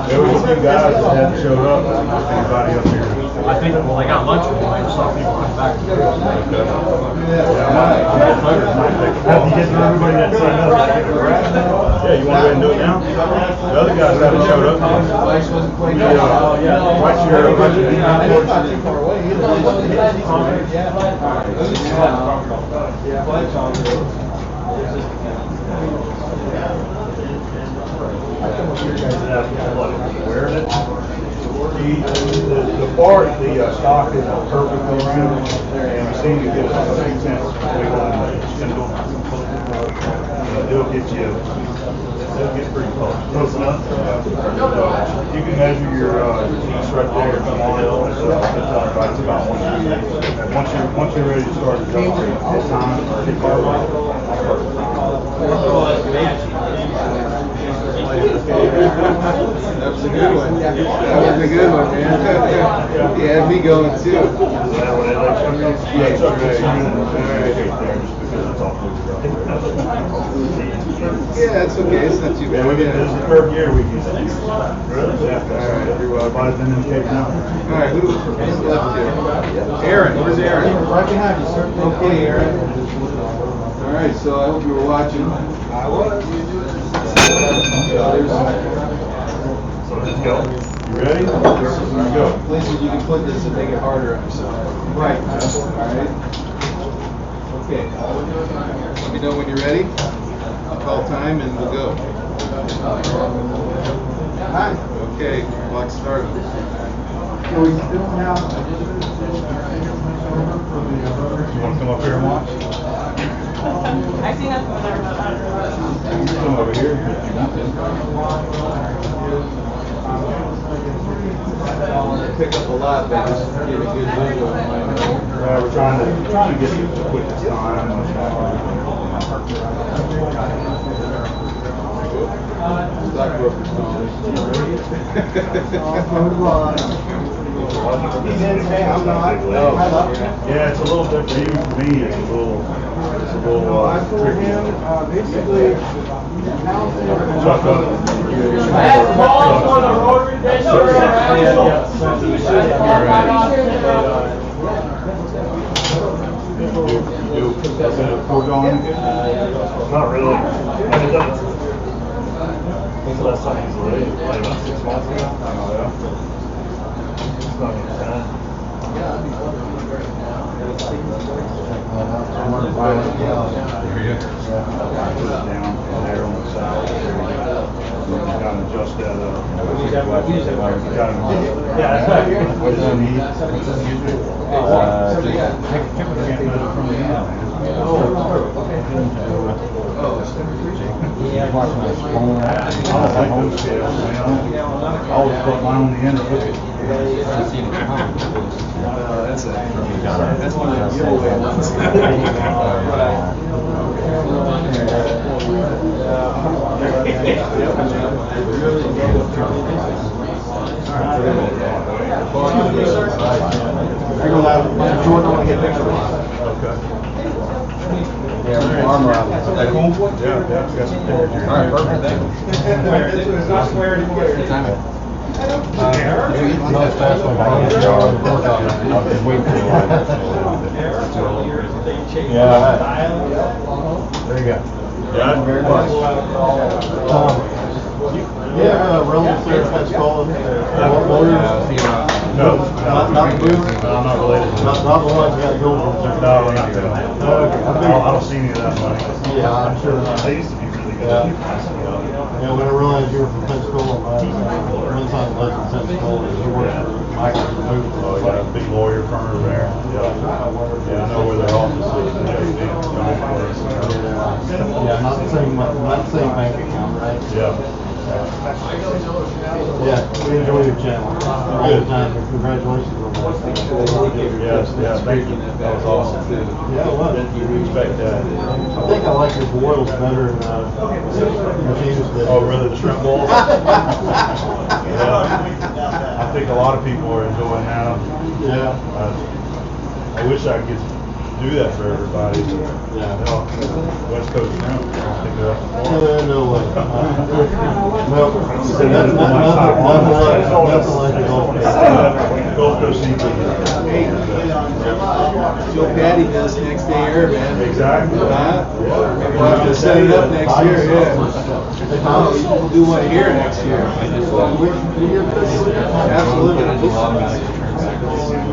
There was a few guys that hadn't showed up. Anybody up here? I think, well, they got lunch, and I saw people come back. Have you get through everybody that signed up? Yeah, you want to go ahead and do it now? The other guys haven't showed up. What's your budget? The bar, the stock is perfect around, and we seem to get us 6 cents. It'll get you, it'll get pretty close enough. You can measure your piece right there. Come on, it's about 1 once you're ready to start the time, That was a good one. That was a good one, man. You had me going too. Yeah, that's okay. It's not too bad. This is the third year we use it. Really? Yeah. All right. You're welcome. Been in shape now. All right. Who's left here? Aaron. Where's Aaron? Right behind you, sir. Okay, Aaron. All right. So I hope you were watching. I was. So let's go. You ready? Here we go. Places you can put this and make it harder on yourself. Right. All right. Okay. Let me know when you're ready. I'll call time and we'll go. Okay. Clock start. You want to come up here and watch? I see nothing Come over here. Pick up a lot, but just get a good visual. We're trying to get the quickest time. Stockbroker's Yeah, it's a little different. Even for me, it's a little tricky. Basically, that's called for the rotary bencher. Not really. When's the last time he was late? Like about 6 months ago? Oh, yeah. It's not even bad. Here you go. Put it down there on the side. So you kind of adjust that up. Yeah, that's right. What does it need? From the end. I like those scales, man. I always put mine on the end of it. That's one of the giveaway ones. Yeah, armor out. Is that cool? Yeah, got some pictures here. All right, perfect. Thank you. It's not square anymore. Good timing. Yeah. There you go. Yeah, very much. Yeah, Raffle there, that's called. No, not blue. No, I'm not related. Not the ones that got gold. No, we're not. I don't see any of that money. Yeah, I'm sure. They used to be really good. Yeah, when I realized you were from Pensacola, one time I lived in Pensacola, you worked for Michael Removal. Oh, yeah, big lawyer firm over there. Yeah, I know where their office is. Yeah, not the same bank account, right? Yeah. Yeah, we enjoy your channel all the time. Congratulations on that. Yes, thank you. That was awesome. Yeah, it was. You respect that. I think I like your boils better than machines. Oh, really? The shrimp balls? Yeah. I think a lot of people are enjoying that. Yeah. I wish I could do that for everybody. Yeah. No, West Coast shrimp. I don't think they're up to par. No way. Nothing like the Gulf Coast. Gulf Coast seafood. Joe Patty does next day air, man. Exactly. We'll have to set it up next year, yeah. We'll do one here next year. Absolutely.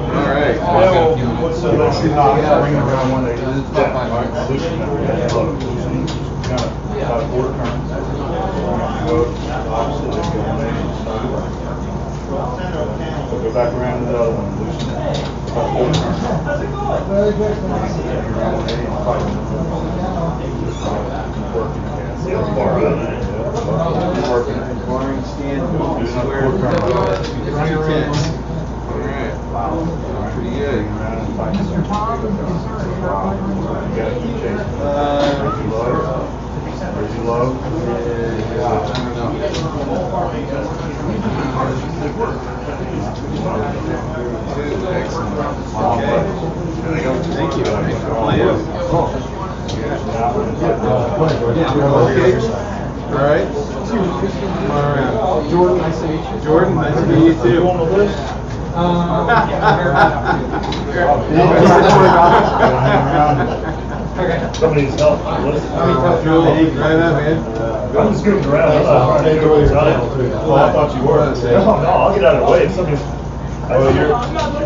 All right. Let's see how I'm bringing around one day. Loosen it. Kind of about a quarter turn. Go opposite and go on so go back around to the other one and loosen it. About a quarter turn. Working it. See how far out it is. Working it. Barring stand, square, all right. Pretty good. Mr. Tom, Where's your low? Thank you. All right. Jordan, nice to meet you. Jordan, nice to meet you too. Somebody's help. Right up, man. I'm just scooting around. I'm not trying to do what you're trying to do. Oh, I thought you were. No, I'll get out of the way. If somebody's. Oh, you're.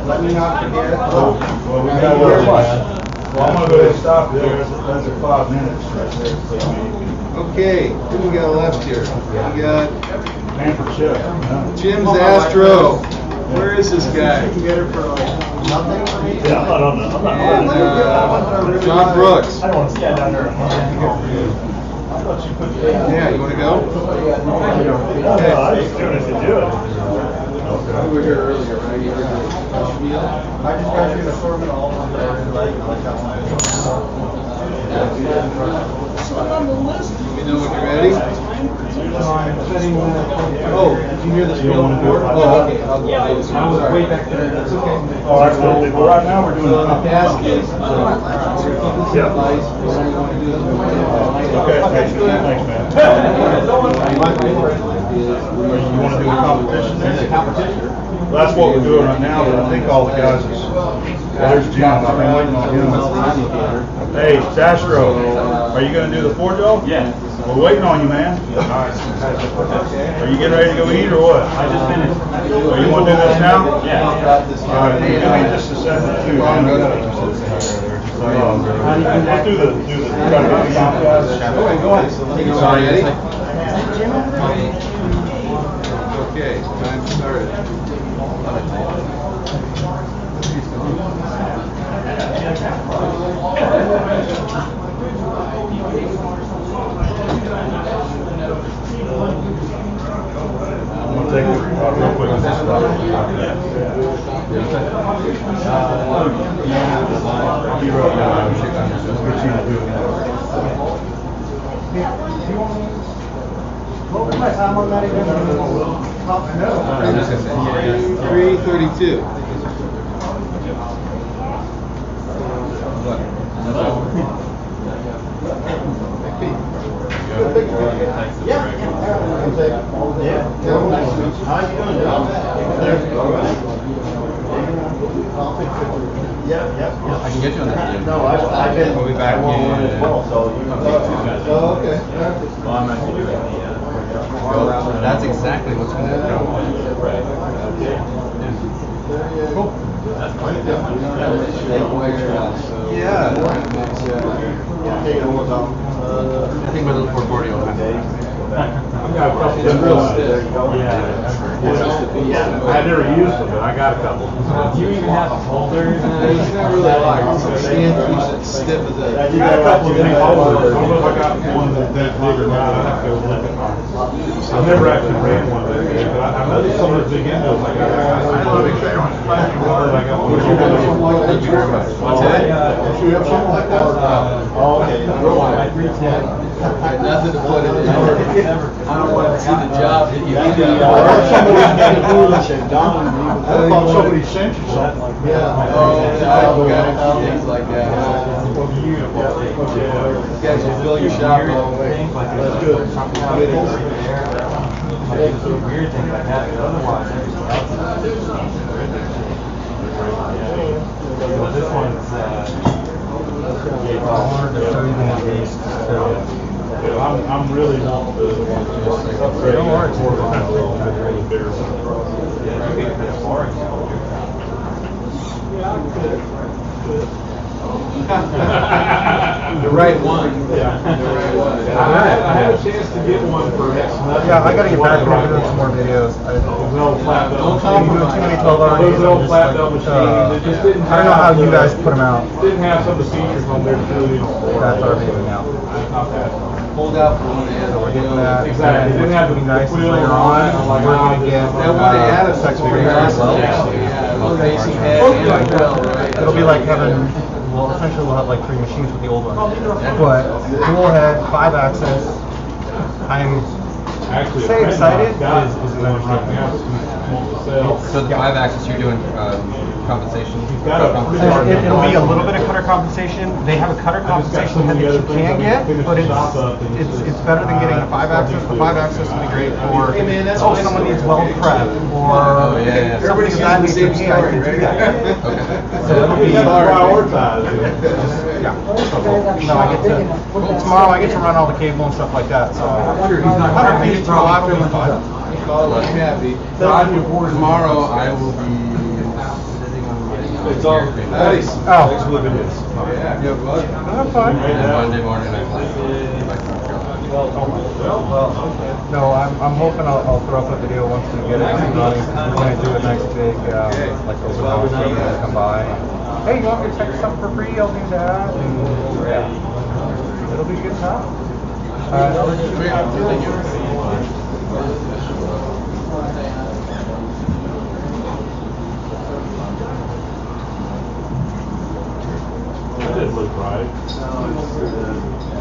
Let me not forget. Well, we got to work. Well, I'm going to go ahead and stop there. That's at 5 minutes right there. So, Okay, who we got left here? We got Manford Chip. Jim's Astro. Where is this guy? You get it for nothing for me? Yeah, I'm not on the. I'm not And John Brooks. I don't want to stand down there. Yeah, you want to go? No, I just doing it to do it. You were here earlier, right? You were doing I just got you an assortment all of them. You know when you're ready? Oh, did you hear this bill before? Oh, okay. I was way back there. That's okay. Oh, absolutely. But right now we're doing So the task is, Yeah. Okay, thanks, man. You want to do a competition there? Well, that's what we're doing right now, but I think all the guys is, there's Jim, I've been waiting on him. Hey, Astro, are you gonna do the 4-jaw? Yeah. We're waiting on you, man. Are you getting ready to go eat or what? I just finished. Oh, you wanna do this now? Yeah. All right, give me just a second too, man. Let's do the Okay, go ahead. Sorry, Eddie. Okay, time started. I'm gonna take it real quick. What was my time on that again? 3:32. I can get you on that. No, I've been. We'll be back in. Well, so you. Oh, okay. Well, I'm actually doing the. That's exactly what's going to happen. Yeah. I think my little 440 will have it. I've got a couple. It's real stiff. Yeah. I never used them, but I got a couple. Do you even have a holder? It's not really like stand keeps it stiff as a. I got a couple of things holders. I don't know if I got one that's that big or not. I have to go look at mine. I've never actually ran one of those, but I know that some of the big endos like I got a big thing on plastic rubber. I got one. What's that? You have something like that? Oh, okay. My 310. Nothing to put in it. I don't want to see the job that you I do. thought somebody sent you something. Yeah. Oh, I've got a few things like that. You guys will fill your shop all the way. That's good. Weird things like that, but otherwise everything else is this one's hard to show you the base, so I'm really wanting to upgrade. Don't worry, Really bigger The right one. Yeah. The right one. I had a chance to get one for next month. Yeah, I gotta get back to doing some more videos. Those old flat double I'm doing too many 12-hour Those days. old flat double machines, it just didn't I don't know how have you the- guys put them out. Didn't have some of the features on there too. That's our baby now. Not bad. Pulled out for one end. So we're getting that. Exactly. It didn't have the Nice is wheel later on on. it. I'm like, We're oh, gonna get That one they added section before figure as well. racing head and well, right? It'll be like having, well, essentially we'll have like 3 machines with the old one. But dual head, 5-axis. I'm Actually, say excited got is the one right now. So the 5-axis, you're doing compensation? It'll be a little bit of cutter compensation. They have a cutter compensation that you can get, but it's better than getting a 5-axis. The 5-axis will be great for, oh, someone needs weld prep, or something of that nature. Hey, I can do that. So it'll be prioritized. Yeah. No, I get to, tomorrow I get to run all the cable and stuff like that, so 100 feet to a lot will be fine. Happy. Tomorrow I will be It's all nice. Oh. Thanks for looking at this. Yeah, bud. That's fine. and Monday morning I fly back to Montreal. No, I'm hoping I'll throw up a video once we get it up and running. We're going to do a nice big, like open house where everyone come by. Hey, you want me to check something for free? I'll do that. And yeah, it'll be a good time. I'll let you That didn't look right. It's not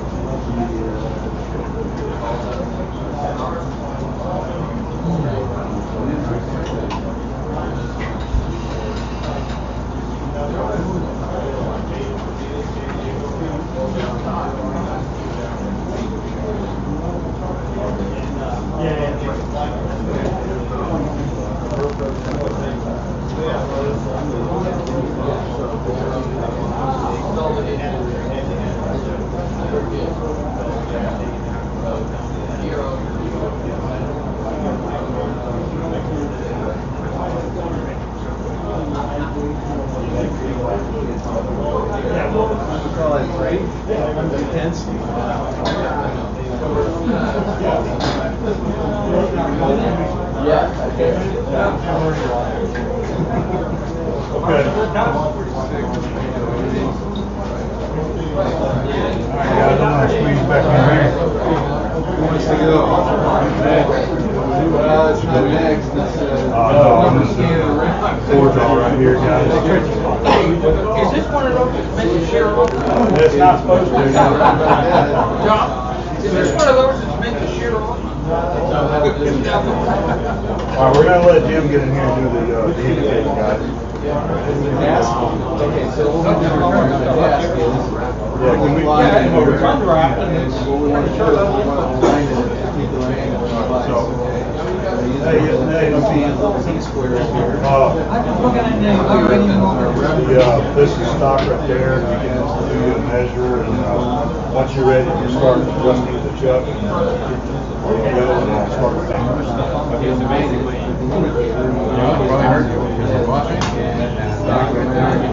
next. Board's all right here, guys. Is this one of those that's meant to share on? It's not supposed to. John, is this one of those that's meant to share on? All right, we're gonna let Jim get in here and do the indicator, guys. Okay, so what we do Yeah, can we? what we want to do is we want to align it, keep the angle in place. Z-squares here. This is stock right there, and you can do a measure, and once you're ready, you start adjusting the chuck, and start with that. It's amazing.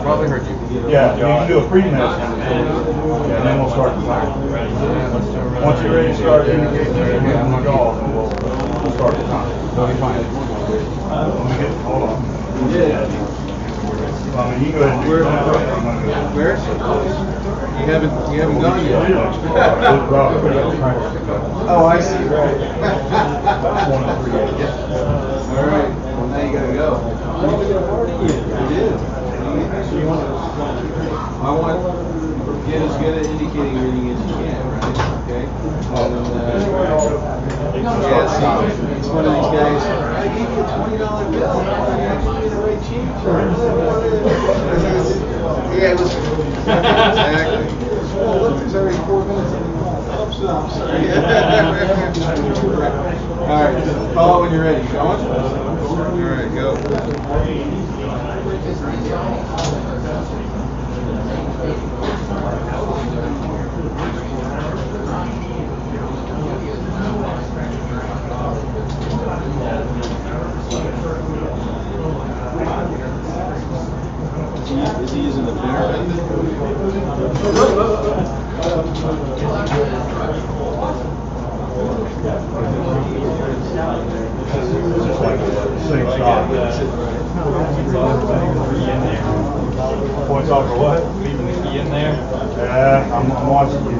Probably heard you. Yeah, you can do a pre-measure, and then we'll start the time. Once you're ready to start indicating the jaw, then we'll start the time. Let me get, hold on. I mean, you go ahead and do that. Where? You haven't gone yet. Oh, I see, right. All right, well now you gotta go. You did. I want to get as good at indicating reading as you can, right? Okay? And yes, it's one of these guys, I gave you a $20 bill. I actually made the right change. Yeah, it was. Exactly. Oh, look, there's already 4 minutes. Oops, I'm sorry. All right, call it when you're ready. Going? All right, go. Is he using the printer? Just like the same stock. Points off for what? Leaving the key in there? Yeah, I'm watching you.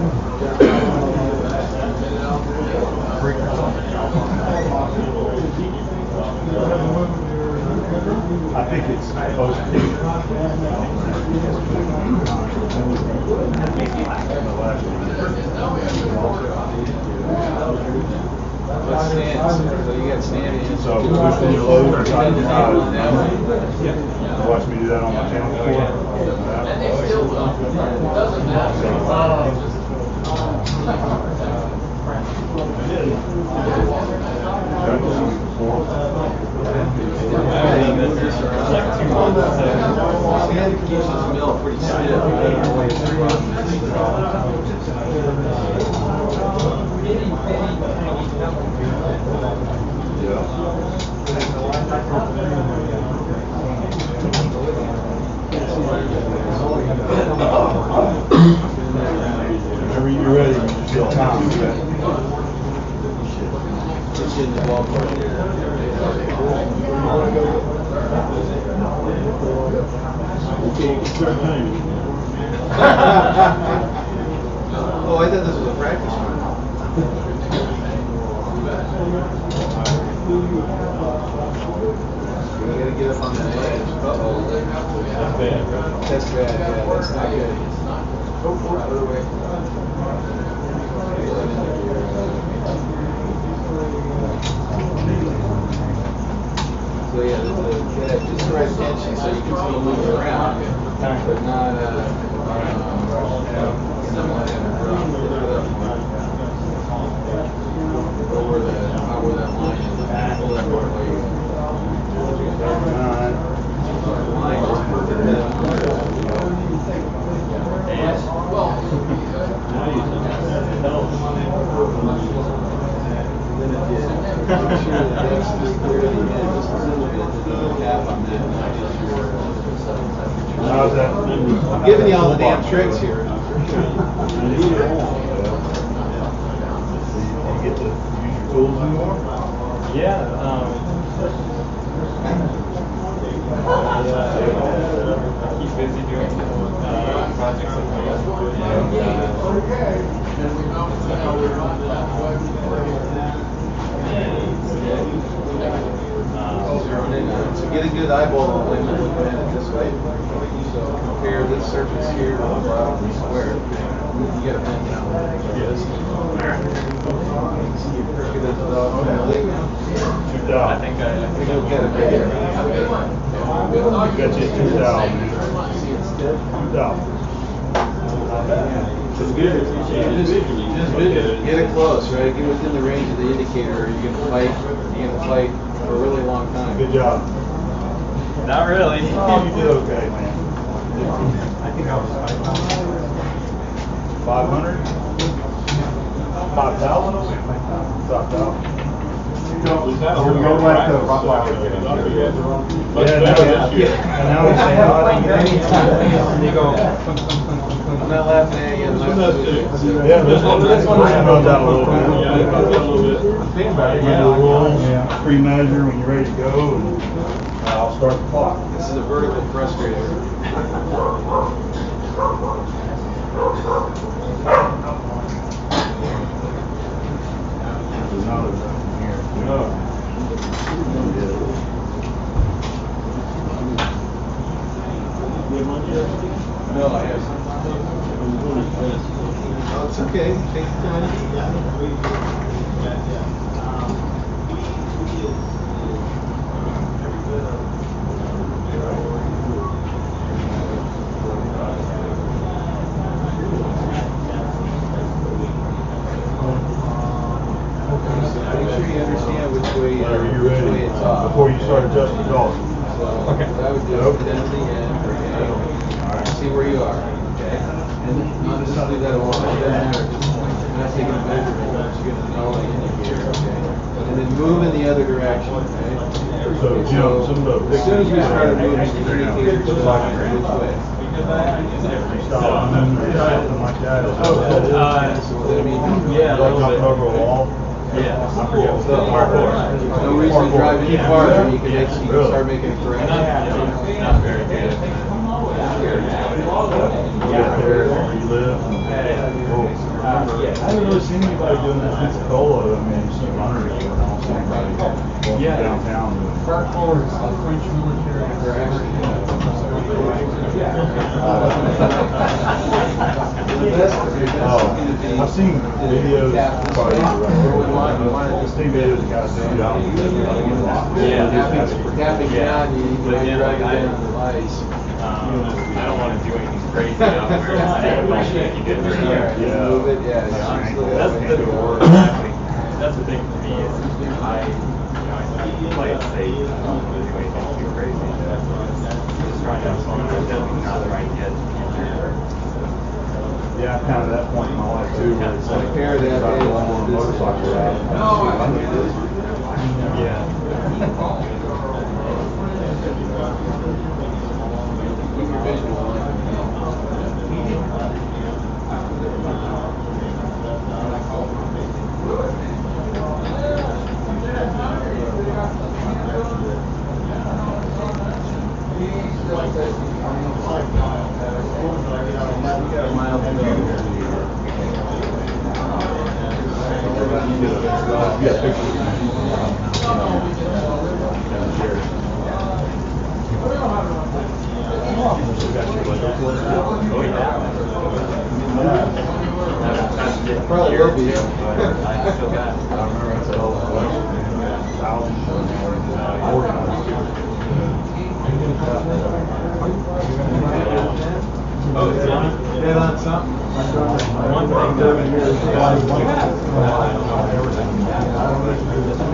I think it's supposed to be. What's stands? So you got standing. So boosting your load or trying to watch me do that on my channel before. Stand keeps his mill pretty stiff. Whenever you're ready, you just feel time. It's in the ballpark. Okay, you can start timing. Oh, I thought this was a practice run. You gotta get up on that edge. Uh-oh. That's bad, yeah, that's not good. Other way. So yeah, just the right tension so you can still move around, but not where that line is. Pull that part away. How's that? I'm giving you all the damn tricks here. You get to use your tools anymore? Yeah. Keep busy doing projects at So get a good eyeball when you're looking at it this way. So compare this surface here to the bottom of the square. You get a bend down. Yes. See your crooked as it off. $2. I think You'll get it right here. Got you $2. $2. Just get it close, right? Get within the range of the indicator. You're gonna fight. for a really long time. Good job. Not really. Oh, you did okay, man. I think I was 500? 5,000? Dropped out. We're going back to Rottweiler. And now they say, oh, I don't get any time. And you go, I'm not laughing at you. yeah, this one runs out a little bit. You do the rules, pre-measure when you're ready to go, and I'll start the clock. This is a vertical frustrator. There's another one here. No, I haven't. Oh, it's okay. Take your time. Make sure you understand which way it's off. Before you start adjusting the jaws. So what I would do is put that to the end, okay? See where you are, okay? And not just leave that alone. It doesn't matter at this point. You're not taking a measurement, you're just gonna know the indicator, okay? And then move in the other direction, okay? So, you know, some of the As soon as we started moving, the indicator goes off which way. something like that. I mean, Yeah, like jumping over a wall. Yeah. I forget what the parkour. No reason to drive any farther, you can start making a correction. Not very good. Get there where you live. I haven't really seen anybody doing that Pensacola. I mean, you see runners, but I don't see anybody going downtown. Parkour is the French military. Oh, I've seen videos. I've seen videos of guys doing that. Tapping down, you can drag it down the lights. I don't want to do anything crazy now. Where it's like you did earlier. Move it, yeah. That's the thing for me is I play it safe. I don't want to do anything too crazy. Just trying to have fun. Definitely not the right yet. Yeah, I'm kind of at that point in my life too, where it's like, Compare that I don't want a motorcycle ride. Yeah. Keep your visual on. Probably will be. I still got it. I remember I said all that. Oh, it's on? Yeah, that's something. One thing that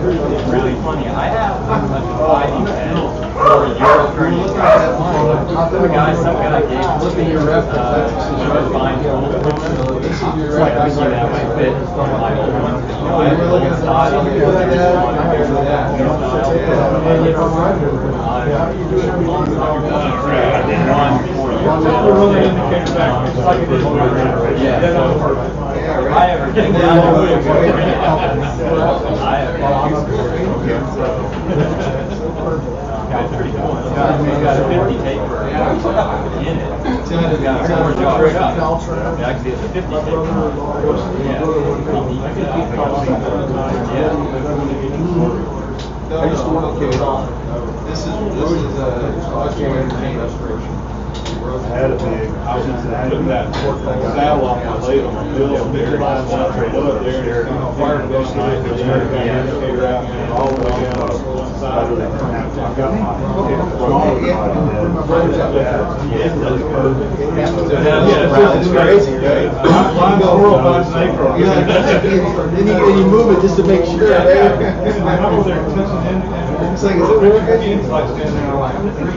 it's really funny. I have a dividing pen for your attorney. Some guy gave Look at your reference. This is your reference. that might fit my old one. Oh, you were looking at the bottom of that compared to that. Got a 50 taper in it. Got more jobs. Actually, it's a 50 taper. No, okay. This is a restoration. had a big, I was putting that saddle off my lathe on my mill up there, I went up there, and fired those night, they started that indicator out, and all the way down the side of the I've got my, It's crazy, right? I'm the world by April. Then you move it just to make sure, right? It's like, is it working? It's like standing there like, There's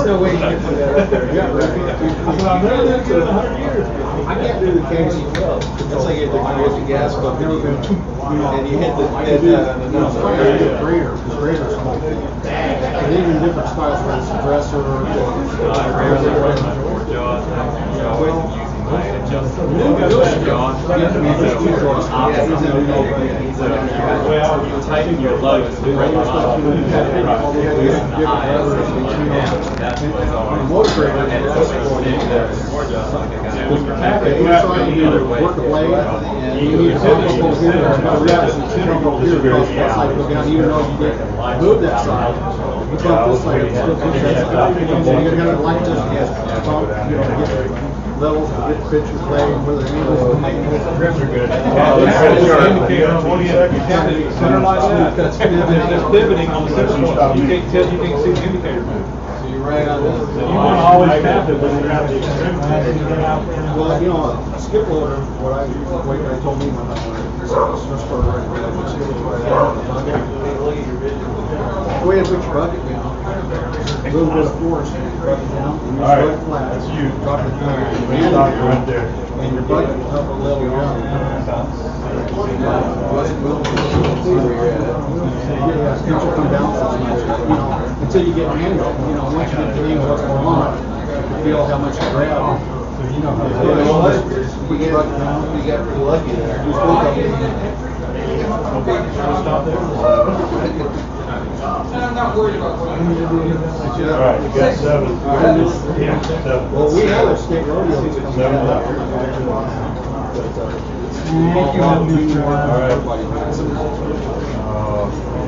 no way you can put that up there. I've never done it in 100 years. I can't do the candy well. It's like you hit the gas pump and you hit the dead on the nose. Graders, and even different styles, for instance, dresser, tighten your lugs to break them up. work the blade, you need to pump over here, and pump over here, because that side goes down, even though you didn't move that side, you pump this side, it still goes that side. So you're gonna have to line this, pump, you know, get levels, get the picture playing, whether the angles, grips are good. Indicator, 20 seconds, center like that, it's pivoting on the center point, you can't tell, you can't see the indicator move. Right on this. You want to always tap it when you're at the extreme. Well, you know, a skip loader, what I told me when I went, stress for right away, skip loader, the way to put your bucket down, a little bit of force, and you bucket down, and you throw it flat. That's you. Drop it down. Right there. And your bucket will help it level down. Until you get an angle, you know, once you get the angle what's going on, you feel how much you grab. So you know how to You got pretty lucky there. I'm not worried about what All right, you got 7. Yeah, 7. Well, we have a state rodeo that's coming out.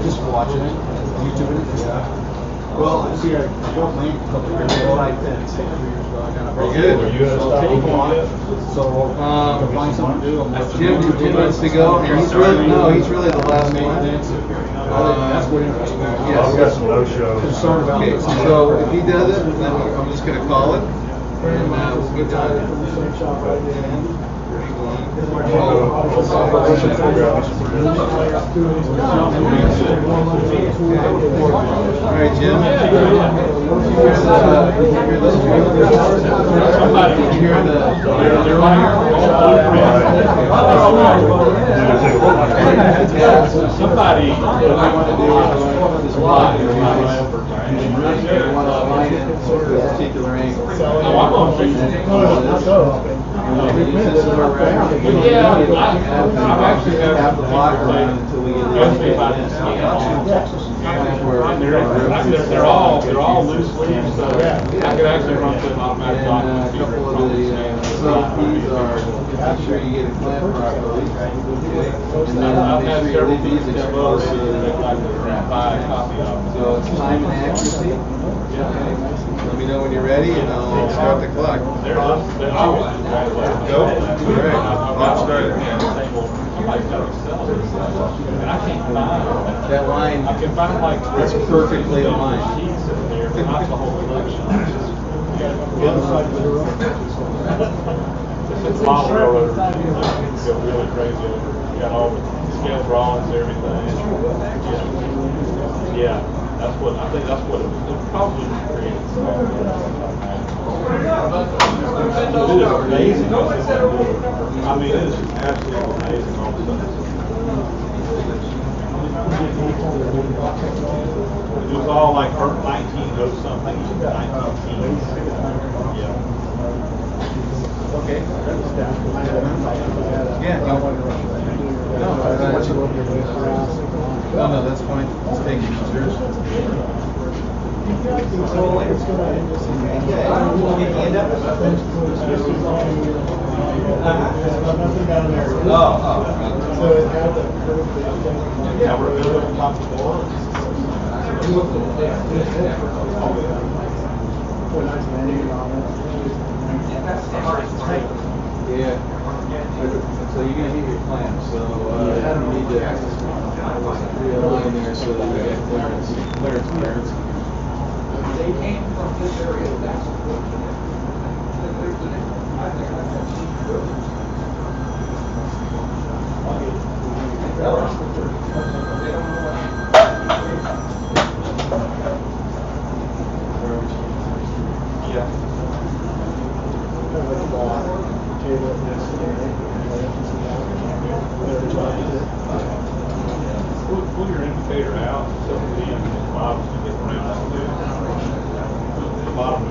Just watching it, YouTubing it. Yeah. Well, see, I built my a couple years ago. I did 6 years ago. I kind of Very good. Are you gonna stop take looking one. at it? So, find something to do. Jim wants to go, and he's really the last one. That's what interests me. I've got some no-shows. Concerned about Okay, this. so if he does it, then I'm just gonna call it, and we'll get done. All right, Jim. Somebody want to do is line it to a particular angle. Have the block around until we get They're all loose leaves, so I could actually run through an automatic a couple of the safeties are make sure you get it clamped properly. And then make sure you leave these exposed so so it's time and accuracy. Let me know when you're ready and I'll start the clock. Go. Great. I'll start it again. That line is perfectly aligned. It's model railroad, go really crazy over it. You got all the scale drawings, everything. Yeah, that's what, I think that's what it probably created. It is amazing. I mean, it is absolutely amazing all of a sudden. It was all like 19 something, 19 teens. Yeah. Okay. Yeah. No, that's fine. Let's take it. So it had the yeah, we're top of the wall. Yeah. So you're gonna hit your clamp, so you need to realign there so that we get clearance. They came from this area, that's Pull your indicator out, so the bottom can get around the bottom.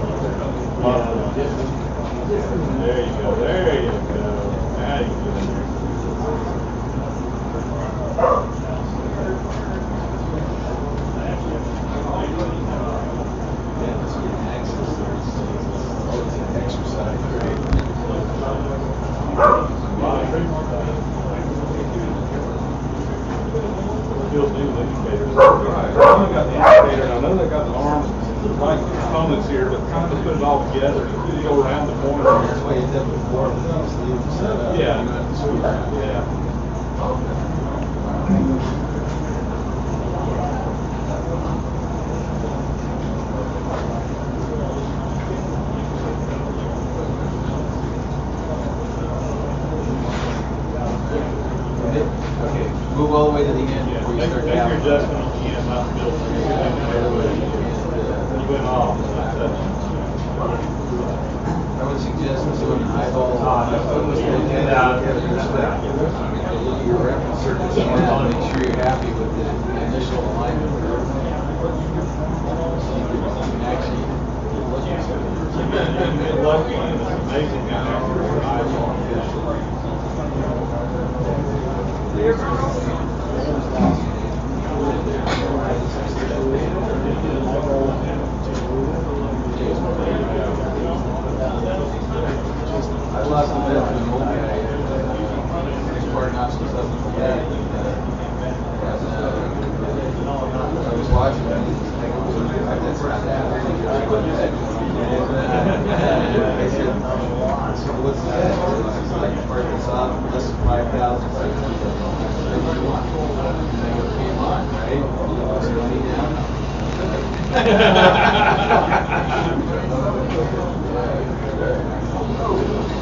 There you go, there you go. Now you get in there. Still do the indicators. Got the indicator, and I know they got the arms, like components here, but kind of put it all together. You go around the corner. That's why you did it before, but you just leave it set up. Yeah. You don't have to screw around. Yeah. Okay, move all the way to the end before you start Take your down. adjustment on the end, not the middle. You went off. I would suggest doing an eyeball. Look at your reference circuits and make sure you're happy with the initial alignment. So you can actually look at it. It's lucky, and it's amazing how accurate your eyeball is. I lost the bed for the old guy. His part knocks some stuff in the head. I was watching him. That's not that. I said, so what's that? It's like part that's off, less than 5,000. And I go, came on, right? What's the money down?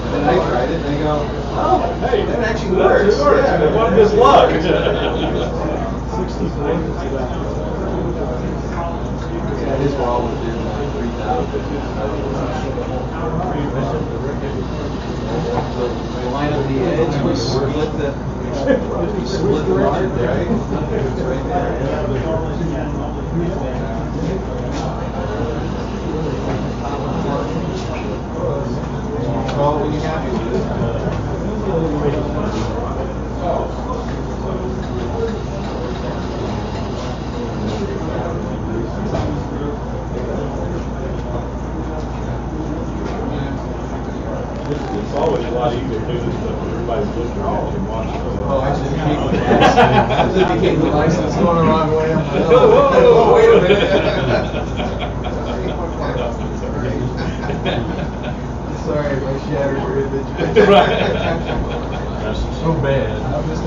And I tried it, and I go, oh, hey, that actually works. Yeah, It wasn't his luck. Yeah, his wall was in like 3,000. So we line up the edge, we split the rod, right? It's right there. Well, when you're happy with it. It's always a lot easier to do this stuff when everybody's looking at you and watching. Oh, actually, the cable license going the wrong way. I'm like, oh, wait a minute. Sorry, my shattered your image. That's so bad. I'm just a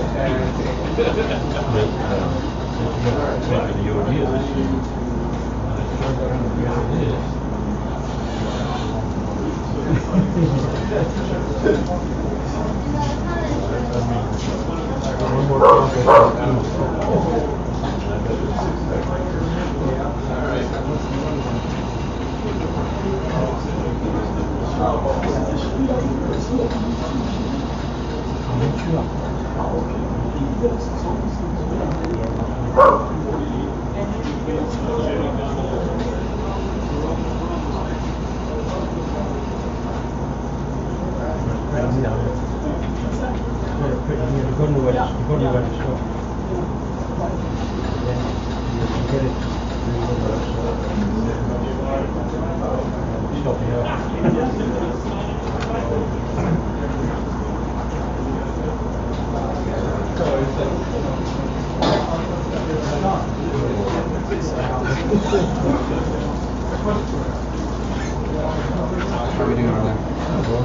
I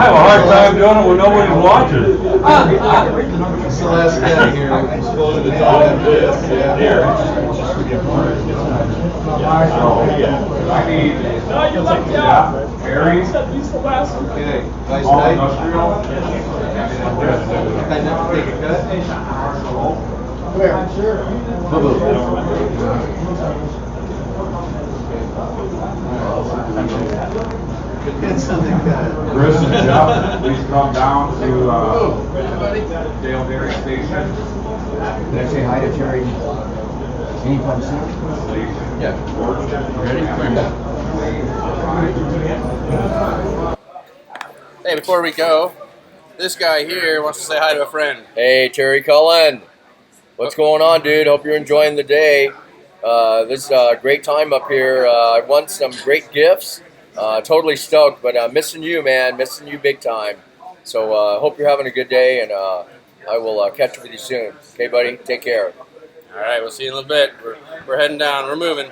have a hard time doing it when nobody's watching. It's the last guy here. I'm supposed to do this. I need. No, you lucked out. Harry. Okay, nice All night. industrial. I never take a cut. Chris and Jeff, please come down to Dale Dairy Station. Did I say hi to Terry anytime soon? Yeah. Hey, before we go, this guy here wants to say hi to a friend. Hey, Terry Cullen. What's going on, dude? Hope you're enjoying the day. This is a great time up here. I won some great gifts. Totally stoked, but missing you, man. Missing you big time. So hope you're having a good day, and I will catch up with you soon. Okay, buddy? Take care. All right, we'll see you in a little bit. We're heading down. We're moving.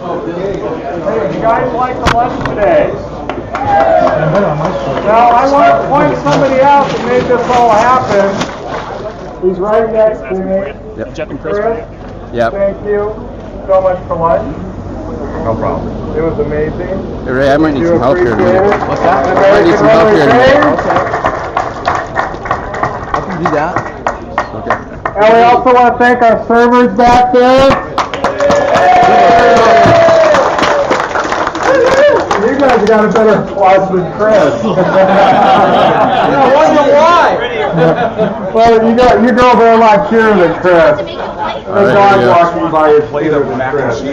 Hey, you guys like the lunch today? Now, I want to point somebody out that made this all happen. He's right next to me. Yep. Chris, Yep. thank you so much for lunch. No problem. It was amazing. Hey, Ray, I might need You some help here in a minute. appreciate it? What's that? I might need some help here in a minute. I can do that. Okay. And we also want to thank our servers back there. You guys got a better applause than Chris. I wonder why. Well, you go over a lot cuter than Chris. The dog walking by is cuter than Chris. So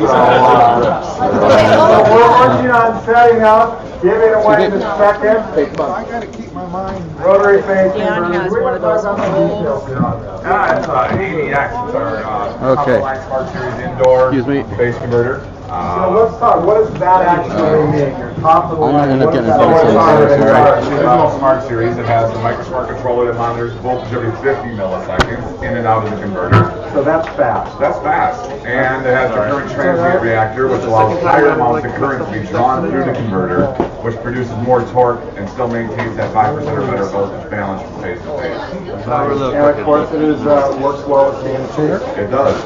we're working on setting up, giving away the second. I gotta keep my mind. Rotary face. Dan has one of those on the wall. It's ADX. It's our Okay. Smart Series indoor Excuse me. base converter. So let's talk, what does that actually mean? Your top of the I'm line. gonna end up what getting does a that better mean? sense of The original Smart Series, it has the microsmart controller that monitors voltage every 50 milliseconds in and out of the converter. So that's fast. That's fast. And it has the current transient reactor, which allows higher amounts of current to be drawn through the converter, which produces more torque and still maintains that 5% or better voltage balance from phase to phase. And of course it is, works well with being a tuner. It does.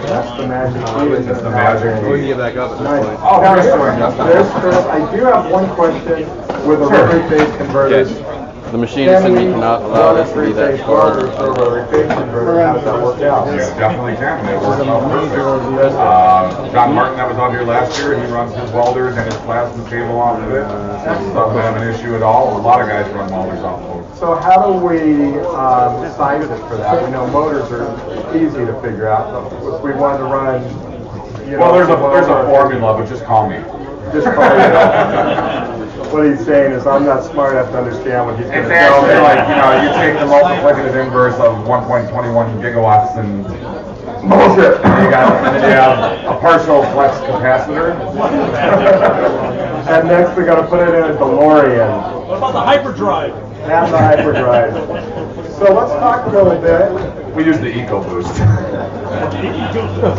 That's the magic key. That's the magic key. We can get back up at this Nice. point. Oh, Now, Chris, Chris, I do have one question with the Sure. three-phase converters. The machinist and me cannot allow this to be that far. Three-phase converter, how does that work out? Yeah, definitely can. It works out perfect. John Martin that was out here last year, he runs his welders and his plasma cable off of it. Doesn't have an issue at all. A lot of guys run welders off of it. So how do we size it for that? We know motors are easy to figure out, but if we wanted to run, you know. Well, there's a formula, but just call me. Just call you. What he's saying is I'm not smart enough to understand what he's going It's to tell me. actually like, you take the multiplicative inverse of 1.21 gigawatts and bullshit. And then you have a partial flex capacitor. And next we got to put it in a DeLorean. What about the hyperdrive? And the hyperdrive. So let's talk a little bit. We use the EcoBoost.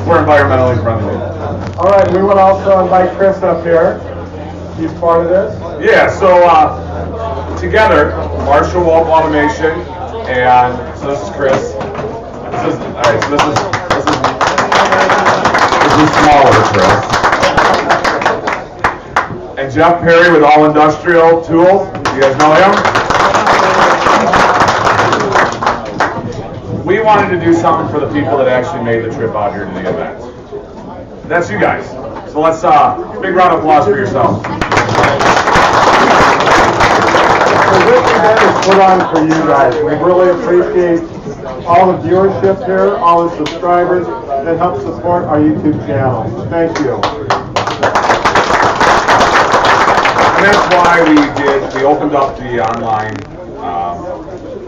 We're environmentally friendly. All right, we would also invite Chris up here. He's part of this. Yeah, so together, Marshall Wolf Automation, and so this is Chris. This is smaller Chris. And Jeff Perry with All Industrial Tools. You guys know him? We wanted to do something for the people that actually made the trip out here to the event. That's you guys. So let's big round of applause for yourselves. event is put on for you guys. We really appreciate all the viewership here, all the subscribers that help support our YouTube channel. Thank you. And that's why we opened up the online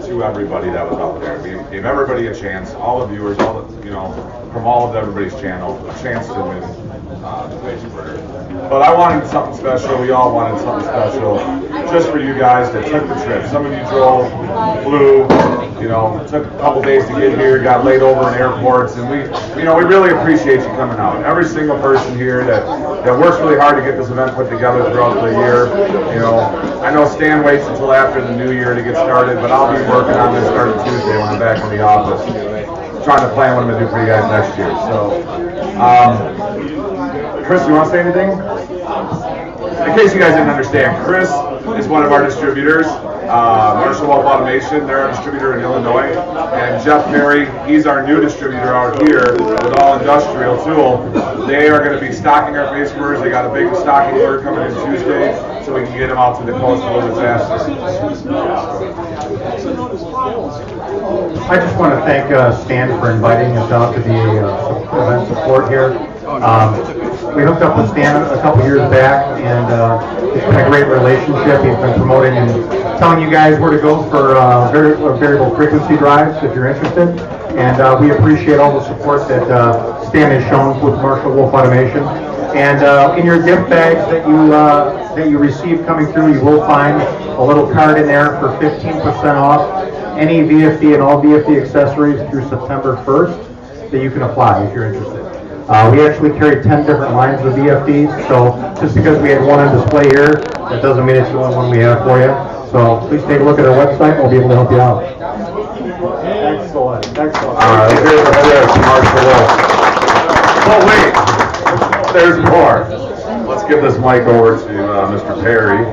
to everybody that was out there. We gave everybody a chance, all the viewers, from all of everybody's channel, a chance to win the face burger. But I wanted something special. We all wanted something special, just for you guys that took the trip. Some of you drove, flew, took a couple days to get here, got laid over in airports, and we really appreciate you coming out. Every single person here that works really hard to get this event put together throughout the year. I know Stan waits until after the new year to get started, but I'll be working on this starting Tuesday when I'm back in the office, trying to plan what I'm going to do for you guys next year. So, Chris, you want to say anything? In case you guys didn't understand, Chris is one of our distributors. Marshall Wolf Automation, they're our distributor in Illinois. And Jeff Perry, he's our new distributor out here with All Industrial Tool. They are going to be stocking our face burners. They got a big stocking order coming in Tuesday, so we can get them out to the coast a little bit faster. I just want to thank Stan for inviting us out to the event support here. We hooked up with Stan a couple years back, and it's been a great relationship. He's been promoting and telling you guys where to go for variable frequency drives if you're interested. And we appreciate all the support that Stan has shown with Marshall Wolf Automation. And in your gift bags that you receive coming through, you will find a little card in there for 15% off any VFD and all VFD accessories through September 1st that you can apply if you're interested. We actually carry 10 different lines of VFDs, so just because we had one on display here, that doesn't mean it's the only one we have for you. So please take a look at our website, and we'll be able to help you out. Excellent, excellent. All right, here's the Marshall Wolf. Oh wait, there's more. Let's give this mic over to Mr. Perry.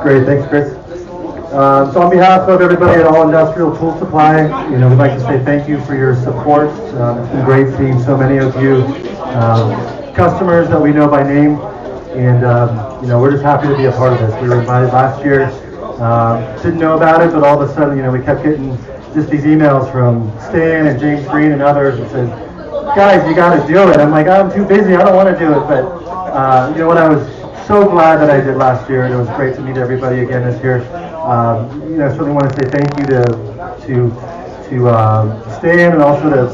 Great, thanks, Chris. So on behalf of everybody at All Industrial Tool Supply, we'd like to say thank you for your support. It's been great seeing so many of you customers that we know by name, and we're just happy to be a part of this. We were invited last year, didn't know about it, but all of a sudden, we kept getting just these emails from Stan and James Green and others that said, guys, you got to do it. I'm like, I'm too busy, I don't want to do it, but you know what, I was so glad that I did last year, and it was great to meet everybody again this year. I certainly want to say thank you to Stan and also to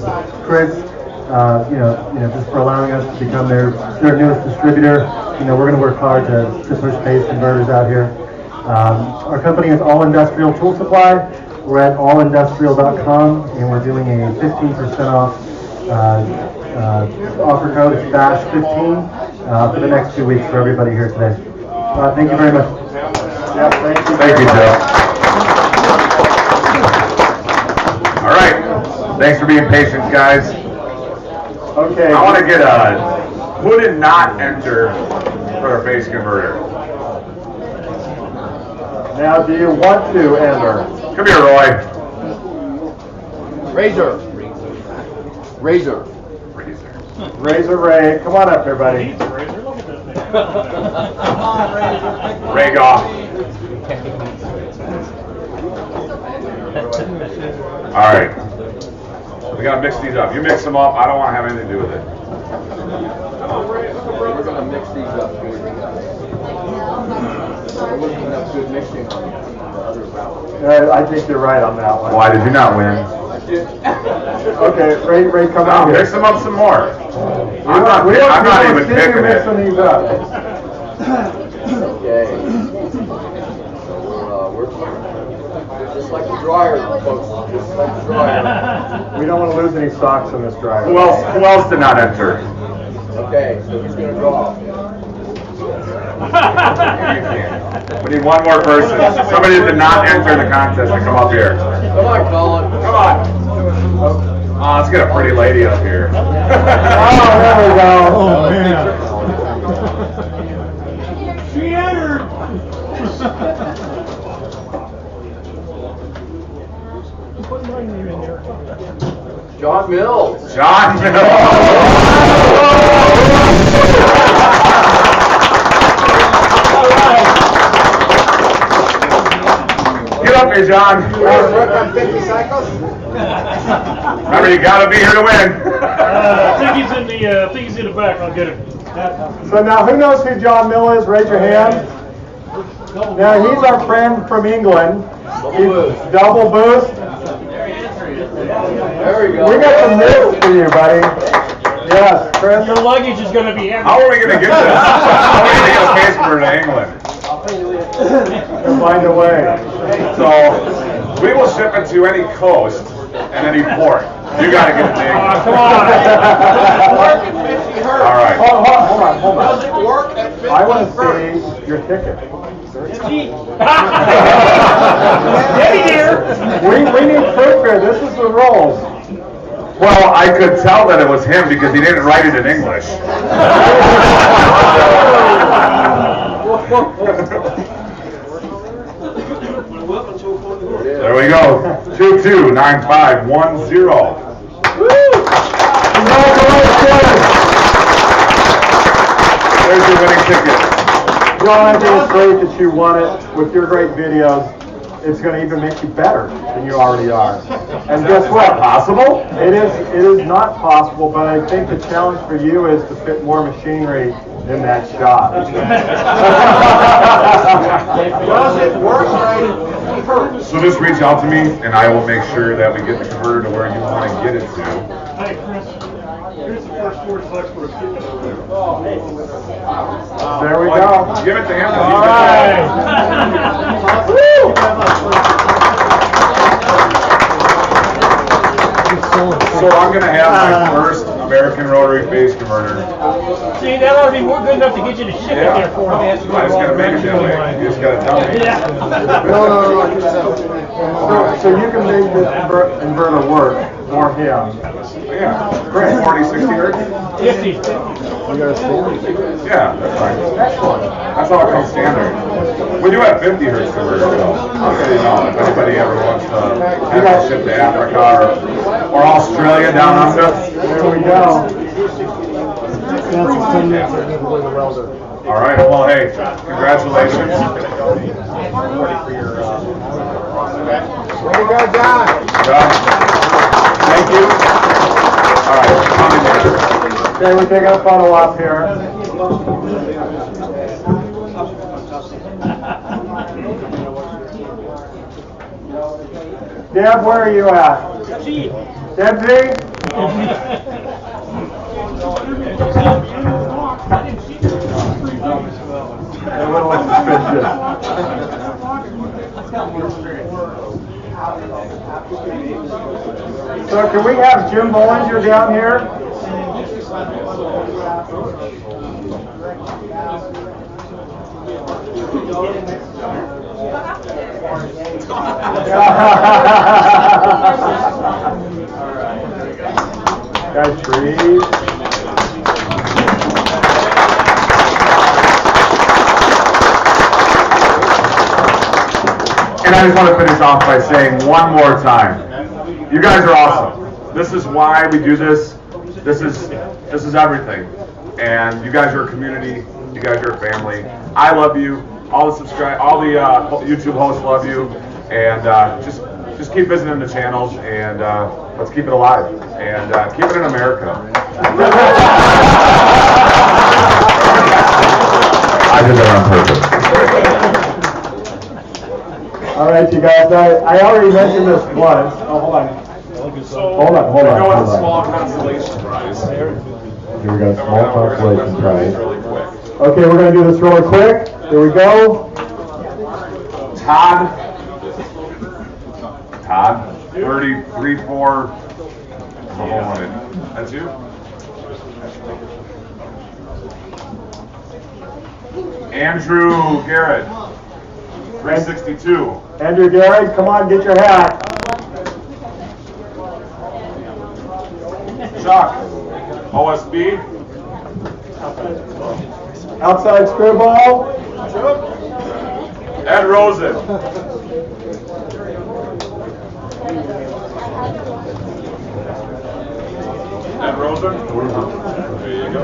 Chris, just for allowing us to become their newest distributor. We're going to work hard to push base converters out here. Our company is All Industrial Tool Supply. We're at allindustrial.com, and we're doing a 15% off offer code. It's BASH15 for the next 2 weeks for everybody here today. Thank you very much. Yeah, thank you. Thank you, Joe. All right. Thanks for being patient, guys. Okay. I want to get who did not enter for a face converter? Now, do you want to enter? Come here, Roy. Razor. Razor Ray. Come on up here, buddy. Ray off. All right. We got to mix these up. You mix them up. I don't want to have anything to do with it. We're going to mix these up here. We're looking at good mixing on the other valve. I think you're right on that one. Why did you not win? Okay, Ray, come on. Mix them up some more. I'm not even picking it. Mixing these up. Okay. So we're just like the dryer, folks. Just like the dryer. We don't want to lose any stocks in this dryer. Who else did not enter? Okay, so who's going to draw? We need one more person. Somebody that did not enter the contest to come up here. Come on, Colin. Come on. Oh, let's get a pretty lady up here. Oh, there we go. Oh, man. She entered. Put my name in there. John Mills. John Mills. with me, John. Work on 50 cycles? Remember, you gotta be here to win. I think he's in the back. I'll get him. So now, who knows who John Mill is? Raise your hand. Now, he's our friend from England. Double boost. There we go. We got some news for you, buddy. Yes, Chris. Your luggage is going to be heavy. How are we gonna get this? How are we gonna get a passport to England? We'll find a way. So, we will ship it to any coast and any port. You gotta get it to England. Come on. All right. Hold on. Does it work at 50 I want to see your ticket. Steady here. We need proof here. This is the rules. Well, I could tell that it was him because he didn't write it in English. There we go. 229510. There's your winning ticket. John, I think it's great that you won it with your great videos. It's going to even make you better than you already are. And guess what? Possible? It is not possible, but I think the challenge for you is to fit more machinery in that shop. Does it work right? So just reach out to me and I will make sure that we get the converter to where you want to get it to. Hey, Chris. Here's the first 4 bucks for a ticket. There we go. Give it to him. All right. So I'm going to have my first American rotary phase converter. See, that ought to be good enough to get you to ship it there for me. I just got to make it that way. You just got to tell me. Yeah. No. So you can make this inverter work for him. Yeah. Great. 40, 60 hertz? 50. Yeah, that's fine. That's all it comes standard. We do have 50 hertz converter though. So you know, if anybody ever wants to have to ship to Africa or Australia down under. There we go. All right. Well, hey, congratulations. Way to go, John. John, thank you. All right. Okay, we're taking a photo op here. Deb, where are you at? Debsy? A little suspicious. So can we have Jim Bollinger down here? Got trees. And I just want to finish off by saying one more time, you guys are awesome. This is why we do this. This is everything. And you guys are a community. You guys are a family. I love you. All the YouTube hosts love you. And just keep visiting the channels and let's keep it alive and keep it in America. I did that on purpose. All right, you guys. I already mentioned this once. Oh, hold on. Hold on. Go with a small consolation prize. Here we go. Small consolation prize. Really quick. Okay, we're going to do this really quick. Here we go. Todd, 33-4. That's you? Andrew Garrett, 362. Andrew Garrett, come on, get your hat. Chuck, OSB. Outside screwball. Ed Rosen. Ed Rosen. There you go.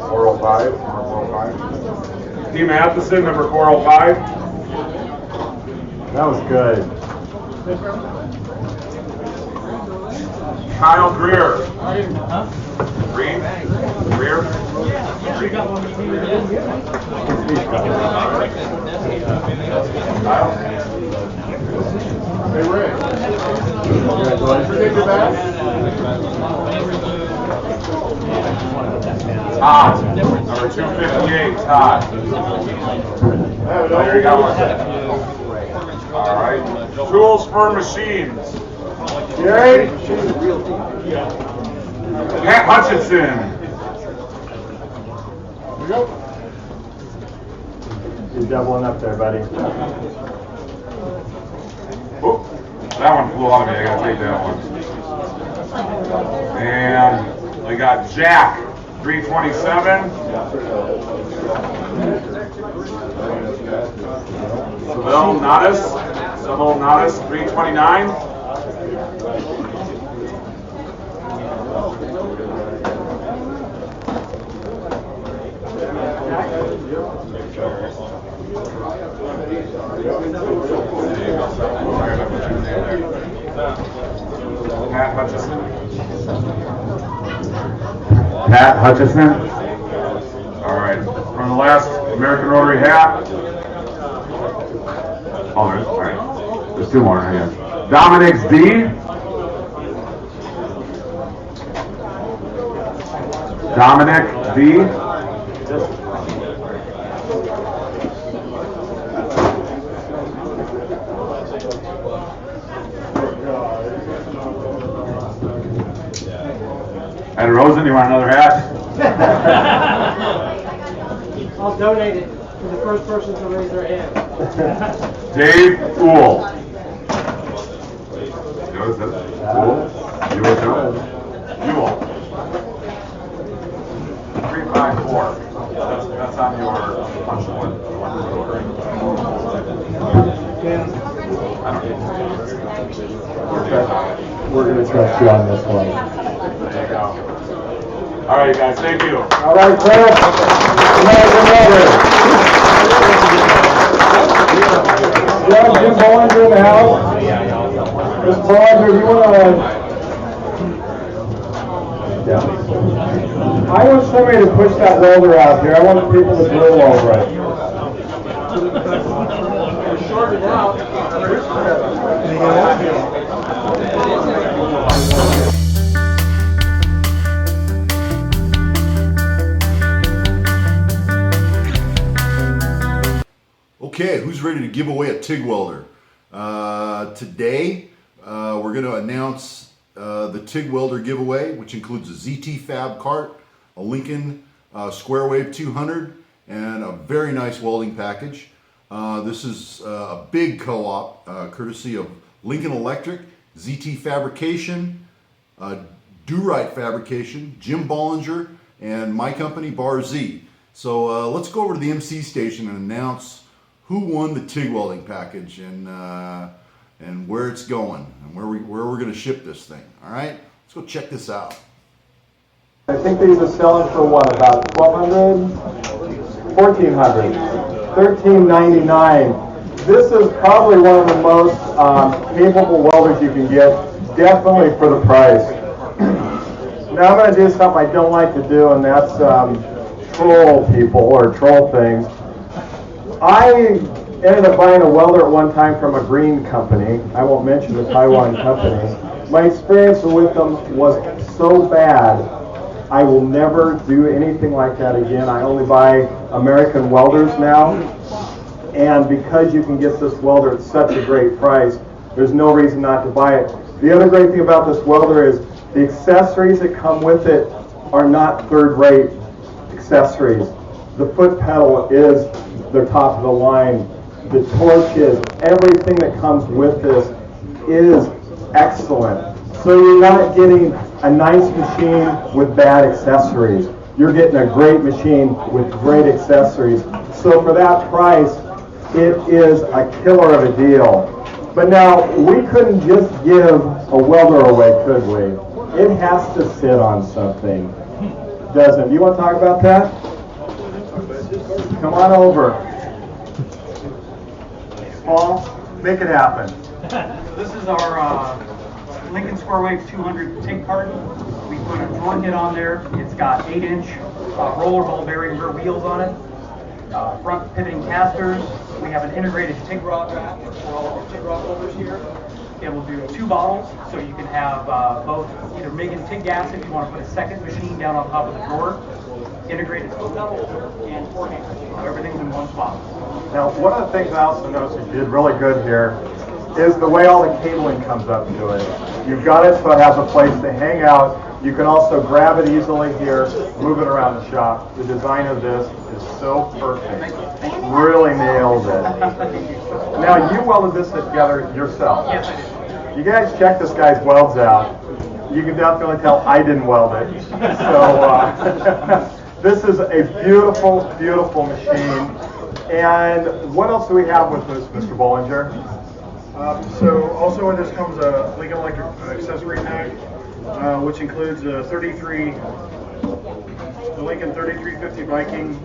405. Team Matheson, number 405. That was good. Kyle Greer. Green? Greer? Kyle? Hey, Rick. Todd, number 258, Todd. There you go. All right. Tools for Machines. Gary? Pat Hutchinson. There you go. You're doubling up there, buddy. Oop, that one flew out of me. I gotta take that one. And we got Jack, 327. Sabel Nadas, 329. Pat Hutchison. Pat Hutchison. All right. From the last American Rotary hat. Oh, there's, all right. There's two more, I guess. Dominic's D. Dominic D. And Rosen, you want another hat? I'll donate it to the first person to raise their hand. Dave Uhl. Uhl? You will do it? Uhl. 354. That's on your punch board. We're going to trust you on this one. There you go. All right, guys, thank you. All right, Chris. Jim Bollinger in the house. Ms. Bollinger, you want to... Yeah. I want somebody to push that welder out here. I want people to drill over it. Shorten it out. Okay, who's ready to give away a TIG welder? Today, we're going to announce the TIG welder giveaway, which includes a ZT Fab cart, a Lincoln Square Wave 200, and a very nice welding package. This is a big co-op, courtesy of Lincoln Electric, ZT Fabrication, Do-Right Fabrication, Jim Bollinger, and my company, Bar Z. So let's go over to the MC station and announce who won the TIG welding package and where it's going and where we're going to ship this thing. All right, let's go check this out. I think these are selling for what, about $1,200, $1,400, $1,399. This is probably one of the most capable welders you can get, definitely for the price. Now I'm going to do something I don't like to do, and that's troll people or troll things. I ended up buying a welder at one time from a green company. I won't mention the Taiwan company. My experience with them was so bad, I will never do anything like that again. I only buy American welders now. And because you can get this welder at such a great price, there's no reason not to buy it. The other great thing about this welder is the accessories that come with it are not third-rate accessories. The foot pedal is the top of the line. The torches, everything that comes with this is excellent. So you're not getting a nice machine with bad accessories. You're getting a great machine with great accessories. So for that price, it is a killer of a deal. But now, we couldn't just give a welder away, could we? It has to sit on something. doesn't it? You want to talk about that? Come on over. Paul, make it happen. This is our Lincoln Square Wave 200 TIG carton. We put a drawer kit on there. It's got 8-inch roller ball bearing rear wheels on it. Front pivoting casters. We have an integrated TIG rod rack for all of our TIG rod holders here. It will do 2 bottles, so you can have both either MIG and TIG gas if you want to put a second machine down on top of the drawer. Integrated foot pedal and torque handle. So everything's in one spot. Now, one of the things I also noticed you did really good here is the way all the cabling comes up to it. You've got it so it has a place to hang out. You can also grab it easily here, move it around the shop. The design of this is so perfect. Really nailed it. Now, you welded this together yourself. Yes, I did. You guys check this guy's welds out. You can definitely tell I didn't weld it. So, this is a beautiful, beautiful machine. And what else do we have with this, Mr. Bollinger? So also with this comes a Lincoln Electric accessory pack, which includes the Lincoln 3350 Viking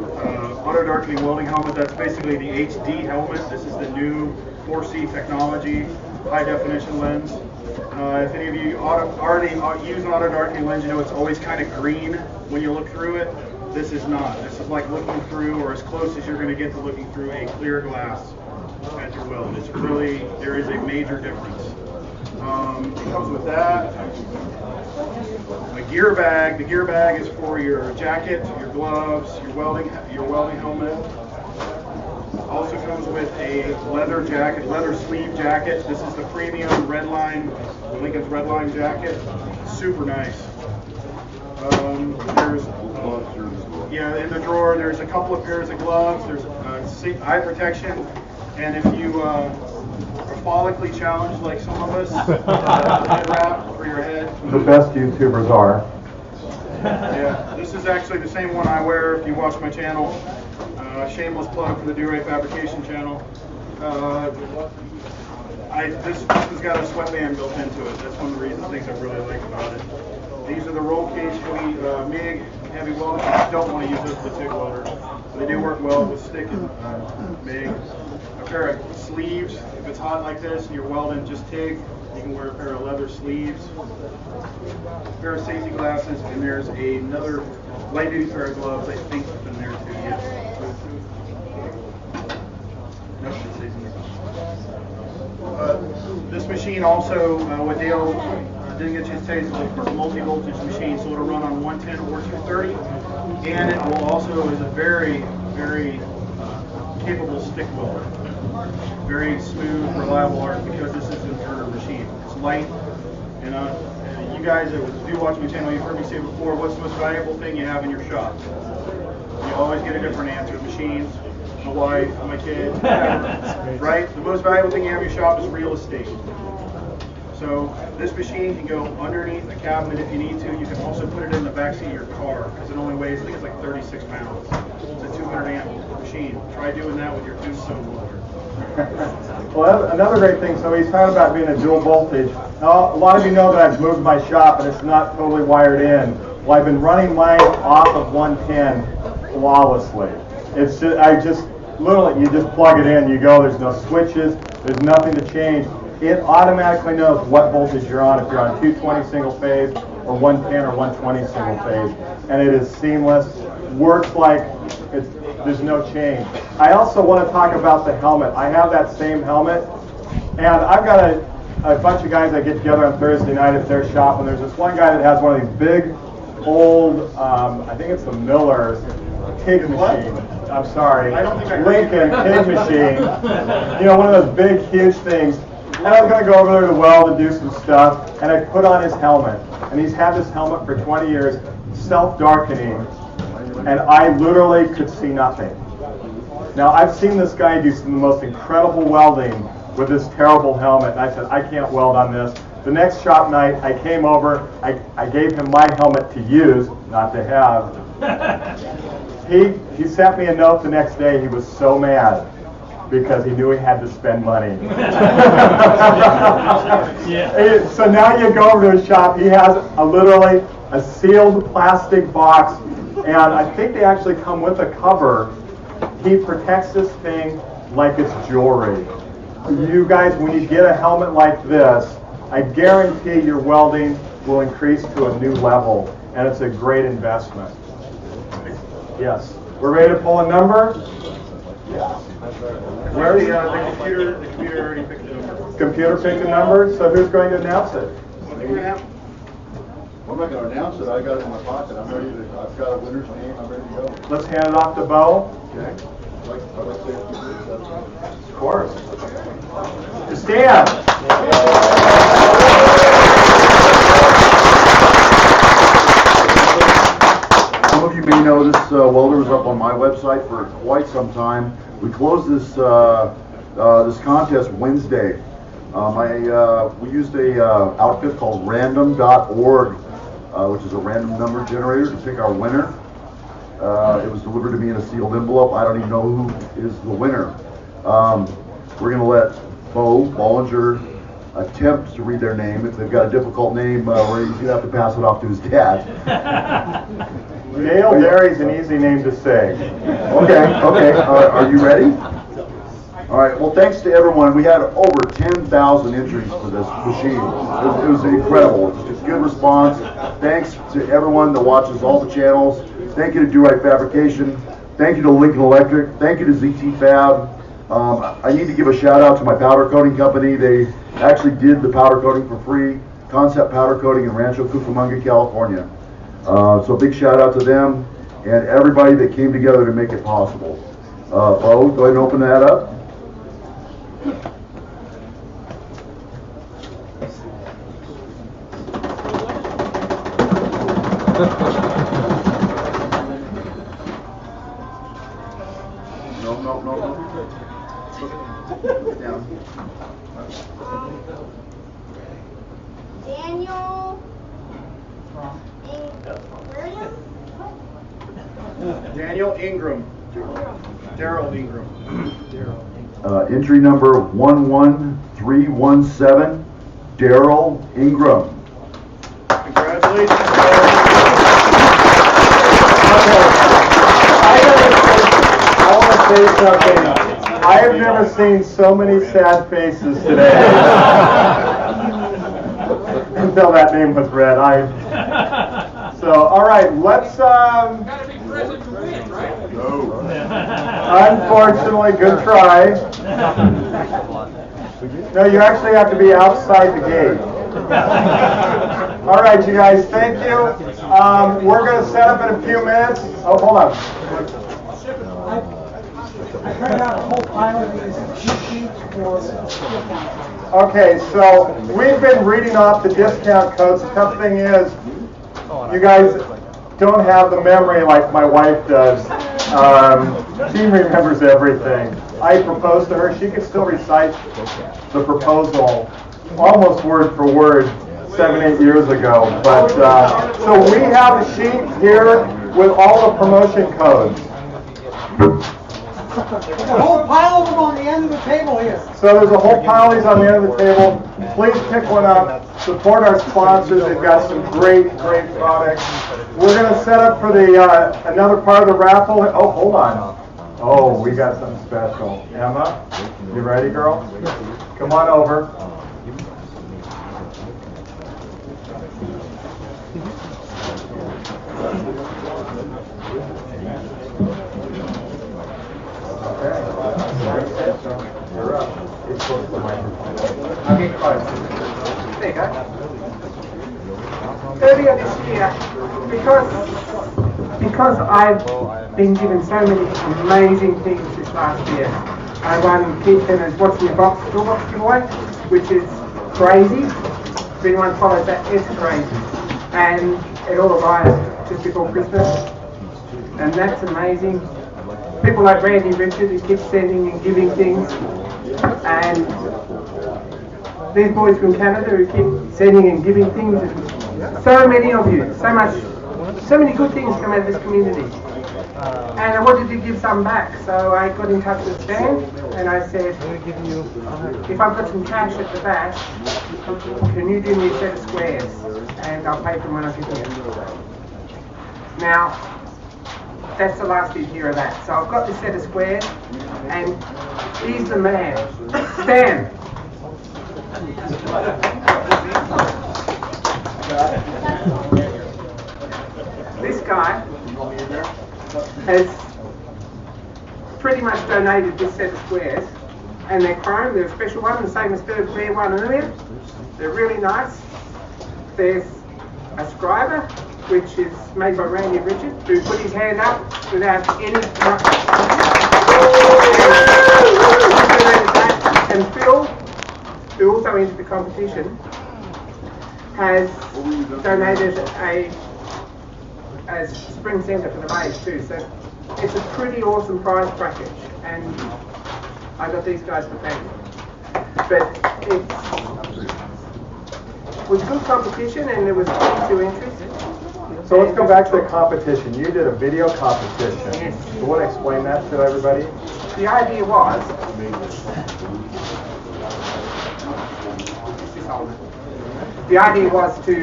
auto darkening welding helmet. That's basically the HD helmet. This is the new 4C technology, high definition lens. If any of you already use an auto darkening lens, you know it's always kind of green when you look through it. This is not. This is like looking through, or as close as you're going to get to looking through a clear glass at your weld. It's really, there is a major difference. It comes with that. A gear bag. The gear bag is for your jacket, your gloves, your welding helmet. Also comes with a leather jacket, leather sleeve jacket. This is the premium Redline, Lincoln's Redline jacket. Super nice. In the drawer, there's a couple of pairs of gloves. There's eye protection, and if you are follically challenged like some of us, head wrap for your head. The best YouTubers are. Yeah, this is actually the same one I wear if you watch my channel. Shameless plug for the Do-Right Fabrication channel. This has got a sweatband built into it. That's one of the things I really like about it. These are the roll cage MIG heavy welders. I don't want to use this with TIG welder. They do work well with stick and MIG. A pair of sleeves. If it's hot like this and you're welding just TIG, you can wear a pair of leather sleeves. A pair of safety glasses, and there's another light duty pair of gloves, I think, in there too. Yes. This machine also, what Dale didn't get a chance to tell you, it's a multi-voltage machine, so it'll run on 110 or 230, and it will also is a very, very capable stick welder. Very smooth, reliable arc, because this is an inverter machine. It's light, and you guys that do watch my channel, you've heard me say before, what's the most valuable thing you have in your shop? You always get a different answer. Machines, my wife, my kids, whatever, right? The most valuable thing you have in your shop is real estate. So this machine can go underneath a cabinet if you need to. You can also put it in the backseat of your car because it only weighs, I think it's like 36 pounds. It's a 200 amp machine. Try doing that with your tombstone welder. Well, another great thing, so he's talking about being a dual voltage. Now, a lot of you know that I've moved my shop and it's not totally wired in. Well, I've been running mine off of 110 flawlessly. It's just, literally, you just plug it in, you go, there's no switches, there's nothing to change. It automatically knows what voltage you're on, if you're on 220 single phase or 110 or 120 single phase. And it is seamless, works like there's no change. I also want to talk about the helmet. I have that same helmet, and I've got a bunch of guys that get together on Thursday night at their shop, and there's this one guy that has one of these big, old, I think it's the Miller TIG machine. I'm sorry, Lincoln TIG machine. You know, one of those big, huge things. And I was going to go over there to weld and do some stuff, and I put on his helmet. And he's had this helmet for 20 years, self-darkening, and I literally could see nothing. Now, I've seen this guy do some of the most incredible welding with this terrible helmet, and I said, I can't weld on this. The next shop night, I came over, I gave him my helmet to use, not to have. He sent me a note the next day. He was so mad because he knew he had to spend money. So now you go over to his shop, he has literally a sealed plastic box And I think they actually come with a cover. He protects this thing like it's jewelry. You guys, when you get a helmet like this, I guarantee your welding will increase to a new level, and it's a great investment. Yes. We're ready to pull a number? Yeah. Where the computer already picked the number. Computer picked the number, so who's going to announce it? I'm not going to announce it. I got it in my pocket. I'm ready to. I've got a winner's name. I'm ready to go. Let's hand it off to Bo. Okay. I'd like to say a few words. Of course. To stand. Some of you may know this welder was up on my website for quite some time. We closed this this contest Wednesday. We used a outfit called random.org, which is a random number generator to pick our winner. It was delivered to me in a sealed envelope. I don't even know who is the winner. We're going to let Bo Bollinger attempt to read their name. If they've got a difficult name, he's going to have to pass it off to his dad. Dale Derry's an easy name to say. Okay. Are you ready? All right. Well, thanks to everyone. We had over 10,000 entries for this machine. It was incredible. It was just a good response. Thanks to everyone that watches all the channels. Thank you to Do Right Fabrication. Thank you to Lincoln Electric. Thank you to ZT Fab. I need to give a shout out to my powder coating company. They actually did the powder coating for free. Concept Powder Coating in Rancho Cucamonga, California. So a big shout out to them and everybody that came together to make it possible. Bo, go ahead and open that up. No. Put it down. Daniel Ingram. Daryl Ingram. Entry number 11317, Daryl Ingram. Congratulations. I want to say something. I have never seen so many sad faces today. Until that name was read. So, all right, let's. Unfortunately, good try. No, you actually have to be outside the gate. All right, you guys, thank you. We're going to set up in a few minutes. Oh, hold on. I printed out a whole pile of these cheat sheets for Okay, so we've been reading off the discount codes. The tough thing is, you guys don't have the memory like my wife does. She remembers everything. I proposed to her. She could still recite the proposal almost word for word 7-8 years ago. But so we have a sheet here with all the promotion codes. There's a whole pile of them on the end of the table here. So there's a whole pile of these on the end of the table. Please pick one up. Support our sponsors. They've got some great products. We're going to set up for the another part of the raffle. Oh, hold on. Oh, we got something special. Emma, you ready, girl? Come on over. You're up. It's close to the microphone. Okay, there you go. Earlier this year, because I've been given so many amazing things this last year, I won Keith Kenner's What's in Your Box toolbox giveaway, which is crazy. If anyone follows that, it's crazy. And it all arrived just before Christmas, and that's amazing. People like Randy Richard who keep sending and giving things, and these boys from Canada who keep sending and giving things, and so many of you, so many good things come out of this community. And I wanted to give some back, so I got in touch with Stan and I said, if I've got some cash at the back, can you do me a set of squares and I'll pay for them when I get here. Now, that's the last you hear of that. So I've got this set of squares, and he's the man. Stan. This guy has pretty much donated this set of squares, and they're chrome, they're a special one, the same as the bare one earlier. They're really nice. There's a scriber, which is made by Randy Richard, who put his hand up without any... And Phil, who also entered the competition, has donated a spring centre for the base too. So it's a pretty awesome prize package, and I got these guys to thank. But it was a good competition, and there was 22 entries. So let's go back to the competition. You did a video competition. Yes. So you want to explain that to everybody? The idea was, to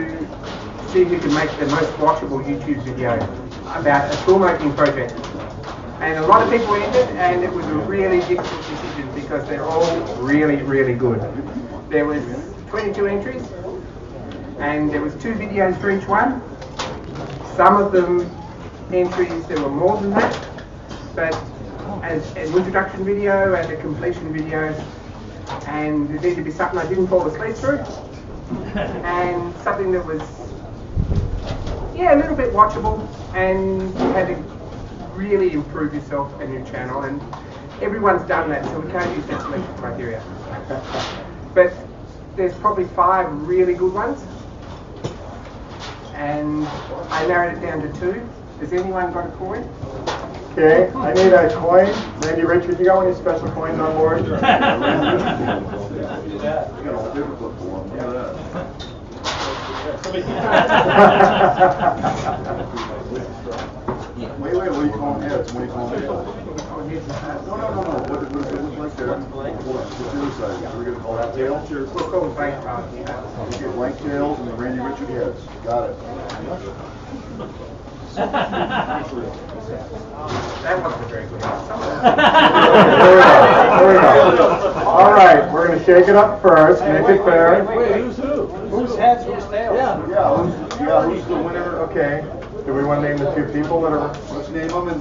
see who could make the most watchable YouTube video about a tool making project. And a lot of people entered, and it was a really difficult decision because they're all really, really good. There was 22 entries, and there was 2 videos for each one. Some of them entries, there were more than that, but as an introduction video and a completion video, and there needed to be something I didn't fall asleep through, and something that was, a little bit watchable, and you had to really improve yourself and your channel, and everyone's done that, so we can't use that selection criteria. But there's probably 5 really good ones, and I narrowed it down to 2. Has anyone got a coin? Okay, I need a coin. Randy Richard, you got any special coins on board? Wait, what do you call them heads? What do you call them tails? No. What does it look like there? What's the other side? We're going to call that tail? We'll call them blank tails. You get blank tails and the Randy Richard heads. Got it. That wasn't very good. There we go. All right, we're going to shake it up first, make it fair. Wait, who's who? Who's heads, who's tails? Yeah, who's the winner? Okay. Do we want to name the 2 people that are... Let's name them and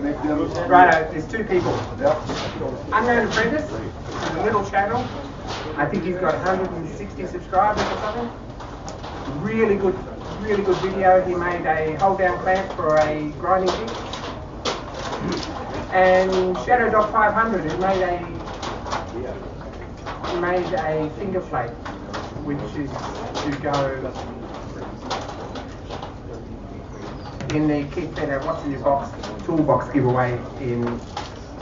make them... Right, there's 2 people. Yep. Unknown Apprentice, a little channel. I think he's got 160 subscribers or something. Really good video. He made a hold down clamp for a grinding jig. And Shadow Dog 500 has made a finger plate, which is to go in the Keith Benner What's in Your Box toolbox giveaway in.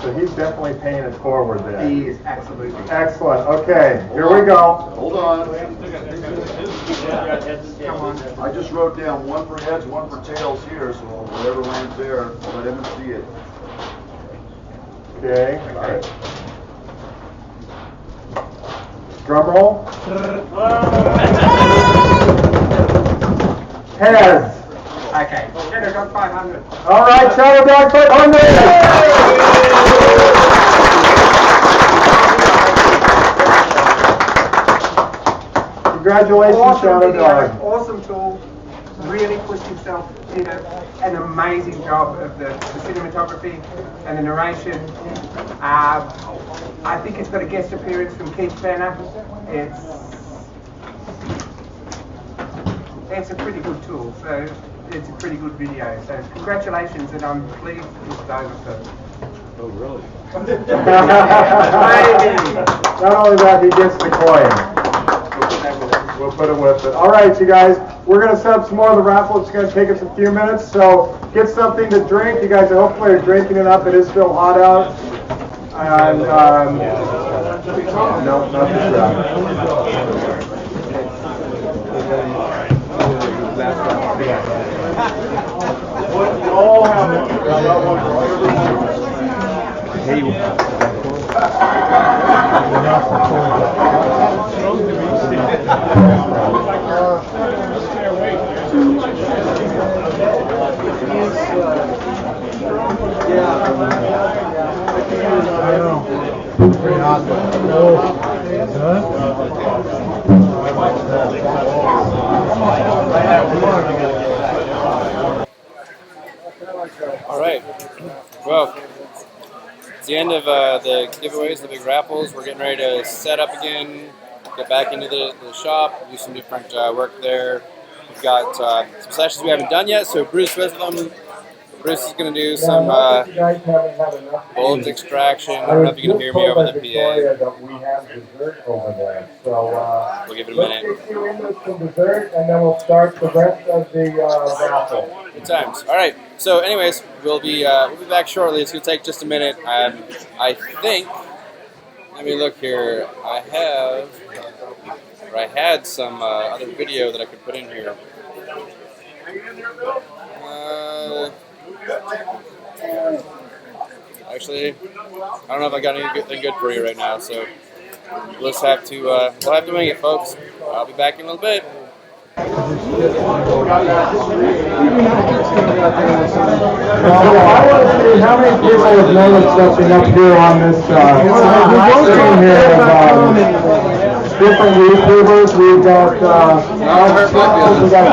So he's definitely paying it forward there. He is, absolutely. Excellent. Okay, here we go. Hold on. Come on. I just wrote down 1 for heads, 1 for tails here, so whatever lands there, let him see it. Okay. Got it. Drum roll. Heads. Okay, Shadow Dog 500. All right, Shadow Dog 500. Congratulations, Awesome Shadow video, Dog. awesome tool. Really pushed himself. Did an amazing job of the cinematography and the narration. I think it's got a guest appearance from Keith Benner. It's a pretty good tool, so it's a pretty good video. So congratulations, and I'm pleased it's over for. Oh, really? Not only that, he gets the coin. We'll put it with it. All right, you guys, we're going to set up some more of the raffle. It's going to take us a few minutes, so get something to drink. You guys hopefully are drinking it up. It is still hot out. And, no, not this round. You all have one. Pretty hot. All right. Well, it's the end of the giveaways, the big raffles. We're getting ready to set up again, get back into the shop, do some different work there. We've got some sessions we haven't done yet, so Bruce with them. Bruce is going to do some bolt extraction. I don't know if you can hear me over the PA. We have dessert over there, so we'll give it a let's minute. get you into some dessert, and then we'll start the rest of the raffle. Good times. All right. So, anyways, we'll be back shortly. It's going to take just a minute. I think. Let me look here. I had some other video that I could put in here. Actually, I don't know if I got anything good for you right now, so we'll just have to wing it, folks. I'll be back in a little bit. Well, I want to see how many people have noticed something up here on this screen here of different YouTubers. We've got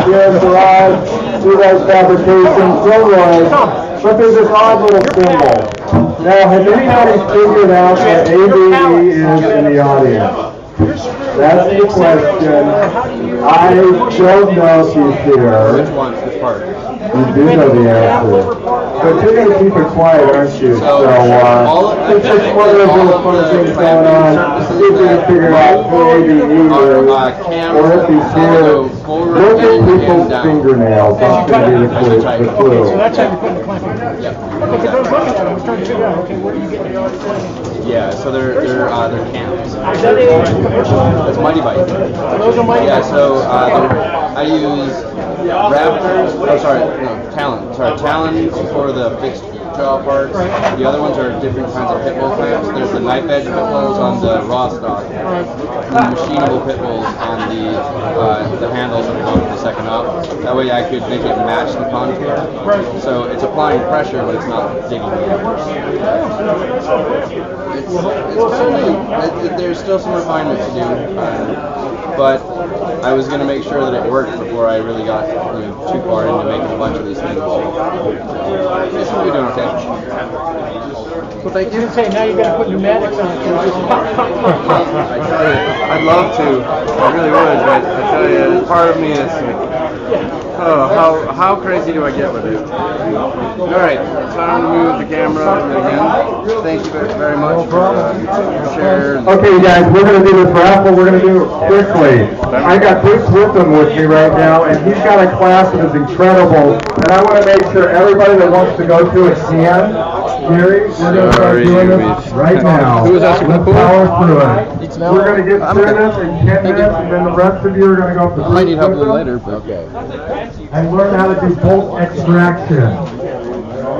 Jared Garage, we got Fabrication, Gilroy, but there's this odd little symbol. Now, has anybody figured out what ABE is in the audience? That's the question. I don't know if he's here. Which one? Which part? You do know the answer. But you're going to keep it quiet, aren't you? So, it's just one of those little fun things going on. See if you can figure out who ABE is, or if he's here. Look at people's fingernails. That's going to be the clue. So that's how you put the clamp on. Yeah. Okay, because I was looking at it, I was trying to figure out, okay, where do you get the Yeah, so they're cams. Is that a commercial? That's Mighty Bite. Those are Mighty Yeah, Bite. so I use Raptors. Oh, sorry, no, Talons for the fixed jaw parts. The other ones are different kinds of pit bull clamps. There's the knife edge pit bulls on the raw stock, and the machinable pit bulls on the handles that go to the second up. That way I could make it match the contour. So it's applying pressure, but it's not digging the there's still some refinement to do, but I was going to make sure that it worked before I really got too far into making a bunch of these things. It's really doing okay. Well, thank you. Say, now you're going to put pneumatics on it. I tell you, I'd love to. I really would, but I tell you, part of me is like, oh, how crazy do I get with it? All right, time to move the camera again. Thank you very much for sharing. Okay, you guys, we're going to do this raffle. We're going to do it quickly. I got Bruce Whipham with me right now, and he's got a class that is incredible. And I want to make sure everybody that wants to go to it can. Gary, we're going to start doing this right now. Who was asking Let's power through it. We're going to get through this in 10 minutes, and then the rest of you are going to go for I might need help a little later, but okay. and learn how to do bolt extraction.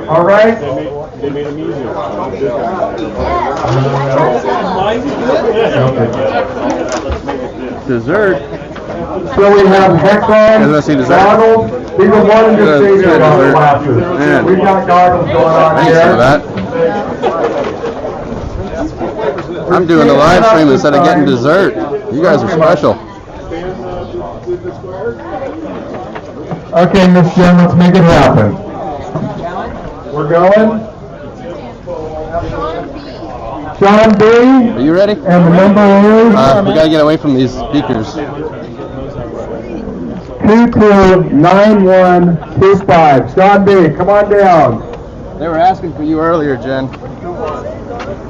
All right? They made them easier. Dessert. So we have Hecron, goggles. People wanted to say that about glasses. We've got goggles going on Thanks here. for that. I'm doing the live stream instead of getting dessert. You guys are special. Okay, Miss Jen, let's make it happen. We're going. Sean B. Are you ready? And the number is? We gotta get away from these speakers. 229125. Sean B., come on down. They were asking for you earlier, Jen.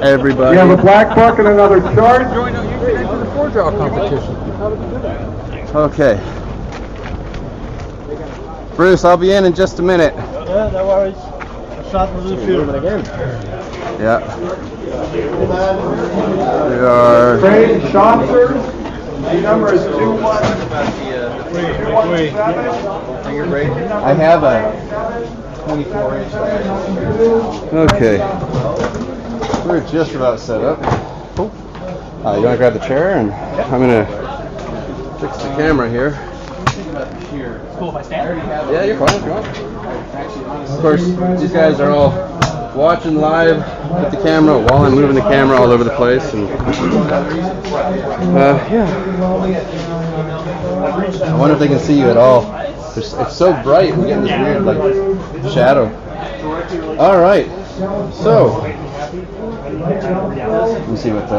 Everybody. You have a black book and another chart. Join the four-draw competition. Okay. Bruce, I'll be in just a minute. Yeah, no worries. A shot was a shooter. Again. Yeah. We are. Trade Shopsers. The number is 217. I have a 24-inch. Okay. We're just about set up. You want to grab the chair, and I'm going to fix the camera here. Cool if I stand? Yeah, you're fine if you want. Of course, these guys are all watching live with the camera while I'm moving the camera all over the place. And yeah. I wonder if they can see you at all. It's so bright. We get this weird like shadow. All right. So let me see what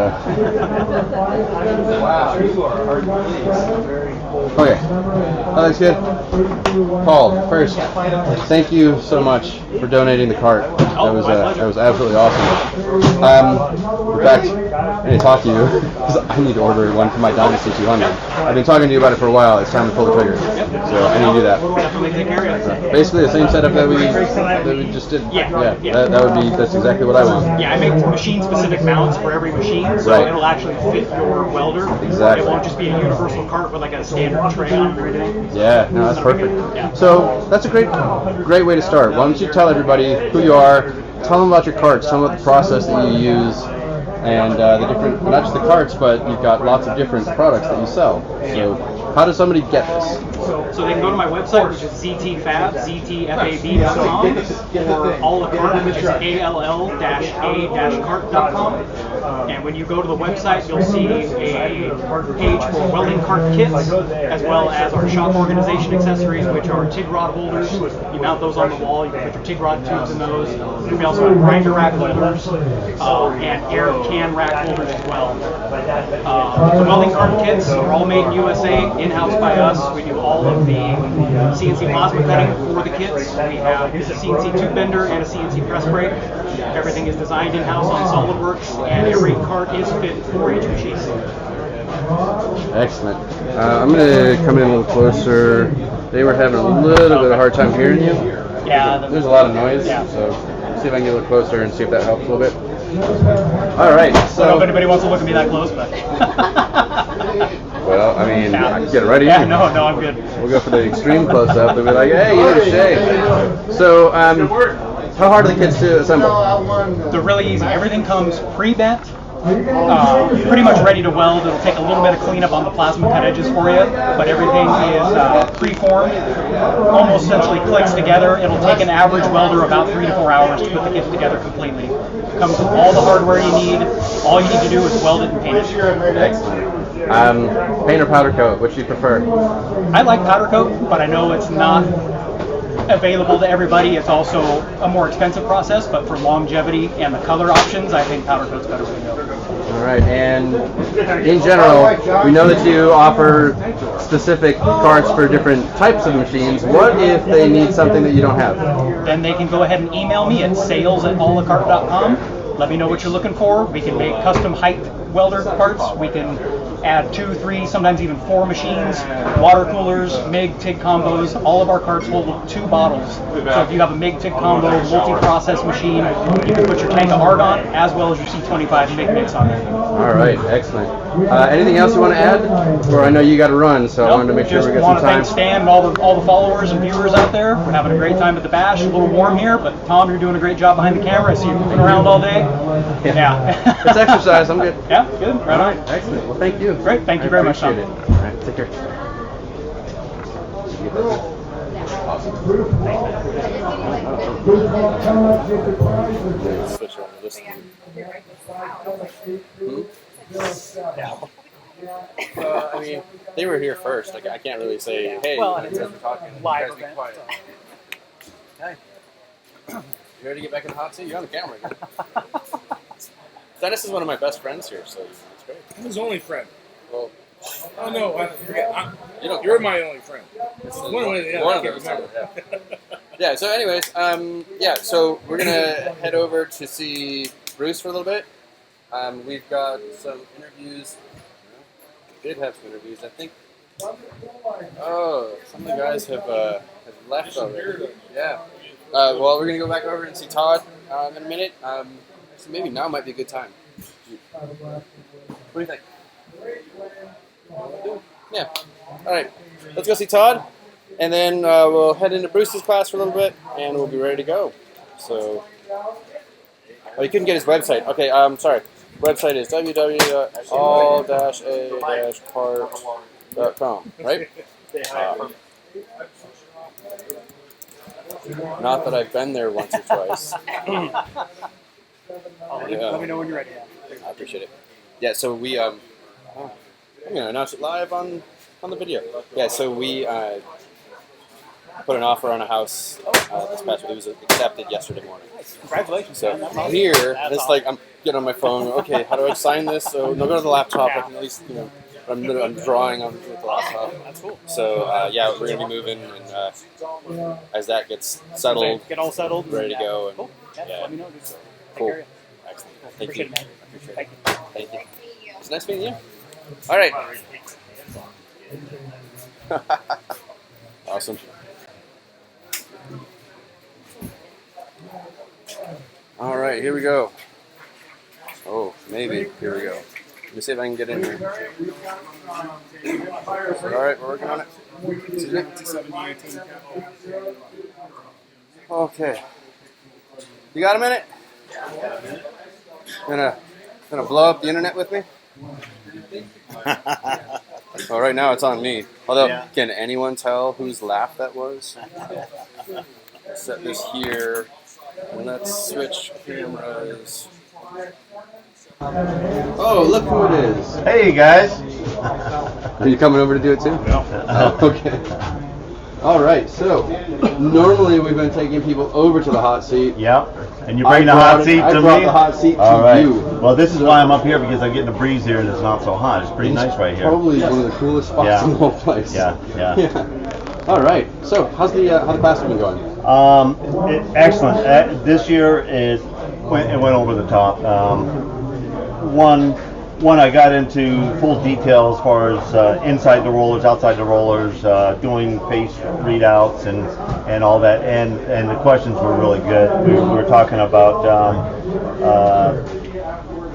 okay. That looks good. Paul, first, thank you so much for donating the cart. That was absolutely awesome. In fact, I need to talk to you because I need to order one for my Dynasty 200. I've been talking to you about it for a while. It's time to pull the trigger. So I need to do that. Basically the same setup that we just did. That's exactly what I want. Yeah, I make machine-specific mounts for every machine, so it'll actually fit your welder. Exactly. It won't just be a universal cart with like a standard tray on it or anything. Yeah, no, that's perfect. Yeah. So that's a great way to start. Why don't you tell everybody who you are, tell them about your carts, tell them about the process that you use, and the different, not just the carts, but you've got lots of different products that you sell. So how does somebody get this? So they can go to my website, which is ztfab.com, or all the cart, which is all-a-cart.com. And when you go to the website, you'll see a page for welding cart kits, as well as our shop organization accessories, which are TIG rod holders. You mount those on the wall. You can put your TIG rod tubes in those. We also have grinder rack holders and air can rack holders as well. The welding cart kits are all made in USA, in-house by us. We do all of the CNC plasma cutting for the kits. We have a CNC tube bender and a CNC press brake. Everything is designed in-house on SolidWorks, and every cart is fit for each machine. Excellent. I'm going to come in a little closer. They were having a little bit of a hard time hearing you. Yeah. There's a lot of noise, so see if I can get a little closer and see if that helps a little bit. All right. So I don't know if anybody wants to look at me that close, but. Well, I mean, I can get it right in. Yeah, no, I'm good. We'll go for the extreme close-up. They'll be like, hey, you need a shave. So, how hard are the kits to assemble? They're really easy. Everything comes pre-bent, pretty much ready to weld. It'll take a little bit of cleanup on the plasma cut edges for you, but everything is pre-formed, almost essentially clicks together. It'll take an average welder about 3 to 4 hours to put the kits together completely. Comes with all the hardware you need. All you need to do is weld it and paint it. Excellent. Paint or powder coat, which do you prefer? I like powder coat, but I know it's not available to everybody. It's also a more expensive process, but for longevity and the color options, I think powder coat's better way to go. All right, and in general, we know that you offer specific carts for different types of machines. What if they need something that you don't have? Then they can go ahead and email me at sales@allacart.com. Let me know what you're looking for. We can make custom height welder parts. We can add 2, 3, sometimes even 4 machines, water coolers, MIG, TIG combos. All of our carts hold 2 bottles. So if you have a MIG, TIG combo, multi-process machine, you can put your tank of argon as well as your C25 MIG mix on there. All right, excellent. Anything else you want to add? Or I know you got to run, so I wanted to make sure we get some time. Just want to thank Stan and all the followers and viewers out there. We're having a great time at the bash. A little warm here, but Tom, you're doing a great job behind the camera. I see you moving around all day. Yeah. It's exercise. I'm good. Yeah, good. Right on. Excellent. Well, thank you. Great. Thank you very much, Tom. Appreciate it. All right, take care. Switch over to this one. I mean, they were here first. Like, I can't really say, hey, Well, it's us talking. live You guys be event, quiet. Hey, you ready to get back in the hot seat? You're on the camera again. Dennis is one of my best friends here, so it's great. I'm his only friend. Well, oh no, I forget. You You're my only friend. It's One way or the other. one I of can't those. remember. Yeah. So, anyways, so we're gonna head over to see Bruce for a little bit. We've got some interviews. We did have some interviews, I think. Oh, some of the guys have left already. Yeah. Well, we're gonna go back over and see Todd in a minute. So maybe now might be a good time. What do you think? Yeah. All right. Let's go see Todd, and then we'll head into Bruce's class for a little bit, and we'll be ready to go. So, oh, you couldn't get his website. Okay. Sorry. Website is www.all-a-cart.com. Right? Not that I've been there once or twice. Let me know when you're ready. I appreciate it. Yeah, so we I'm gonna announce it live on the video. Yeah, so we put an offer on a house this past week. It was accepted yesterday morning. Congratulations. So man. That's here, awesome. it's like I'm getting on my phone. Okay, how do I sign this? So no, go to the laptop. I can at least I'm drawing on with the laptop. That's cool. So yeah, we're gonna be moving, and as that gets settled, Get all settled. ready to go. And, Cool. Yeah, yeah. let me know. Just Cool. take care of you. Excellent. Thank Appreciate you. it, man. I appreciate Thank it. you. Thank you. It's nice meeting you. All right. Awesome. All right, here we go. Oh, maybe. Here we go. Let me see if I can get in here. All right, we're working on it. Excuse me. Okay. You got a minute? Gonna blow up the internet with me? Well, right now it's on me. Although, can anyone tell whose laugh that was? Set this here. And let's switch cameras. Oh, look who it is. Hey, guys. Are you coming over to do it too? No. Oh, okay. All right, so normally we've been taking people over to the hot seat. Yep. And you bring the hot seat to me? I brought the hot seat All to right. you. Well, this is why I'm up here, because I'm getting a breeze here and it's not so hot. It's pretty nice right here. Probably one of the coolest spots in the whole place. Yeah. All right. So, how the class been going? Excellent. This year it went over the top. One, I got into full detail as far as inside the rollers, outside the rollers, doing face readouts and all that, and the questions were really good. We were talking about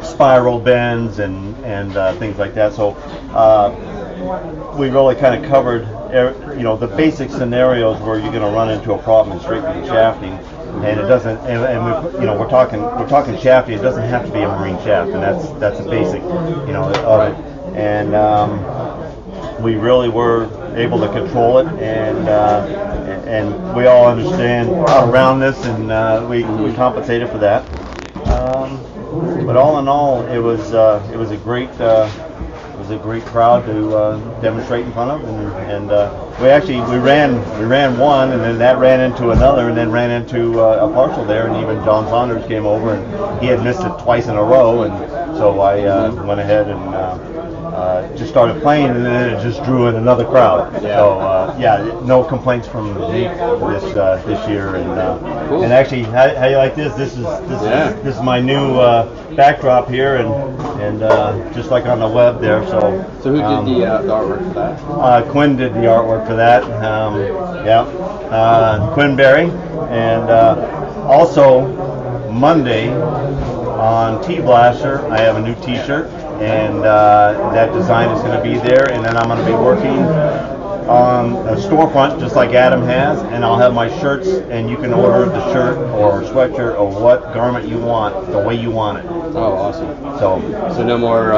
spiral bends and things like that. So we really kind of covered the basic scenarios where you're going to run into a problem in straightening shafting. And it doesn't, we're talking shafting. It doesn't have to be a marine shaft, and that's a basic, of it. And we really were able to control it, and we all understand around this, and we compensated for that. But all in all, it was a great. It was a great crowd to demonstrate in front of, and we ran one, and then that ran into another, and then ran into a partial there, and even John Saunders came over, and he had missed it twice in a row, and so I went ahead and just started playing, and then it just drew in another crowd. So no complaints from me this year, and cool. And actually, how you like this? This is my new backdrop here, and just like on the web there. So who did the artwork for that? Quinn did the artwork for that. Quinn Berry, and also Monday on T-Blaster, I have a new T-shirt, and that design is going to be there, and then I'm going to be working on a storefront just like Adam has, and I'll have my shirts, and you can order the shirt or sweatshirt or what garment you want the way you want it. Oh, awesome. So no more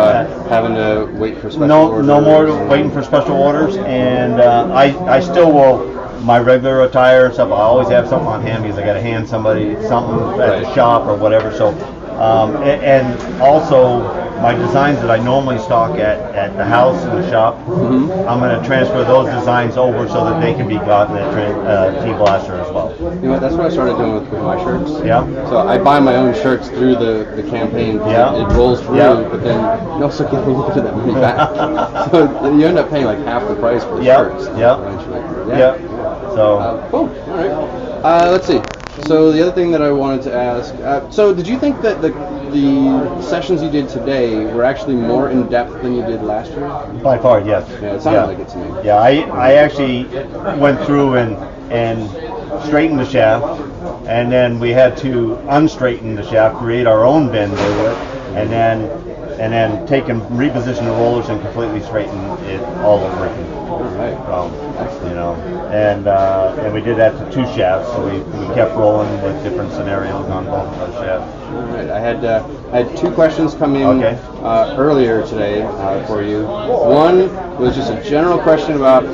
having to wait for special orders? No more waiting for special orders, and I still will, my regular attire and stuff, I always have something on hand because I got to hand somebody something at the shop or whatever. So, and also my designs that I normally stock at the house and the shop, I'm going to transfer those designs over so that they can be gotten at T-Blaster as well. You know what, that's what I started doing with my shirts. Yeah. So I buy my own shirts through the campaign. Yeah. It rolls through, but then you also get a little bit of that money back. So you end up paying like half the price for the shirts. Yeah. So. Cool. All right. Let's see. So the other thing that I wanted to ask, so did you think that the sessions you did today were actually more in depth than you did last year? By far, yes. Yeah, it sounded like it to me. Yeah, I actually went through and straightened the shaft, and then we had to unstraighten the shaft, create our own bend to it, and then take and reposition the rollers and completely straighten it all over again. All right. And we did that to two shafts, so we kept rolling with different scenarios on both of those shafts. All right. I had two questions come in earlier today for you. One was just a general question about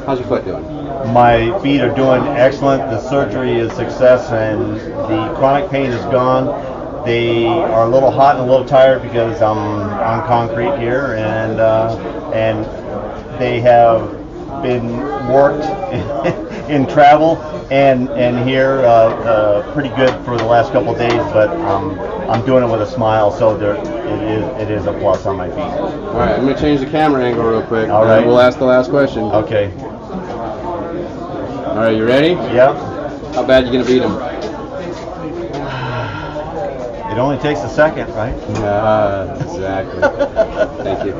how's your foot doing? My feet are doing excellent. The surgery is a success, and the chronic pain is gone. They are a little hot and a little tired because I'm on concrete here, and they have been worked in travel and here pretty good for the last couple of days, but I'm doing it with a smile, so it is a plus on my feet. All right, I'm going to change the camera angle real quick. All right. We'll ask the last question. Okay. All right, you ready? Yep. How bad you going to beat him? It only takes a second, right? Exactly. Thank you.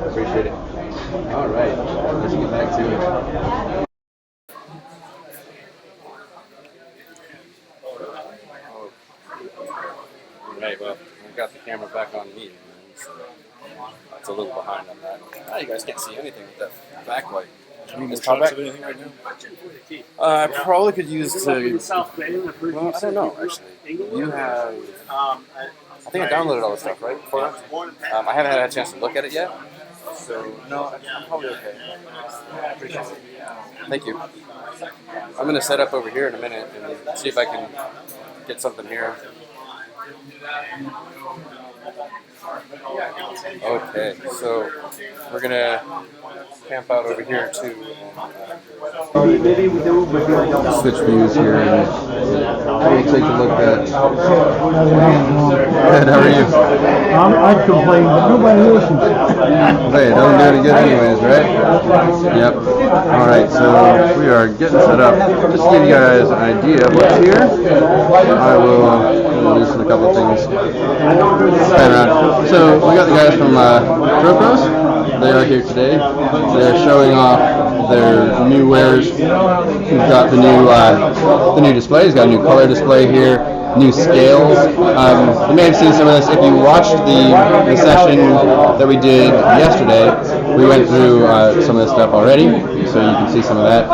Appreciate it. All right, let's get back to it. Right, well, I've got the camera back on me, so it's a little behind on that. Oh, you guys can't see anything with that backlight. Is shots of anything right now? I probably could use to. Well, I don't know actually. You have. I think I downloaded all the stuff right before that. I haven't had a chance to look at it yet, so no, I'm probably okay. Appreciate it. Thank you. I'm gonna set up over here in a minute and see if I can get something here. Okay, so we're gonna camp out over here too. Switch views here and we'll take a look at. Ed, how are you? I'd complain, but nobody listens. Hey, it doesn't do any good anyways, right? Yep. Alright, so we are getting set up. Just to give you guys an idea of what's here, I will loosen a couple of things. Pan around. So we got the guys from Tropos. They are here today. They're showing off their new wares. We've got the new display. He's got a new color display here, new scales. You may have seen some of this if you watched the session that we did yesterday. We went through some of this stuff already, so you can see some of that.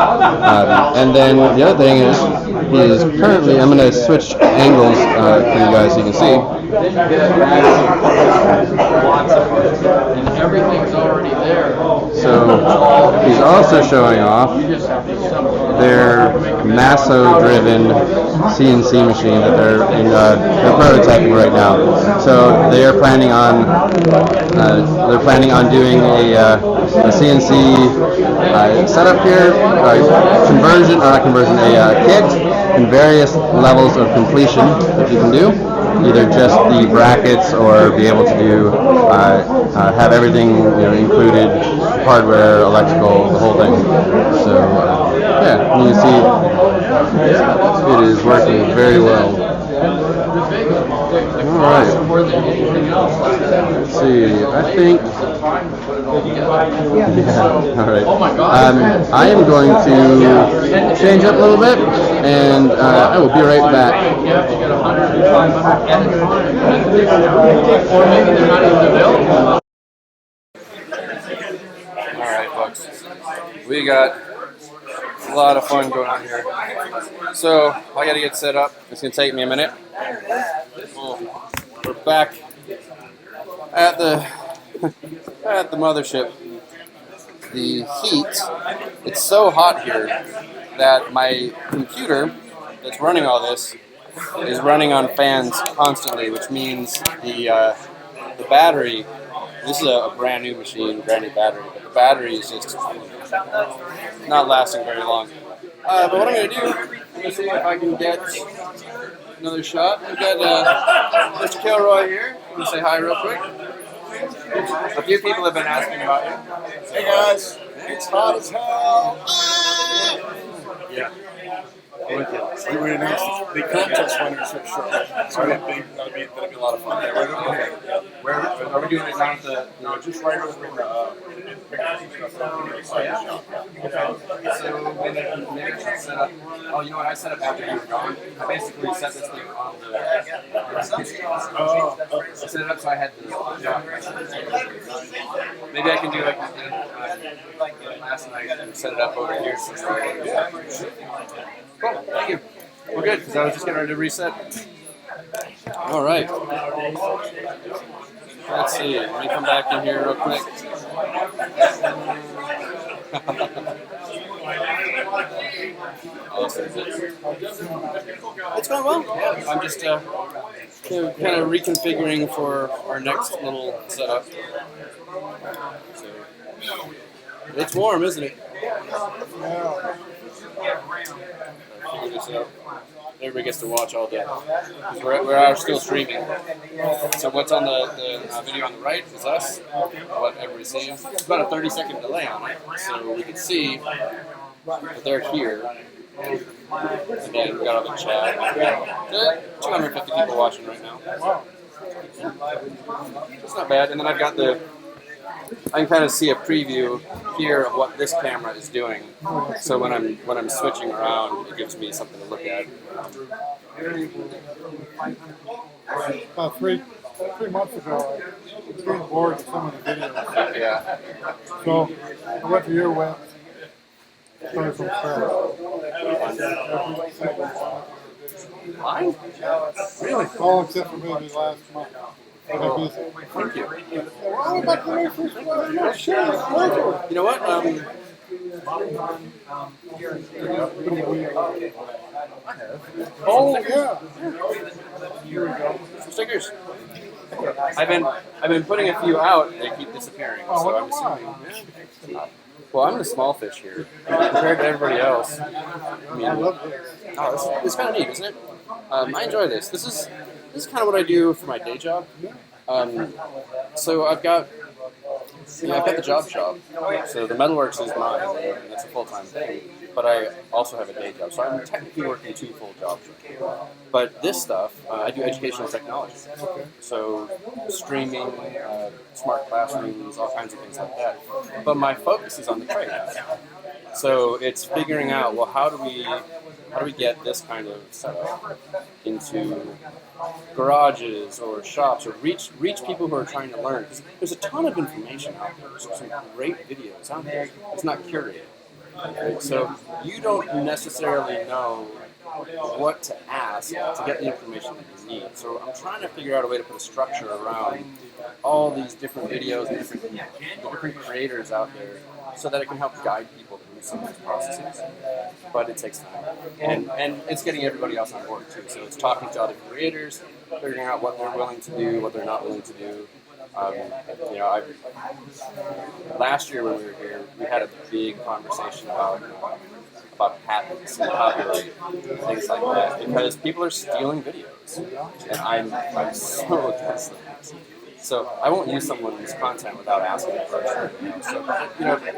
And then the other thing is currently, I'm going to switch angles for you guys so you can see. And everything's already there. So he's also showing off their Masso-driven CNC machine that they're prototyping right now. So they are planning on doing a CNC setup here, a kit in various levels of completion that you can do. Either just the brackets or be able to do have everything included, hardware, electrical, the whole thing. So yeah, you can see it is working very well. All right. Let's see. I think. Yeah. All right. I am going to change up a little bit, and I will be right back. All right, folks. We got a lot of fun going on here. So I got to get set up. It's going to take me a minute. We're back at the mothership. The heat, it's so hot here that my computer that's running all this is running on fans constantly, which means the battery, this is a brand new machine, brand new battery, but the battery is just not lasting very long. But what I'm going to do, I'm going to see if I can get another shot. We've got Mr. Kilroy here. I'm going to say hi real quick. A few people have been asking about you. Hey guys, it's hot as hell. Yeah. We would announce the contest winners for sure. So that'll be a lot of fun. Yeah, right over here. Where are we doing it down at the? No, just right over in the. So maybe I should set up. Oh, you know what? I set up after you were gone. I basically set this thing on the. I set it up so I had the. Maybe I can do like last night and set it up over here. Cool, thank you. We're good, because I was just getting ready to reset. All right. Let's see. Let me come back in here real quick. Awesome. It's going well. Yeah, I'm just kind of reconfiguring for our next little setup. So, it's warm, isn't it? Figure this out. Everybody gets to watch all day. We are still streaming. So what's on the video on the right is us. What everybody's seeing. It's about a 30-second delay on it, so we can see that they're here. And then we got all the chat. 250 people watching right now. It's not bad. And then I've got I can kind of see a preview here of what this camera is doing. So when I'm switching around, it gives me something to look at. About three months ago, I was getting bored with some of the videos. Yeah. So I went to your web. Started from scratch. Mine? Really? All except for maybe last month. Thank you. Well, about the very first one, I'm not sure. You know what? Oh, yeah. Here we go. Some stickers. I've been putting a few out. They keep disappearing. So I'm assuming. Yeah. Well, I'm the small fish here compared to everybody else. I mean, it's kind of neat, isn't it? I enjoy this. This is kind of what I do for my day job. So I've got the job shop. So the metalworks is mine, and it's a full-time thing. But I also have a day job, so I'm technically working 2 full jobs. But this stuff, I do educational technology. So streaming, smart classrooms, all kinds of things like that. But my focus is on the trade. So it's figuring out, well, how do we get this kind of setup into garages or shops, or reach people who are trying to learn? Because there's a ton of information out there. There's some great videos out there. It's not curated. Right? So you don't necessarily know what to ask to get the information that you need. So I'm trying to figure out a way to put a structure around all these different videos and different creators out there, so that it can help guide people through some of these processes. But it takes time, and it's getting everybody else on board too. So it's talking to other creators, figuring out what they're willing to do, what they're not willing to do. Last year when we were here, we had a big conversation about patents and copyright, things like that, because people are stealing videos, and I'm so against them. So I won't use someone's content without asking them first. So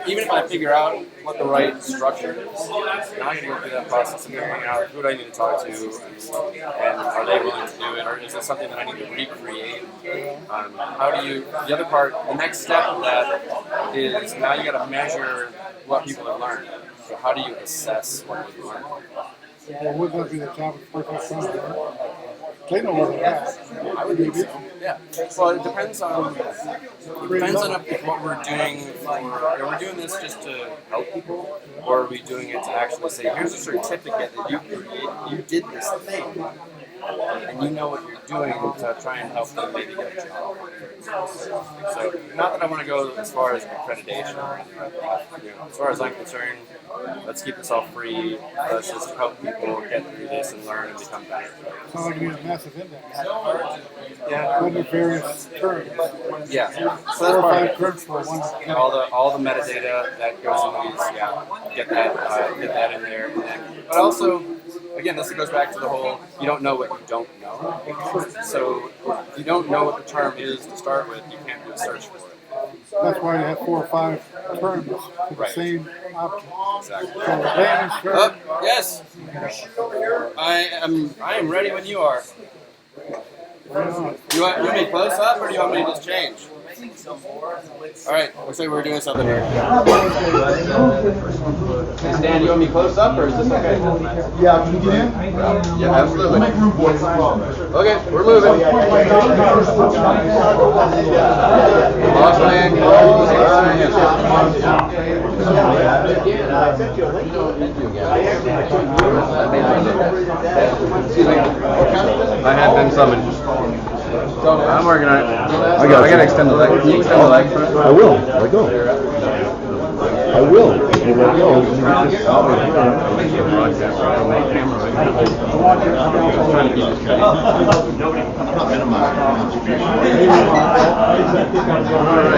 even if I figure out what the right structure is, now I can go through that process of figuring out who do I need to talk to, and are they willing to do it, or is it something that I need to recreate? The other part, the next step of that is now you got to measure what people have learned. So how do you assess what they've learned? Well, would that be the job of the person? They know where they're at. I would think so. Yeah. Well, it depends on if what we're doing. Are we doing this just to help people, or are we doing it to actually say, here's a certificate that you did this thing, and you know what you're doing to try and help them maybe get a job. So, not that I want to go as far as accreditation or anything like that. As far as I'm concerned, let's keep this all free. Let's just help people get through this and learn and become better. Sounds like you need a massive index. Yeah. Under various terms. Yeah. So that's 4 or part 5 of terms for one. all the metadata that goes into these. Yeah. Get that in there. But also, again, this goes back to the whole, you don't know what you don't know. So if you don't know what the term is to start with, you can't do a search for it. That's why you have 4 or 5 terms for the same object. Exactly. So layman's term. Yes. I am ready when you are. You want me close up, or do you want me to just change? All right, looks like we're doing something here. Stan, you want me close up, or is this okay? Yeah, can you get in? Yeah, absolutely. Make room for it. Okay, we're moving. Lost man. I have been summoned. I'm working on it. I got to extend the leg. Can you extend the leg? I will. Let go. I will. If you let me know.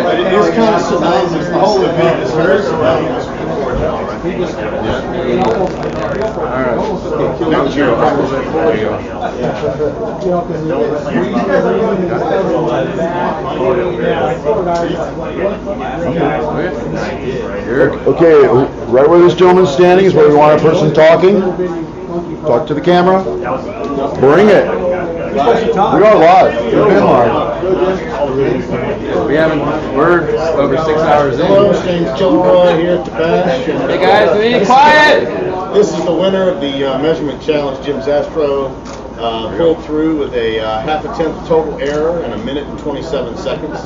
But it is kind of surrounding the whole event. It's very surrounding. Next year. Okay, right where this gentleman's standing is where we want a person talking. Talk to the camera. Bring it. We are live. We've been live. We're over 6 hours in. Hello, James Kilroy here at the Bash. Hey guys, we need quiet! This is the winner of the measurement challenge. Jim Zastro pulled through with a half a tenth total error in 1 minute and 27 seconds,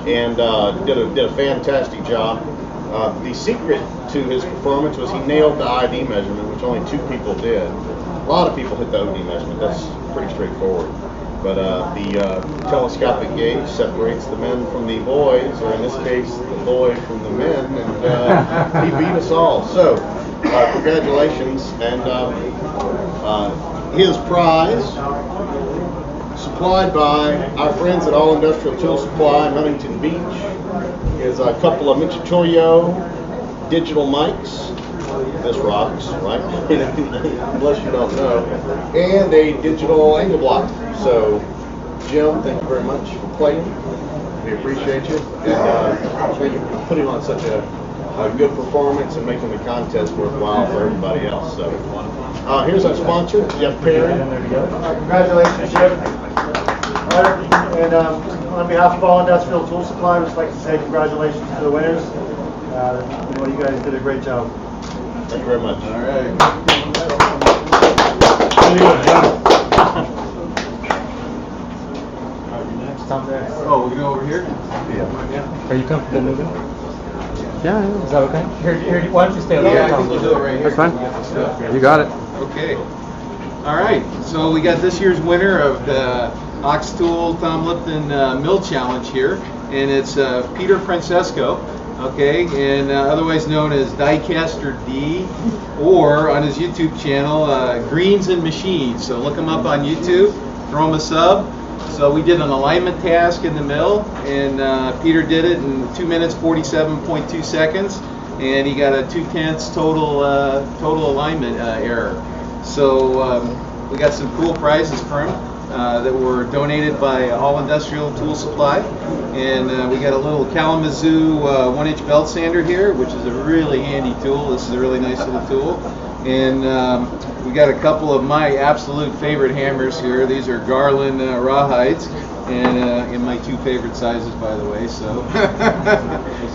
and did a fantastic job. The secret to his performance was he nailed the ID measurement, which only 2 people did. A lot of people hit the OD measurement. That's pretty straightforward. But the telescopic gauge separates the men from the boys, or in this case, the boy from the men, and he beat us all. So, congratulations. And his prize, supplied by our friends at All Industrial Tool Supply in Huntington Beach, is a couple of Michitorio digital mics. This rocks, right? Unless you don't know. And a digital angle block. So, Jim, thank you very much for playing. We appreciate you. And thank you for putting on such a good performance and making the contest worthwhile for everybody else. So, here's our sponsor, Jeff Perry. Congratulations, Jim. And on behalf of All Industrial Tool Supply, I'd just like to say congratulations to the winners. You guys did a great job. Thank you very much. All right. Oh, we go over here? Yeah. Are you comfortable moving? Yeah. Is that okay? Here, why don't you stay over Yeah, there? I think we'll do it right here. That's fine. You got it. Okay. All right. So we got this year's winner of the Ox Tool Tom Lipton Mill Challenge here, and it's Peter Francesco. Okay, and otherwise known as Diecaster D, or on his YouTube channel, Greens and Machines. So look him up on YouTube, throw him a sub. So we did an alignment task in the mill, and Peter did it in 2 minutes 47.2 seconds, and he got a 2/10 total alignment error. So we got some cool prizes for him that were donated by All Industrial Tool Supply, and we got a little Kalamazoo 1-inch belt sander here, which is a really handy tool. This is a really nice little tool. And we got a couple of my absolute favorite hammers here. These are Garland rawhides, and in my 2 favorite sizes, by the way. So,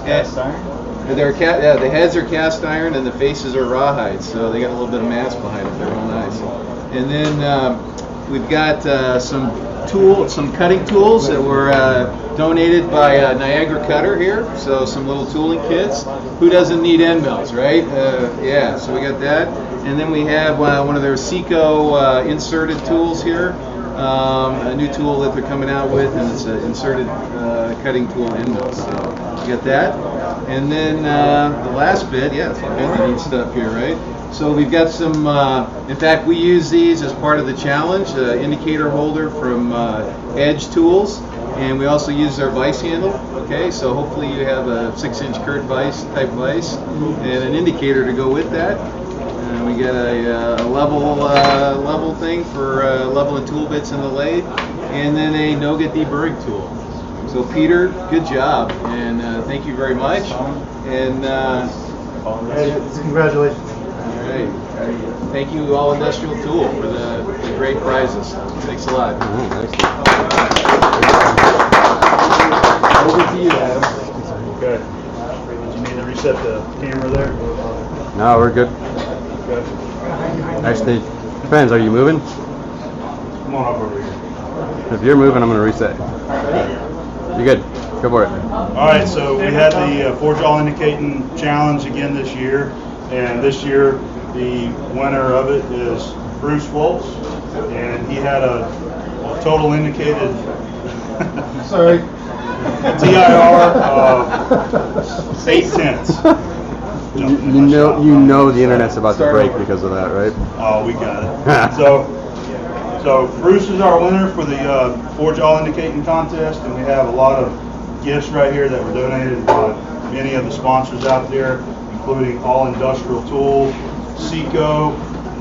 cast iron. The heads are cast iron, and the faces are rawhides. So they got a little bit of mass behind them. They're real nice. And then we've got some cutting tools that were donated by Niagara Cutter here. So some little tooling kits. Who doesn't need end mills, right? Yeah, so we got that. And then we have one of their Seco inserted tools here. A new tool that they're coming out with, and it's an inserted cutting tool end mill. So we got that. And then the last bit, yeah, it's all kinds of neat stuff here, right? So we've got some, in fact, we use these as part of the challenge, indicator holder from Edge Tools, and we also use their vise handle, okay? So hopefully you have a 6-inch Kurt vise, type vise, and an indicator to go with that. And we got a level thing for leveling tool bits in the lathe, and then a Noga deburring tool. So Peter, good job, and thank you very much. And Congratulations. All right. Thank you, All Industrial Tool, for the great prizes. Thanks a lot. Over to you, Adam. Okay. Do you need to reset the camera there? No, we're good. Okay. Actually, depends. Are you moving? Come on over here. If you're moving, I'm going to reset. You're good. Go for it. All right, so we had the Forge All Indicating Challenge again this year, and this year the winner of it is Bruce Woltz, and he had a total indicated TIR of 8/10. jumping in You my know, shop. you know the internet's about to break because of that, right? Oh, we got it. So Bruce is our winner for the Forge All Indicating Contest, and we have a lot of gifts right here that were donated by many of the sponsors out there, including All Industrial Tool, Seco.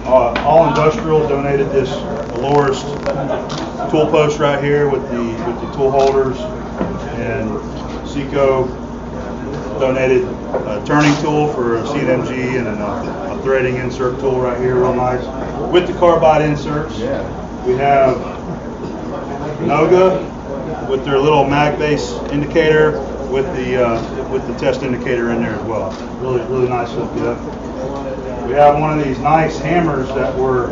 All Industrial donated this Dolores tool post right here with the tool holders, and Seco donated a turning tool for a CNMG and a threading insert tool right here, real nice, with the carbide inserts. We have Noga with their little mag base indicator with the test indicator in there as well. Really nice little gift. We have one of these nice hammers that were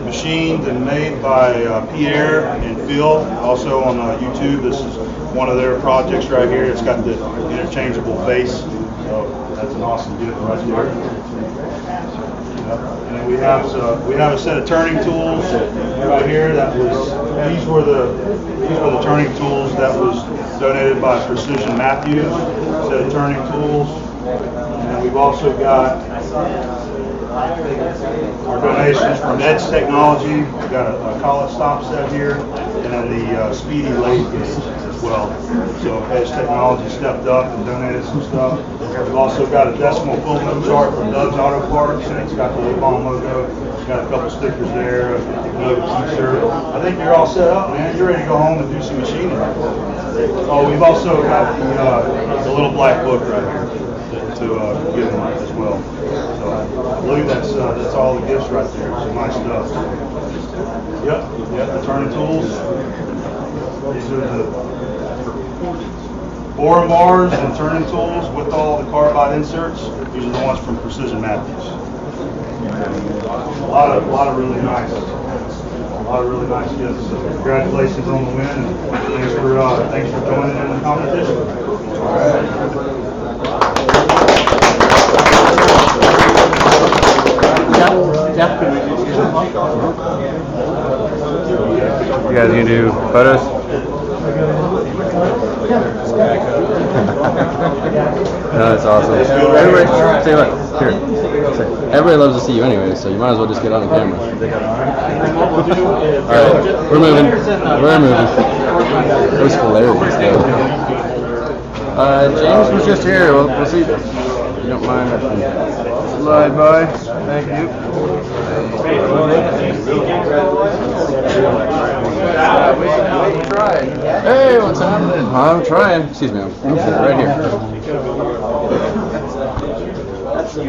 machined and made by Pierre and Phil, also on YouTube. This is one of their projects right here. It's got the interchangeable face, so that's an awesome gift right there. And then we have a set of turning tools right here. These were the turning tools that was donated by Precision Matthews. Set of turning tools, and then we've also got our donations from Edge Technology. We've got a collet stop set here, and then the Speedy lathe gauge as well. So Edge Technology stepped up and donated some stuff. We've also got a decimal fulfillment chart from Doug's Auto Parts, and it's got the A-Bomb logo. It's got a couple stickers there, another t-shirt. I think you're all set up, man. You're ready to go home and do some machining. Oh, we've also got the little black book right here to give them as well. So I believe that's all the gifts right there. Some nice stuff. Yep, the turning tools. These are the bore bars and turning tools with all the carbide inserts. These are the ones from Precision Matthews. A lot of really nice gifts. So congratulations on the win, and thanks for joining in the competition. All right. You guys gonna do photos? No, that's awesome. Everybody, say what? Here. Everybody loves to see you anyway, so you might as well just get on the camera. Alright, we're moving. It was hilarious though. James was just here. We'll see. If you don't mind. Slide by. Thank you. Hey, what's happening? I'm trying. Excuse me, I'm right here.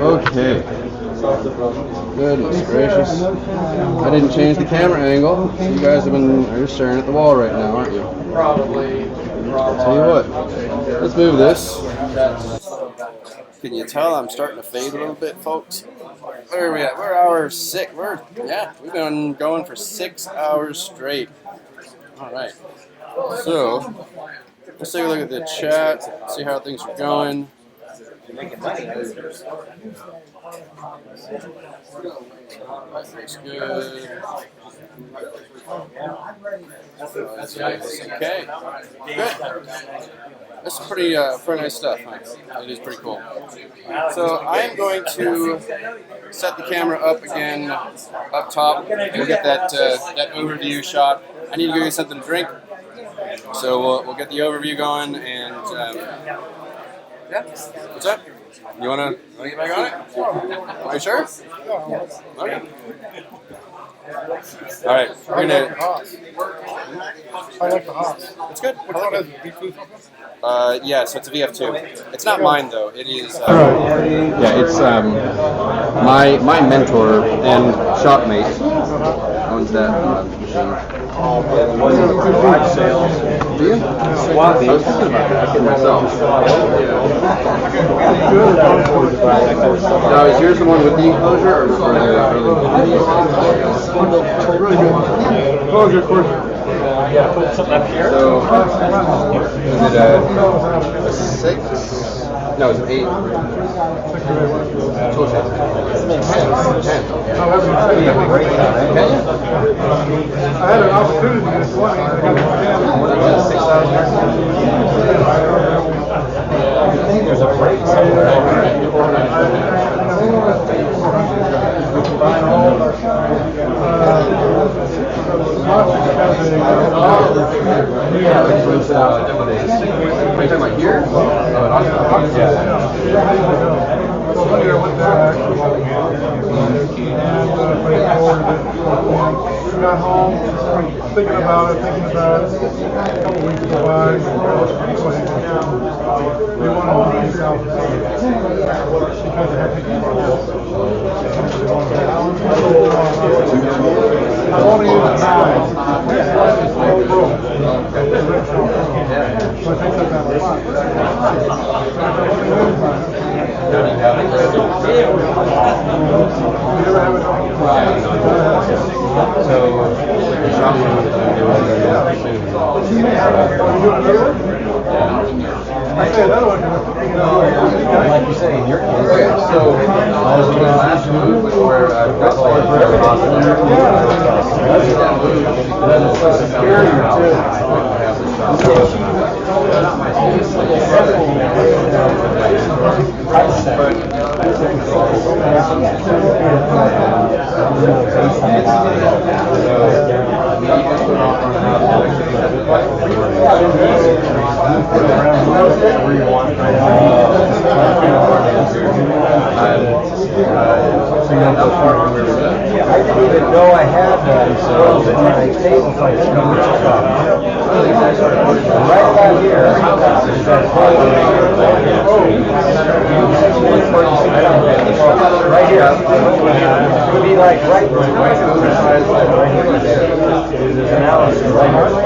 Okay. Goodness gracious. I didn't change the camera angle. So you guys are just staring at the wall right now, aren't you? Probably. I'll tell you what. Let's move this. Can you tell I'm starting to fade a little bit, folks? Where are we at? We're hour 6. We've been going for 6 hours straight. All right. So let's take a look at the chat, see how things are going. Looks good. Okay. Good. That's pretty nice stuff. Huh? It is pretty cool. So I am going to set the camera up again up top and get that overview shot. I need to go get something to drink. So we'll get the overview going, and yeah. What's up? You wanna get back on it? Are you sure? Okay. All right, we're gonna. I like the Haas. It's good. Which one is it? Yeah, so it's a VF2. It's not mine though. It is. Yeah, it's my mentor and shopmate owns that machine. Live sales. Do you? I was thinking about that myself. Now, is yours the one with the enclosure, or is it Really good. Enclosure, of course. So, is it a 6? No, it's an 8. Tool shape. 10. I had an opportunity to do 20. I talking about here? Oh, So here with that actually got home, thinking about it. A couple weeks go by. We want to figure out because I think I want to use it now. So I think that's like you say, in your case. Okay, so the last move was where I got I didn't even know I had those in my table. Right about here is that right here. It would be like right here. There's analysis right here.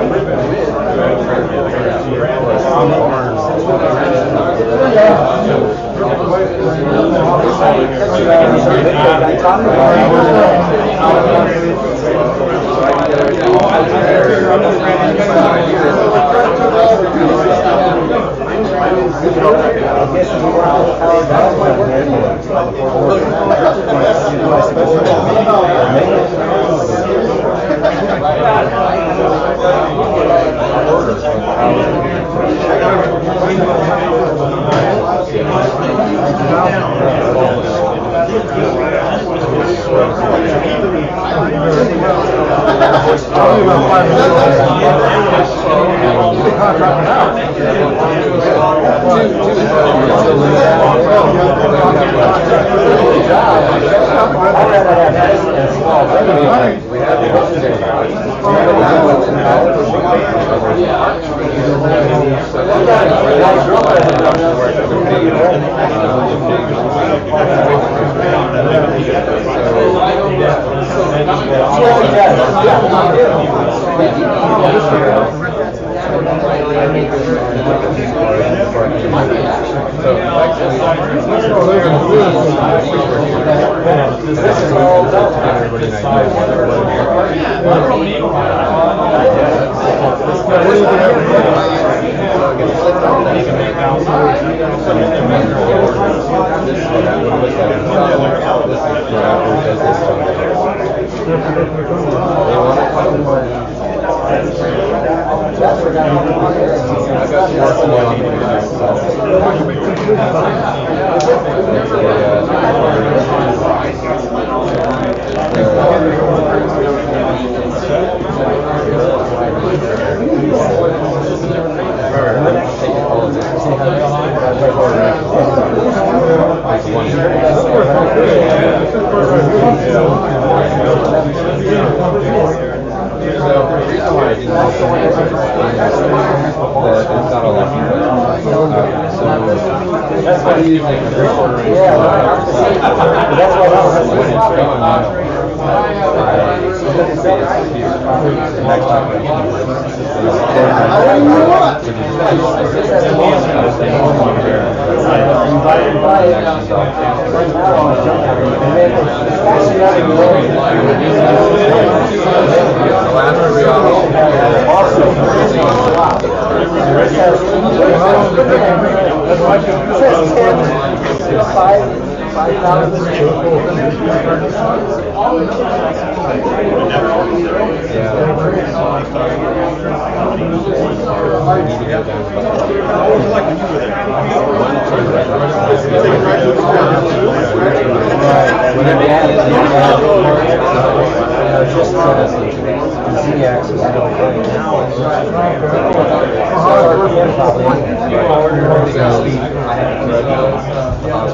Z-axis right now.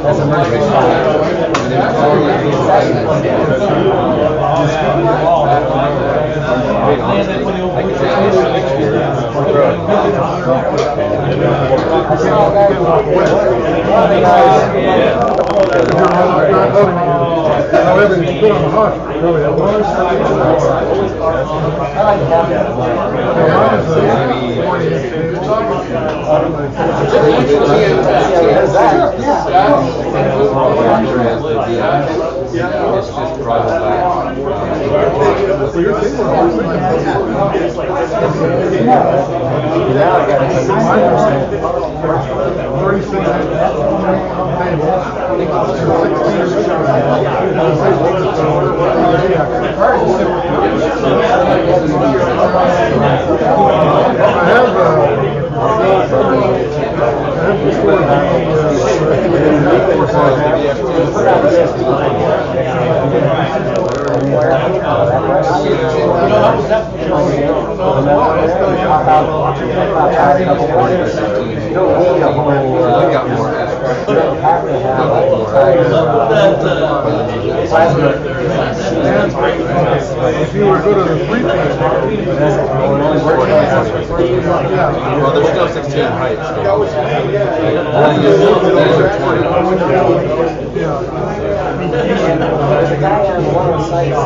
That's a Everything's good on the husk, really. It's just throttle back. If you were to go to the free Well, there's still 16 heights. There's a guy on one of the sites.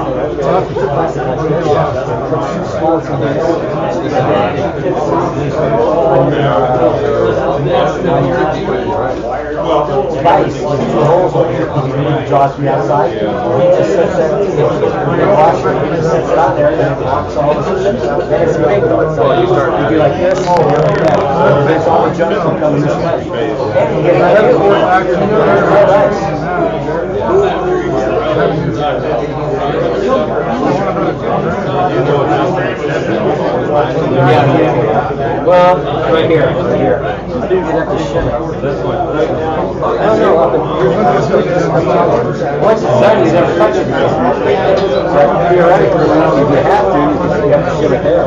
Draws from the outside. He just sets that. He just sets it on there, and then it locks all the systems. Then it's big. You'd be like this. There's all the junk will come this way. And you get yeah. Well, right here. I didn't get up to shit. Once it's done, you never touch it. Theoretically, if you have to shit it there.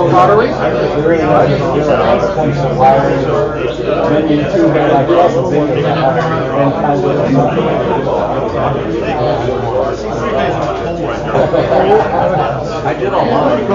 Pottery? I did all mine.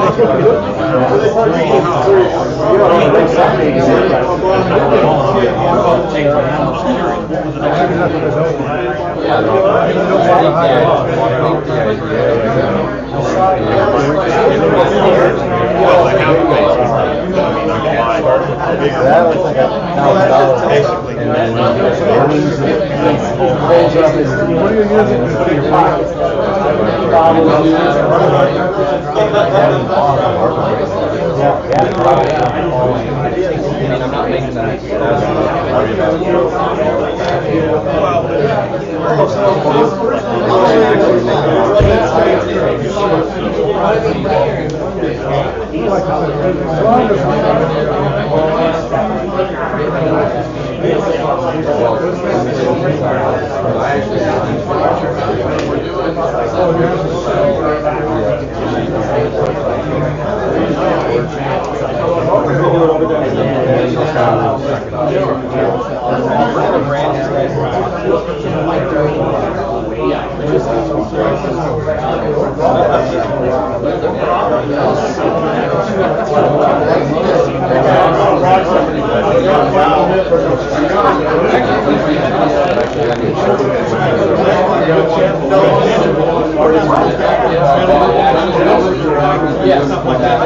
That was like $1,000 basically, and then folds up his your pocket. I'm not making that. Yeah, something like that.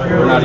We're not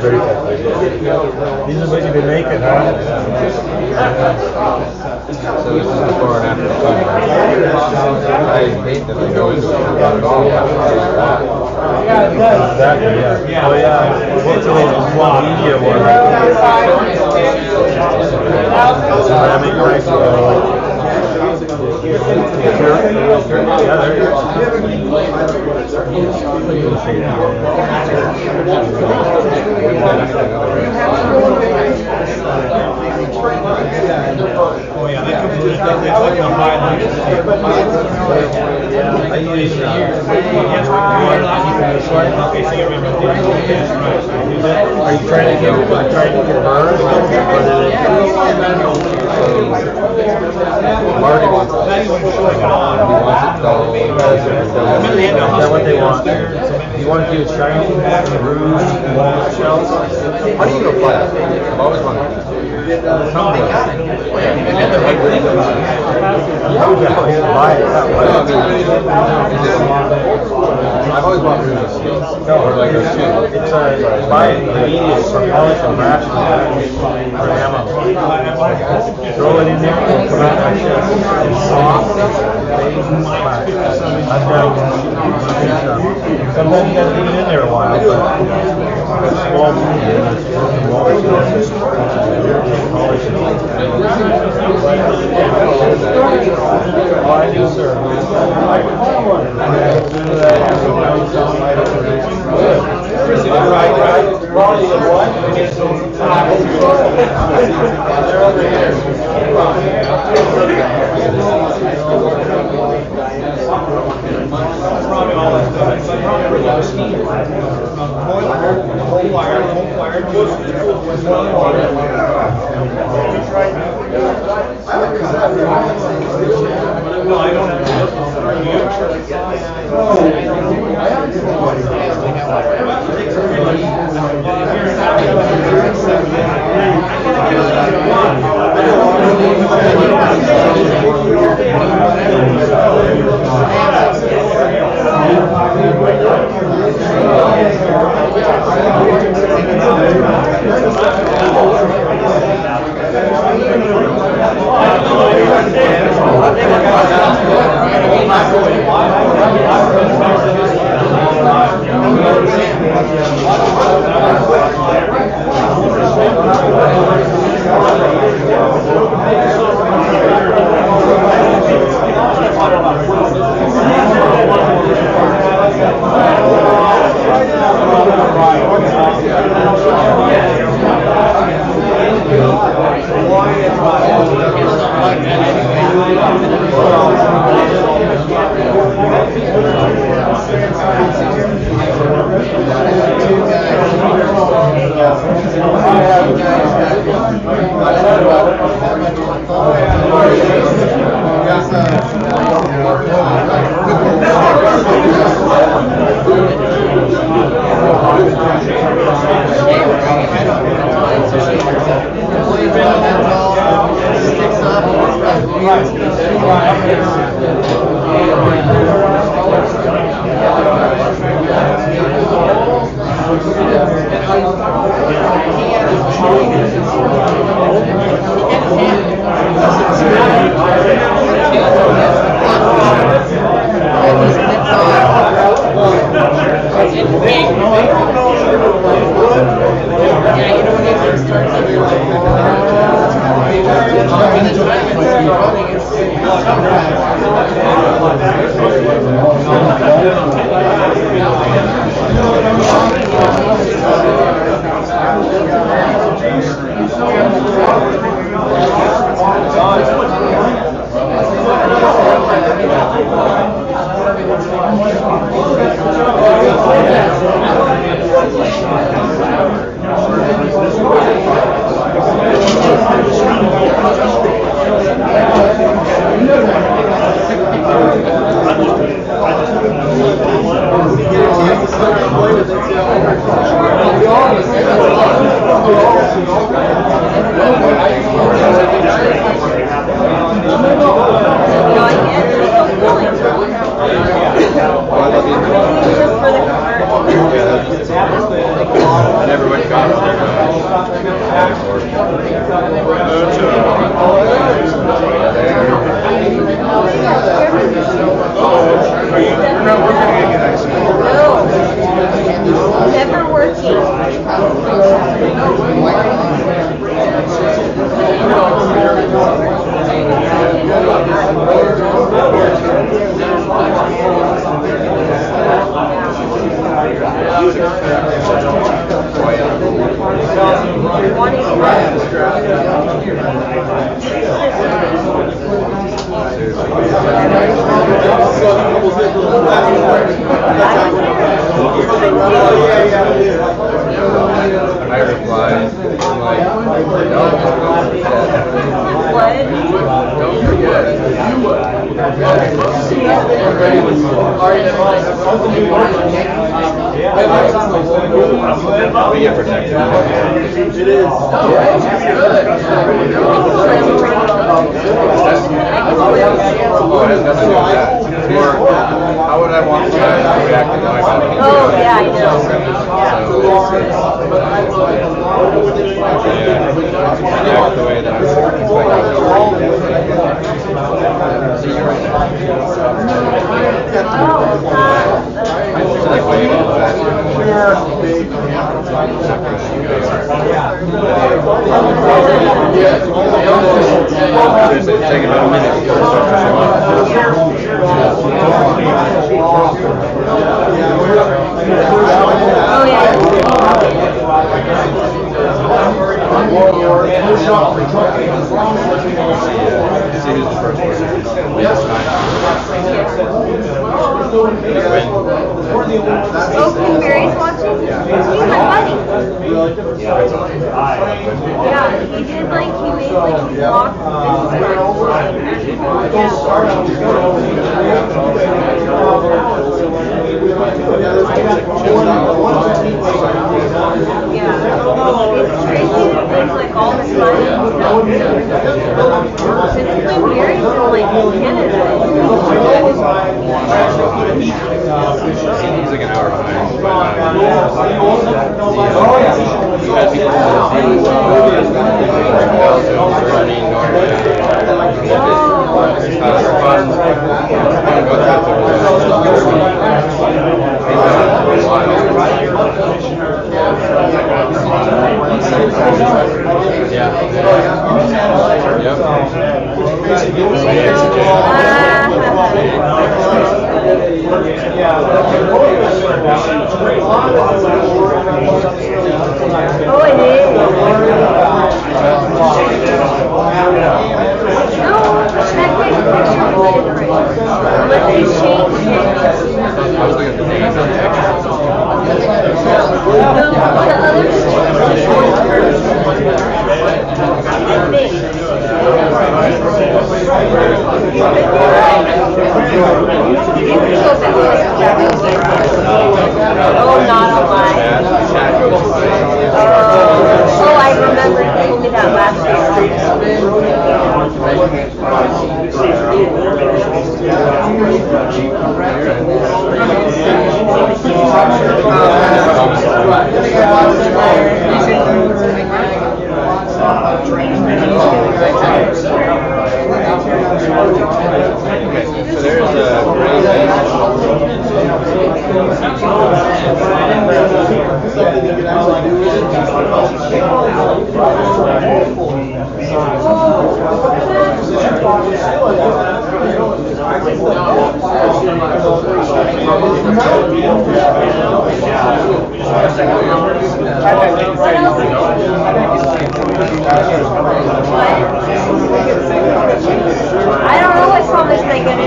These are what you've been making, huh? So this is before and after the fun. I hate that they go into it at all. Exactly, yeah. Oh, yeah. What's the media one? Ceramic rice oil. Yeah, there you Oh yeah, that comes with it's like a highlight. Okay, so you remember Are you trying to get burned? Marty wants it. He wants it dull. Is that what they want? You want to do it shiny, bruised, walnut shells? How do you go plastic? I've always wanted to. Something. Buy it. I've always wanted to do this. Or like those two. It's buy it immediately from Polish and Raffle or ammo. Throw it in there and come out like this. It's soft, I've done sometimes you gotta leave it in there a while, but small polish it. Oh, I do, sir. So there's a something you can actually do with I don't know what's on this thing, and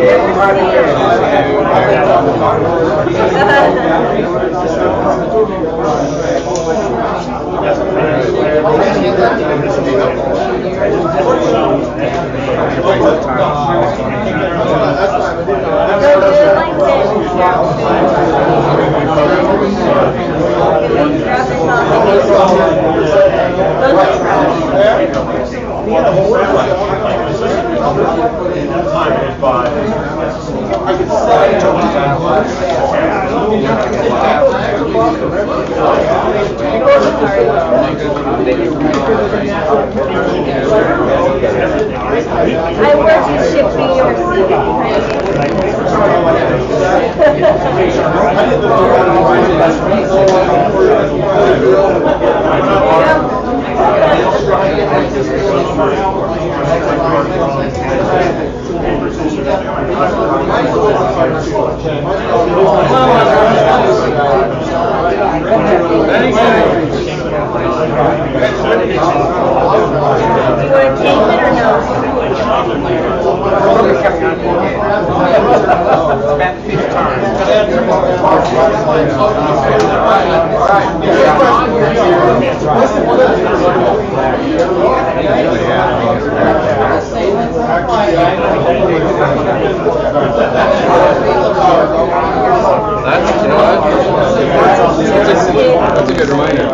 I work in shipping or That's a good reminder.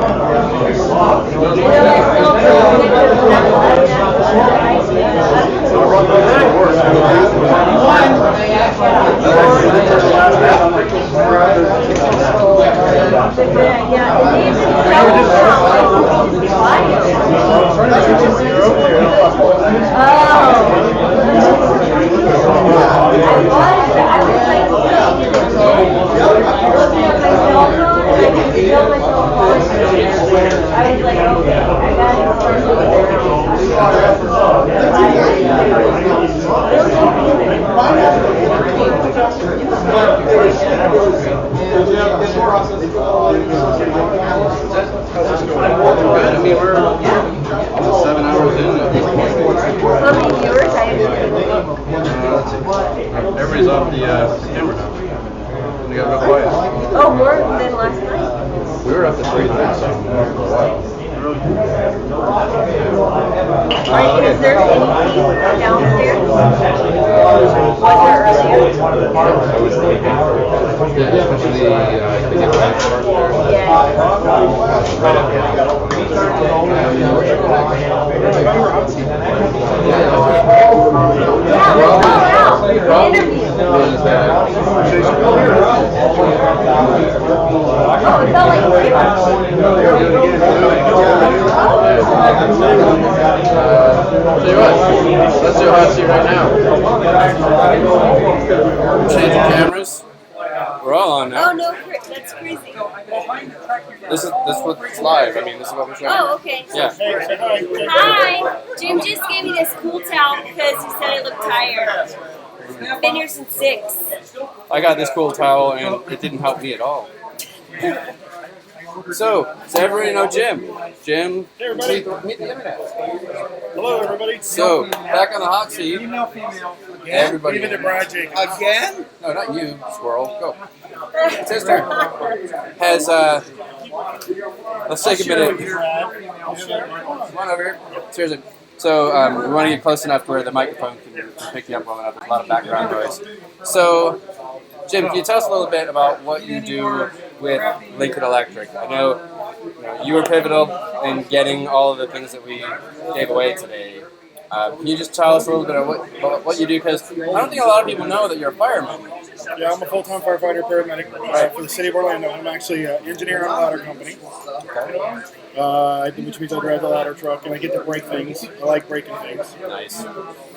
I mean, we're 7 hours in at this point. How many viewers? Everybody's off the camera now. We got real quiet. Oh, more than last night? We were up to 3,000 for a while. Is there anything downstairs? Was there earlier? Yeah, especially the get back part there. Yeah. Right up here. Interview. Oh, it felt like Tell you what, let's do a hot seat right now. Changing cameras. We're all on now. Oh no, that's crazy. This is what's live. I mean, this is what we're showing. Oh, okay. Yeah. Hi. Jim just gave me this cool towel because he said I looked tired. I've been here since 6. I got this cool towel and it didn't help me at all. So, does everybody know Jim? Jim, meet the internet. Hello, everybody. So, back on the hot seat. Female, female. Everybody. Even the bride Jacobs. Again? No, not you, squirrel. Go. It's his turn. Has, let's take a minute. Come on over here. Seriously. So, we want to get close enough to where the microphone can pick you up well enough. There's a lot of background noise. So, Jim, can you tell us a little bit about what you do with Lincoln Electric? I know you were pivotal in getting all of the things that we gave away today. Can you just tell us a little bit about what you do? Because I don't think a lot of people know that you're a fireman. Yeah, I'm a full-time firefighter paramedic for the city of Orlando. I'm actually an engineer on a ladder company. Okay. Which means I drive the ladder truck and I get to break things. I like breaking things. Nice.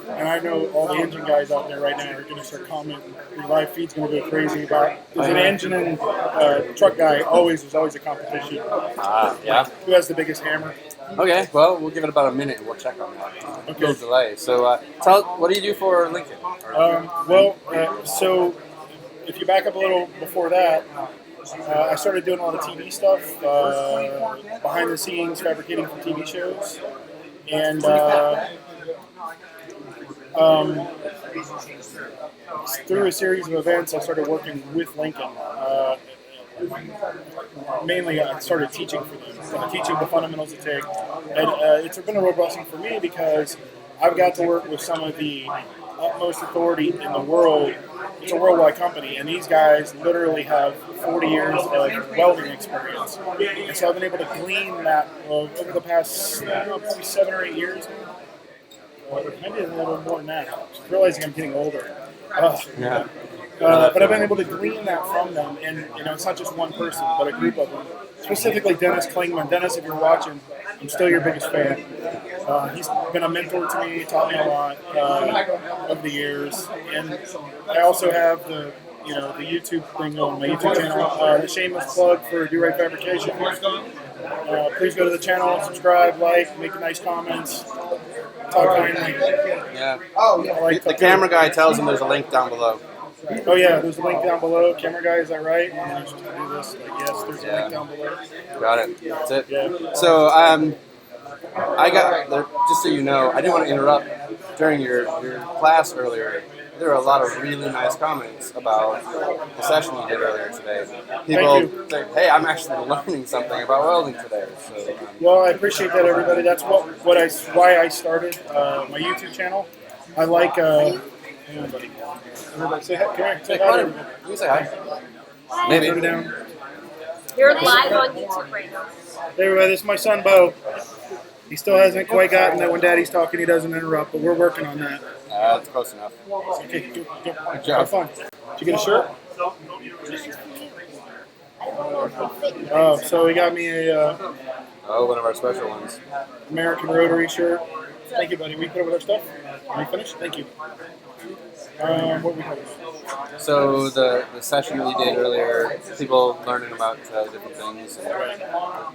And I know all the engine guys out there right now are going to start commenting. Your live feed's going to go crazy about. There's an engine and truck guy. There's always a competition. Yeah. Who has the biggest hammer? Okay, well, we'll give it about a minute and we'll check on that. Okay. No delay. So, what do you do for Lincoln? So if you back up a little before that, I started doing a lot of TV stuff, behind the scenes, fabricating for TV shows, and through a series of events, I started working with Lincoln. Mainly, I started teaching for them, teaching the fundamentals of TIG, and it's been a real blessing for me because I've got to work with some of the utmost authority in the world. It's a worldwide company, and these guys literally have 40 years of welding experience. And so I've been able to glean that over the past probably 7 or 8 years. Maybe a little more than that. Just realizing I'm getting older. Yeah. But I've been able to glean that from them, and it's not just one person, but a group of them. Specifically, Dennis Klingman. Dennis, if you're watching, I'm still your biggest fan. He's been a mentor to me, taught me a lot over the years, and I also have the YouTube thing on my YouTube channel. The shameless plug for Do Right Fabrication. Please go to the channel, subscribe, like, make nice comments, talk kindly. Yeah. The camera guy tells him there's a link down below. Oh yeah, there's a link down below. Camera guy, is that right? And then I'm supposed to do this. Yes, there's a link down below. Got it. That's it. Yeah. So, I got, just so you know, I didn't want to interrupt during your class earlier. There were a lot of really nice comments about the session you did earlier today. People say, hey, I'm actually learning something about welding today. So, well, I appreciate that, everybody. That's why I started my YouTube channel. I like... hang on, buddy. Everybody say hi. Come here. Say hi. You can say hi. Maybe. Put it down. You're live on YouTube right now. Hey, everybody, this is my son, Bo. He still hasn't quite gotten that when Daddy's talking, he doesn't interrupt, but we're working on that. That's close enough. Okay, good job. Have fun. Did you get a shirt? Oh, so he got me a one of our special ones. American Rotary shirt. Thank you, buddy. We put it with our stuff. Are you finished? Thank you. What we covered? So the session that you did earlier, people learning about different things.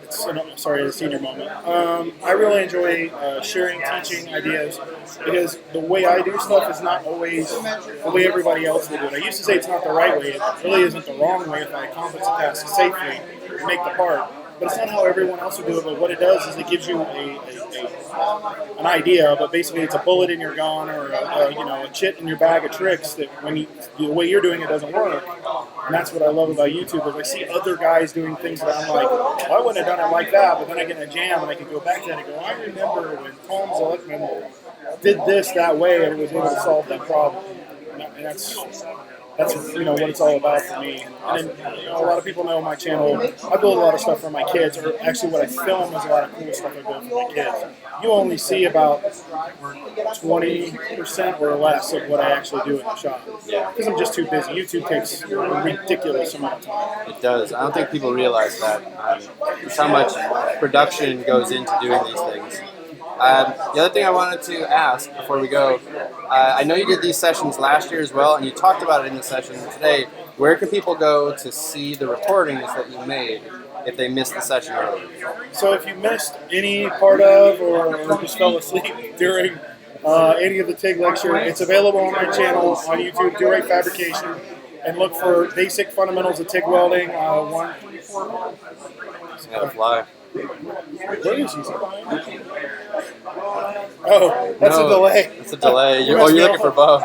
It's a senior moment. I really enjoy sharing, teaching ideas because the way I do stuff is not always the way everybody else would do it. I used to say it's not the right way. It really isn't the wrong way if I accomplish the task safely and make the part. But it's not how everyone else would do it. But what it does is it gives you an idea. But basically, it's a bullet in your gun or a chit in your bag of tricks that the way you're doing it doesn't work. And that's what I love about YouTube. Is I see other guys doing things that I'm like, well, I wouldn't have done it like that. But then I get in a jam and I can go back to that and go, I remember when Tom Zelikman did this that way and it was able to solve that problem. And that's what it's all about for me. And then, a lot of people know my channel. I build a lot of stuff for my kids, or actually what I film is a lot of cool stuff I build for my kids. You only see about 20% or less of what I actually do in the shop. Yeah. Because I'm just too busy. YouTube takes a ridiculous amount of time. It does. I don't think people realize that. Just how much production goes into doing these things. The other thing I wanted to ask before we go, I know you did these sessions last year as well, and you talked about it in the session today. Where can people go to see the recordings that you made if they missed the session earlier? So if you missed any part of or just fell asleep during any of the TIG lecture, it's available on my channel on YouTube, Do Right Fabrication, and look for basic fundamentals of TIG welding. It's got to fly. Where is he? Oh, that's a delay. That's a delay. You're looking for Bo.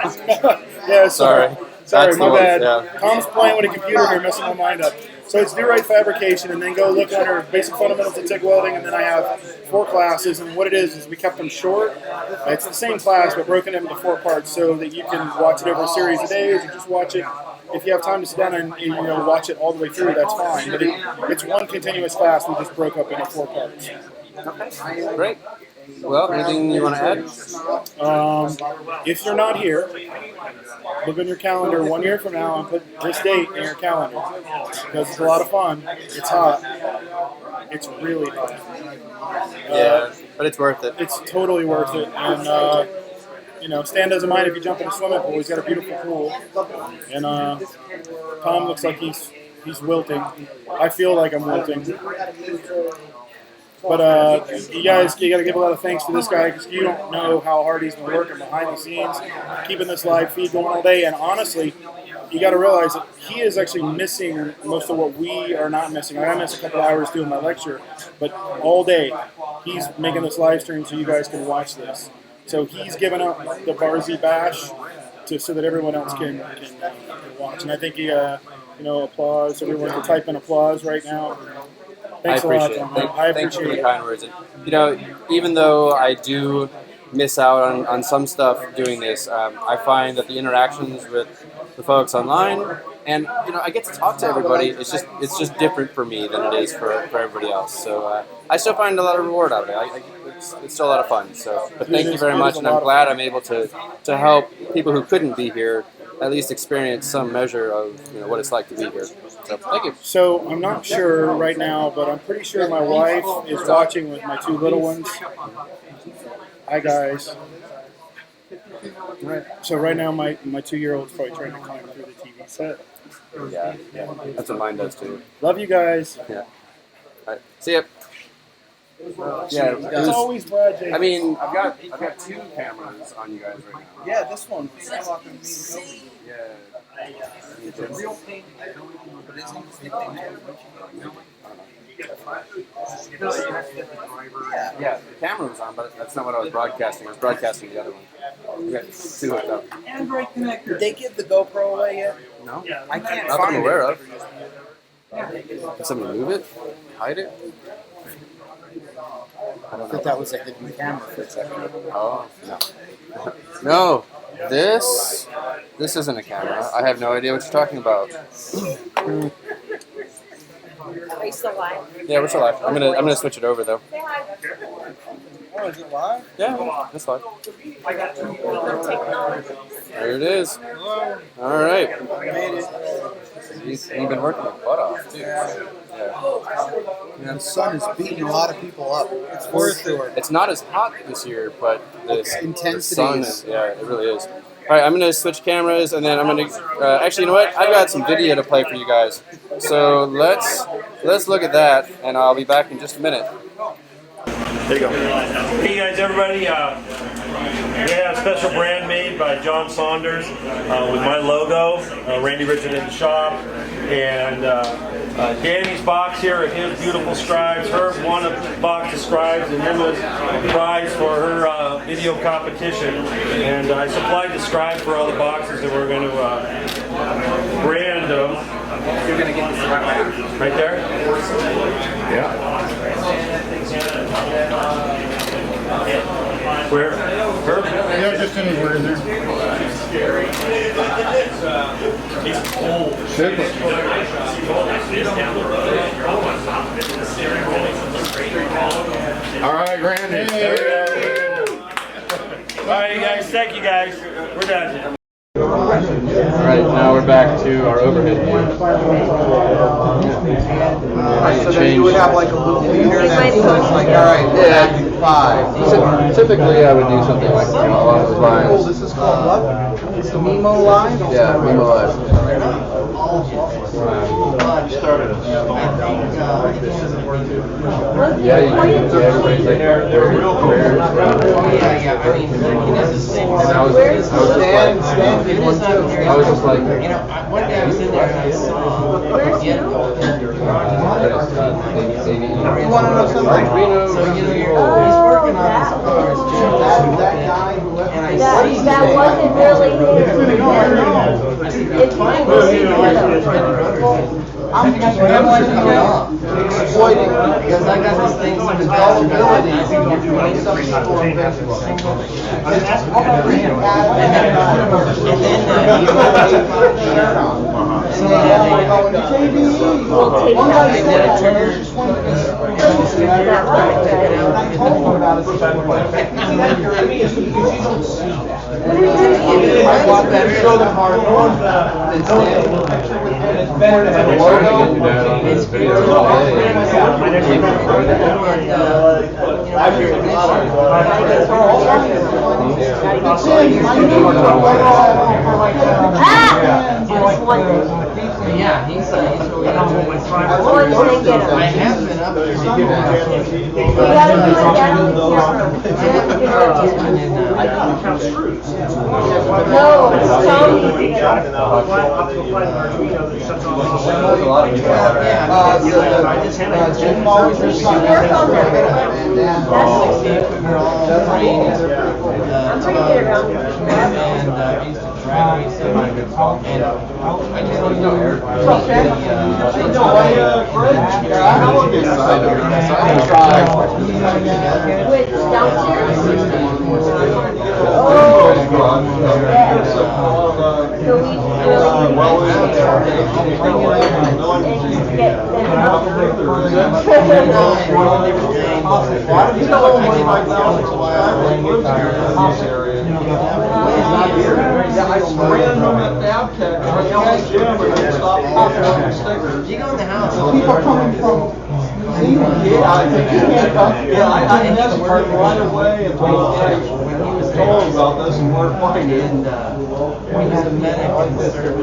Yeah, sorry. Sorry, my bad. Yeah. Tom's playing with a computer here, messing my mind up. So it's Do Right Fabrication, and then go look under Basic Fundamentals of TIG Welding, and then I have 4 classes, and what it is we kept them short. It's the same class, but broken into 4 parts so that you can watch it over a series of days, or just watch it. If you have time to sit down and watch it all the way through, that's fine. But it's one continuous class we just broke up into 4 parts. Okay, great. Well, anything you want to add? If you're not here, look on your calendar 1 year from now and put this date in your calendar because it's a lot of fun. It's hot. It's really hot. Yeah, but it's worth it. It's totally worth it. And Stan doesn't mind if you jump in a swimming pool. He's got a beautiful pool, and Tom looks like he's wilting. I feel like I'm wilting. But you got to give a lot of thanks to this guy because you don't know how hard he's been working behind the scenes, keeping this live feed going all day. And honestly, you got to realize that he is actually missing most of what we are not missing. I miss a couple hours doing my lecture, but all day he's making this live stream so you guys can watch this. So he's giving up the Barzy Bash so that everyone else can watch. And I think he, applause. Everyone can type in applause right now. Thanks I appreciate a lot, it. Tom. I Thanks for appreciate the it. kind words. And, even though I do miss out on some stuff doing this, I find that the interactions with the folks online, and I get to talk to everybody. It's just different for me than it is for everybody else. So I still find a lot of reward out of it. It's still a lot of fun. So, but thank you very much, and I'm glad I'm able to help people who couldn't be here at least experience some measure of what it's like to be here. So thank you. So I'm not sure right now, but I'm pretty sure my wife is watching with my two little ones. Hi guys. Right. So right now my 2-year-old's probably trying to climb through the TV set. Yeah, that's what mine does too. Love you guys. Yeah. All right. See ya. Yeah, It's always Brad Jacobs. I mean, I've got 2 cameras on you guys right now. Yeah, this one. Yeah. Real pain. Yeah, the camera was on, but that's not what I was broadcasting. I was broadcasting the other one. We got 2 hooked up. Android connector. Did they give the GoPro away yet? No. I can't Not that find I'm aware it. of. Did somebody move it? Hide it? I don't know. That was a hidden camera for a second. Oh, no. No, this isn't a camera. I have no idea what you're talking about. Are you still live? Yeah, we're still live. I'm gonna switch it over though. Say hi. Oh, is it live? Yeah, it's live. Technology. There it is. All right. You've been working your butt off too. Yeah. The sun is beating a lot of people up. It's worth it. It's not as hot this year, but the Intensity sun is- is. Yeah, it really is. All right, I'm gonna switch cameras, and then I'm gonna. Actually, you know what? I've got some video to play for you guys. So let's look at that, and I'll be back in just a minute. There you go. Hey guys, everybody. We have a special brand made by John Saunders with my logo. Randy Richard in the shop, and Danny's box here are his beautiful scribes. Her won a box of scribes and Emma's prize for her video competition. And I supplied the scribe for all the boxes, and we're going to brand them. You're going to get this right there. Yeah. Where? Yeah, just anywhere in there. It's cold. All right, Randy. All right, you guys. Thank you, guys. We're done. Alright, now we're back to our overhead view. So then you would have like a little leader that says like, all right, we're at 5. Typically, I would do something like along those lines. Oh, this is called what? It's the Mimo Live? Yeah, Mimo Live. Yeah, everybody's like, they're real cool. And I was just like, one guy was in there and I saw. You want to know something? So, he's working on this cars. That guy who left and I see That wasn't really it's fine. I'm exploiting because I got this thing with the vulnerabilities and you're doing something for investors. So one guy said it just one piece. I told him about it. I want that to show them hard work. It's better to have a logo. It's better to have a logo. Yeah, he's really I have been up there. I'm pretty good around here. Which, downstairs? So we You go in the house. People coming from. I never heard right away and when he was told about this and where to find it. And he was a medic.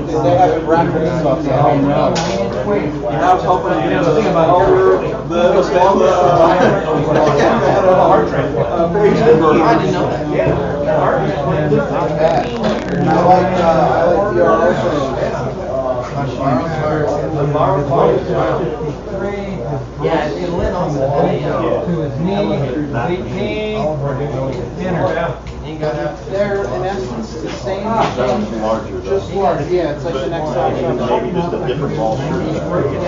They have Raffle stuff now. I was hoping to get the thing about the stainless. I didn't know that. I like the Yeah, it lit also. To his knee, 18, He got up. They're in essence the same thing, just larger. Yeah, it's like the next size. Maybe just a different ball skirt. He's working in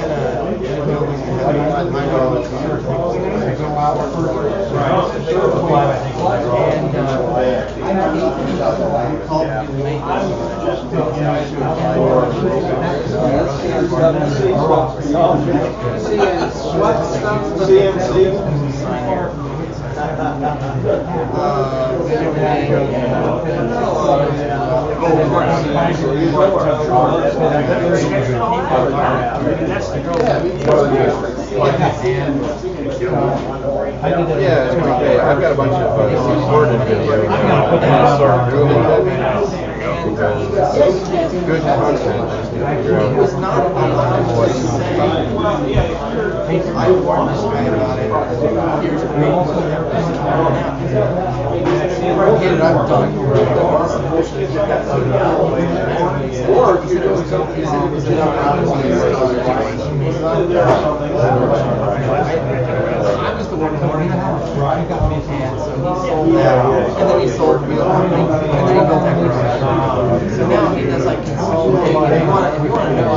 Yeah, it's pretty great. I've got a bunch of recorded videos. Good content. It was not allowed to say. I warned this guy about it. Here's a get it, I'm done. Or he said it was I was the one who wanted the house. And so he sold that. And then he sold me the whole thing. And then he built that garage. So now he does like consulting. If you want to know,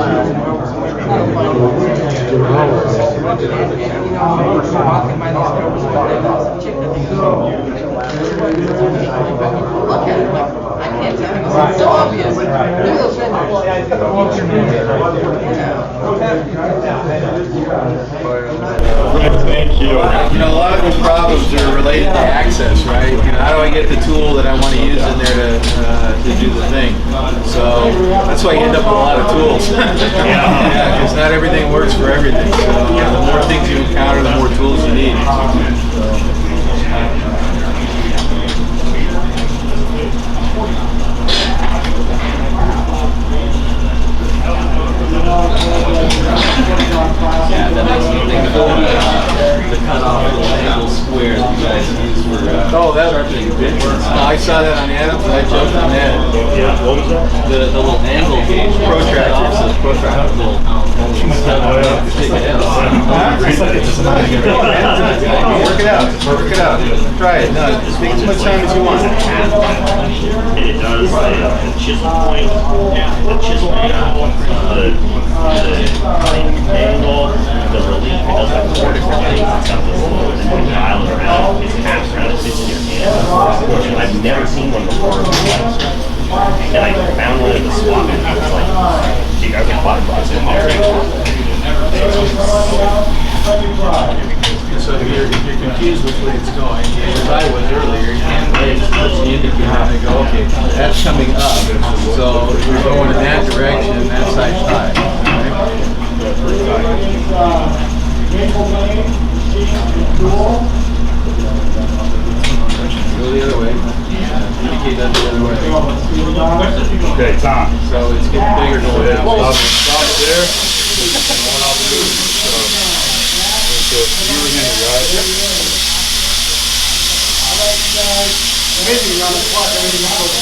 walking by these doors, there's a chick that they go. Look at it, like, I can't tell you, it's so obvious. Look at those Thank you. You know, a lot of the problems are related to access, right? You know, how do I get the tool that I want to use in there to do the thing? So that's why you end up with a lot of tools. Yeah, because not everything works for everything. So the more things you encounter, the more tools you need. Yeah, that makes me think about the cutoff little angle square that you guys use for sharpening bits. I saw that on Adams and I jumped on that. Yeah, what was that? The little angle gauge, protractor, so protractor little stick it out. Work it out. Work it out. Try it. No, take as much time as you want. And it does the chisel point, the chisel angle, the angle, the relief. It does like 4 different things. It's got this little dial around. It's half round. It fits in your hand. I've never seen one before. And I found one at the swap and I was like, gee, I got $5 in there. So if you're confused which way it's going, as I was earlier, your hand waves touch the indicator and they go, okay, that's coming up. So if you're going in that direction, that side's high. Okay, Tom. So it's getting bigger going out. Stop it there. So you were handed, right? Amazing, around the clock, everything was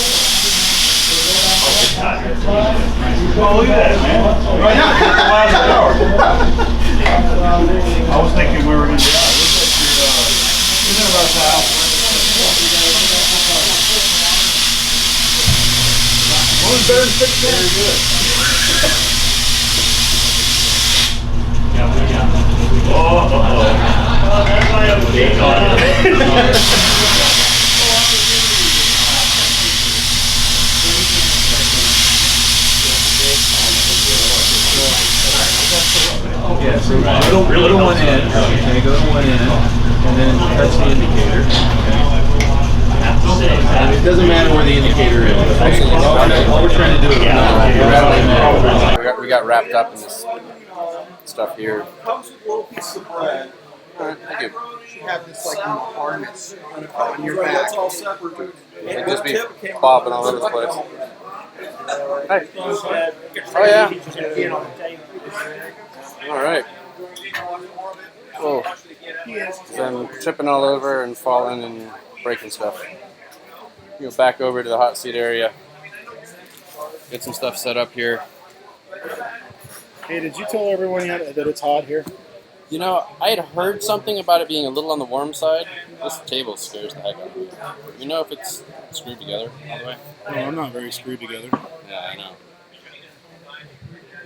Oh, look at that, man. Right now, it's the last hour. I was thinking we were going to be out. Looks like you're, isn't it about the house? One's better than 6 Very good. Everybody have a date on it. Yeah, so go to one end, okay, go to one end, and then touch the indicator. And it doesn't matter where the indicator is. What we're trying to do is we got wrapped up in this stuff here. Alright, thank you. You have this like harness on your back. It'd just be bobbing all over the place. Hey. Oh yeah. Alright. Cool. I'm tripping all over and falling and breaking stuff. Go back over to the hot seat area. Get some stuff set up here. Hey, did you tell everyone yet that it's hot here? You know, I had heard something about it being a little on the warm side. This table scares the heck out of me. You know if it's screwed together all the way? No, I'm not very screwed together. Yeah, I know.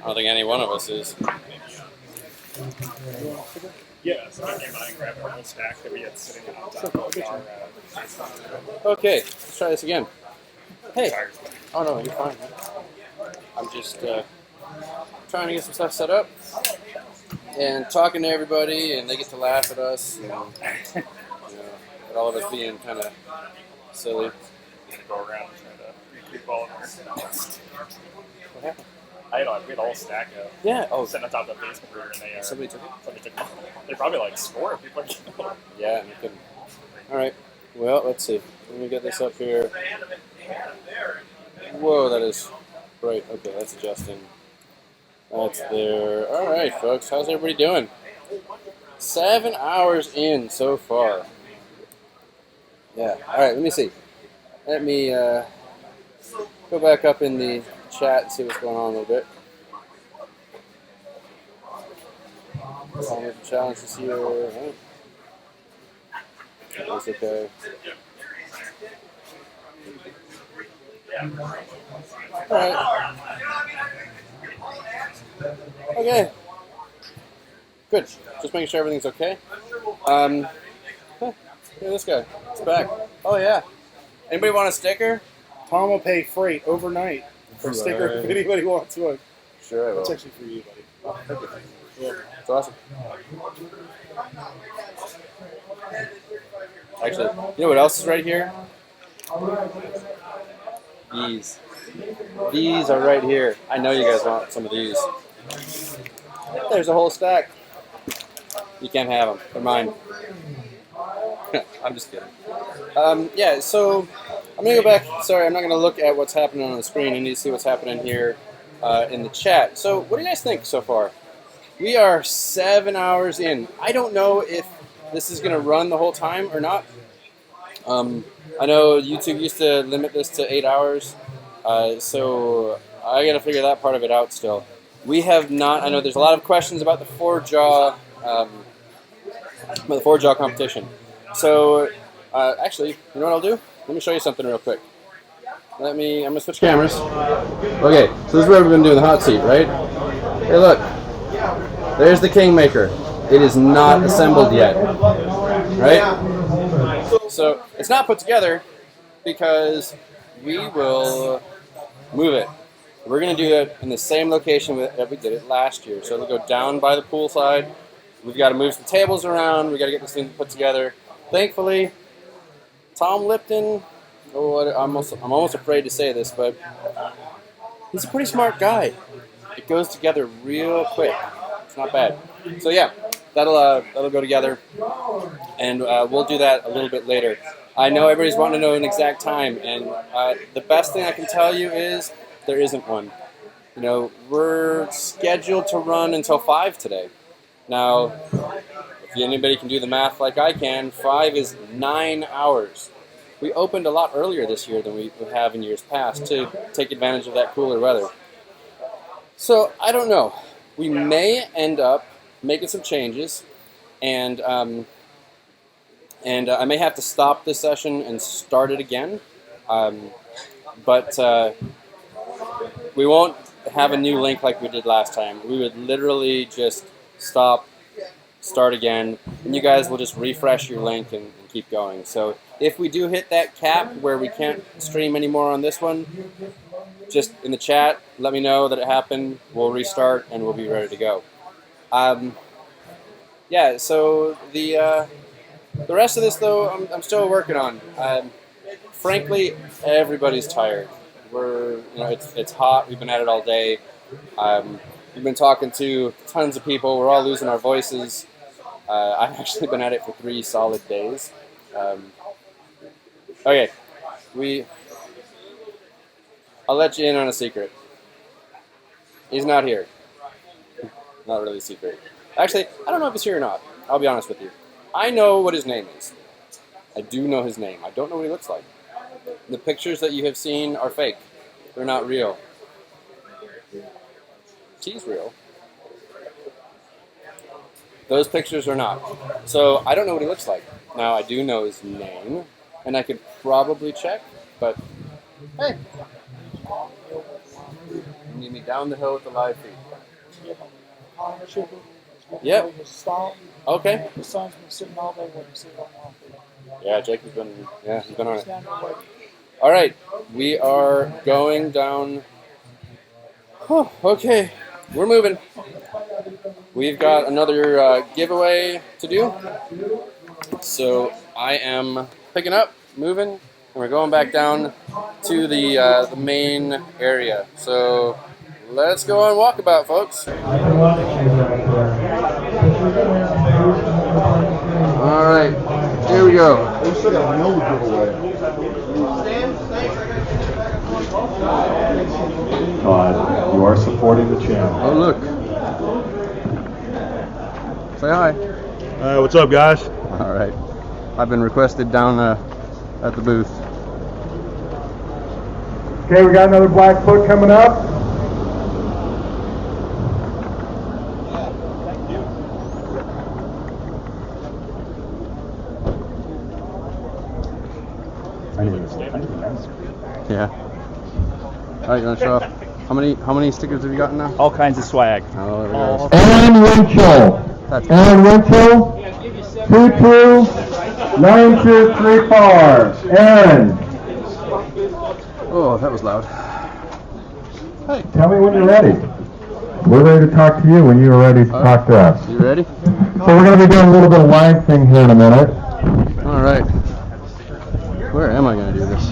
I don't think any one of us is. Yeah, so I came by and grabbed a whole stack that we had sitting on top of our... Okay, let's try this again. Hey. Oh no, you're fine. I'm just trying to get some stuff set up and talking to everybody, and they get to laugh at us, and, at all of us being kind of silly. Go around trying to recoup all of this. What happened? We had a whole stack of sitting on top of the base converter, and they somebody took it. They probably like score people. Yeah, no kidding. All right. Well, let's see. Let me get this up here. Whoa, that is bright. Okay, that's adjusting. That's there. All right, folks. How's everybody doing? 7 hours in so far. Yeah. All right. Let me see. Let me go back up in the chat and see what's going on a little bit. Challenge this year. Right. That's okay. Alright. Okay. Good. Just making sure everything's okay. Look at this guy. It's back. Oh yeah. Anybody want a sticker? Tom will pay freight overnight for a sticker if anybody wants one. Sure I will. That's actually for you, buddy. Oh, thank you. Yeah. It's awesome. Actually, you know what else is right here? These. These are right here. I know you guys want some of these. There's a whole stack. You can't have them. They're mine. I'm just kidding. Yeah, so I'm going to go back. Sorry, I'm not going to look at what's happening on the screen. I need to see what's happening here in the chat. So what do you guys think so far? We are 7 hours in. I don't know if this is going to run the whole time or not. I know YouTube used to limit this to 8 hours. So I got to figure that part of it out still. We have not. I know there's a lot of questions about the 4-jaw competition. So actually, you know what I'll do? Let me show you something real quick. I'm gonna switch cameras. Okay, so this is where we've been doing the hot seat, right? Hey, look. There's the Kingmaker. It is not assembled yet, right? So it's not put together because we will move it. We're going to do it in the same location that we did it last year. So it'll go down by the pool side. We've got to move some tables around. We've got to get this thing put together. Thankfully, Tom Lipton, I'm almost afraid to say this, but he's a pretty smart guy. It goes together real quick. It's not bad. So yeah, that'll go together, and we'll do that a little bit later. I know everybody's wanting to know an exact time, and the best thing I can tell you is there isn't one. You know, we're scheduled to run until 5 today. Now, if anybody can do the math like I can, 5 is 9 hours. We opened a lot earlier this year than we have in years past to take advantage of that cooler weather. So, I don't know. We may end up making some changes, and I may have to stop this session and start it again. But we won't have a new link like we did last time. We would literally just stop, start again, and you guys will just refresh your link and keep going. So if we do hit that cap where we can't stream anymore on this one, just in the chat, let me know that it happened. We'll restart and we'll be ready to go. Yeah, so the rest of this, though, I'm still working on. Frankly, everybody's tired. It's hot. We've been at it all day. We've been talking to tons of people. We're all losing our voices. I've actually been at it for 3 solid days. Okay, I'll let you in on a secret. He's not here. Not really a secret. Actually, I don't know if he's here or not. I'll be honest with you. I know what his name is. I do know his name. I don't know what he looks like. The pictures that you have seen are fake. They're not real. He's real. Those pictures are not. So I don't know what he looks like. Now I do know his name, and I could probably check, but hey. You need me down the hill with the live feed. Yep. Okay. The sun's been sitting all day waiting to sit on Yeah, Jake has been. Yeah, he's been on it. All right, we are going down. Oh, okay, we're moving. We've got another giveaway to do. So I am picking up, moving, and we're going back down to the main area. So let's go on walkabout, folks. All right, here we go. We still got a mill to give away. Todd, you are supporting the channel. Oh, look. Say hi. What's up, guys? All right. I've been requested down at the booth. Okay, we got another black foot coming up. Yeah. All right, you want to show off? How many stickers have you gotten now? All kinds of swag. Oh, there we go. Aaron Winchell. Aaron Winchell. 229234. Aaron. Oh, that was loud. Hey. Tell me when you're ready. We're ready to talk to you when you're ready to talk to us. You ready? So we're going to be doing a little bit of line thing here in a minute. All right. Where am I going to do this?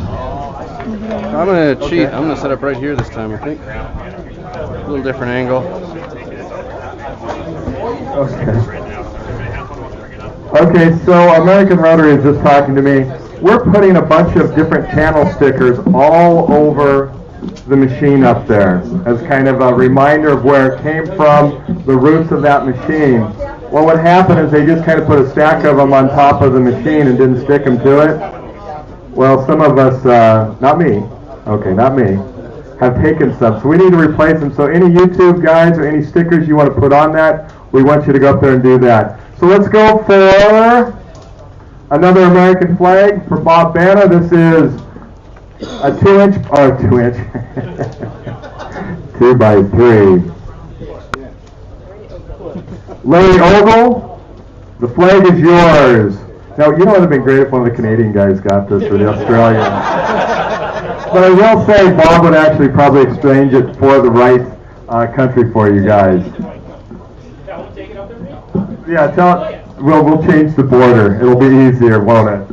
I'm going to cheat. I'm going to set up right here this time, I think. A little different angle. Okay, so American Rotary is just talking to me. We're putting a bunch of different channel stickers all over the machine up there as kind of a reminder of where it came from, the roots of that machine. Well, what happened is they just kind of put a stack of them on top of the machine and didn't stick them to it. Well, some of us, not me, have taken some. So we need to replace them. So any YouTube guys or any stickers you want to put on that, we want you to go up there and do that. So let's go for another American flag for Bob Banna. This is a 2-inch, 2x3. Larry Ogle, the flag is yours. Now, you know it would have been great if one of the Canadian guys got this or the Australian. But I will say Bob would actually probably exchange it for the right country for you guys. Yeah, tell it. We'll change the border. It'll be easier, won't it?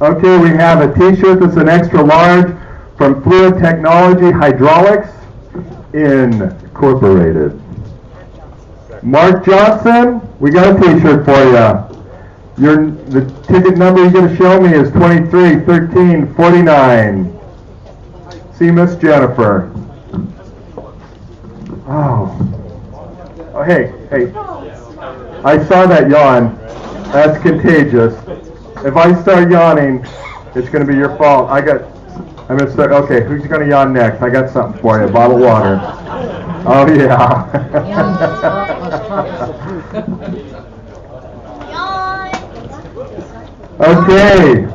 Okay, we have a t-shirt that's an extra large from Fluid Technology Hydraulics Incorporated. Mark Johnson, we got a t-shirt for you. The ticket number you're going to show me is 231349. See Miss Jennifer. Oh, hey. I saw that yawn. That's contagious. If I start yawning, it's going to be your fault. I'm going to start. Okay, who's going to yawn next? I got something for you. A bottle of water. Oh, yeah. Okay,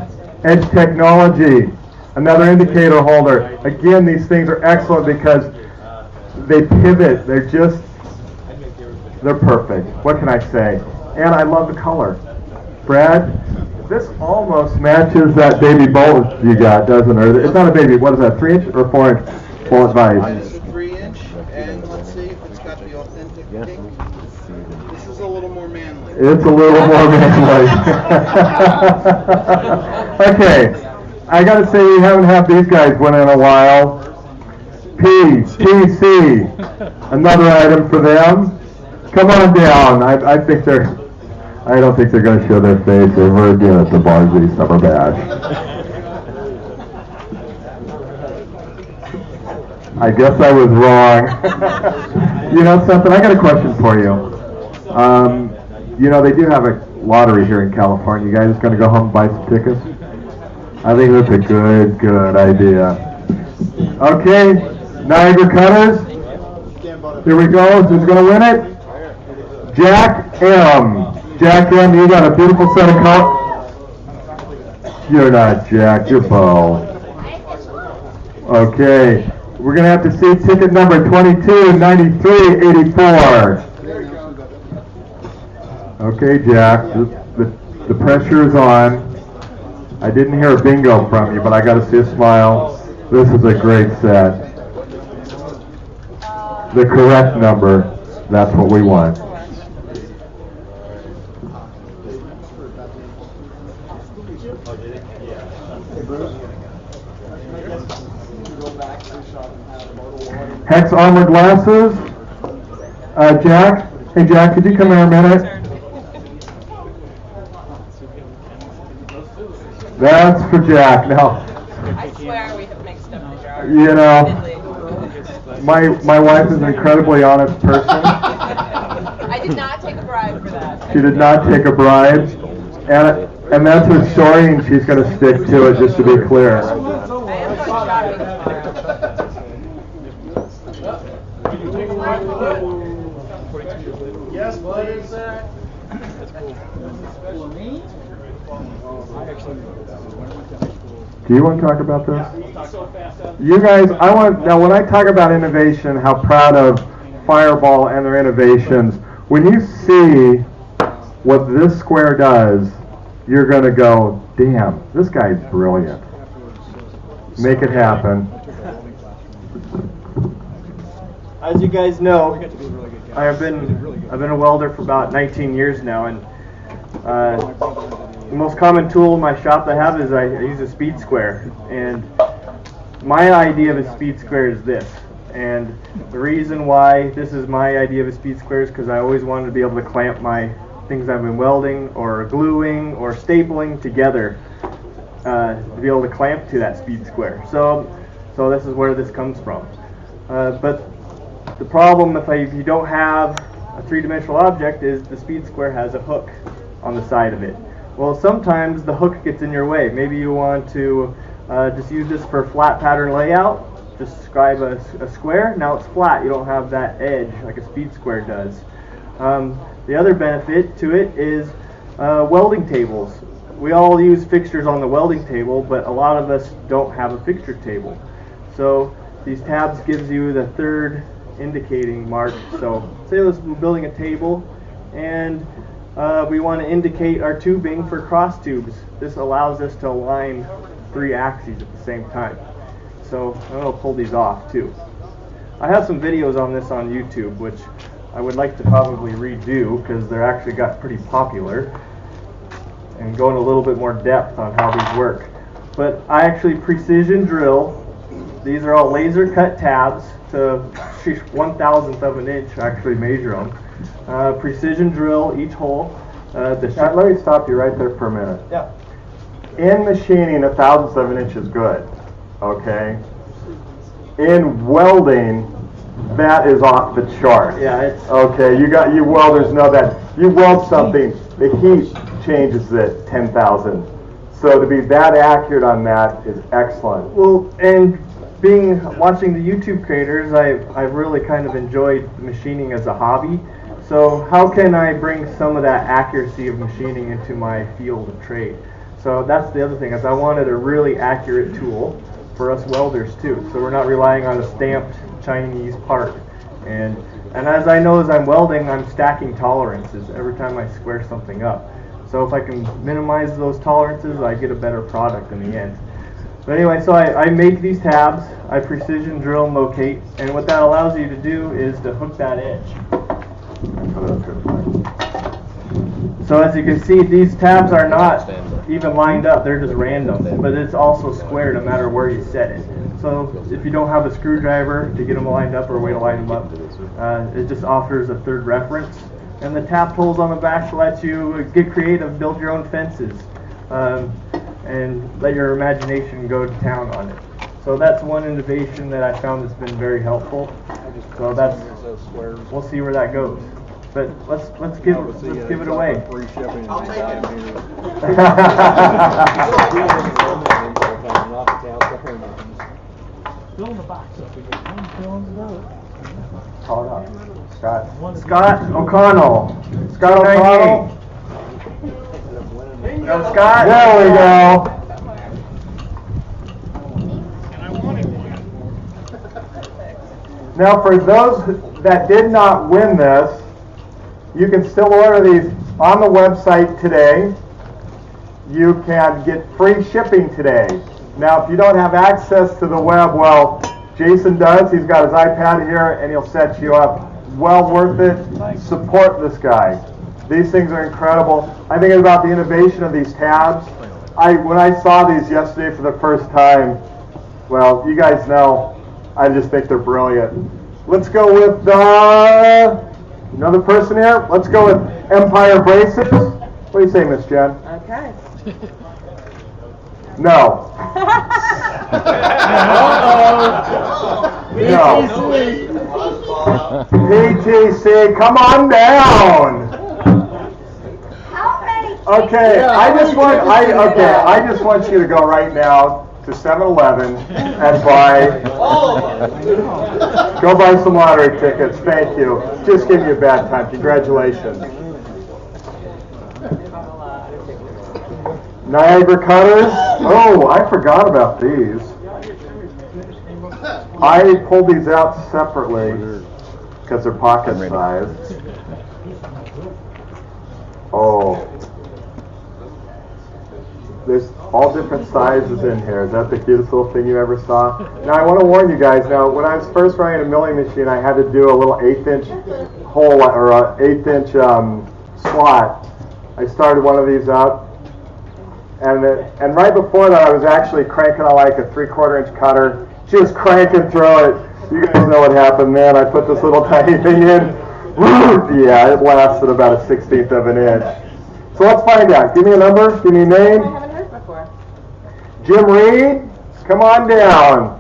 Edge Technology, another indicator holder. Again, these things are excellent because they pivot. They're perfect. What can I say? And I love the color. Brad, this almost matches that baby bullet you got, doesn't it? It's not a baby. What is that, 3-inch or 4-inch bullet vise? It's a 3-inch, and let's see if it's got the authentic pink. This is a little more manly. It's a little more manly. Okay, I got to say we haven't had these guys win in a while. PTC, another item for them. Come on down. I don't think they're going to show their face ever again at the Barnsley Summer Bash. I guess I was wrong. You know something? I got a question for you. They do have a lottery here in California. You guys going to go home and buy some tickets? I think that's a good idea. Okay, Niagara Cutters. Here we go. Who's going to win it? Jack M. Jack M, you got a beautiful set of colors. You're not Jack, you're Bo. Okay, we're going to have to see ticket number 229384. Okay, Jack, the pressure is on. I didn't hear a bingo from you, but I got to see a smile. This is a great set. The correct number, that's what we want. Hex Armor Glasses. Jack. Hey, Jack, could you come here a minute? That's for Jack. Now, I swear we have mixed up the jar. you know, my wife is an incredibly honest person. I did not take a bribe for that. She did not take a bribe. And that's her story, and she's going to stick to it, just to be clear. I am going shopping tomorrow. Yes, please. Do you want to talk about this? You guys, now when I talk about innovation, how proud of Fireball and their innovations, when you see what this square does, you're going to go, damn, this guy's brilliant. Make it happen. As you guys know, I've been a welder for about 19 years now, and the most common tool in my shop I have is I use a speed square. And my idea of a speed square is this. And the reason why this is my idea of a speed square is because I always wanted to be able to clamp my things I've been welding or gluing or stapling together to be able to clamp to that speed square. So this is where this comes from. But the problem if you don't have a three-dimensional object is the speed square has a hook on the side of it. Well, sometimes the hook gets in your way. Maybe you want to just use this for flat pattern layout. Just describe a square. Now it's flat. You don't have that edge like a speed square does. The other benefit to it is welding tables. We all use fixtures on the welding table, but a lot of us don't have a fixture table. So these tabs gives you the third indicating mark. So say we're building a table and we want to indicate our tubing for cross tubes. This allows us to align 3 axes at the same time. So I'm going to pull these off too. I have some videos on this on YouTube, which I would like to probably redo because they're actually got pretty popular and go in a little bit more depth on how these work. But I actually precision drill These are all laser cut tabs to 1/1000th of an inch, actually measure them. Precision drill each hole. Let me stop you right there for a minute. Yeah. In machining, 1/1000th of an inch is good, okay? In welding, that is off the chart. Yeah, it's okay. You welders know that. You weld something, the heat changes it 10,000. So to be that accurate on that is excellent. Well, and watching the YouTube creators, I've really kind of enjoyed machining as a hobby. So how can I bring some of that accuracy of machining into my field of trade? So that's the other thing, is I wanted a really accurate tool for us welders too. So we're not relying on a stamped Chinese part. And as I know, as I'm welding, I'm stacking tolerances every time I square something up. So if I can minimize those tolerances, I get a better product in the end. But anyway, so I make these tabs, I precision drill and locate, and what that allows you to do is to hook that edge. So as you can see, these tabs are not even lined up, they're just random, but it's also square no matter where you set it. So if you don't have a screwdriver to get them lined up or a way to line them up, it just offers a third reference. And the tap holes on the back lets you get creative, build your own fences, and let your imagination go to town on it. So that's one innovation that I found that's been very helpful. So we'll see where that goes. But let's give it away. I'll take it. Fill in the box up again. Call it out. Scott O'Connell. Scott O'Connell. Go, Scott. There we go. Now, for those that did not win this, you can still order these on the website today. You can get free shipping today. Now, if you don't have access to the web, well, Jason does. He's got his iPad here, and he'll set you up. Well worth it. Support this guy. These things are incredible. I think about the innovation of these tabs. When I saw these yesterday for the first time, well, you guys know, I just think they're brilliant. Let's go with another person here. Let's go with Empire Braces. What do you say, Miss Jen? Okay. No. Uh-oh. PTC, come on down. Okay, I just want you to go right now to 7-Eleven and go buy some lottery tickets. Thank you. Just give me a bad time. Congratulations. Niagara cutters. Oh, I forgot about these. I pulled these out separately because they're pocket sized. Oh. There's all different sizes in here. Is that the cutest little thing you ever saw? Now, I want to warn you guys. Now, when I was first running a milling machine, I had to do a little 1/8" hole or a 1/8" slot. I started one of these up. And right before that, I was actually cranking on like a 3/4 inch cutter, just cranking through it. You guys know what happened, man. I put this little tiny thing in. Yeah, it lasted about a 1/16 of an inch. So let's find out. Give me a number. Give me a name. I haven't heard before. Jim Reed, come on down.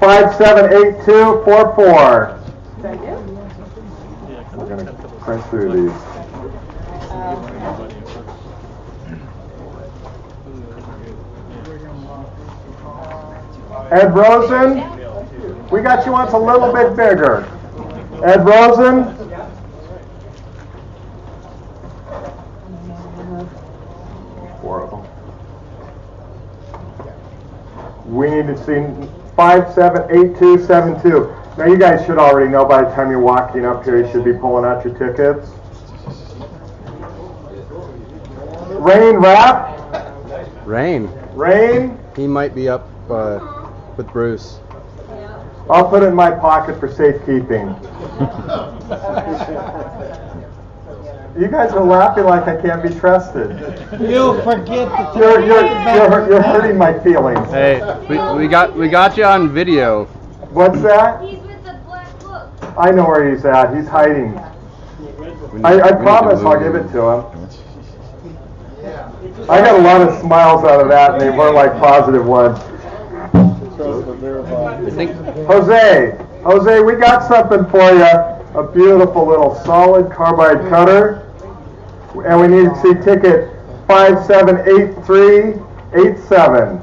578244. Is that you? We're going to print through these. Ed Rosen, we got you once a little bit bigger. Ed Rosen. Four of them. We need to see 578272. Now you guys should already know by the time you're walking up here, you should be pulling out your tickets. Rain Rapp. Rain. He might be up with Bruce. I'll put it in my pocket for safekeeping. You guys are laughing like I can't be trusted. You'll forget that You're hurting my feelings. Hey, we got you on video. What's that? I know where he's at. He's hiding. I promise I'll give it to him. I got a lot of smiles out of that, and they were like positive ones. Jose, we got something for you. A beautiful little solid carbide cutter. And we need to see ticket 578387.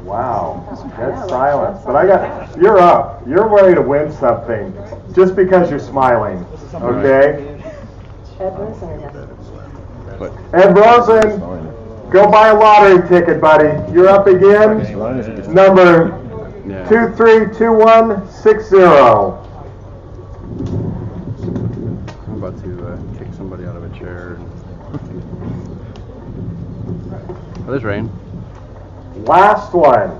Wow, that's silence. But you're up. You're ready to win something just because you're smiling. Okay? Ed Rosen, go buy a lottery ticket, buddy. You're up again. Number 232160. I'm about to kick somebody out of a chair. Oh, there's rain. Last one.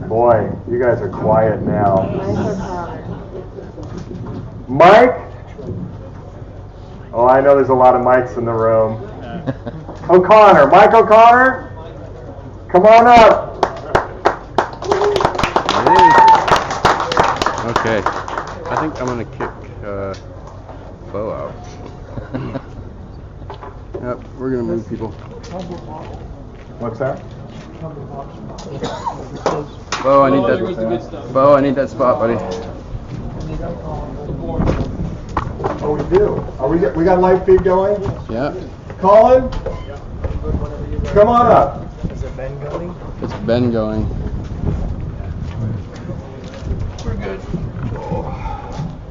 Boy, you guys are quiet now. Mike? Oh, I know there's a lot of mics in the room. O'Connor. Mike O'Connor? Come on up. Okay. I think I'm going to kick Bo out. Yep, we're going to move people. What's that? Bo, I need that spot, buddy. Oh, we do. We got live feed going? Yeah. Colin? Come on up. Is it Ben going? It's Ben going. We're good.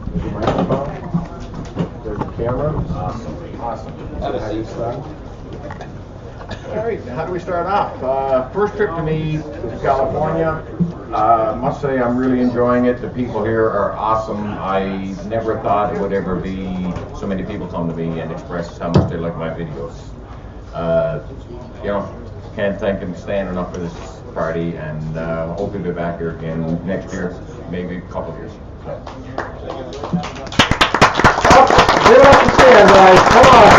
There's your microphone. There's the camera. Awesome. How do we start off? First trip to me to California. Must say I'm really enjoying it. The people here are awesome. I never thought it would ever be so many people come to me and express how much they like my videos. Can't thank and stand enough for this party, and hope to be back here again next year, maybe a couple of years. Give it up to stand, guys. Come on.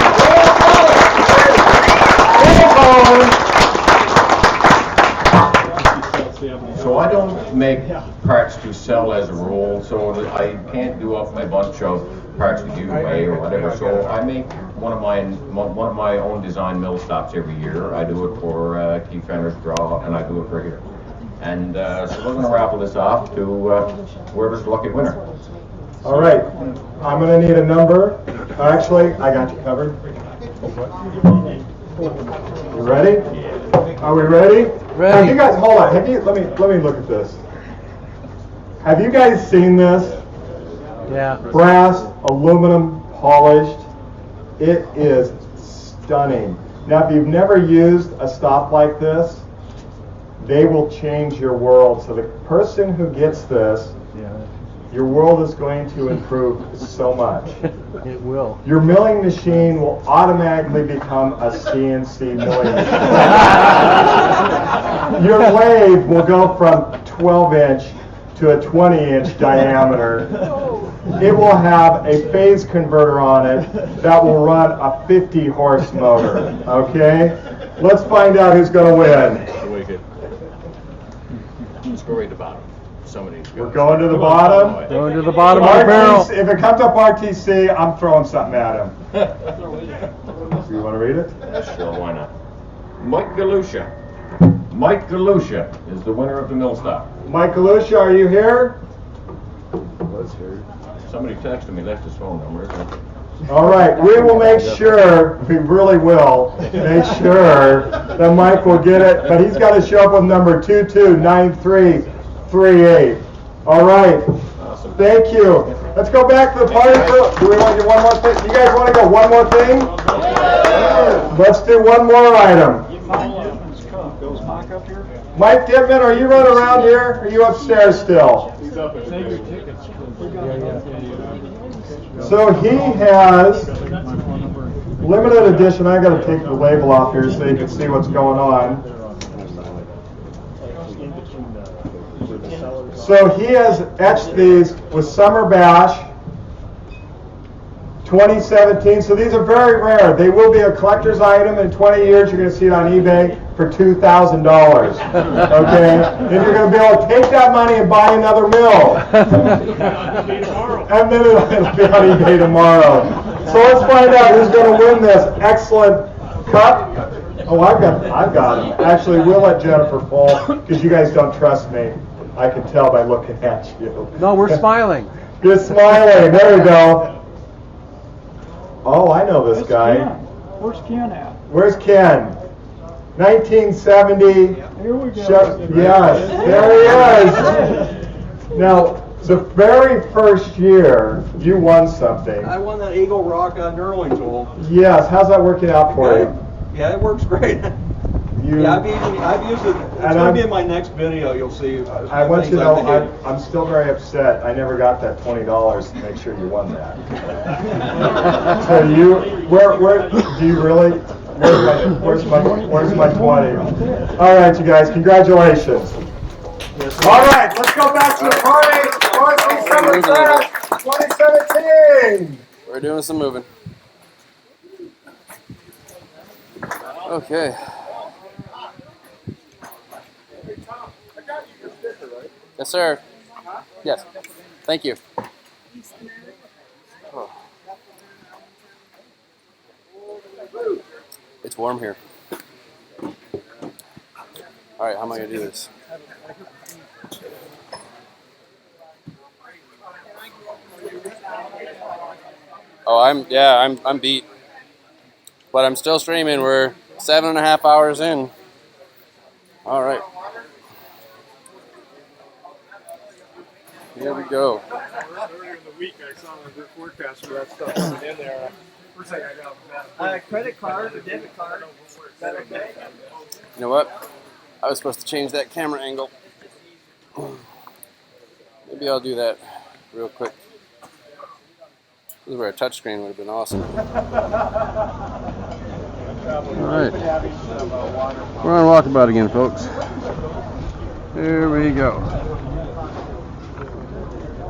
So I don't make parts to sell as a rule, so I can't do off my bunch of parts to give away or whatever. So I make one of my own design mill stops every year. I do it for Keith Fenner's Draw, and I do it for here. And so we're going to raffle this off to whoever's the lucky winner. All right. I'm going to need a number. Actually, I got you covered. You ready? Are we ready? Ready. Have you guys, hold on. Let me look at this. Have you guys seen this? Yeah. Brass, aluminum, polished. It is stunning. Now, if you've never used a stop like this, they will change your world. So the person who gets this, your world is going to improve so much. It will. Your milling machine will automatically become a CNC milling machine. Your lathe will go from 12-inch to a 20-inch diameter. It will have a phase converter on it that will run a 50-horse motor. Okay? Let's find out who's going to win. Let's go right to the bottom. We're going to the bottom. Going to the bottom of the barrel. If it comes up RTC, I'm throwing something at him. You want to read it? Sure, why not? Mike Galusha. Mike Galusha is the winner of the mill stop. Mike Galusha, are you here? Was here. Somebody texted me, left his phone number. All right, we will make sure, we really will, make sure that Mike will get it, but he's got to show up with number 229338. All right, Awesome. Thank you. Let's go back to the party. Do we want to do one more thing? You guys want to go one more thing? Let's do one more item. Mike Dittman, are you running around here? Or are you upstairs still? So he has limited edition. I got to take the label off here so you can see what's going on. So he has etched these with Summer Bash 2017. So these are very rare. They will be a collector's item. In 20 years, you're going to see it on eBay for $2,000. Okay? And you're going to be able to take that money and buy another mill. And then it'll be on eBay tomorrow. So let's find out who's going to win this excellent cup. Oh, I've got him. Actually, we'll let Jennifer fall because you guys don't trust me. I can tell by looking at you. No, we're smiling. You're smiling. There we go. Oh, I know this guy. Where's Ken at? Where's Ken? 1970. Here we go. Yes, there he is. Now, the very first year, you won something. I won that Eagle Rock knurling tool. Yes, how's that working out for you? Yeah, it works great. Yeah, I've used it. It's going to be in my next video. You'll see. I want you to know I'm still very upset. I never got that $20 to make sure you won that. So where do you really? Where's my 20? All right, you guys, congratulations. All right, let's go back to the party. Varsity Summer Bash 2017. We're doing some moving. Okay. Yes, sir. Yes. Thank you. Oh. It's warm here. All right, how am I gonna do this? Oh, I'm beat, but I'm still streaming. We're 7.5 hours in. All right. Here we go. Earlier in the week, I saw the forecast for that stuff coming in there. First thing I got credit card or debit card. Is that okay? You know what? I was supposed to change that camera angle. Maybe I'll do that real quick. This is where a touchscreen would have been awesome. Alright. We're on Walkabout again, folks. Here we go.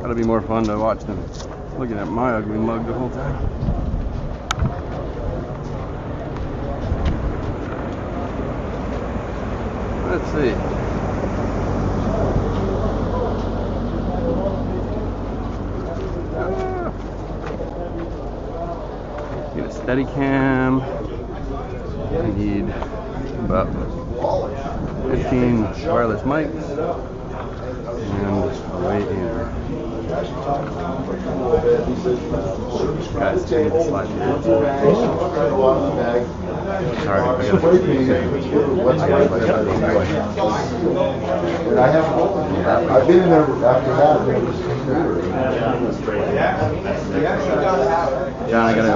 That'll be more fun to watch than looking at my ugly mug the whole time. Let's see. Get a steady cam. I need about 15 wireless mics and a way in. Guys, I need to slide through. Sorry, I gotta fix I've been in there after that. Yeah, I gotta.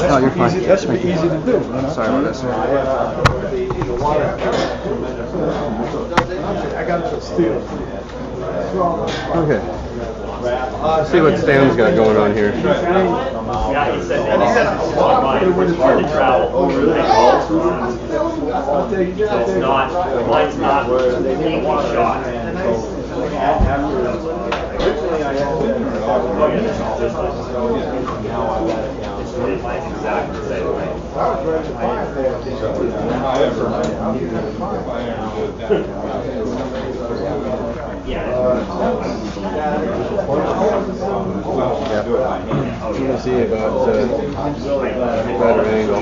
Oh, you're fine. That should be easy to do. Sorry about this. I got to steal. Okay. Let's see what Stan's got going on here. Yeah, he said it's hard to travel. So it's not, mine's not being shot. Originally I had Mine's exactly the same way. I'm going to see about better angle.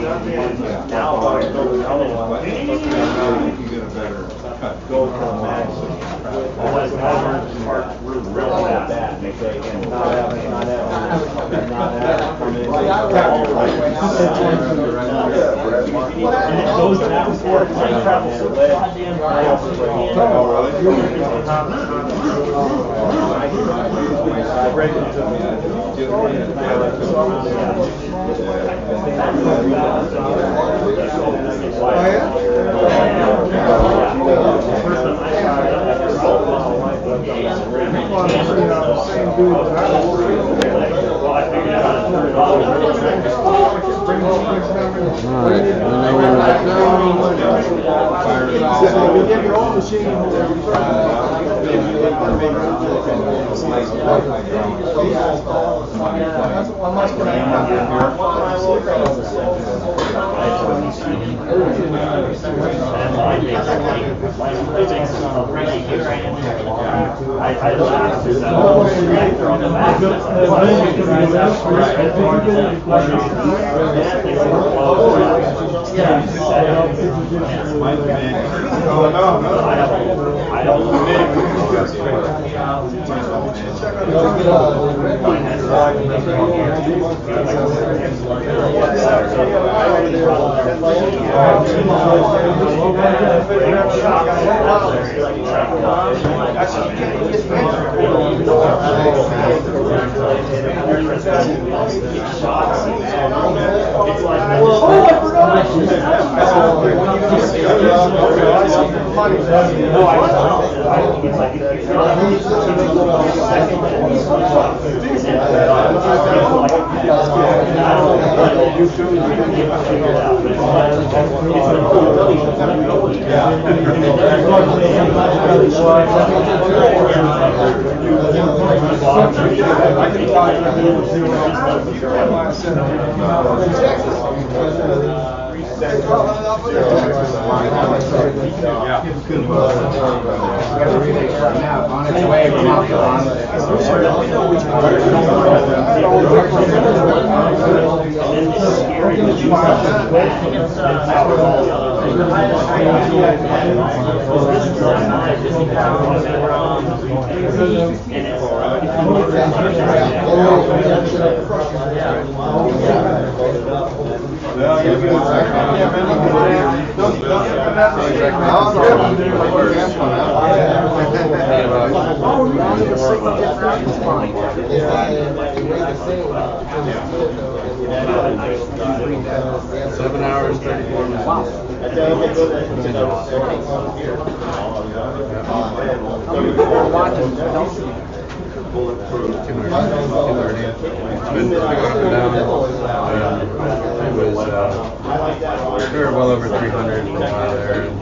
We were well over 300 for a while there. And,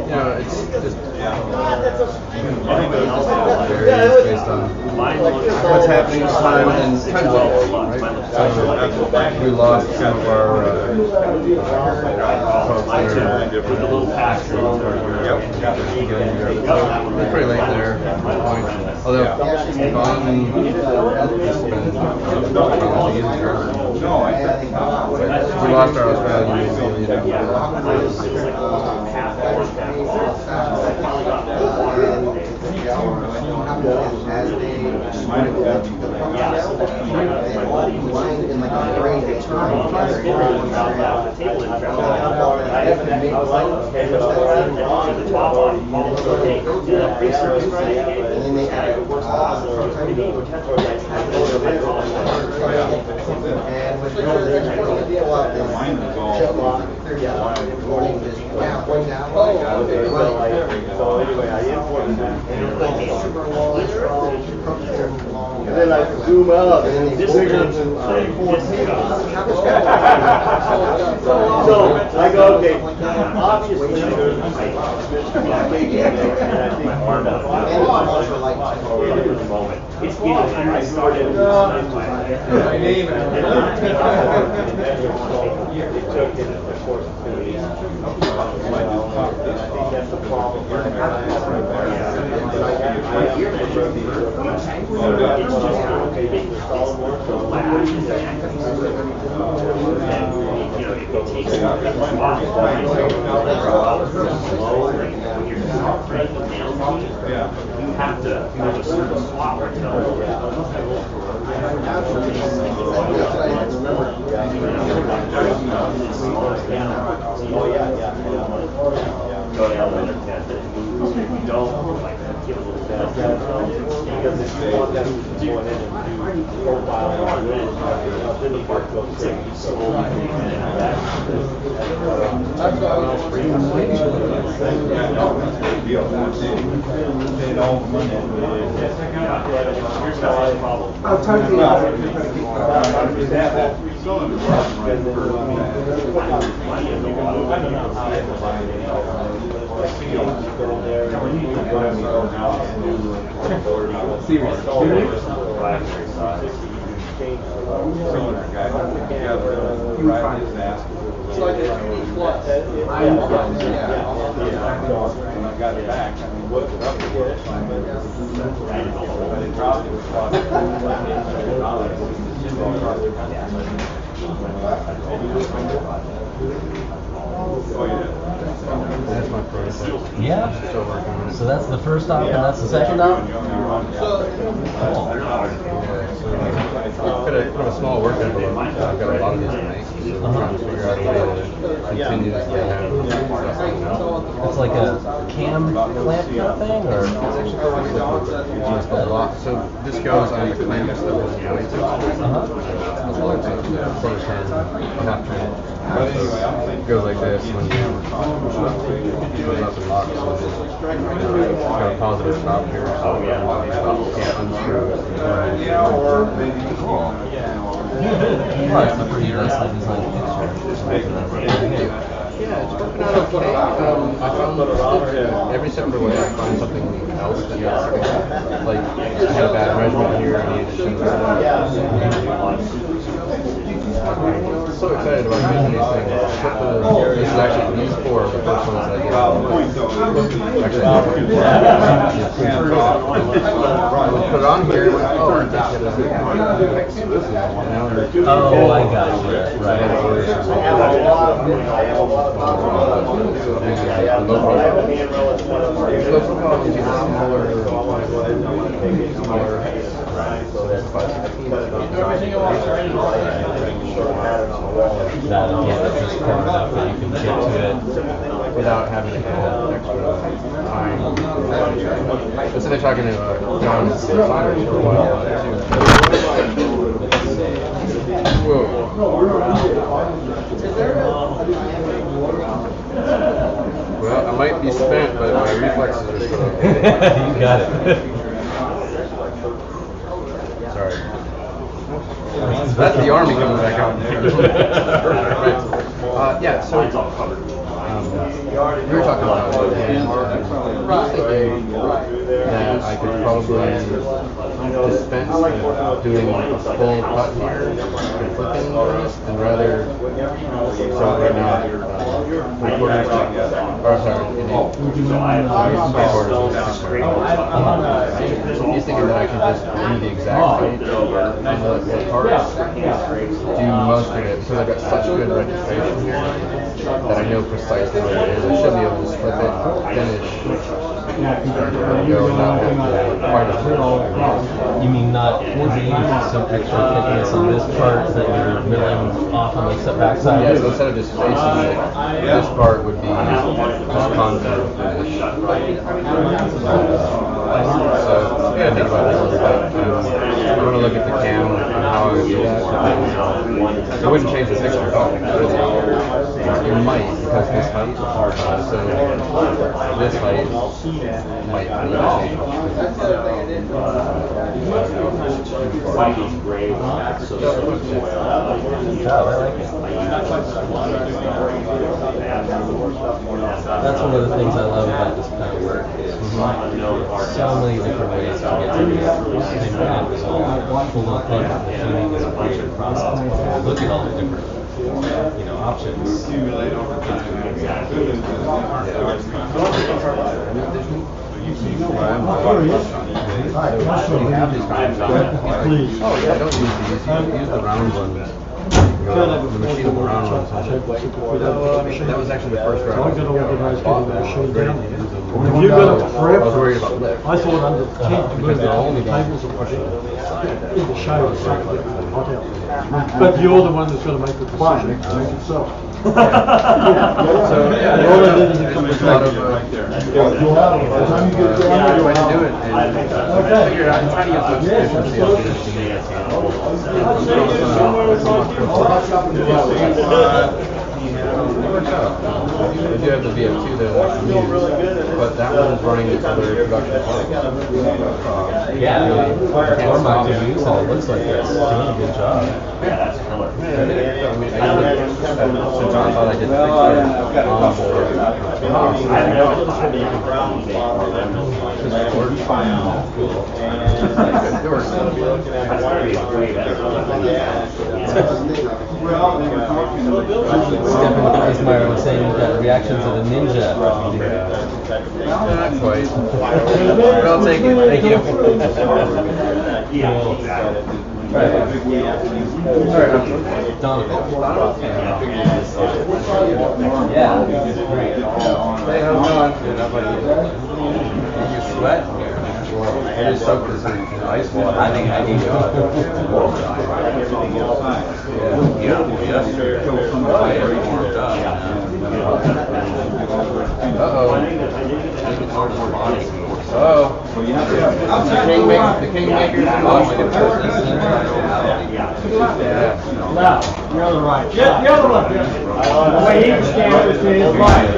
you know, it's just varies based on what's happening at the time and time zones, right? So we lost some of our folks that are different little packs. We're pretty late there at that point. Although Colin has been we lost our Australian New Zealand. And then I zoom out, and then it's bigger than 4 So I go, okay, obviously there's it's I started my name and of course, that's the problem. It's just okay, the solid work, the lash is actually and you know, it takes a lot of time. When you're not ready to nail you have to have a certain swap or give a little bit because if you want them to go in and do profile then the part goes slowly I'll talk to you about it. It's like a 3D plus. I got it back. I mean, what it up to it. But it dropped, it was That's my prototype. Yeah. Still working on it. So that's the first op and that's the second op? Yeah, so put a small work envelope. I've got a lot of these to make. So I'm trying to figure out a way to continuously have stuff coming out. It's like a cam clamp kind of thing, or? It's actually for just a lot. So this goes on the clamps that was going to. That's all I think. Quarter turn, half turn. So it goes like this when you goes up and locks. So it's got a positive stop here, so you can't unscrew it. Well, it's a pretty nicely designed picture. Yeah, it's working out okay. I found every separate way I find something else that makes it like I had a bad measurement here and I needed to change that. I'm so excited about making these things. This is actually these four are the first ones that I did. Actually, I would put it on here and went, oh, I can't get it. Oh, I got you. Right. That again, it's just far enough that you can get to it without having to have extra time. Just been talking to John for a while too. Whoa. Well, I might be spent, but my reflexes are still okay. You got it. Sorry. That's the army coming back out. Yeah, so we were talking about it, and I was thinking that I could probably dispense doing a full cut here and flipping this, and rather, so right now, 3/4, or sorry, he's thinking that I could just do the exact weight and the parts, do most of it, because I've got such good registration here that I know precisely what it is. I should be able to just flip it, finish, start to go, and not have to quite as much. You mean not leave some extra thickness on this part that you're milling off on the backside? Yeah, so instead of just facing it, this part would be just contour finish. So, I gotta think about that a little bit. I'm gonna look at the cam and how I would do that. It wouldn't change the picture at all. It might, because this height, so this height might need to change. That's one of the things I love about this kind of work is so many different ways to get to the same end result. Full of fun, the tuning is a great process. Look at all the different options. Please. Oh yeah, don't use these. Use the round ones. The machinable round ones. That was actually the first round. I bought them. Have you got a prep? I was worried about lift. I thought under the tent Because they're only tables are pushing in the show it's hot out. But you're the one that's going to make the decision to make it so. So yeah, all I did is a lot of way to do it, and I figured out how to use the efficiency of this. We do have the VF2 that I can use, but that one's running into their production parts. Yeah, Formac to use and it looks like it's doing a good job. Yeah, that's killer. I mean, since I thought I did the picture on board, Stephen Geismeyer was saying you've got reactions of a ninja. Not quite. But I'll take it. Thank you. Donovan. Yeah. Hey, how's it going? Good. How about you? You sweat? I just soaked this in ice water. I think I need to. Uh-oh. Oh. The Kingmaker's involved in Left, the other right. Yeah, the other left. The way he stands is right.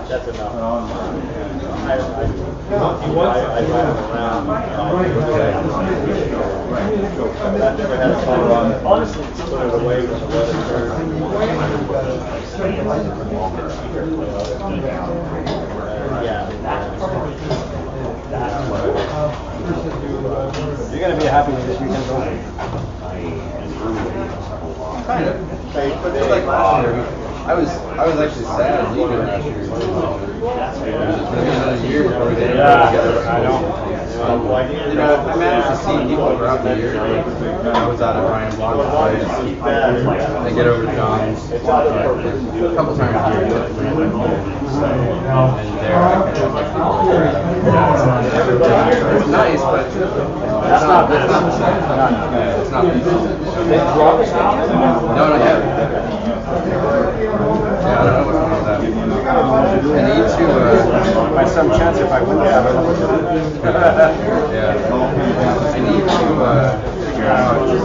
That's enough. Honestly, it's put it away with the You're going to be happy with this weekend's over. Kind of. But just like last year, I was actually sad leaving last year. It was another year before we did it together. I know. You know, I managed to see people throughout the year. I was out at Ryan Block's place. I get over to John's a couple times a year. And there I can just like it's nice, but it's not the same. It's not the same. No, not yet. Yeah, I don't know what's going on with that. I need to, by some chance, if I wouldn't have it. yeah. I need to, figure out. You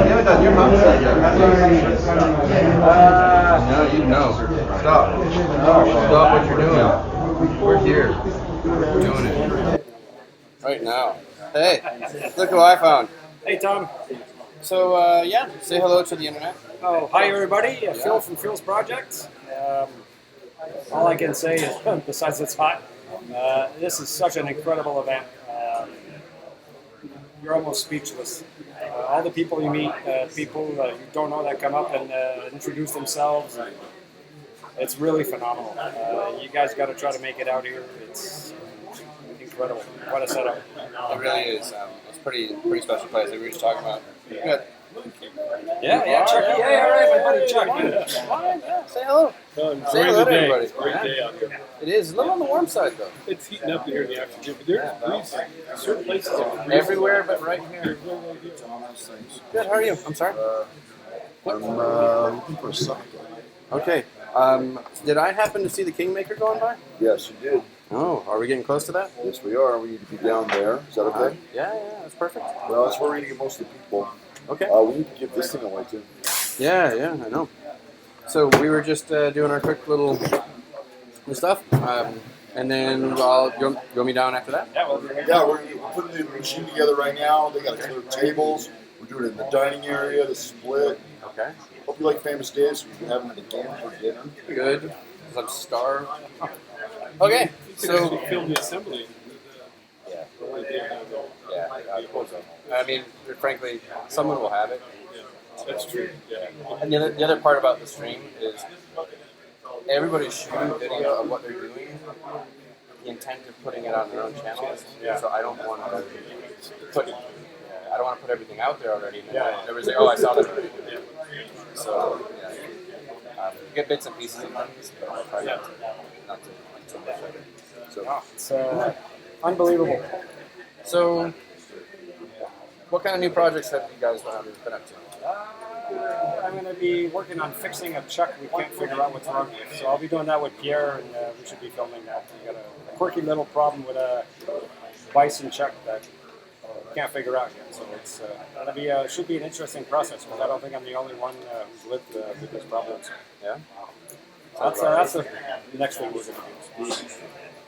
haven't done your mom's side yet, have you? No, you know. Stop. Stop what you're doing. We're here. We're doing it. Right now. Hey, look who I found. Hey, Tom. So, yeah, say hello to the internet. Oh, hi, everybody. Phil from Phil's Projects. All I can say is, besides it's hot, this is such an incredible event. You're almost speechless. All the people you meet, people you don't know that come up and introduce themselves. It's really phenomenal. You guys got to try to make it out here. It's incredible. What a setup. It really is. It's pretty special place. Like we were just talking about. Good. Yeah, Chucky. Hey, all right, my buddy Chuck. Yeah, say hello. Say hello to everybody. Great day out here. It is a little on the warm side, though. It's heating up here in the afternoon, but there's breeze. Certain places are everywhere, but right here. Good. How are you? I'm sorry. I'm looking for a socket. Okay. Did I happen to see the Kingmaker going by? Yes, you did. Oh, are we getting close to that? Yes, we are. We need to be down there. Is that okay? Yeah, that's perfect. Well, that's where we're going to get most of the people. Okay. We need to give this thing away, too. Yeah, I know. So we were just doing our quick little stuff, and then you want me down after that? Yeah, we're putting the machine together right now. They got to clear tables. We're doing it in the dining area, the split. Okay. Hope you like Famous Days. We can have them again for dinner. Good, because I'm starved. Okay, so film the assembly. Yeah, I mean, frankly, someone will have it. That's true. Yeah. And the other part about the stream is everybody's shooting video of what they're doing. The intent of putting it on their own channels. So I don't want to put everything out there already. And everybody's like, oh, I saw that already. So you get bits and pieces of things, but I'll try not to too much of it. So it's unbelievable. So, what kind of new projects have you guys been up to? I'm going to be working on fixing a chuck we can't figure out what's wrong with. So I'll be doing that with Pierre, and we should be filming that. We got a quirky little problem with a bison chuck that we can't figure out yet. So it's gonna be should be an interesting process because I don't think I'm the only one who's lived with this problem. So, Yeah. that's the next thing we're going to do.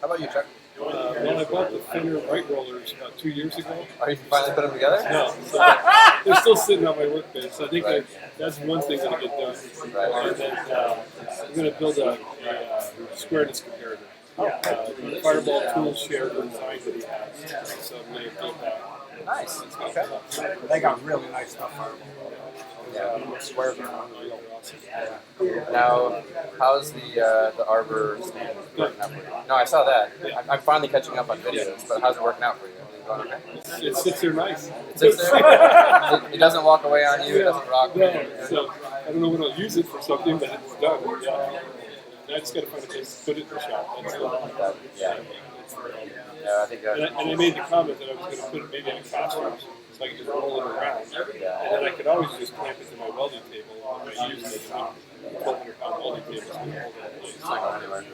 How about you, Chuck? Well, I bought the thinner right rollers about 2 years ago. Are you finally put them together? No, so they're still sitting on my workbench. So I think that's one thing that'll get done. And then I'm going to build a squareness comparator. Fireball tools share the design that he has. So I'm going to build that. Nice. Okay. They got really nice stuff. Squares are unreal. Now, how's the arbor stand working out for you? No, I saw that. I'm finally catching up on videos, but how's it working out for you? Going okay? It sits there nice. It sits there? It doesn't walk away on you, it doesn't rock. No, so I don't know when I'll use it for something, but it's done. Yeah. I just got to find a place to put it in the shop. That's Yeah, I think and I made the comment that I was going to put it maybe in a classroom so I could just roll it around. And then I could always just clamp it to my welding table. And I use it 1,200-pound welding table. So it's not going anywhere.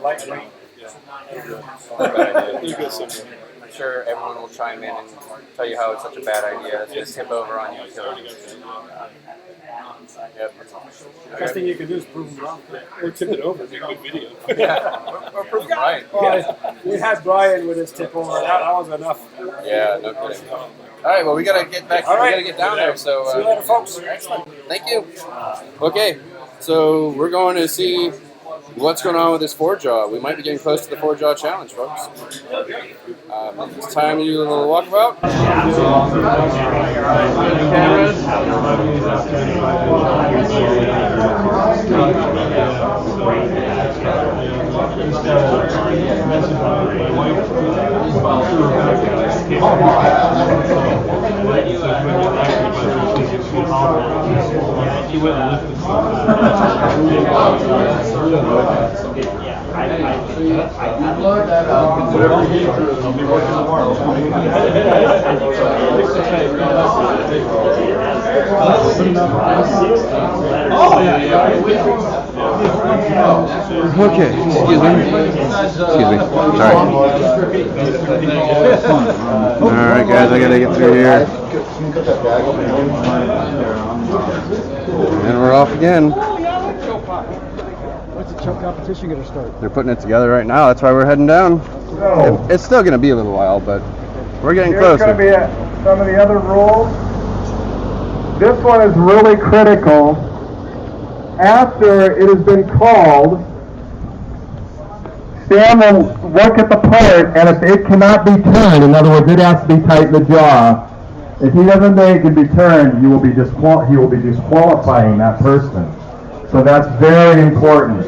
Lightweight. I'm sure everyone will chime in and tell you how it's such a bad idea. It's going to tip over on you and kill you. Yep. The best thing you can do is prove them wrong. Or tip it over and make a good video. Or prove them right. We had Brian with his tip over. That was enough. Yeah, no kidding. All right, well, we got to get back. All right. We got to get down there. So see you later, folks. Excellent. Thank you. Okay, so we're going to see what's going on with this 4-jaw. We might be getting close to the 4-jaw challenge, folks. It's time to do a little walkabout. I'll be working tomorrow. Okay, excuse me. Alright guys, I gotta get through here. And we're off again. What's the chuck competition going to start? They're putting it together right now, that's why we're heading down. It's still gonna be a little while, but we're getting closer. Here's going to be some of the other rules. This one is really critical. After it has been called, Sam will look at the part, and if it cannot be turned, in other words, it has to be tight in the jaw. If he doesn't think it can be turned, he will be disqualifying that person. So that's very important.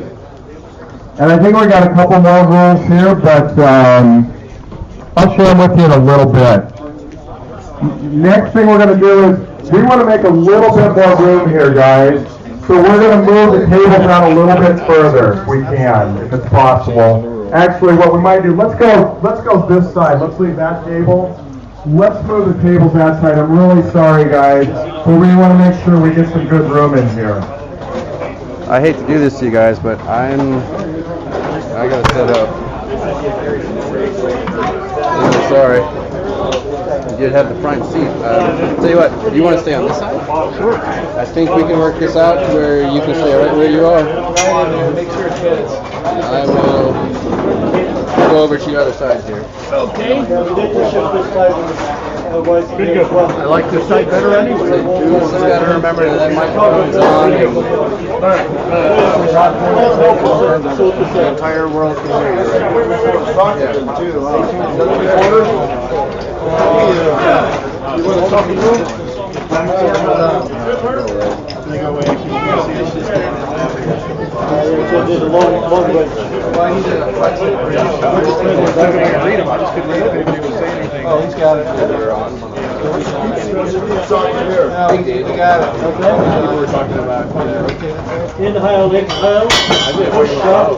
And I think we got a couple more rules here, but I'll share them with you in a little bit. Next thing we're going to do is we want to make a little bit more room here, guys. So we're going to move the table down a little bit further if we can, if it's possible. Actually, what we might do, let's go this side. Let's leave that table. Let's move the tables that side. I'm really sorry, guys, but we want to make sure we get some good room in here. I hate to do this to you guys, but I gotta set up. I'm really sorry. You did have the front seat. Tell you what, do you want to stay on this side? Sure. I think we can work this out to where you can stay right where you are. Make sure it fits. I will go over to the other side here. Okay. I like this side better anyway. You just got to remember that microphone's on. The entire world can hear you right now. You want to talk to you? There's a long way. Oh, he's got it. You got it. We were talking about. Inhale, exhale. Push up.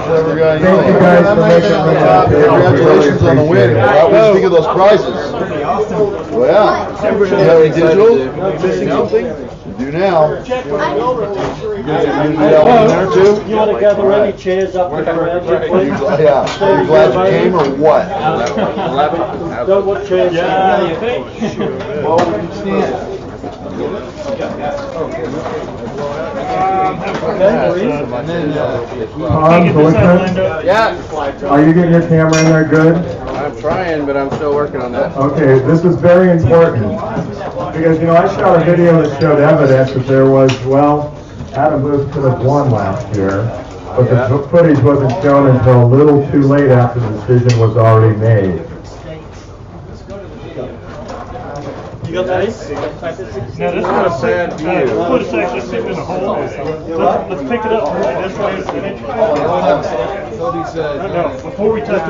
Clever guy. Thank you guys for making it. Congratulations on the win. What do you think of those prizes? Well, yeah. Do you have any digital? Missing something? You do now. You got one there too? You want to gather any chairs up there around you, please? Yeah. Are you glad you came or what? Don't want chairs. Yeah, you think? Well, we can stand. Tom, Gleason? Yeah. Are you getting your camera in there good? I'm trying, but I'm still working on that. Okay, this is very important, because, you know, I shot a video that showed evidence that there was, well, Adam Booth could have won last year, but the footage wasn't shown until a little too late after the decision was already made. You got that? Now, this Not a bad view. Put a section sitting in the hole. Let's pick it up. This way it's no, before we touch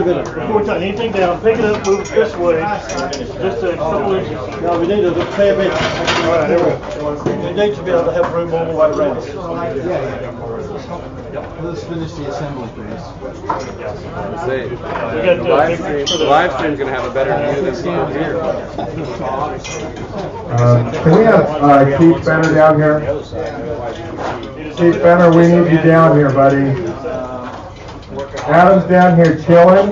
anything down, pick it up, move it this way, just a couple inches. No, we need a fair bit. All right, there we go. We need to be able to have room all the way around. Let's finish the assembly phase. The live stream's gonna have a better view than from here. Can we have Keith Benner down here? Keith Benner, we need you down here, buddy. Adam's down here chilling.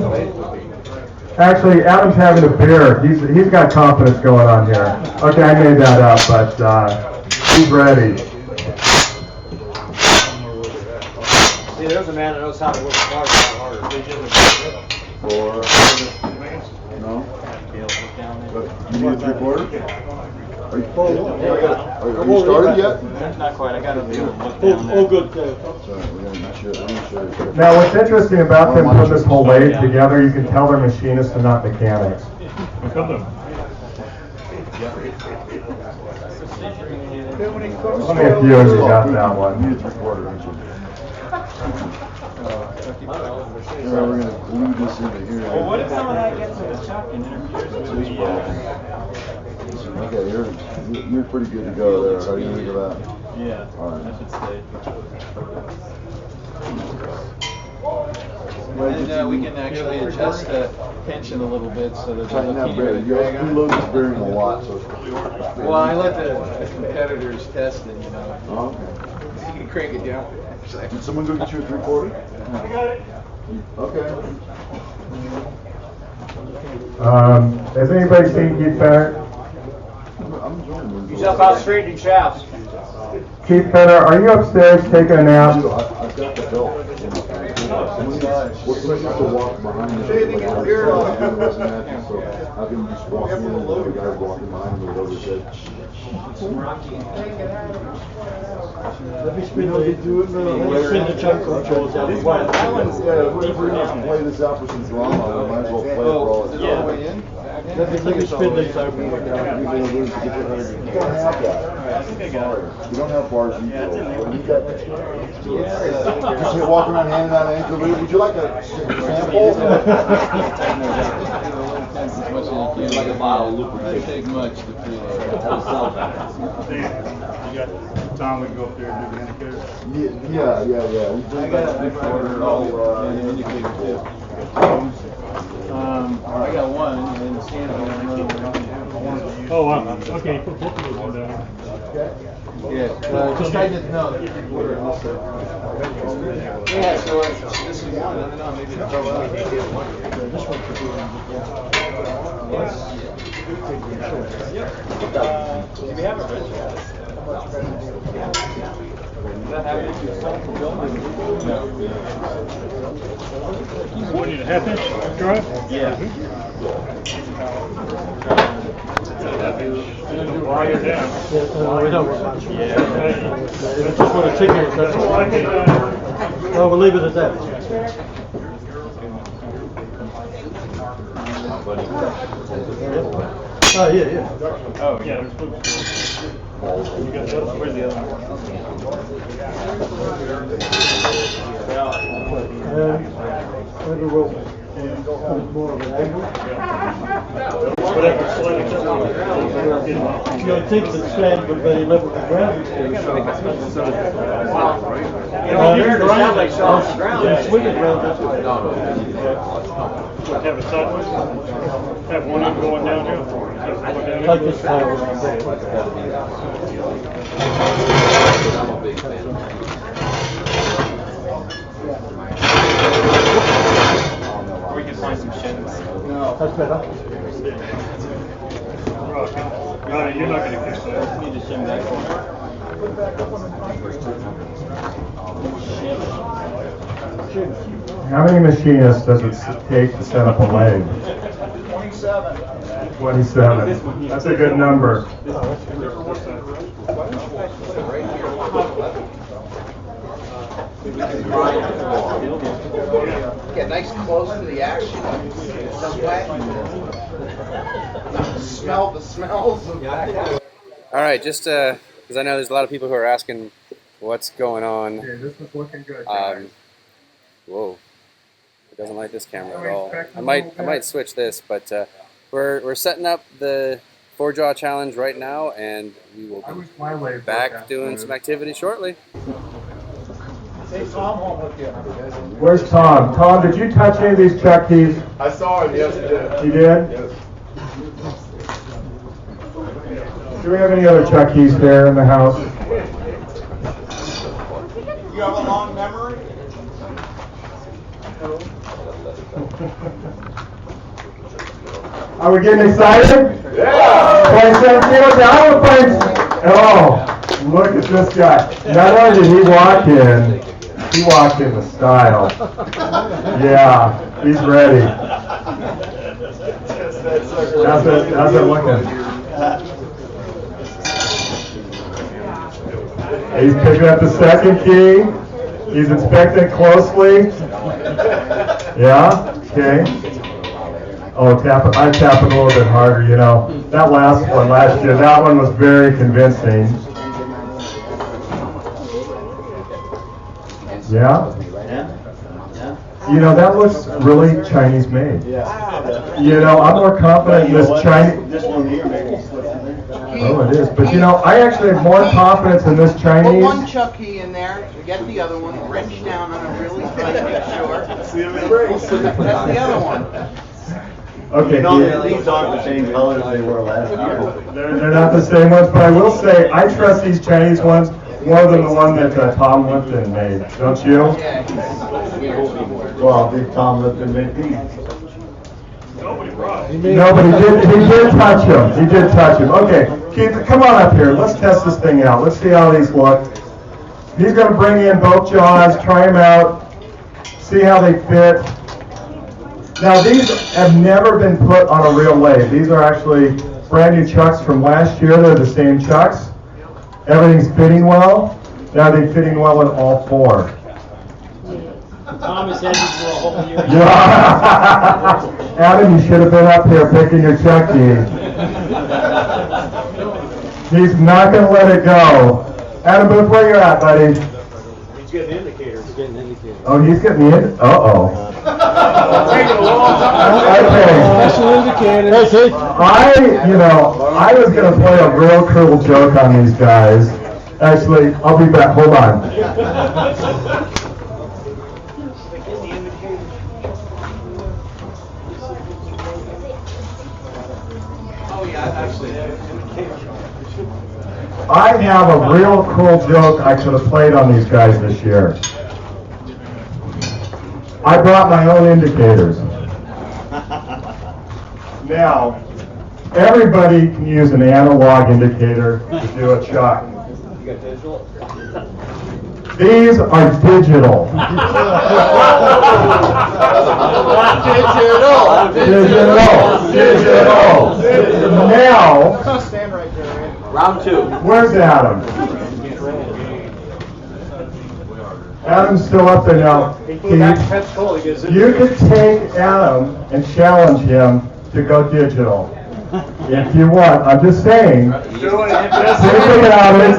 Actually, Adam's having a beer. He's got confidence going on here. Okay, I made that up, but he's ready. See, there's a man that knows how to work hard. Or, no? You need a 3/4? Are you full? Are you started yet? Not quite. I got to be able to look down there. All good. Now, what's interesting about them putting this whole lathe together, you can tell they're machinists and not mechanics. Let me a few of you got that one. You need a 3/4, don't you? Yeah, we're going to glue this into here. Well, what if some of that gets in the chuck and interferes with the... Okay, you're pretty good to go there. How do you think of that? Yeah, all right. that should stay. And we can actually adjust the tension a little bit so that Tighten that bearing. You load this bearing a lot, so it's... Well, I let the competitors test it, you know. Oh, okay. You can crank it down. Did someone go get you a 3/4? I got it. Okay. Has anybody seen Keith Benner? I'm enjoying You jump out straightening shafts. Keith Benner, are you upstairs taking a nap? I've got the belt. We're supposed to walk behind me. So I can just walk in and the guy walking behind me with over his head. Let me spin the chuck controls out of the way. If we're going to play this out for some drama, we might as well play it for all it's worth. Let me spin these over. You don't have that. Sorry. You don't have bars usually. You got just walking around handing out an ankle loop. Would you like a sample? Like a bottle of lubricant. It take much to Tom, we can go up there and do the indicator. Yeah. I got a 3/4 and an indicator tip. I got one and then stand on another one. Oh, wow. Okay, put both of those down. Yeah, just I didn't know. Yeah, so this is one. I don't know, maybe it's this one could be Do we have a wrench? Does that have anything to self-fulfillment? No. What, need a half-inch drive? Yeah. Wire down. We don't want much. Yeah. I just want to tick it, that's all. Oh, we'll leave it at that. Oh, yeah. Oh, yeah. You got the other, where's the other one? Maybe we'll You think the sand would very level the ground. Have it sideways? Have one end going down here? Like this time. Or we can find some shins. That's better. No, you're not gonna fix that. You need to shim that corner. How many machinists does it take to set up a lathe? 27. 27. That's a good number. Get nice close to the action. Some way. Smell the smells. All right, just because I know there's a lot of people who are asking what's going on. Okay, this is looking good. Whoa, it doesn't like this camera at all. I might switch this, but we're setting up the 4-jaw challenge right now, and we will be back doing some activity shortly. Take Tom home with you. Where's Tom? Tom, did you touch any of these chuck keys? I saw him, yes, he did. You did? Yes. Do we have any other chuck keys here in the house? You have a long memory? Are we getting excited? Yeah! 2017, okay, I want to find. Oh, look at this guy. Not only did he walked in with style. Yeah, he's ready. How's it looking? He's picking up the second key. He's inspecting closely. Yeah, okay. Oh, I tap it a little bit harder, you know. That last year, that one was very convincing. Yeah? You know, that looks really Chinese made. You know, I'm more confident in this Chinese. This one here, maybe. Oh, it is. But you know, I actually have more confidence in this Put Chinese. one chuck key in there, get the other one, wrench down on it really tight, make sure. That's the other one. Okay, these aren't the same color as they were last year. they're not the same ones, but I will say I trust these Chinese ones more than the one that Tom Lipton made. Don't you? Well, big Tom Lipton made these. No, but he did touch him. He did touch him. Okay, Keith, come on up here. Let's test this thing out. Let's see how these look. He's going to bring in both jaws, try them out, see how they fit. Now, these have never been put on a real lathe. These are actually brand new chucks from last year. They're the same chucks. Everything's fitting well. Now they're fitting well in all four. Thomas had for a whole year. Yeah. Adam, you should have been up here picking your chuck key. He's not going to let it go. Adam Booth, where you at, buddy? He's getting indicators. He's getting indicators. Oh, he's getting the in. Uh-oh. Okay. Special indicators. I was going to play a real cruel joke on these guys. Actually, I'll be back. Hold on. I have a real cool joke I could have played on these guys this year. I brought my own indicators. Now, everybody can use an analog indicator to do a chuck. These are digital. Digital. Now, Stand right there. Round two. where's Adam? Adam's still up there now. Keith, you could take Adam and challenge him to go digital. If you want. I'm just saying. Think about it.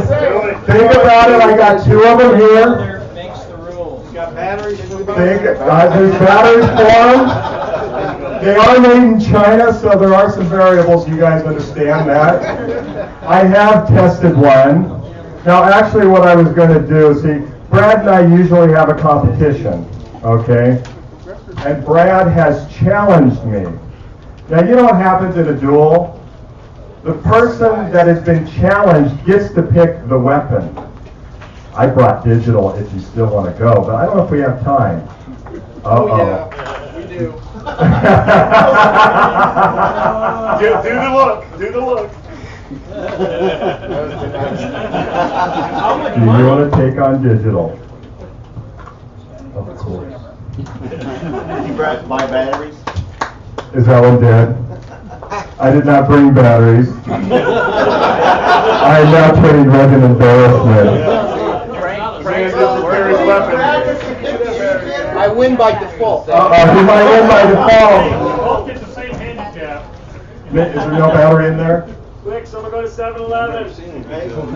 Think about it. I got two of them here. Makes the rules. Got batteries. There's batteries for them. They are made in China, so there are some variables. You guys understand that. I have tested one. Now, actually, what I was going to do, see, Brad and I usually have a competition, okay? And Brad has challenged me. Now, you know what happens in a duel? The person that has been challenged gets to pick the weapon. I brought digital if you still want to go, but I don't know if we have time. Uh-oh. Oh, yeah, we do. do the look. Do the look. Do you want to take on digital? Of course. You brought my batteries? Is that one dead? I did not bring batteries. I am now turning red in embarrassment. I win by default. He might win by default. Both get the same handicap. Is there no battery in there? Quick, someone go to 7-Eleven.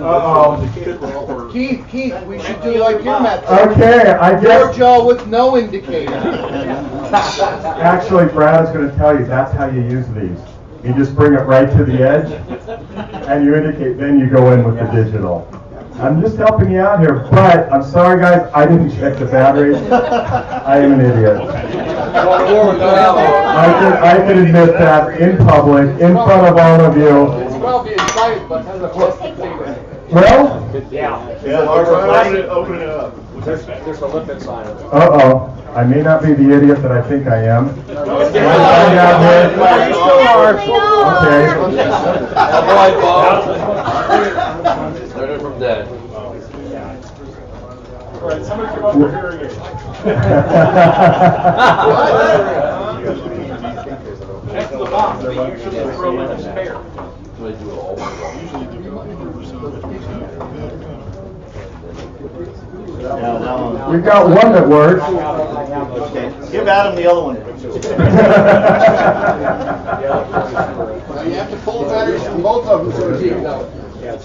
Uh-oh. Keith, we should do like your method. Okay, I guess. Your jaw with no indicator. Actually, Brad is going to tell you that's how you use these. You just bring it right to the edge, and you indicate, then you go in with the digital. I'm just helping you out here, but I'm sorry, guys, I didn't check the batteries. I am an idiot. I can admit that in public, in front of all of you. Well, be excited, but has a plastic finger. Well? Open it up. There's a lip inside of it. Uh-oh. I may not be the idiot that I think I am. Okay. Learn from Dad. All right, somebody come up with hearing aids. Next to the box, they usually throw in a spare. We've got one that works. Okay. Give Adam the other one. You have to pull the batteries from both of them so it's even out. You have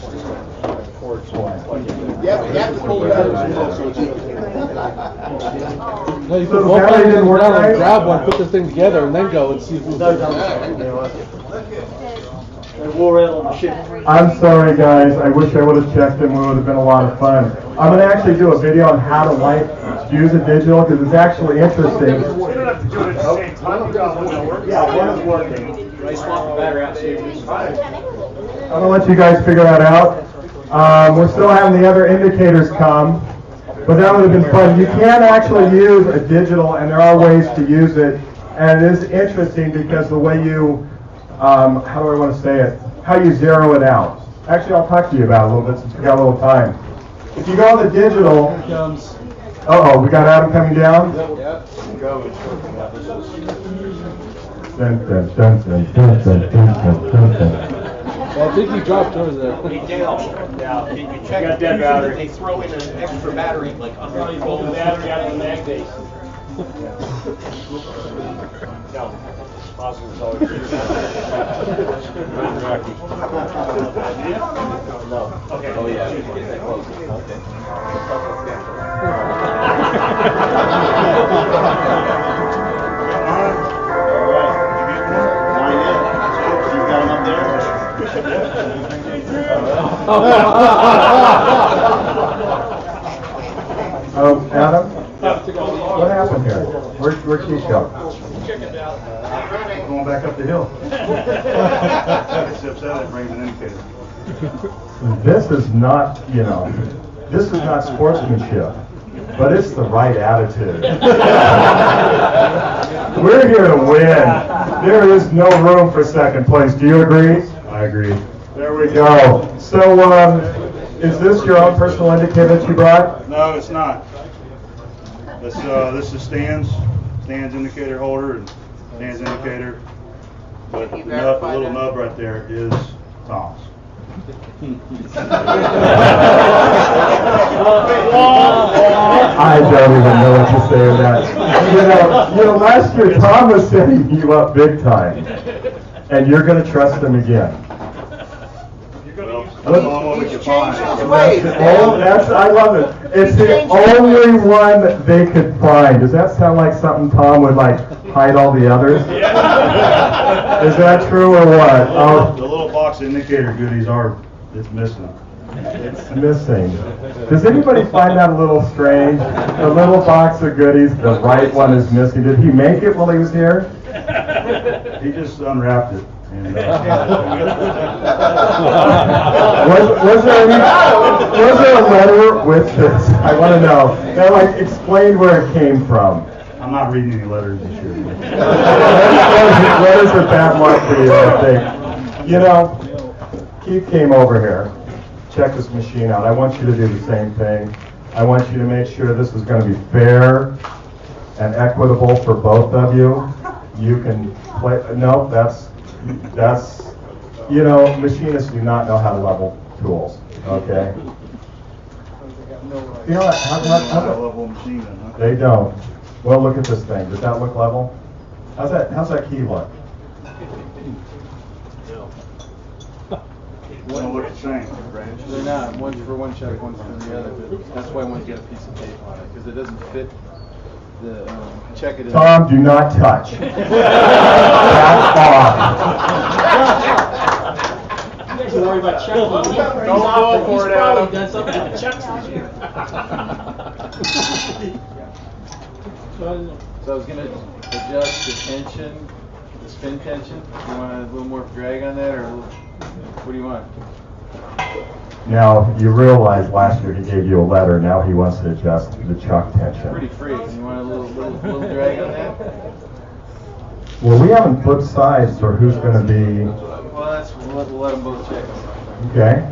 to pull the batteries from both so it's even. No, you So put the both battery batteries didn't work down right? and grab one, put this thing together, and then go and see who's They wore out on the ship. I'm sorry, guys. I wish I would have checked them. It would have been a lot of fun. I'm going to actually do a video on how to use a digital because it's actually interesting. You don't have to do it at the same time. You got one that works. Yeah, one is working. Swap the battery out, see if it's fine. I'm going to let you guys figure that out. We're still having the other indicators come, but that would have been fun. You can actually use a digital, and there are ways to use it. And it is interesting because the way you, how do I want to say it? How you zero it out. Actually, I'll talk to you about it a little bit since we got a little time. If you go on the digital, uh-oh, we got Adam coming down? Dun, dun, dun, dun, dun, dun, dun, dun, dun. Well, I think you dropped over there. Hey, Dale, you check the dead battery. They throw in an extra battery, like under You pull the battery out of the mag base. No, positive is always. No. Okay. Oh, yeah. Get that close. Okay. Adam? What happened here? Where'd Keith go? Going back up the hill. It's upset that brings an indicator. This is not, this is not sportsmanship, but it's the right attitude. We're here to win. There is no room for second place. Do you agree? I agree. There we go. So, is this your own personal indicator that you brought? No, it's not. This is Stan's indicator holder and Stan's indicator. But the little nub right there is Tom's. I don't even know what to say to that. Last year Tom was setting you up big time, and you're going to trust him again. Well, That's the only one we can find. I love it. It's the only one that they could find. Does that sound like something Tom would like hide all the others? Is that true or what? The little box indicator goodies it's missing. It's missing. Does anybody find that a little strange? The little box of goodies, the right one is missing. Did he make it while he was here? He just unwrapped it. And, was there a letter with this? I want to know. That like explain where it came from. I'm not reading any letters this year. Letters are bad luck for you, I think. You know, Keith came over here. Check this machine out. I want you to do the same thing. I want you to make sure this is going to be fair and equitable for both of you. You can play. No, that's machinists do not know how to level tools. Okay. You know what? Level machine, huh? They don't. Well, look at this thing. Does that look level? How's that key look? They don't look the same. They're not. One's for one check, one's for the other. But that's why one's got a piece of tape on it, because it doesn't fit the check it in. Tom, do not touch. That's off. Don't worry about checking. Don't fall for it, Adam. Done something with the checks this year. So I was going to adjust the tension, the spin tension. You want a little more drag on that, or what do you want? Now, you realize last year he gave you a letter. Now he wants to adjust the chuck tension. Pretty free. You want a little drag on that? Well, we haven't put sides for who's going to be. Well, we'll let them both check. Okay.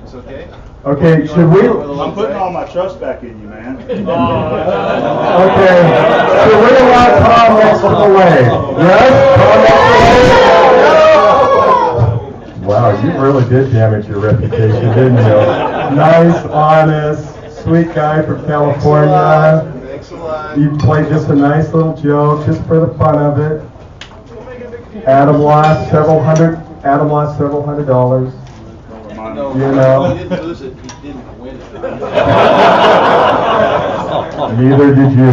It's okay? Okay, should we? I'm putting all my trust back in you, man. Okay. Should we allow Tom next to the leg? Yes? Tom next to the leg? Wow, you really did damage your reputation, didn't you? Nice, honest, sweet guy from California. Thanks a lot. You played just a nice little joke, just for the fun of it. Adam lost several $100. No, You know. he didn't lose it, he didn't win it. Neither did you.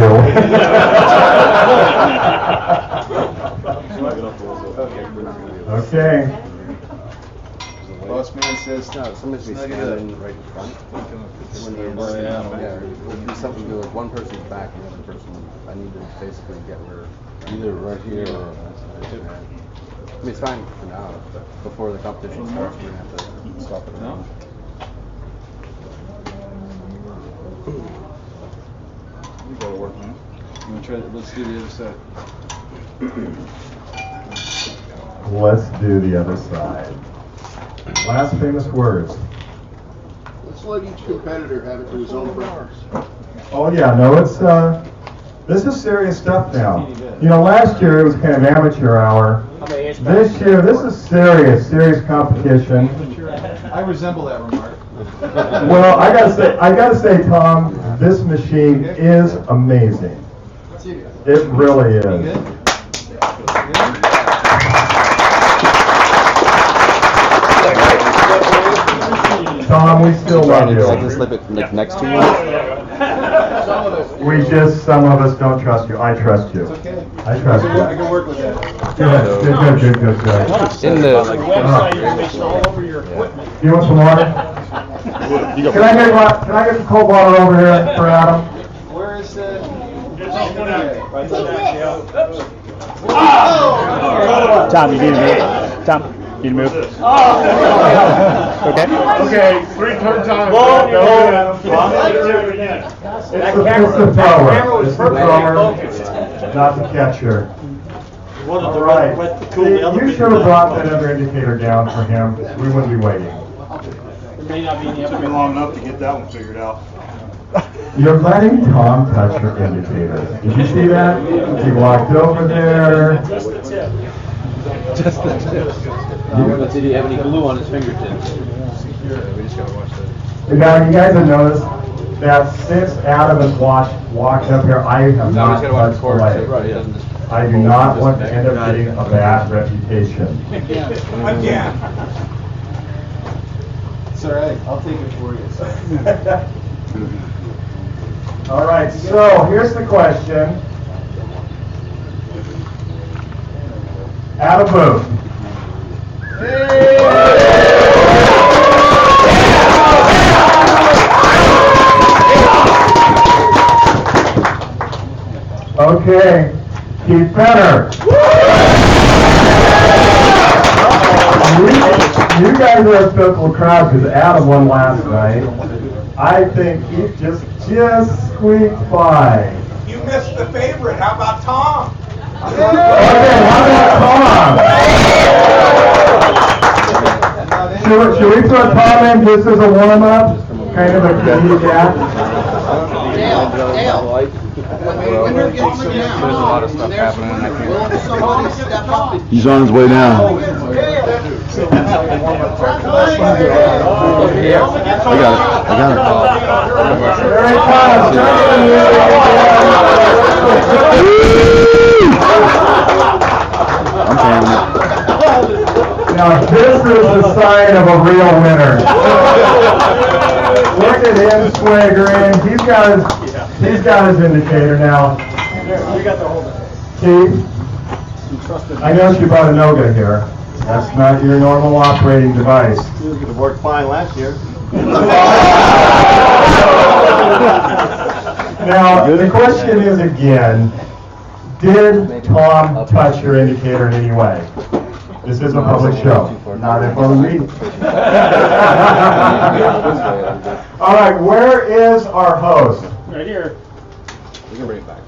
Okay. Boss man says, No, somebody's be standing right in front. When they're working out, yeah, it would be something to do like one person's back and the other person. I need to basically get where either right here or. I mean, it's fine for now, but before the competition starts, we're gonna have to swap it around. You gotta work, man. You wanna try? Let's do the other side. Let's do the other side. Last famous words. Let's let each competitor have it to his own preference. Oh yeah, no, it's this is serious stuff now. You know, last year it was kind of amateur hour. This year, this is serious competition. I resemble that remark. Well, I gotta say, Tom, this machine is amazing. It really is. Tom, we still love you. I can slip it like next to you. Some of us don't trust you. I trust you. I trust you. I can work with that. Good. In the You want some water? Can I get some cold water over here for Adam? Where is Tom, you need to move. Tom, you need to move. Okay. Okay, 3-turn time. It's the thrower. It's the thrower, not the catcher. All right. You should have brought that other indicator down for him. We wouldn't be waiting. It took me long enough to get that one figured out. You're letting Tom touch your indicator. Did you see that? He walked over there. Just the tip. Did he have any glue on his fingertips? We just gotta watch that. Now, you guys have noticed that since Adam has walked up here, I have not touched the leg. I do not want to end up getting a bad reputation. It's all right. I'll take it for you. All right, so here's the question. Adam Booth. Okay, Keith Penner. You guys are a fickle crowd because Adam won last night. I think Keith just squeaked by. You missed the favorite. How about Tom? Okay, how about Tom? Should we put Tom in just as a warm-up? Kind of a kitty cat? There's a lot of stuff happening. I can't. He's on his way down. I got it. There he comes. I'm paying it. Now this is the sign of a real winner. Look at him swaggering. He's got his indicator now. Keith, I noticed you brought a Noga here. That's not your normal operating device. It worked fine last year. Now, the question is again, did Tom touch your indicator in any way? This is a public show, not in front of me. All right, where is our host? Right here. We can bring it back.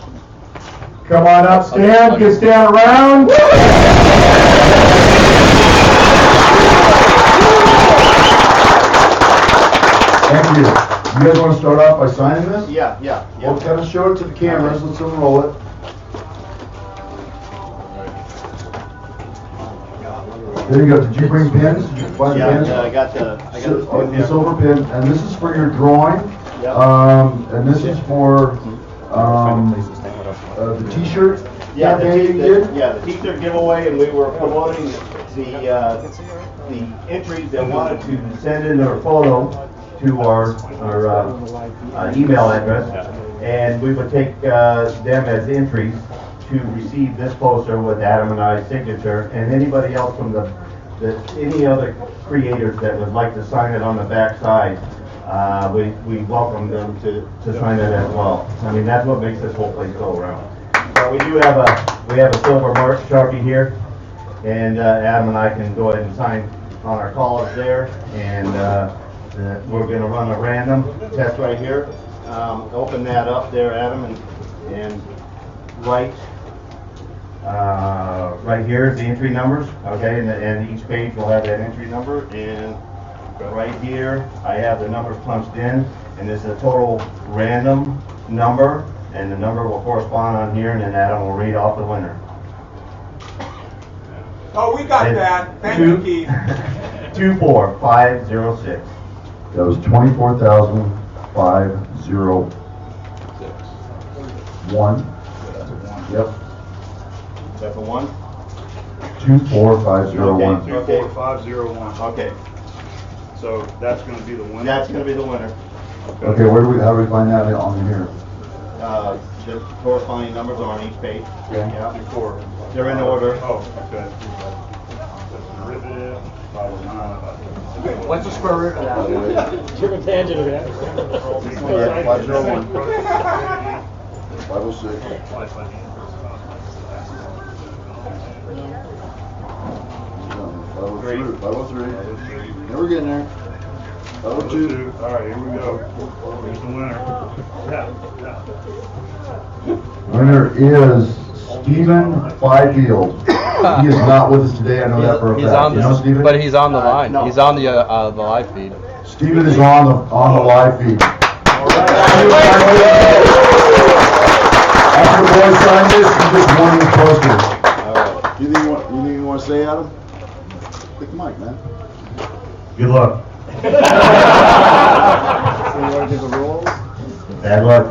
Come on up, stand. You stand around. Thank you. You guys want to start off by signing this? Yeah. We'll kind of show it to the cameras. Let's unroll it. There you go. Did you bring pins? Did you find the pins? I got the The silver pin, and this is for your drawing. Yep. And this is for the T-shirt. Yeah, campaign you did? the t-shirt giveaway, and we were promoting the entries that wanted to send in their photo to our email address, and we would take them as entries to receive this poster with Adam and I's signature, and anybody else from any other creators that would like to sign it on the back side, we welcome them to sign it as well. I mean, that's what makes this whole place go around. So we have a silver mark Sharpie here, and Adam and I can go ahead and sign on our collars there, and we're going to run a random test right here. Open that up there, Adam, and right here is the entry numbers, okay, and each page will have that entry number, and right here I have the numbers punched in, and this is a total random number, and the number will correspond on here, and then Adam will read off the winner. Oh, we got that. Thank you, Keith. 24506. That was 24,501. Yep. That's a 1? 24501. Okay. 24501. Okay. So that's going to be the winner? That's going to be the winner. Okay, how do we find that on here? The corresponding numbers are on each page. Okay. Yeah. They're in order. Oh, okay. What's the square root of that? Took a tangent of that. 501. 506. 503. Now we're getting there. 502. All right, here we go. Here's the winner. Winner is Stephen Byfield. He is not with us today. I know that for a fact. You know Stephen? But he's on the line. No. He's on the live feed. Stephen is on the live feed. After the boys sign this, you just won your poster. You think you want to say, Adam? Take the mic, man. Good luck. So you want to do the rules? Bad luck.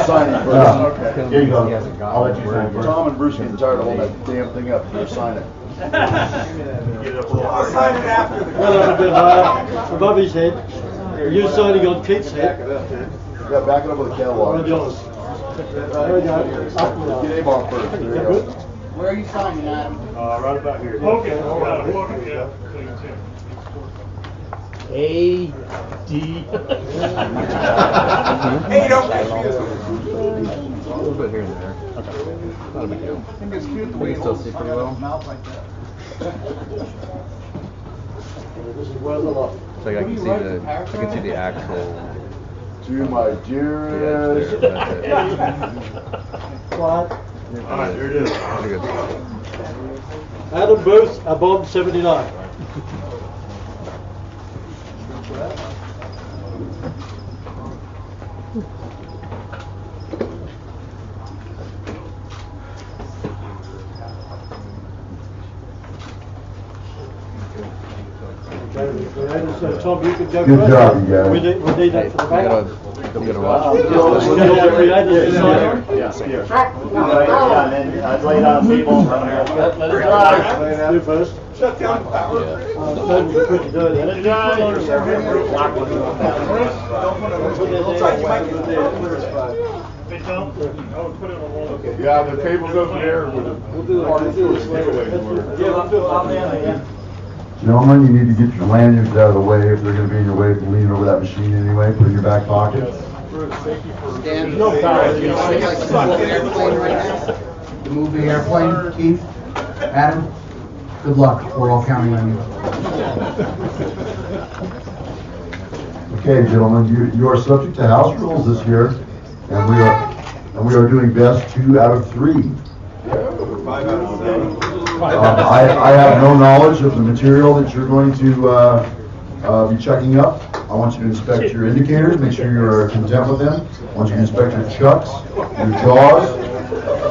signing first. Okay. Here you go. I'll let you sign first. Tom and Bruce getting tired of holding that damn thing up. You're signing. I'll sign it after the. Well, a bit higher above his head. You're signing on Kate's head. Yeah, back it up with a catalog. Right on. There we go. Up and Get down. Abe off first. There you go. Where are you signing, Adam? Right about here. Okay. A, D. Hey, don't confuse them. A little bit here and there. Okay. Not a big deal. I think it's cute the We way can still see pretty well. mouth like that. So I can see the actual. To my dearest. What? Alright, there it is. Pretty good. Adam Booth, above 79. Tom, you can go Good first. job, you guys. We need that for the back. I'm gonna watch. Get all the creators to sign on. Yeah, and then lay it on the table. Let it dry. You first. Shut down the power. Don't be pretty dirty. Let it dry. Looks like you might get the Yeah, the table's over there with the. We'll do Gentlemen, you need to get your lanyards out of the way if they're going to be in your way. If you're leaning over that machine anyway, put it in your back pocket. No power. You know, it's like the moving airplane right now. The moving airplane, Keith, Adam, good luck. We're all counting on you. Okay, gentlemen, you are subject to house rules this year, and we are doing best 2 out of 3. I have no knowledge of the material that you're going to be checking up. I want you to inspect your indicators, make sure you're content with them. I want you to inspect your chucks, your jaws,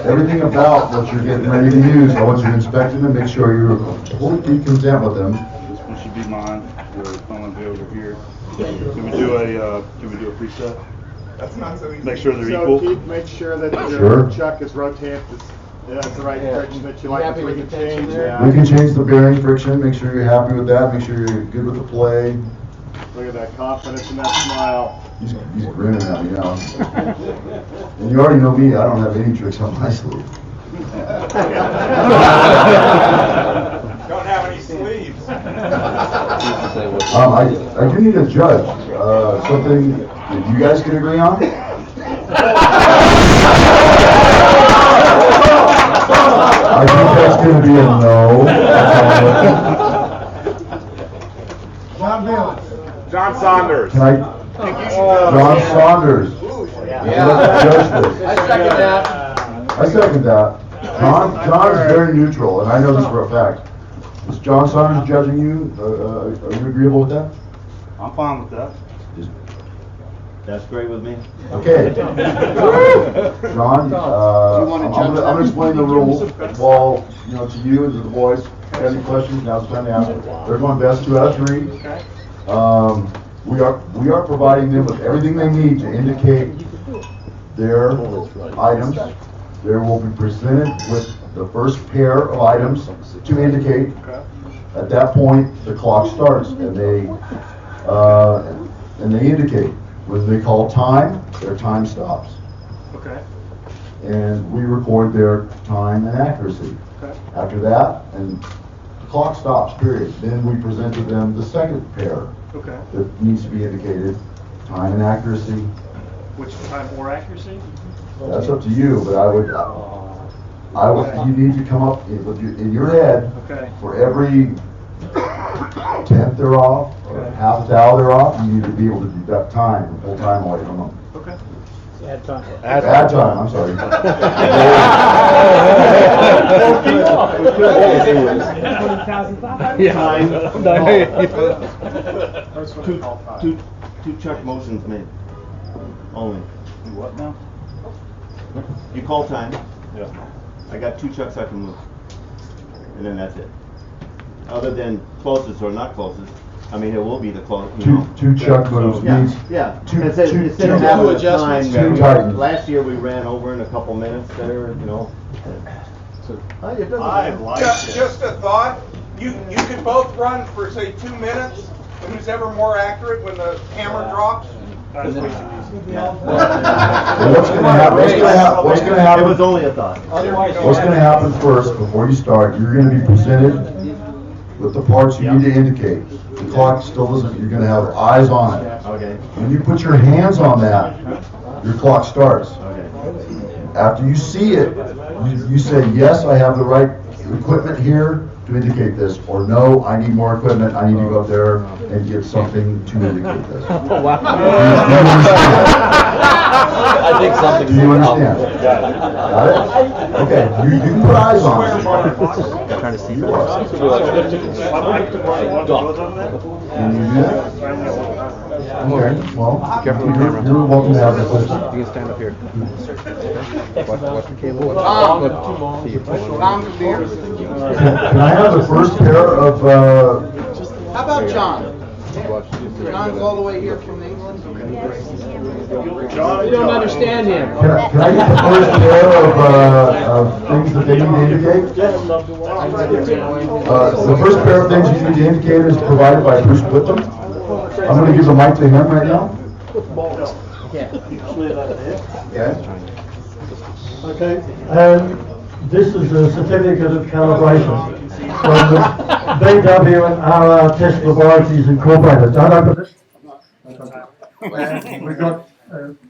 everything about what you're getting ready to use. I want you to inspect them and make sure you're completely content with them. This one should be mine. The phone will be over here. Can we do a preset? That's not so easy. Make sure they're So equal. Keith, make sure that Sure. your chuck is rotated, that's the right direction that you like. happy with the tension there? We can change the bearing friction, make sure you're happy with that, make sure you're good with the play. Look at that confidence and that smile. He's grinning at me now. And you already know me, I don't have any tricks up my sleeve. Don't have any sleeves. I do need a judge, something that you guys can agree on? I think that's gonna be a no. John Saunders. Can I, John Saunders. Let's judge this. I second that. I second that. John's very neutral, and I know this for a fact. Is John Saunders judging you? Are you agreeable with that? I'm fine with that. That's great with me. Okay. John, I'm gonna explain the rules, well, to you and to the boys. If you have any questions, now's the time to ask them. They're going best 2 out of 3. We are providing them with everything they need to indicate their items. They will be presented with the first pair of items to indicate. At that point, the clock starts, and they indicate. When they call time, their time stops. Okay. And we record their time and accuracy. Okay. After that, and the clock stops, period. Then we present to them the second pair Okay. that needs to be indicated, time and accuracy. Which time or accuracy? That's up to you, but you need to come up in your head Okay. for every 10th they're off, or half a thou they're off, you need to be able to deduct time, and pull time away from them. Okay. Add time. Add time, I'm sorry. Two chuck motions made. Only. Do what now? You call time. Yeah. I got 2 chucks I can move. And then that's it. Other than closest or not closest, I mean, it will be the close. Two chuck moves means Yeah, two instead of two having a time. Two tightens. Last year we ran over in a couple minutes there, you know. So, it doesn't matter. Just a thought, you could both run for, say, 2 minutes, and who's ever more accurate when the hammer drops? What's gonna happen? What's gonna happen? It was only a thought. What's gonna happen first, before you start, you're gonna be presented with the parts you need to indicate. The clock still doesn't, you're gonna have eyes on it. Okay. When you put your hands on that, your clock starts. Okay. After you see it, you say, yes, I have the right equipment here to indicate this, or no, I need more equipment, I need to go up there and get something to indicate this. Oh, wow. Do you understand? I think something. Do you understand? Got it? Okay, you can put eyes on it. Trying to see You are. Can you do that? Okay, well, Careful with the camera. you're welcome to have this. You can stand up here. Watch your cable. Can I have the first pair of, How about John? John's all the way here from England. John, You don't understand him. Can I get the first pair of things that they need to indicate? The first pair of things you need to indicate is provided by Bruce Whitman. I'm going to give the mic to him right now. Okay, this is a certificate of calibration from the BW and RR Test Laboratories Incorporated. Don't open it.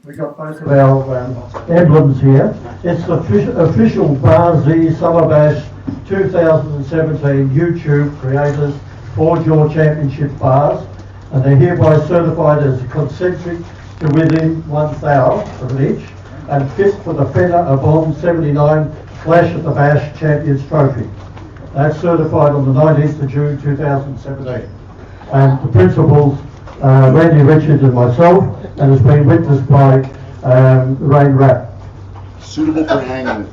We got both of our emblems here. It's the official Bar Z Summer Bash 2017 YouTube Creators Forge Your Championship bars, and they're hereby certified as concentric to within 1/1000 of an inch and fit for the Fenner Bond 79 Flash at the Bash Champions Trophy. That's certified on the 19th of June 2017. And the principals, Randy Richards and myself, and has been witnessed by Rain Rapp. Suitable for hanging.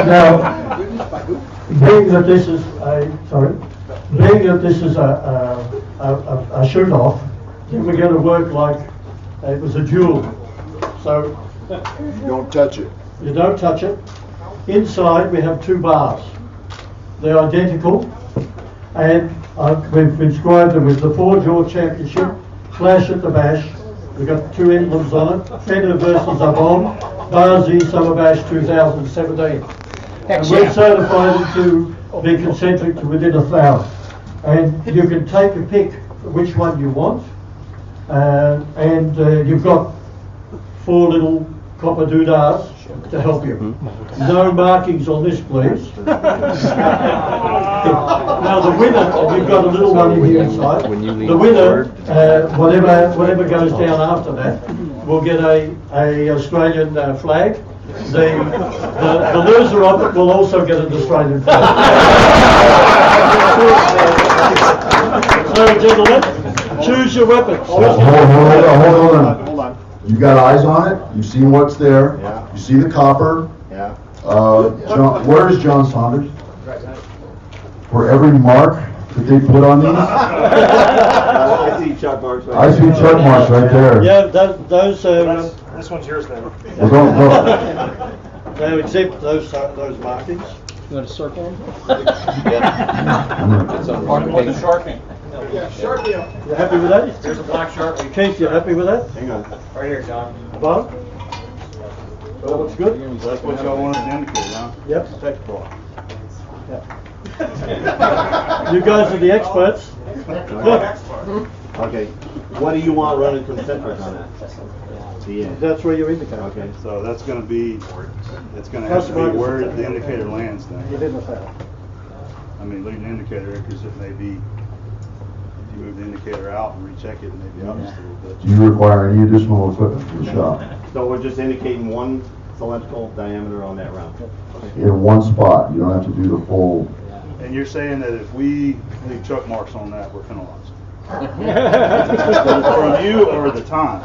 Now, being that this is a shoot-off, then we're going to work like it was a duel. So You don't touch it. you don't touch it. Inside we have two bars. They're identical, and we've inscribed them with the Forge Your Championship, Flash at the Bash. We've got two emblems on it, Fenner versus Avon, Bar Z Summer Bash 2017. And we're certified to be concentric to within 1,000. And you can take a pick for which one you want, and you've got 4 little copper doodahs to help you. No markings on this, please. Now the winner, you've got a little one in here inside. The winner, whatever goes down after that, will get a Australian flag. The loser of it will also get an Australian flag. So gentlemen, choose your weapons. Hold on. You got eyes on it, you see what's there, you see the copper. Yeah. Where is John Saunders? For every mark that they put on these? I see Chuck marks right I see check marks right there. Yeah, those This one's yours then. Well, don't. they accept those markings. You want to circle them? It's a Sharpie. Yeah, Sharpie. You happy with that? There's a black Sharpie. Keith, you happy with that? Hang on. Right here, John. Bob? That looks good? That's what y'all wanted to indicate, huh? Yep. You guys are the experts. Okay, what do you want running concentric on that? The end. That's where you indicate. Okay. So that's gonna be, it's gonna have to be where the indicator lands then. Within 1,000. I mean, leave an indicator, because it may be, if you move the indicator out and recheck it, it may be out just a little bit. Do you require any additional equipment for the shop? So we're just indicating one cylindrical diameter on that round. In one spot, you don't have to do the full. And you're saying that if we leave chuck marks on that, we're penalized? From you or the time?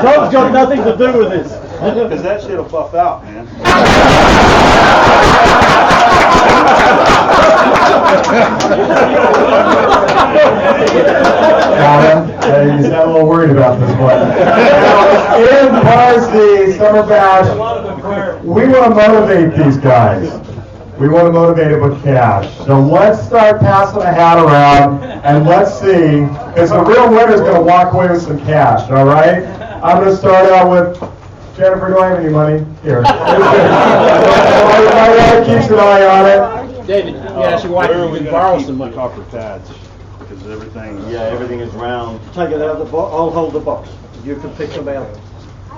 Tom's got nothing to do with this. Because that shit'll buff out, man. You sound a little worried about this one. In Parsley, Summer Bash, we want to motivate these guys. We want to motivate it with cash. So let's start passing a hat around and let's see, because the real winner's going to walk away with some cash, all right? I'm going to start out with Jennifer. Do I have any money? Here. My wife keeps an eye on it. David, yeah, your wife can borrow some money. Copper pads, because everything. Yeah, everything is round. Take it out of the box, I'll hold the box. You can pick them out.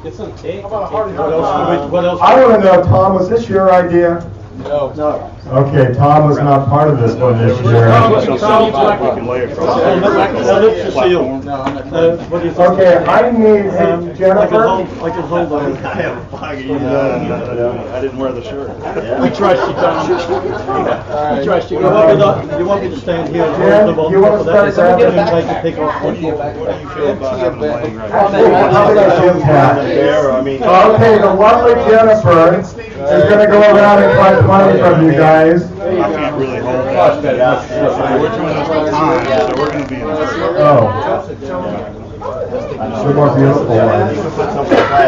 Get some tape. What else? I want to know, Tom, was this your idea? No. No. Okay, Tom was not part of this one this year. Okay, I need, hey, Jennifer. I can hold those. I didn't wear the shirt. We trust you, Tom. We trust you. You want me to stand here and Jen, hold them on you want top to of that? start And grabbing? take the pick off. What do you feel about having them laying right How about Jim's hat? Okay, the lovely Jennifer is going to go around and collect money from you guys. I can't really hold that. We're doing this for time, so we're going to be in a hurry. Oh. The more beautiful one.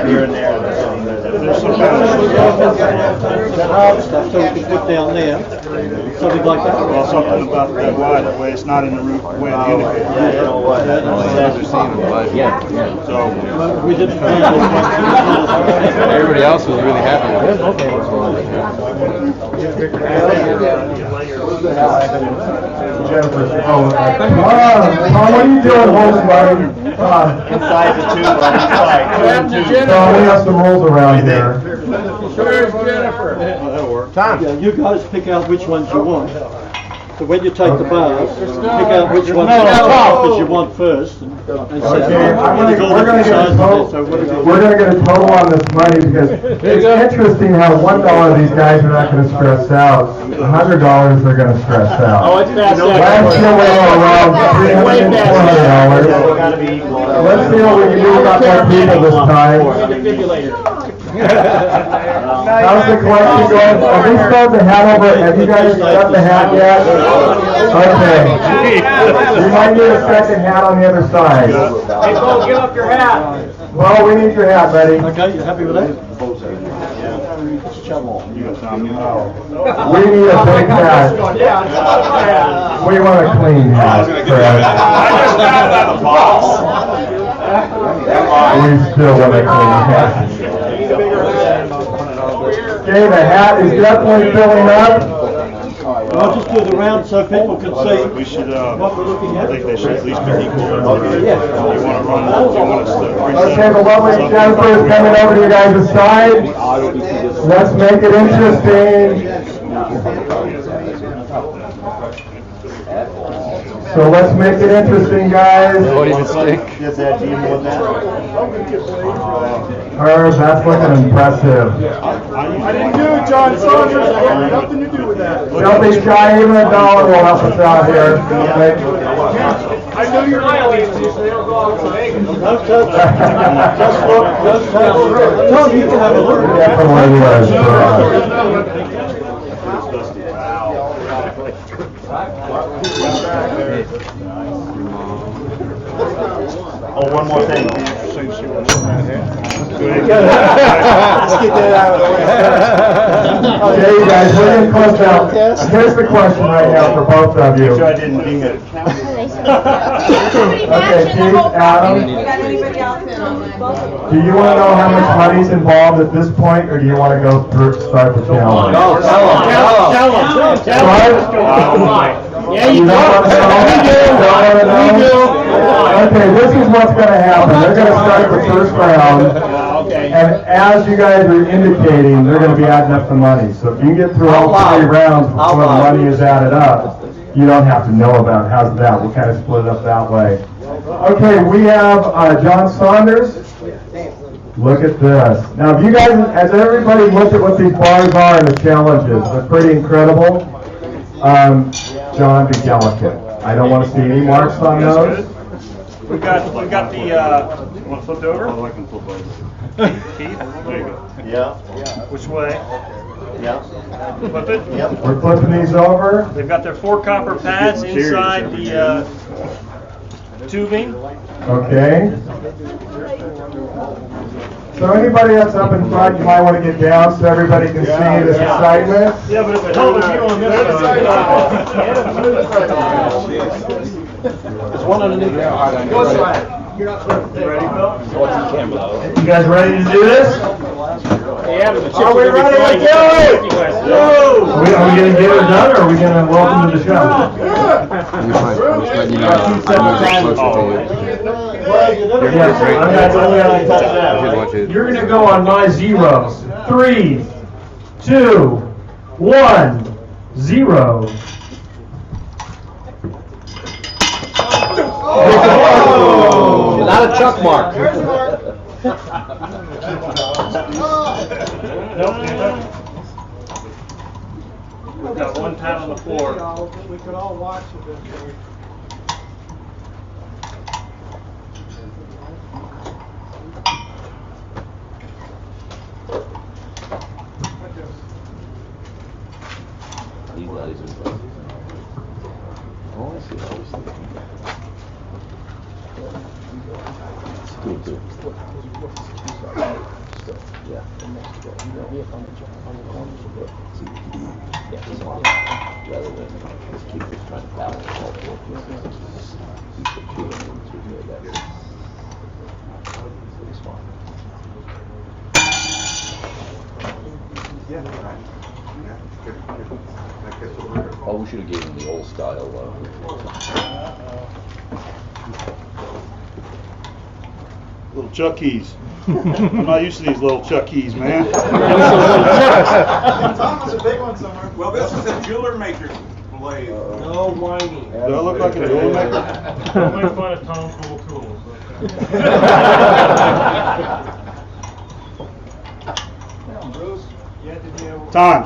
Here and there. There's some kind of That hard stuff, so we can put down there, something like that. well, something about that wide, that way it's not in the root way of the indicator. So, We didn't. Everybody else was really happy with it. Jennifer, Tom, what are you doing holding money? Come on. Inside the tube, on each side. Tom, we have some rules around here. Where's Jennifer? that'll work. Yeah, you guys pick out which ones you want. So when you take the bars, pick out which ones you want first. And Okay, we're going to get a total on this money because it's interesting how $1 these guys are not going to stress out. $100 they're going to stress out. Oh, it's fast. Last year we were around $300 and $400. Let's see what we can do about more people this time. How's the collection going? Have we started the hat over? Have you guys got the hat yet? Okay. You might need a second hat on the other side. Hey, Bo, give up your hat. Well, we need your hat, buddy. Okay, you happy with that? You got Tom, you know. We need a big hat. We want a clean hat, Fred. We still want a clean hat. Okay, the hat is definitely filling up. I'll just do the round so people can see We should, what we're looking I at. think they should at least be equal. You want to run, you want to Okay, the lovely Jennifer is coming over to you guys' side. Let's make it interesting. So let's make it interesting, guys. Does that do you want that? That's looking impressive. I didn't do it, John Saunders. I had nothing to do with that. Don't be shy, even $1 will help us out here. I know you're violating these, so they don't go out to Vegas. Don't touch. Just look, just touch. Tom, you can have a look. Definitely was. Oh, one more thing. Let's get that out of the way. Okay, you guys, we're getting close now. Here's the question right now for both of you. Make sure I didn't ding it. Okay, Keith, Adam, do you want to know how much money's involved at this point, or do you want to go through, start the challenge? Tell them. Yeah, you don't want to know? We do. Okay, this is what's going to happen. They're going to start the first round. And as you guys are indicating, they're going to be adding up the money. So if you get through all 3 rounds before the money is added up, you don't have to know about it. How's that? We'll kind of split it up that way. Okay, we have John Saunders. Look at this. Now, if you guys, has everybody looked at what these bars are and the challenges? They're pretty incredible. John, be delicate. I don't want to see any marks on those. We've got the, you want to flip it over? Oh, I can flip over. Keith? There you go. Yeah. Which way? Yeah. Flip it? Yep. We're flipping these over. They've got their 4 copper pads inside the tubing. Okay. So anybody that's up in front, you might want to get down so everybody can see this excitement. Yeah, but it's a hell of a view on this side. There's one underneath there. Go side. You ready, Phil? You guys ready to do this? Are we ready to do it? Are we going to get it done, or are we going to welcome to the show? You're fine. I'm just letting you know. I'm moving closer to you. You're going to go on my 0. 3, 2, 1, 0. Oh! Not a chuck mark. We've got 1 pad on the floor. We could all watch it. These guys are impressive. Oh, I see. Cool, too. Yeah. Rather than just keep just trying to balance all 4 pieces. Keep the 2 and 3 there. That's pretty smart. Oh, we should have given him the old style. Little Chuck keys. I'm not used to these little Chuck keys, man. Tom's a big one somewhere. Well, this is a jeweler maker's blade. No whining. Do I look like a jeweler maker? Don't make fun of Tom's little tools. Time.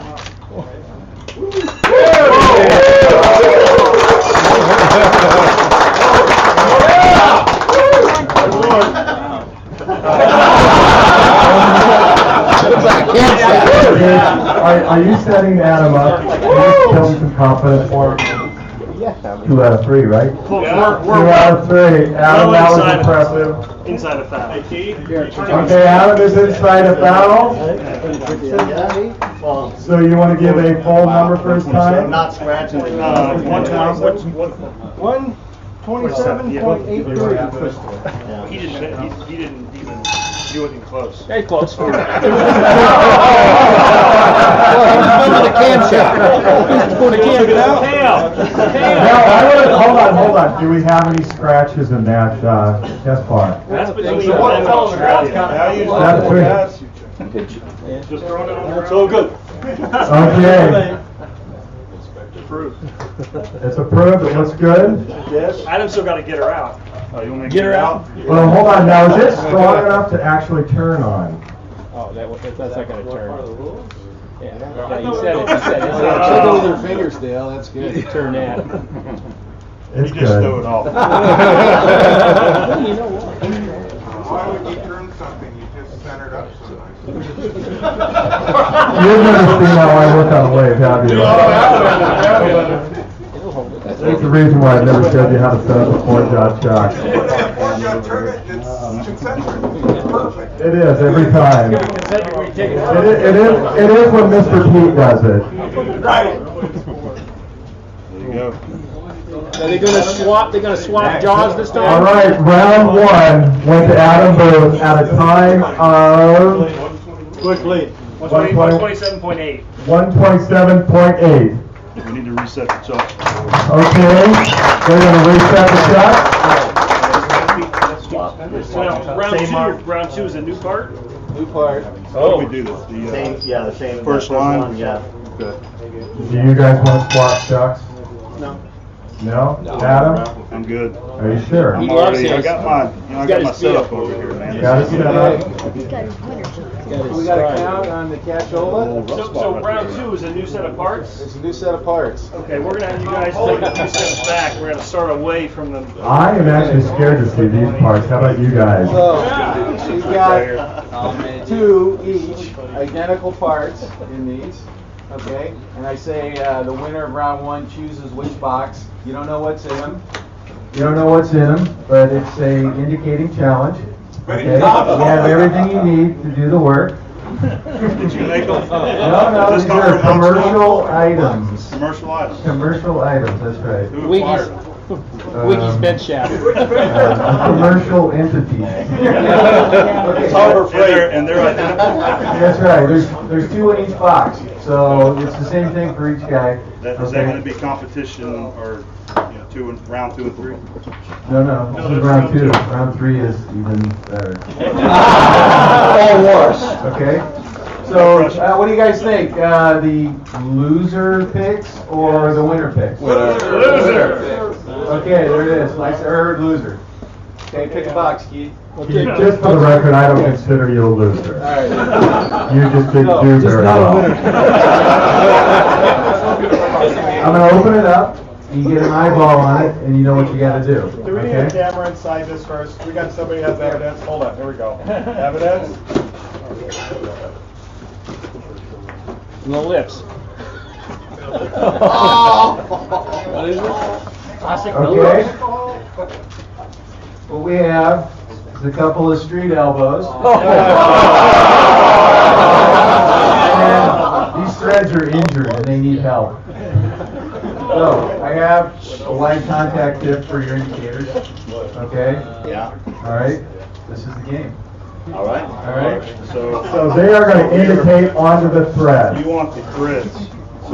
Are you setting Adam up? Can you tell me some confidence for him? 2 out of 3, right? 2 out of 3. Adam, that was impressive. Inside of foul. Okay, Adam is inside a foul. So you want to give a full number for his time? Not scratching the. 127.83. He didn't even do anything close. Hey, close. Hold on. Do we have any scratches in that test bar? That's between the one and Australia. Just throwing it on the. It's all good. Okay. It's approved. It looks good. Yes. Adam's still got to get her out. Oh, you want me to Get her out? Well, hold on. Now, is it strong enough to actually turn on? Oh, that's not going to turn. Yeah, you said it. You said it. Check it with your fingers, Dale. That's good. Turn that. It's You good. just throw it off. Why would you turn something you just centered up so nice? You've never seen how I work on a lathe, have you? That's the reason why I never showed you how to set up a 4-jot shock. It is every time. It is when Mr. Pete does it. Right. There you go. Are they going to swap? They're going to swap jaws this time? All right, round 1 went to Adam Booth at a time of Quickly. 127.8. 127.8. We need to reset the chuck. Okay, they're going to reset the shot. So now, round two is a new part? New part. How do we do this? The same. First line? Yeah. Okay. Do you guys want to swap shocks? No. No? Adam? I'm good. Are you sure? I'm already, I got my, I got my setup over here, man. Got it set up? He's got his winter shot. We got a count on the cashola. So round 2 is a new set of parts? It's a new set of parts. Okay, we're gonna have you guys take a few steps back. We're gonna start away from the. I am actually scared to see these parts. How about you guys? So, we got 2 each, identical parts in these, okay? And I say the winner of round 1 chooses which box. You don't know what's in them. You don't know what's in them, but it's a indicating challenge. Okay? You have everything you need to do the work. Did you make them? No, these are commercial items. Commercial items. Commercial items, that's right. Wiggy's bed shaft. Commercial entity. Harbor Freight. And they're identical? That's right, there's 2 in each box, so it's the same thing for each guy. Is that going to be competition or round 2 and 3? No, this is round 2. Round 3 is even better. All worse. Okay? So, what do you guys think? The loser picks or the winner picks? Loser. Okay, there it is. Like I heard loser. Okay, pick a box, Keith. Okay, just for the record, I don't consider you a loser. All right. You just didn't do very well. I'm going to open it up. You get an eyeball on it, and you know what you got to do. Do we need a camera inside this first? We got somebody who has evidence. Hold on, here we go. Evidence. No lips. What is it? Classic Okay. What we have is a couple of street elbows. And these threads are injured and they need help. So, I have a wide contact tip for your indicators. Okay? Yeah. All right? This is the game. All right. All right? So they are going to indicate onto the thread. you want the threads. So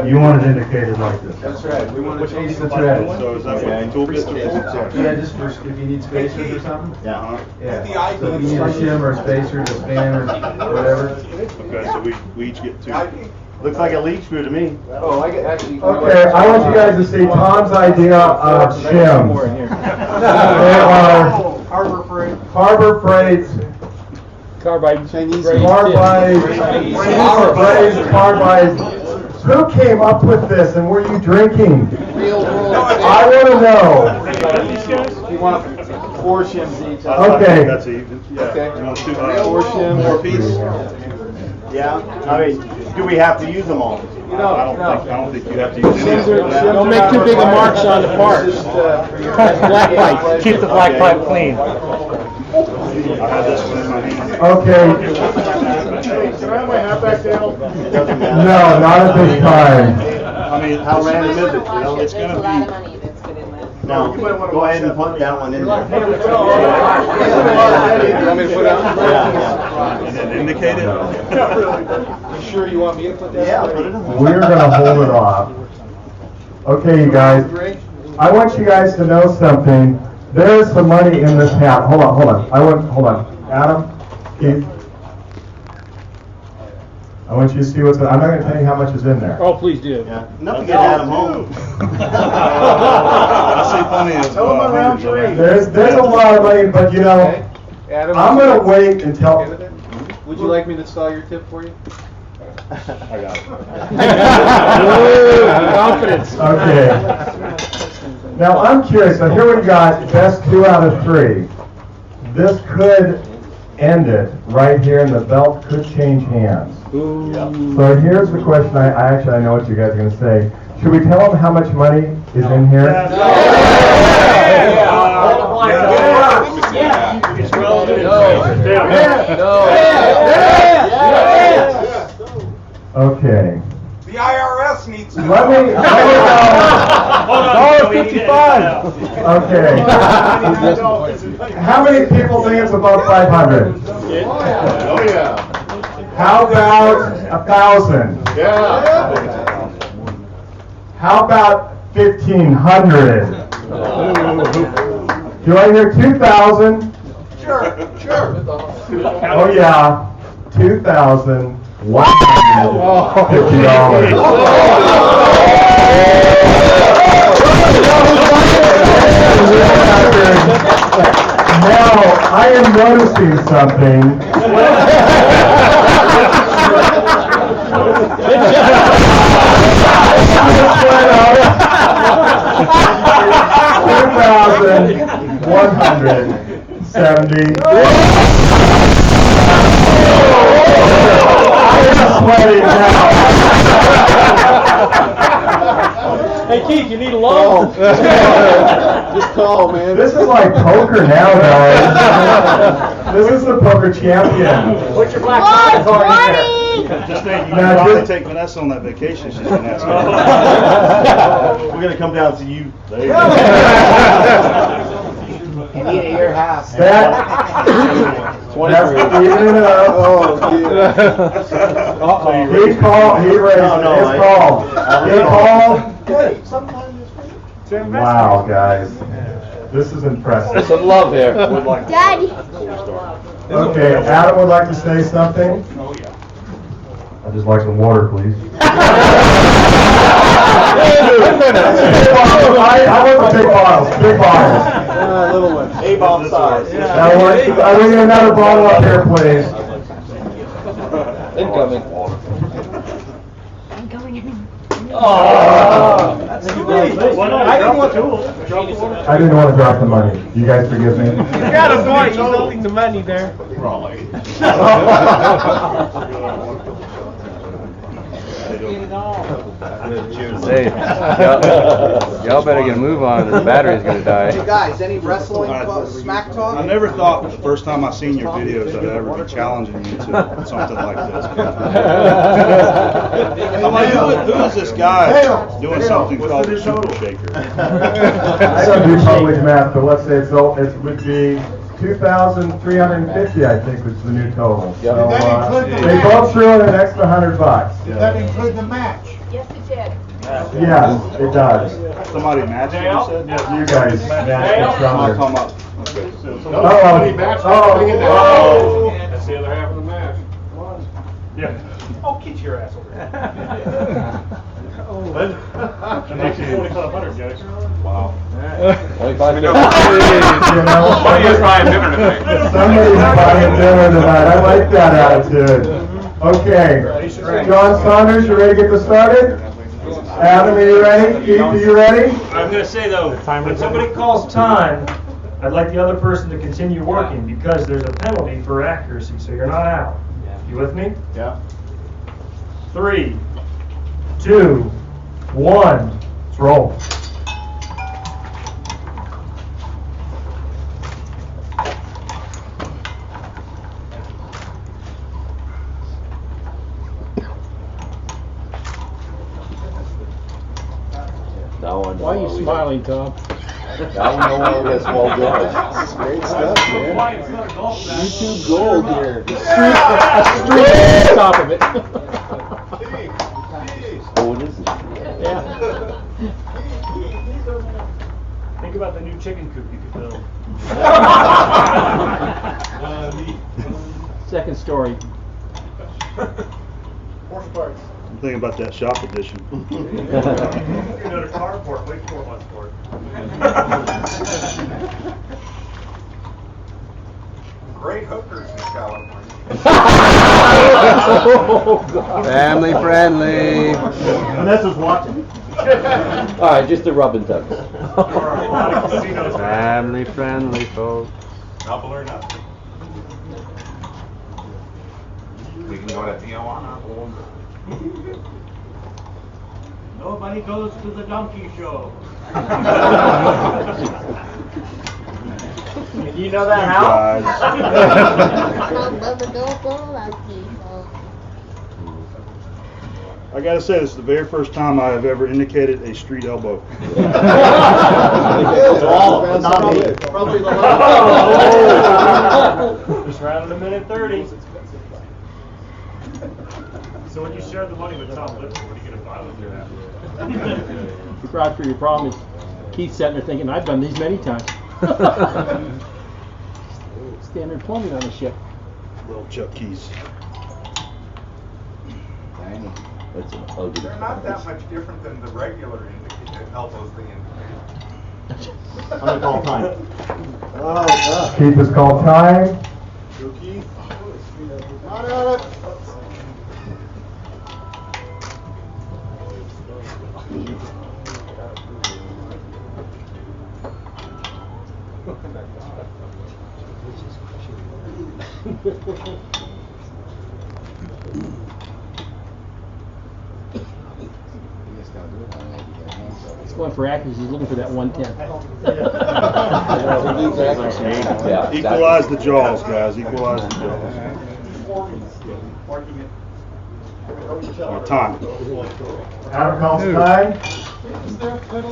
You want it indicated like this. That's right. We want to chase the thread. So is that what the tool bits are for? Yeah, just for if you need spacers or something. Uh-huh. Yeah. So if you need a shim or a spacer to span or whatever. Okay, so we each get 2. Looks like a lead screw to me. Oh, I get actually. Okay, I want you guys to see Tom's idea of shims. They are Harbor Freight's Carbide. Chinese. Carbide. Who came up with this and were you drinking? Real world. I want to know. You want 4 shims each. Okay. That's even. Yeah. Okay. You want 2, 4 shims. 4 piece? Yeah. I mean, do we have to use them all? I don't think you have to use any of them. Don't make too big a marks on the parts. Black pipe. Keep the black pipe clean. I had this one in my hand. Okay. Can I have my hat back, Dale? No, not at this time. I mean, How random is it? You know? It's going to be. Now, go ahead and put that one in there. You want me to put it on? Yeah. And then indicate it? You sure you want me to put that? Yeah, put it on. We're going to hold it off. Okay, you guys. I want you guys to know something. There's some money in this hat. Hold on. Hold on. Adam, Keith. I want you to see what's. I'm not going to tell you how much is in there. Oh, please do. Yeah. Enough to get Adam home. I see plenty of. Tell them around 3. There's a lot of money, but you know, Adam, I'm going to wait until. would you like me to install your tip for you? I got it. Confidence. Okay. Now I'm curious. So here we got best 2 out of 3. This could end it right here, and the belt could change hands. So here's the question. I know what you guys are going to say. Should we tell them how much money is in here? Okay. The IRS needs to. Let me $1.55. Okay. How many people think it's above 500? Oh, yeah. How about 1,000? Yeah. How about 1,500? Do I hear 2,000? Sure. Oh yeah, $2,150. Now, I am noticing something. $2,170. I am sweating now. Hey Keith, you need a loan? Just call, man. This is like poker now, guys. This is the poker champion. Put your black card in there. Just think, you Now, can probably just- take Vanessa on that vacation she's been asking. We're gonna come down and see you. There you go. You need a year half. That's even it up. He called, he raised his call. He called. Wow, guys. This is impressive. Some love here. Daddy. Okay, Adam would like to say something. I'd just like some water, please. I want the big bottles, big bottles. Little one. A-bomb size. I want another bottle up here, please. Incoming. I'm going in. I didn't want to drop the money. You guys forgive me? You got a point, he's holding the money there. Hey, y'all better get a move on or the battery's gonna Hey die. guys, any wrestling smack talk? I never thought the first time I seen your videos I'd ever be challenging you to something like this. I'm like, who is this guy doing something called the Super Shaker? I don't do public math, but let's say it would be 2,350, I think, was the new total. So, Did that include the they match? both threw in an extra $100. Did that include the match? Yes, it did. Yes, it does. Somebody matching, you said? You guys matched it I'm stronger. talking about, okay. Nobody matched. Putting it down. That's the other half of the match. Yeah. Oh, get your ass over here. And that's 4,500, guys. Wow. Somebody's buying dinner tonight. I like that attitude. Okay. John Saunders, you ready to get this started? Adam, are you ready? Keith, are you ready? I'm gonna say though, when somebody calls time, I'd like the other person to continue working because there's a penalty for accuracy, so you're not out. You with me? Yeah. 3, 2, 1, let's roll. Why are you smiling, Tom? Now we know why we got small guys. Great stuff, man. YouTube gold here. Street on top of it. Oh, what is it? Yeah. Think about the new chicken coop you could build. Second story. Horse parts. I'm thinking about that shop edition. Another carport, wait 4 months for it. Great hookers in California. Family friendly. Vanessa's watching. All right, just the rub and tugs. Family friendly, folks. Double or nothing. We can go to Tijuana. Nobody goes to the donkey show. You know that how? I gotta say, this is the very first time I have ever indicated a street elbow. Probably the Just round in a minute 30. So when you share the money with Tom Lipton, what are you gonna buy with your half? You cried for your promise. Keith's sitting there thinking, I've done these many times. Standard plumbing on a ship. Little Chuck Keys. That's an ugly. They're not that much different than the regular elbows they indicate. I'm gonna call time. Keith is called time. Not at it. He's going for accuracy. He's looking for that 110. Equalize the jaws, guys. Equalize the jaws. Time. Adam calls time.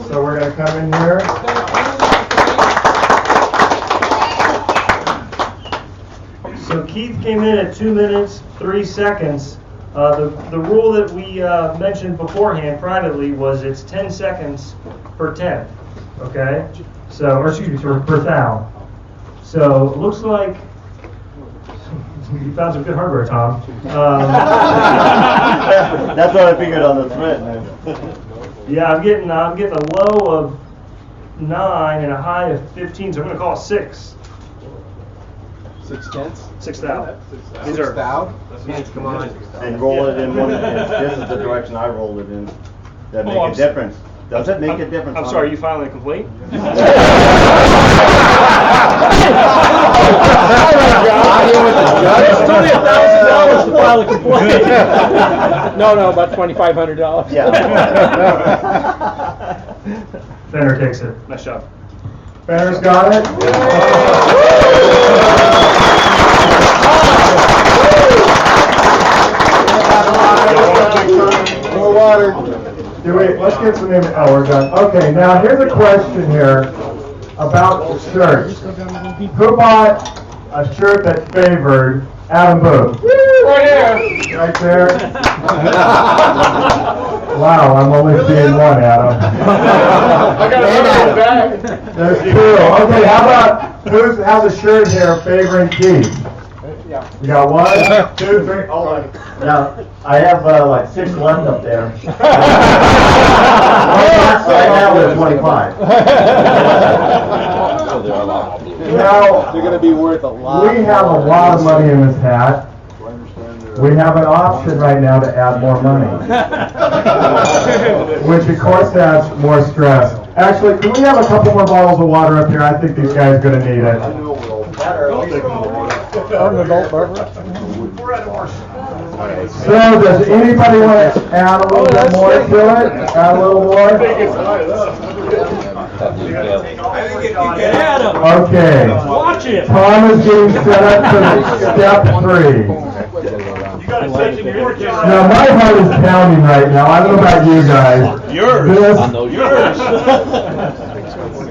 So we're going to come in here. So Keith came in at 2 minutes, 3 seconds. The rule that we mentioned beforehand privately was it's 10 seconds per 10, okay? So, or excuse me, per thou. So it looks like you found some good hardware, Tom. That's what I figured on the thread, man. Yeah, I'm getting a low of 9 and a high of 15, so I'm going to call it 6. 6 tenths? 6 thou. These are thou? Come on. And roll it in one, this is the direction I rolled it in. That make a difference. Does it make a difference? I'm sorry, are you filing a complaint? It's only $1,000 to file a complaint. No, about $2,500. Yeah. Fender takes it. Nice job. Fenner's got it. More water. Let's get some in. Oh, we're done. Okay, now here's a question here about the shirts. Who bought a shirt that favored Adam Booth? Right here. Right there. Wow, I'm only seeing one, Adam. I got another bag. There's two. Okay, how about how's a shirt here favoring Keith? You got 1, 2, 3. Hold on. Now, I have like 6 left up there. Right now we're 25. Now, They're going to be worth a lot. we have a lot of money in this hat. We have an option right now to add more money, which of course adds more stress. Actually, can we have a couple more bottles of water up here? I think these guys are going to need it. So, does anybody want to add a little bit more to it? Add a little more? Okay. Watch it. Tom is getting set up for step 3. Now, my heart is pounding right now. I don't know about you guys. Yours. Yours.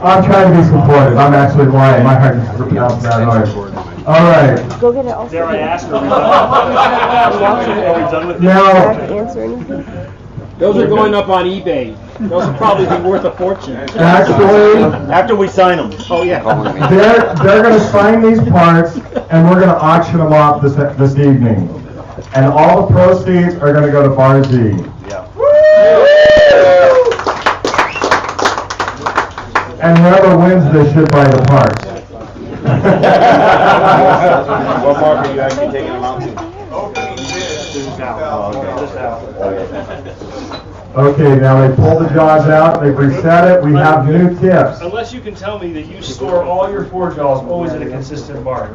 I'm trying to be supportive. I'm actually lying. My heart is pounding that hard. All right. Go get it also. Dare I ask? Are we done with this? Now, Answer anything? Those are going up on eBay. Those will probably be worth a fortune. actually, After we sign them. Oh, yeah. they're going to sign these parts, and we're going to auction them off this evening. And all the proceeds are going to go to Bar Z. Yeah. And whoever wins this should buy the parts. What mark are you actually taking them out to? Okay, now they pull the jaws out, they've reset it, we have new tips. Unless you can tell me that you store all your 4 jaws always at a consistent bar.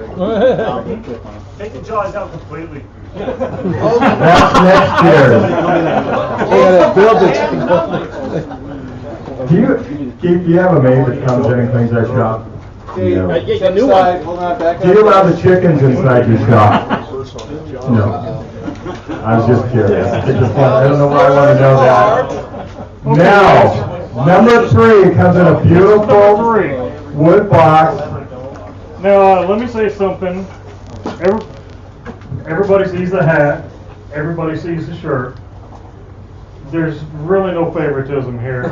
Take the jaws out completely. That's next year. Do you have a maid that comes in and cleans our shop? Yeah, a new one. Do you allow the chickens inside your shop? No. I was just curious. I don't know why I want to know that. Now, number 3 comes in a beautiful wood box. Now, let me say something. Everybody sees the hat. Everybody sees the shirt. There's really no favoritism here.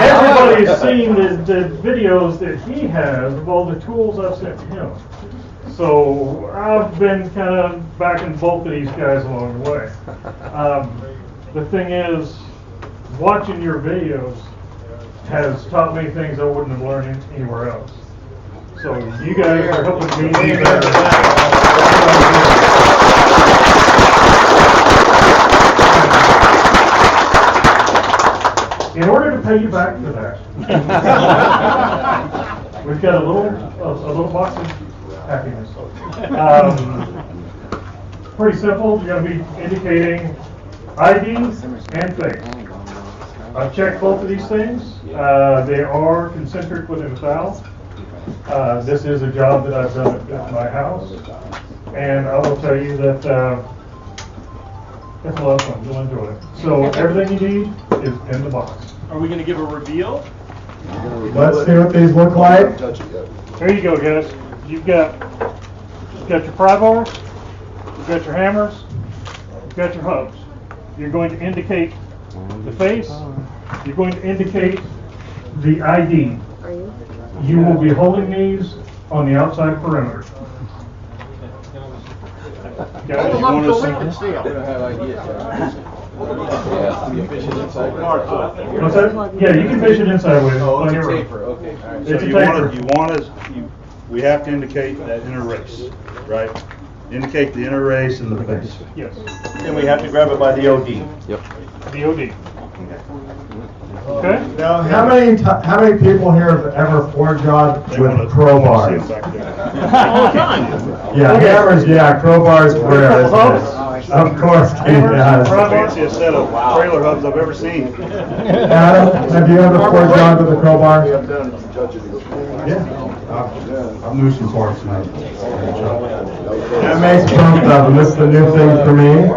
Everybody's seen the videos that he has of all the tools I've sent to him. So I've been kind of backing both of these guys along the way. The thing is, watching your videos, has taught me things I wouldn't have learned anywhere else. So you guys are helping me be better. In order to pay you back for that, we've got a little box of happiness. Pretty simple. You're going to be indicating IDs and face. I've checked both of these things. They are concentric within a thou. This is a job that I've done at my house, and I will tell you that it's a lot of fun. You'll enjoy it. So everything you need is in the box. Are we going to give a reveal? Let's see what these look like. Here you go, guys. You've got your pry bars, you've got your hammers, you've got your hubs. You're going to indicate the face. You're going to indicate the ID. You will be holding these on the outside perimeter. Guys, you want to see? What's that? Yeah, you can fish it inside with it. Oh, on it's a your rope. taper, okay. It's So a you want to, we have to indicate that inner race, right? Indicate the inner race and the face. Yes. And we have to grab it by the OD. Yep. The OD. Okay. Now, how many people here have ever forejawed with crowbars? Yeah, hammers, yeah, crowbars rare, isn't it? Of course, Keith has. Fanciest set of trailer hubs I've ever seen. Adam, have you ever forejawed with a crowbar? Yeah. I'm losing for it tonight. That makes both of them. This is a new thing for me.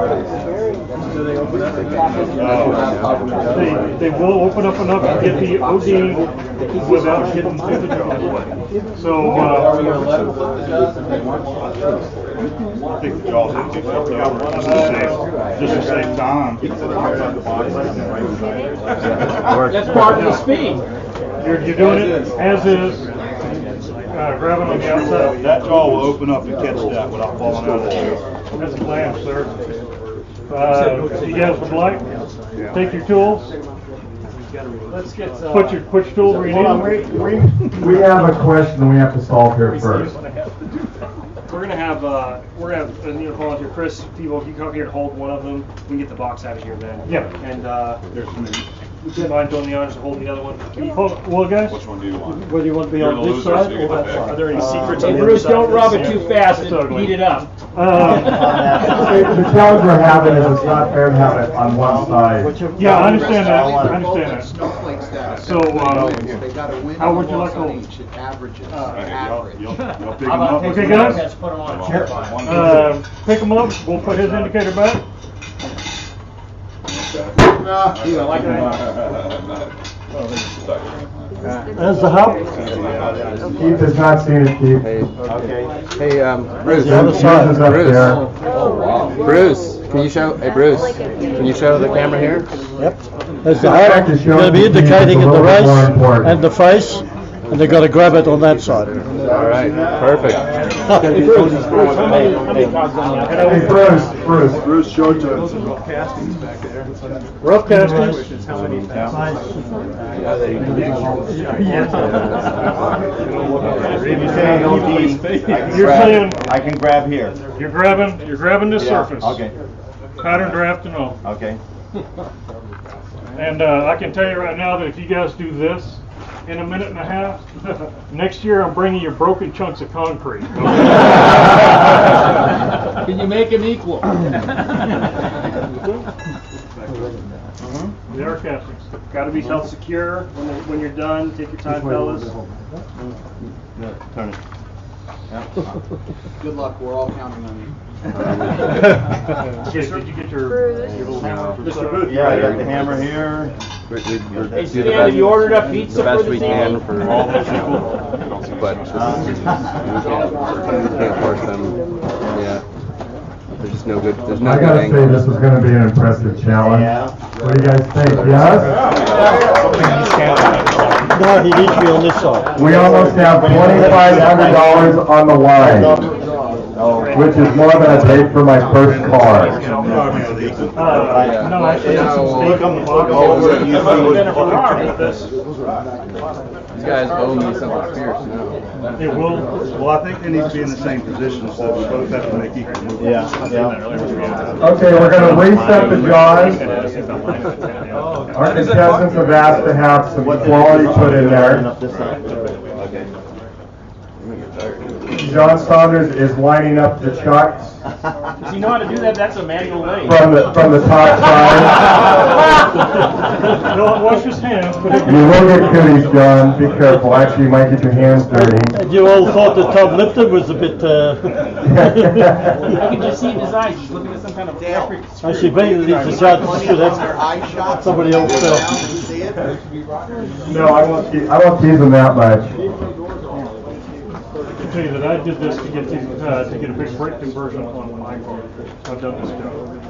They will open up enough to get the OD without getting to the job. So, I think the jaw's going to be flipped over just to save time. That's part of the speed. you're doing it as is, grabbing on the outside. That jaw will open up and catch that without falling out of there. That's the plan, sir. You guys would like, take your tools. Let's get. Put your tools where you need them. We have a question we have to solve here first. We're gonna have a new volunteer, Chris. People, if you come here to hold one of them, we can get the box out of here then. Yeah. And would you mind doing the honors of holding the other one? Well, guys. Which one do you want? Whether you want to be on this side or that side. Are there any secrets on Hey, the Bruce, other side? don't rub it too fast and heat it up. The challenge we're having is it's not fair to have it on one side. Yeah, I understand that. I understand that. So, how would you like to hold? Okay, guys. Let's put them on. Pick them up. We'll put his indicator back. There's the hub. Keith has not seen it, Keith. Hey, Bruce. The other side is up there. Bruce, can you show? Hey, Bruce, can you show the camera here? Yep. There's the hub. You're going to be indicating in the race and the face, and they've got to grab it on that side. All right, perfect. Hey, Bruce, how many cards on the outside? Hey, Bruce, show it to him. Rough castings. You're saying I can grab here. you're grabbing this surface. Okay. Pattern draft and all. Okay. And I can tell you right now that if you guys do this in a minute and a half, next year I'm bringing you broken chunks of concrete. Can you make them equal? They are castings. Got to be held secure when you're done. Take your time, fellas. Turn it. Good luck, we're all counting on you. Did you get your little hammer? Mr. Booth. Yeah, I got the hammer here. Hey, Stan, have you ordered up pizza the best for we this can evening? for all the people, but we can't force them. Yeah, there's just no good. There's no I good gotta say, angle. this is gonna be an impressive challenge. Yeah. What do you guys think? Yes? No, he needs to be on this side. We almost have $2,500 on the line. which is more than I paid for my first car. No, actually, that's some steak on the box. These guys owe me something fierce now. It will, well, I think they need to be in the same position, so we both have to make equal movement. Okay, we're gonna reset the jaws. Our contestants have asked to have some quality put in there. John Saunders is lining up the chucks Does he know how to do that? That's a manual way. from the top side. Don't wash his hands. You will get cooties, John. Be careful. Actually, you might get your hands dirty. You all thought the tub lifter was a bit, I can just see in his eyes. He's looking at some kind of electric. actually, basically, decided to shoot that. Somebody else No, I won't tease them that much. I can tell you that I did this to get a big brake conversion on my car. I've done this job.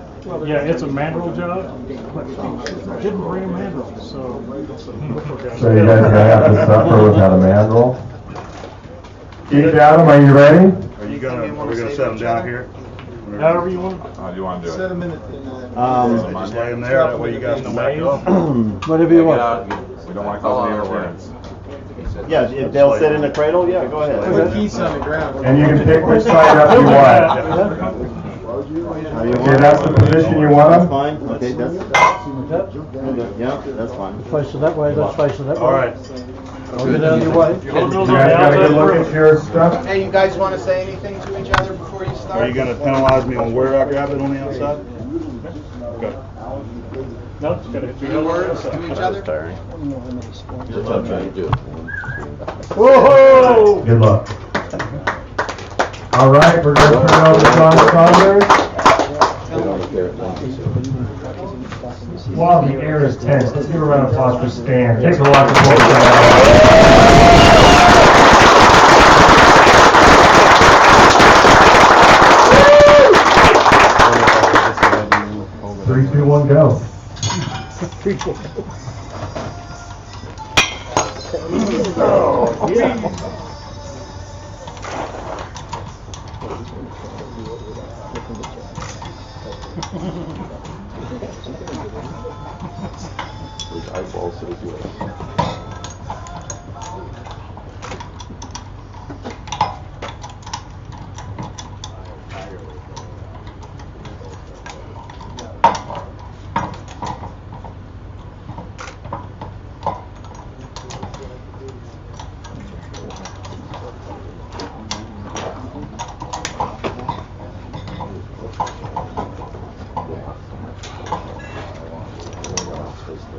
Yeah, it's a manual job, but didn't bring a manual, so. So you guys gonna have to suffer without a manual. Keith, Adam, are you ready? Are we gonna set them down here? However you want. How do you want to do it? Set them in it. Just lay them there, that way you guys can back up. Whatever you want. We don't want to cause any interference. Yeah, if they'll sit in the cradle, yeah, go ahead. Put keys on the ground. And you can pick which side up you want. Okay, that's the position you want That's them? fine, okay, yeah, that's fine. Face it that way, let's face it that way. All right. I'll get out of your way. You guys got a good look at your stuff? Hey, you guys want to say anything to each other before you start? Are you gonna penalize me on where I grab it on the outside? Okay. No, just gotta hit No words to each other? Whoa! Good luck. All right, we're going to turn it over to John Saunders. While the air is tense, let's give a round of applause for Stan. Takes a lot to pull that. 3, 2, 1, go. Oh, yeah.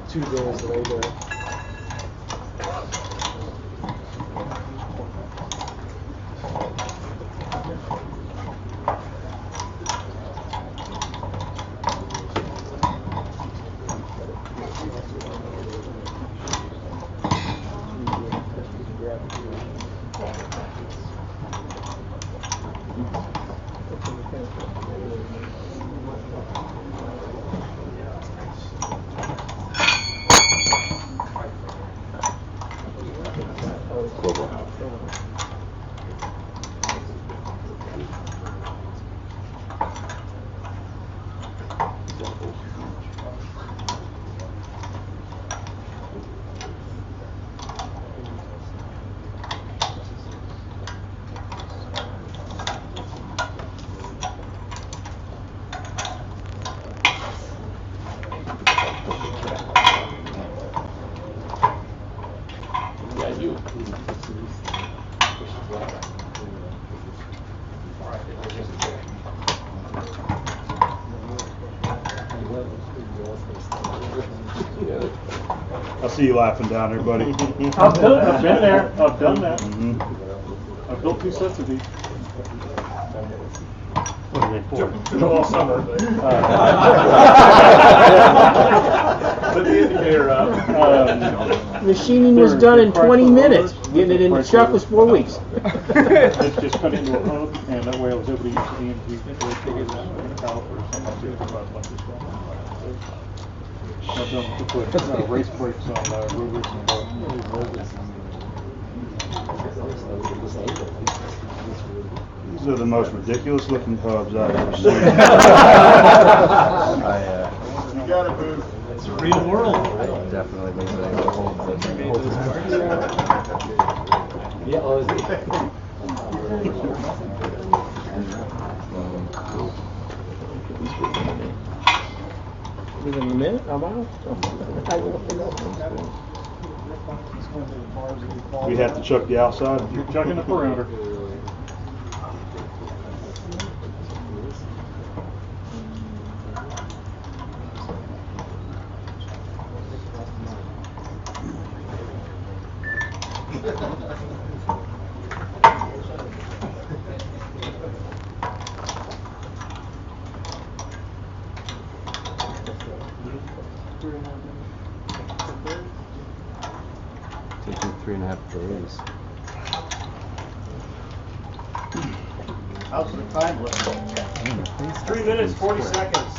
Two days later. I see you laughing down there, buddy. I've been there. I've done that. I've built 2 sets of these. What are they for? All summer. Put the indicator up. Machining was done in 20 minutes. Getting it in the truck was 4 weeks. Just cut it into a hub, and that way I was able to use the EMT calipers and I've done to put race brakes on Rubers and These are the most ridiculous looking pubs I've ever seen. You got it, Booth. It's a real world. Definitely leave it. Yeah, oh, is it? Within a minute, a mile? We'd have to chuck the outside. You're chucking the perimeter. Taking 3.5 days. How's the time looking? 3 minutes, 40 seconds.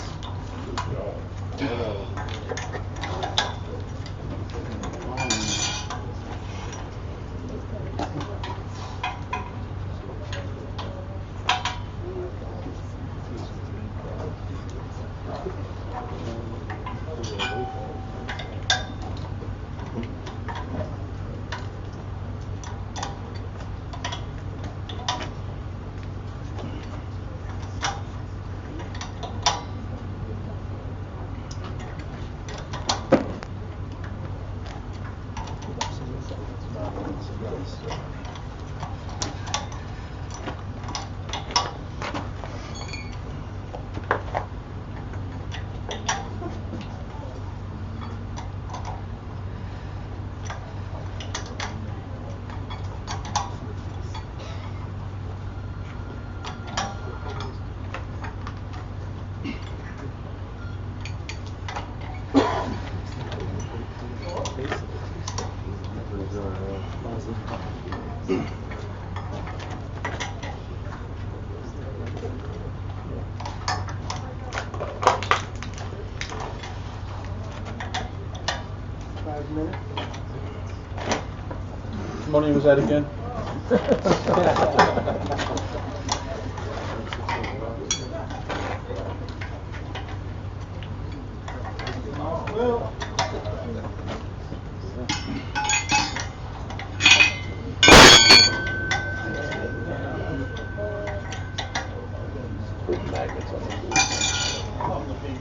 What money was that again?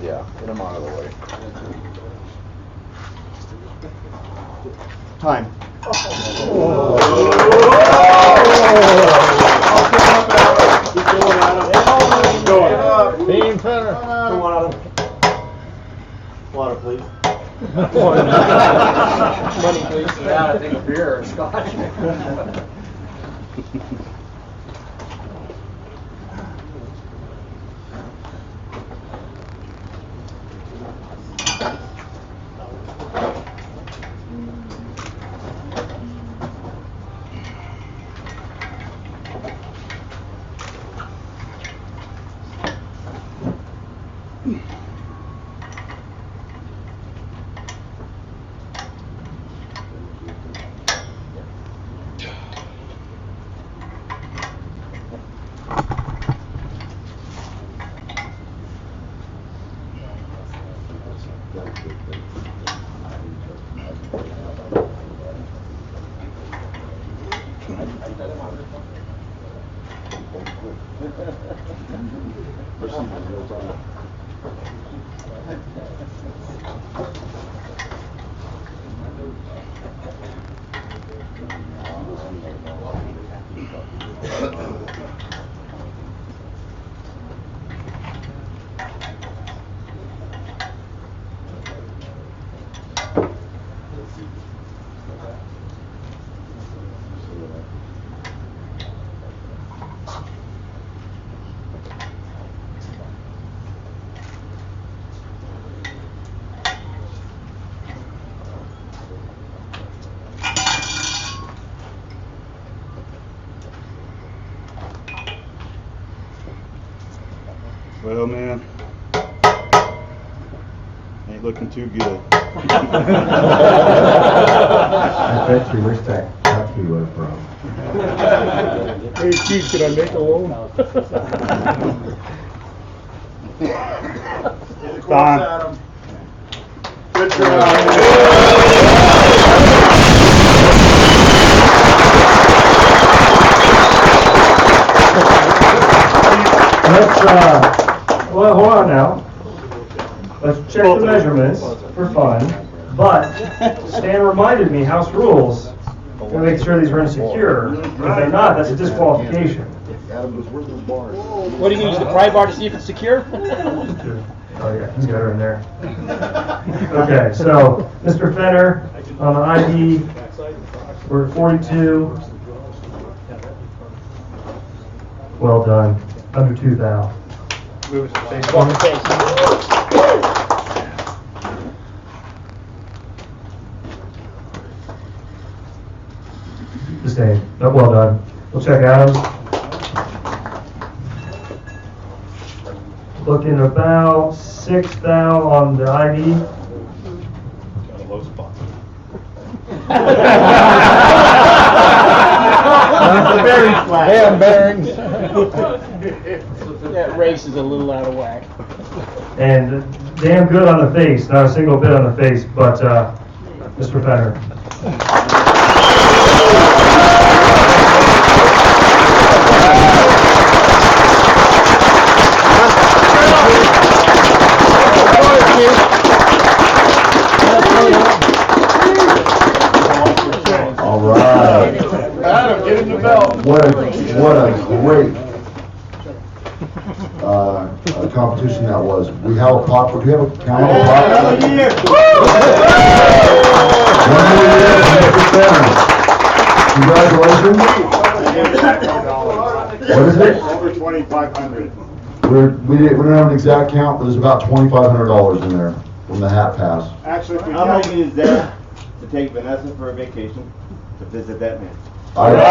Yeah, get them out of the way. Time. Team center. Come on, Adam. Water, please. Money, please. Yeah, I think a beer or scotch. Well, man, ain't looking too good. I bet you wish that to and from. Hey, Chief, can I make a loan? Don. Good Let's, well, hold on now. Let's check the measurements for fun, but Stan reminded me, house rules, to make sure these are insecure. If they're not, that's a disqualification. What are you gonna use, the pry bar to see if it's secure? Oh yeah, he's got her in there. Okay, so, Mr. Fenner, on the ID, we're at 42. Well done, under 2 thou. Move to face. The same. Oh, well done. We'll check Adams. Looking about 6 thou on the ID. Got a low spot. The bearing flat. Damn bearings. That race is a little out of whack. And damn good on the face. Not a single bit on the face, but Mr. Fenner. All right. Adam, get him the belt. What a great competition that was. We have a pop. Do we have a? Can I have a pop? Another year. One more year, Mr. Congratulations. What is it? Over 2,500. We don't have an exact count, but there's about $2,500 in there from the hat pass. Actually, if we I'm gonna count, use that to take Vanessa for a vacation to visit that man. All right.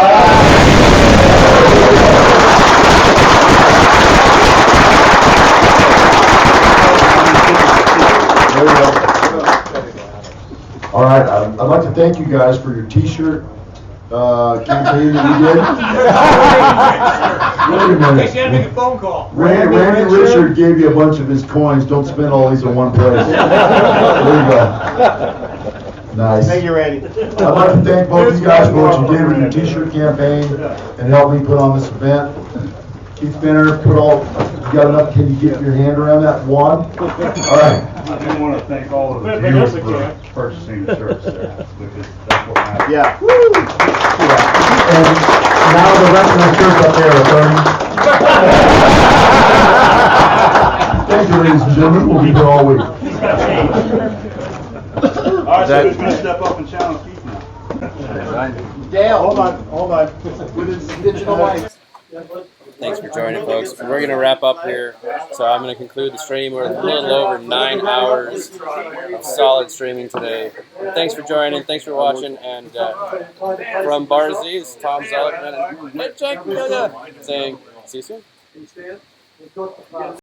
There we go. All right, I'd like to thank you guys for your T-shirt campaign that you did. Wait a minute. make a phone call. Randy Richard gave you a bunch of his coins. Don't spend all these in one place. There you go. Nice. Thank you, Randy. I'd like to thank both of you guys for what you did with your T-shirt campaign and help me put on this event. Keith Fenner, you got enough, can you get your hand around that wad? All right. I do want to thank all of the viewers for purchasing the shirts there, because that's what matters. Yeah. And now the rest of the shirts up there are burning. Thank you, ladies and gentlemen, we'll be here all week. All right, so who's going to step up and challenge Keith now? Dale, hold on. With his digital lights. Thanks for joining, folks. We're going to wrap up here. So I'm going to conclude the stream. We're a little over 9 hours of solid streaming today. Thanks for joining. Thanks for watching. And from Barzies, Tom Zellman and Mitch saying, see you soon.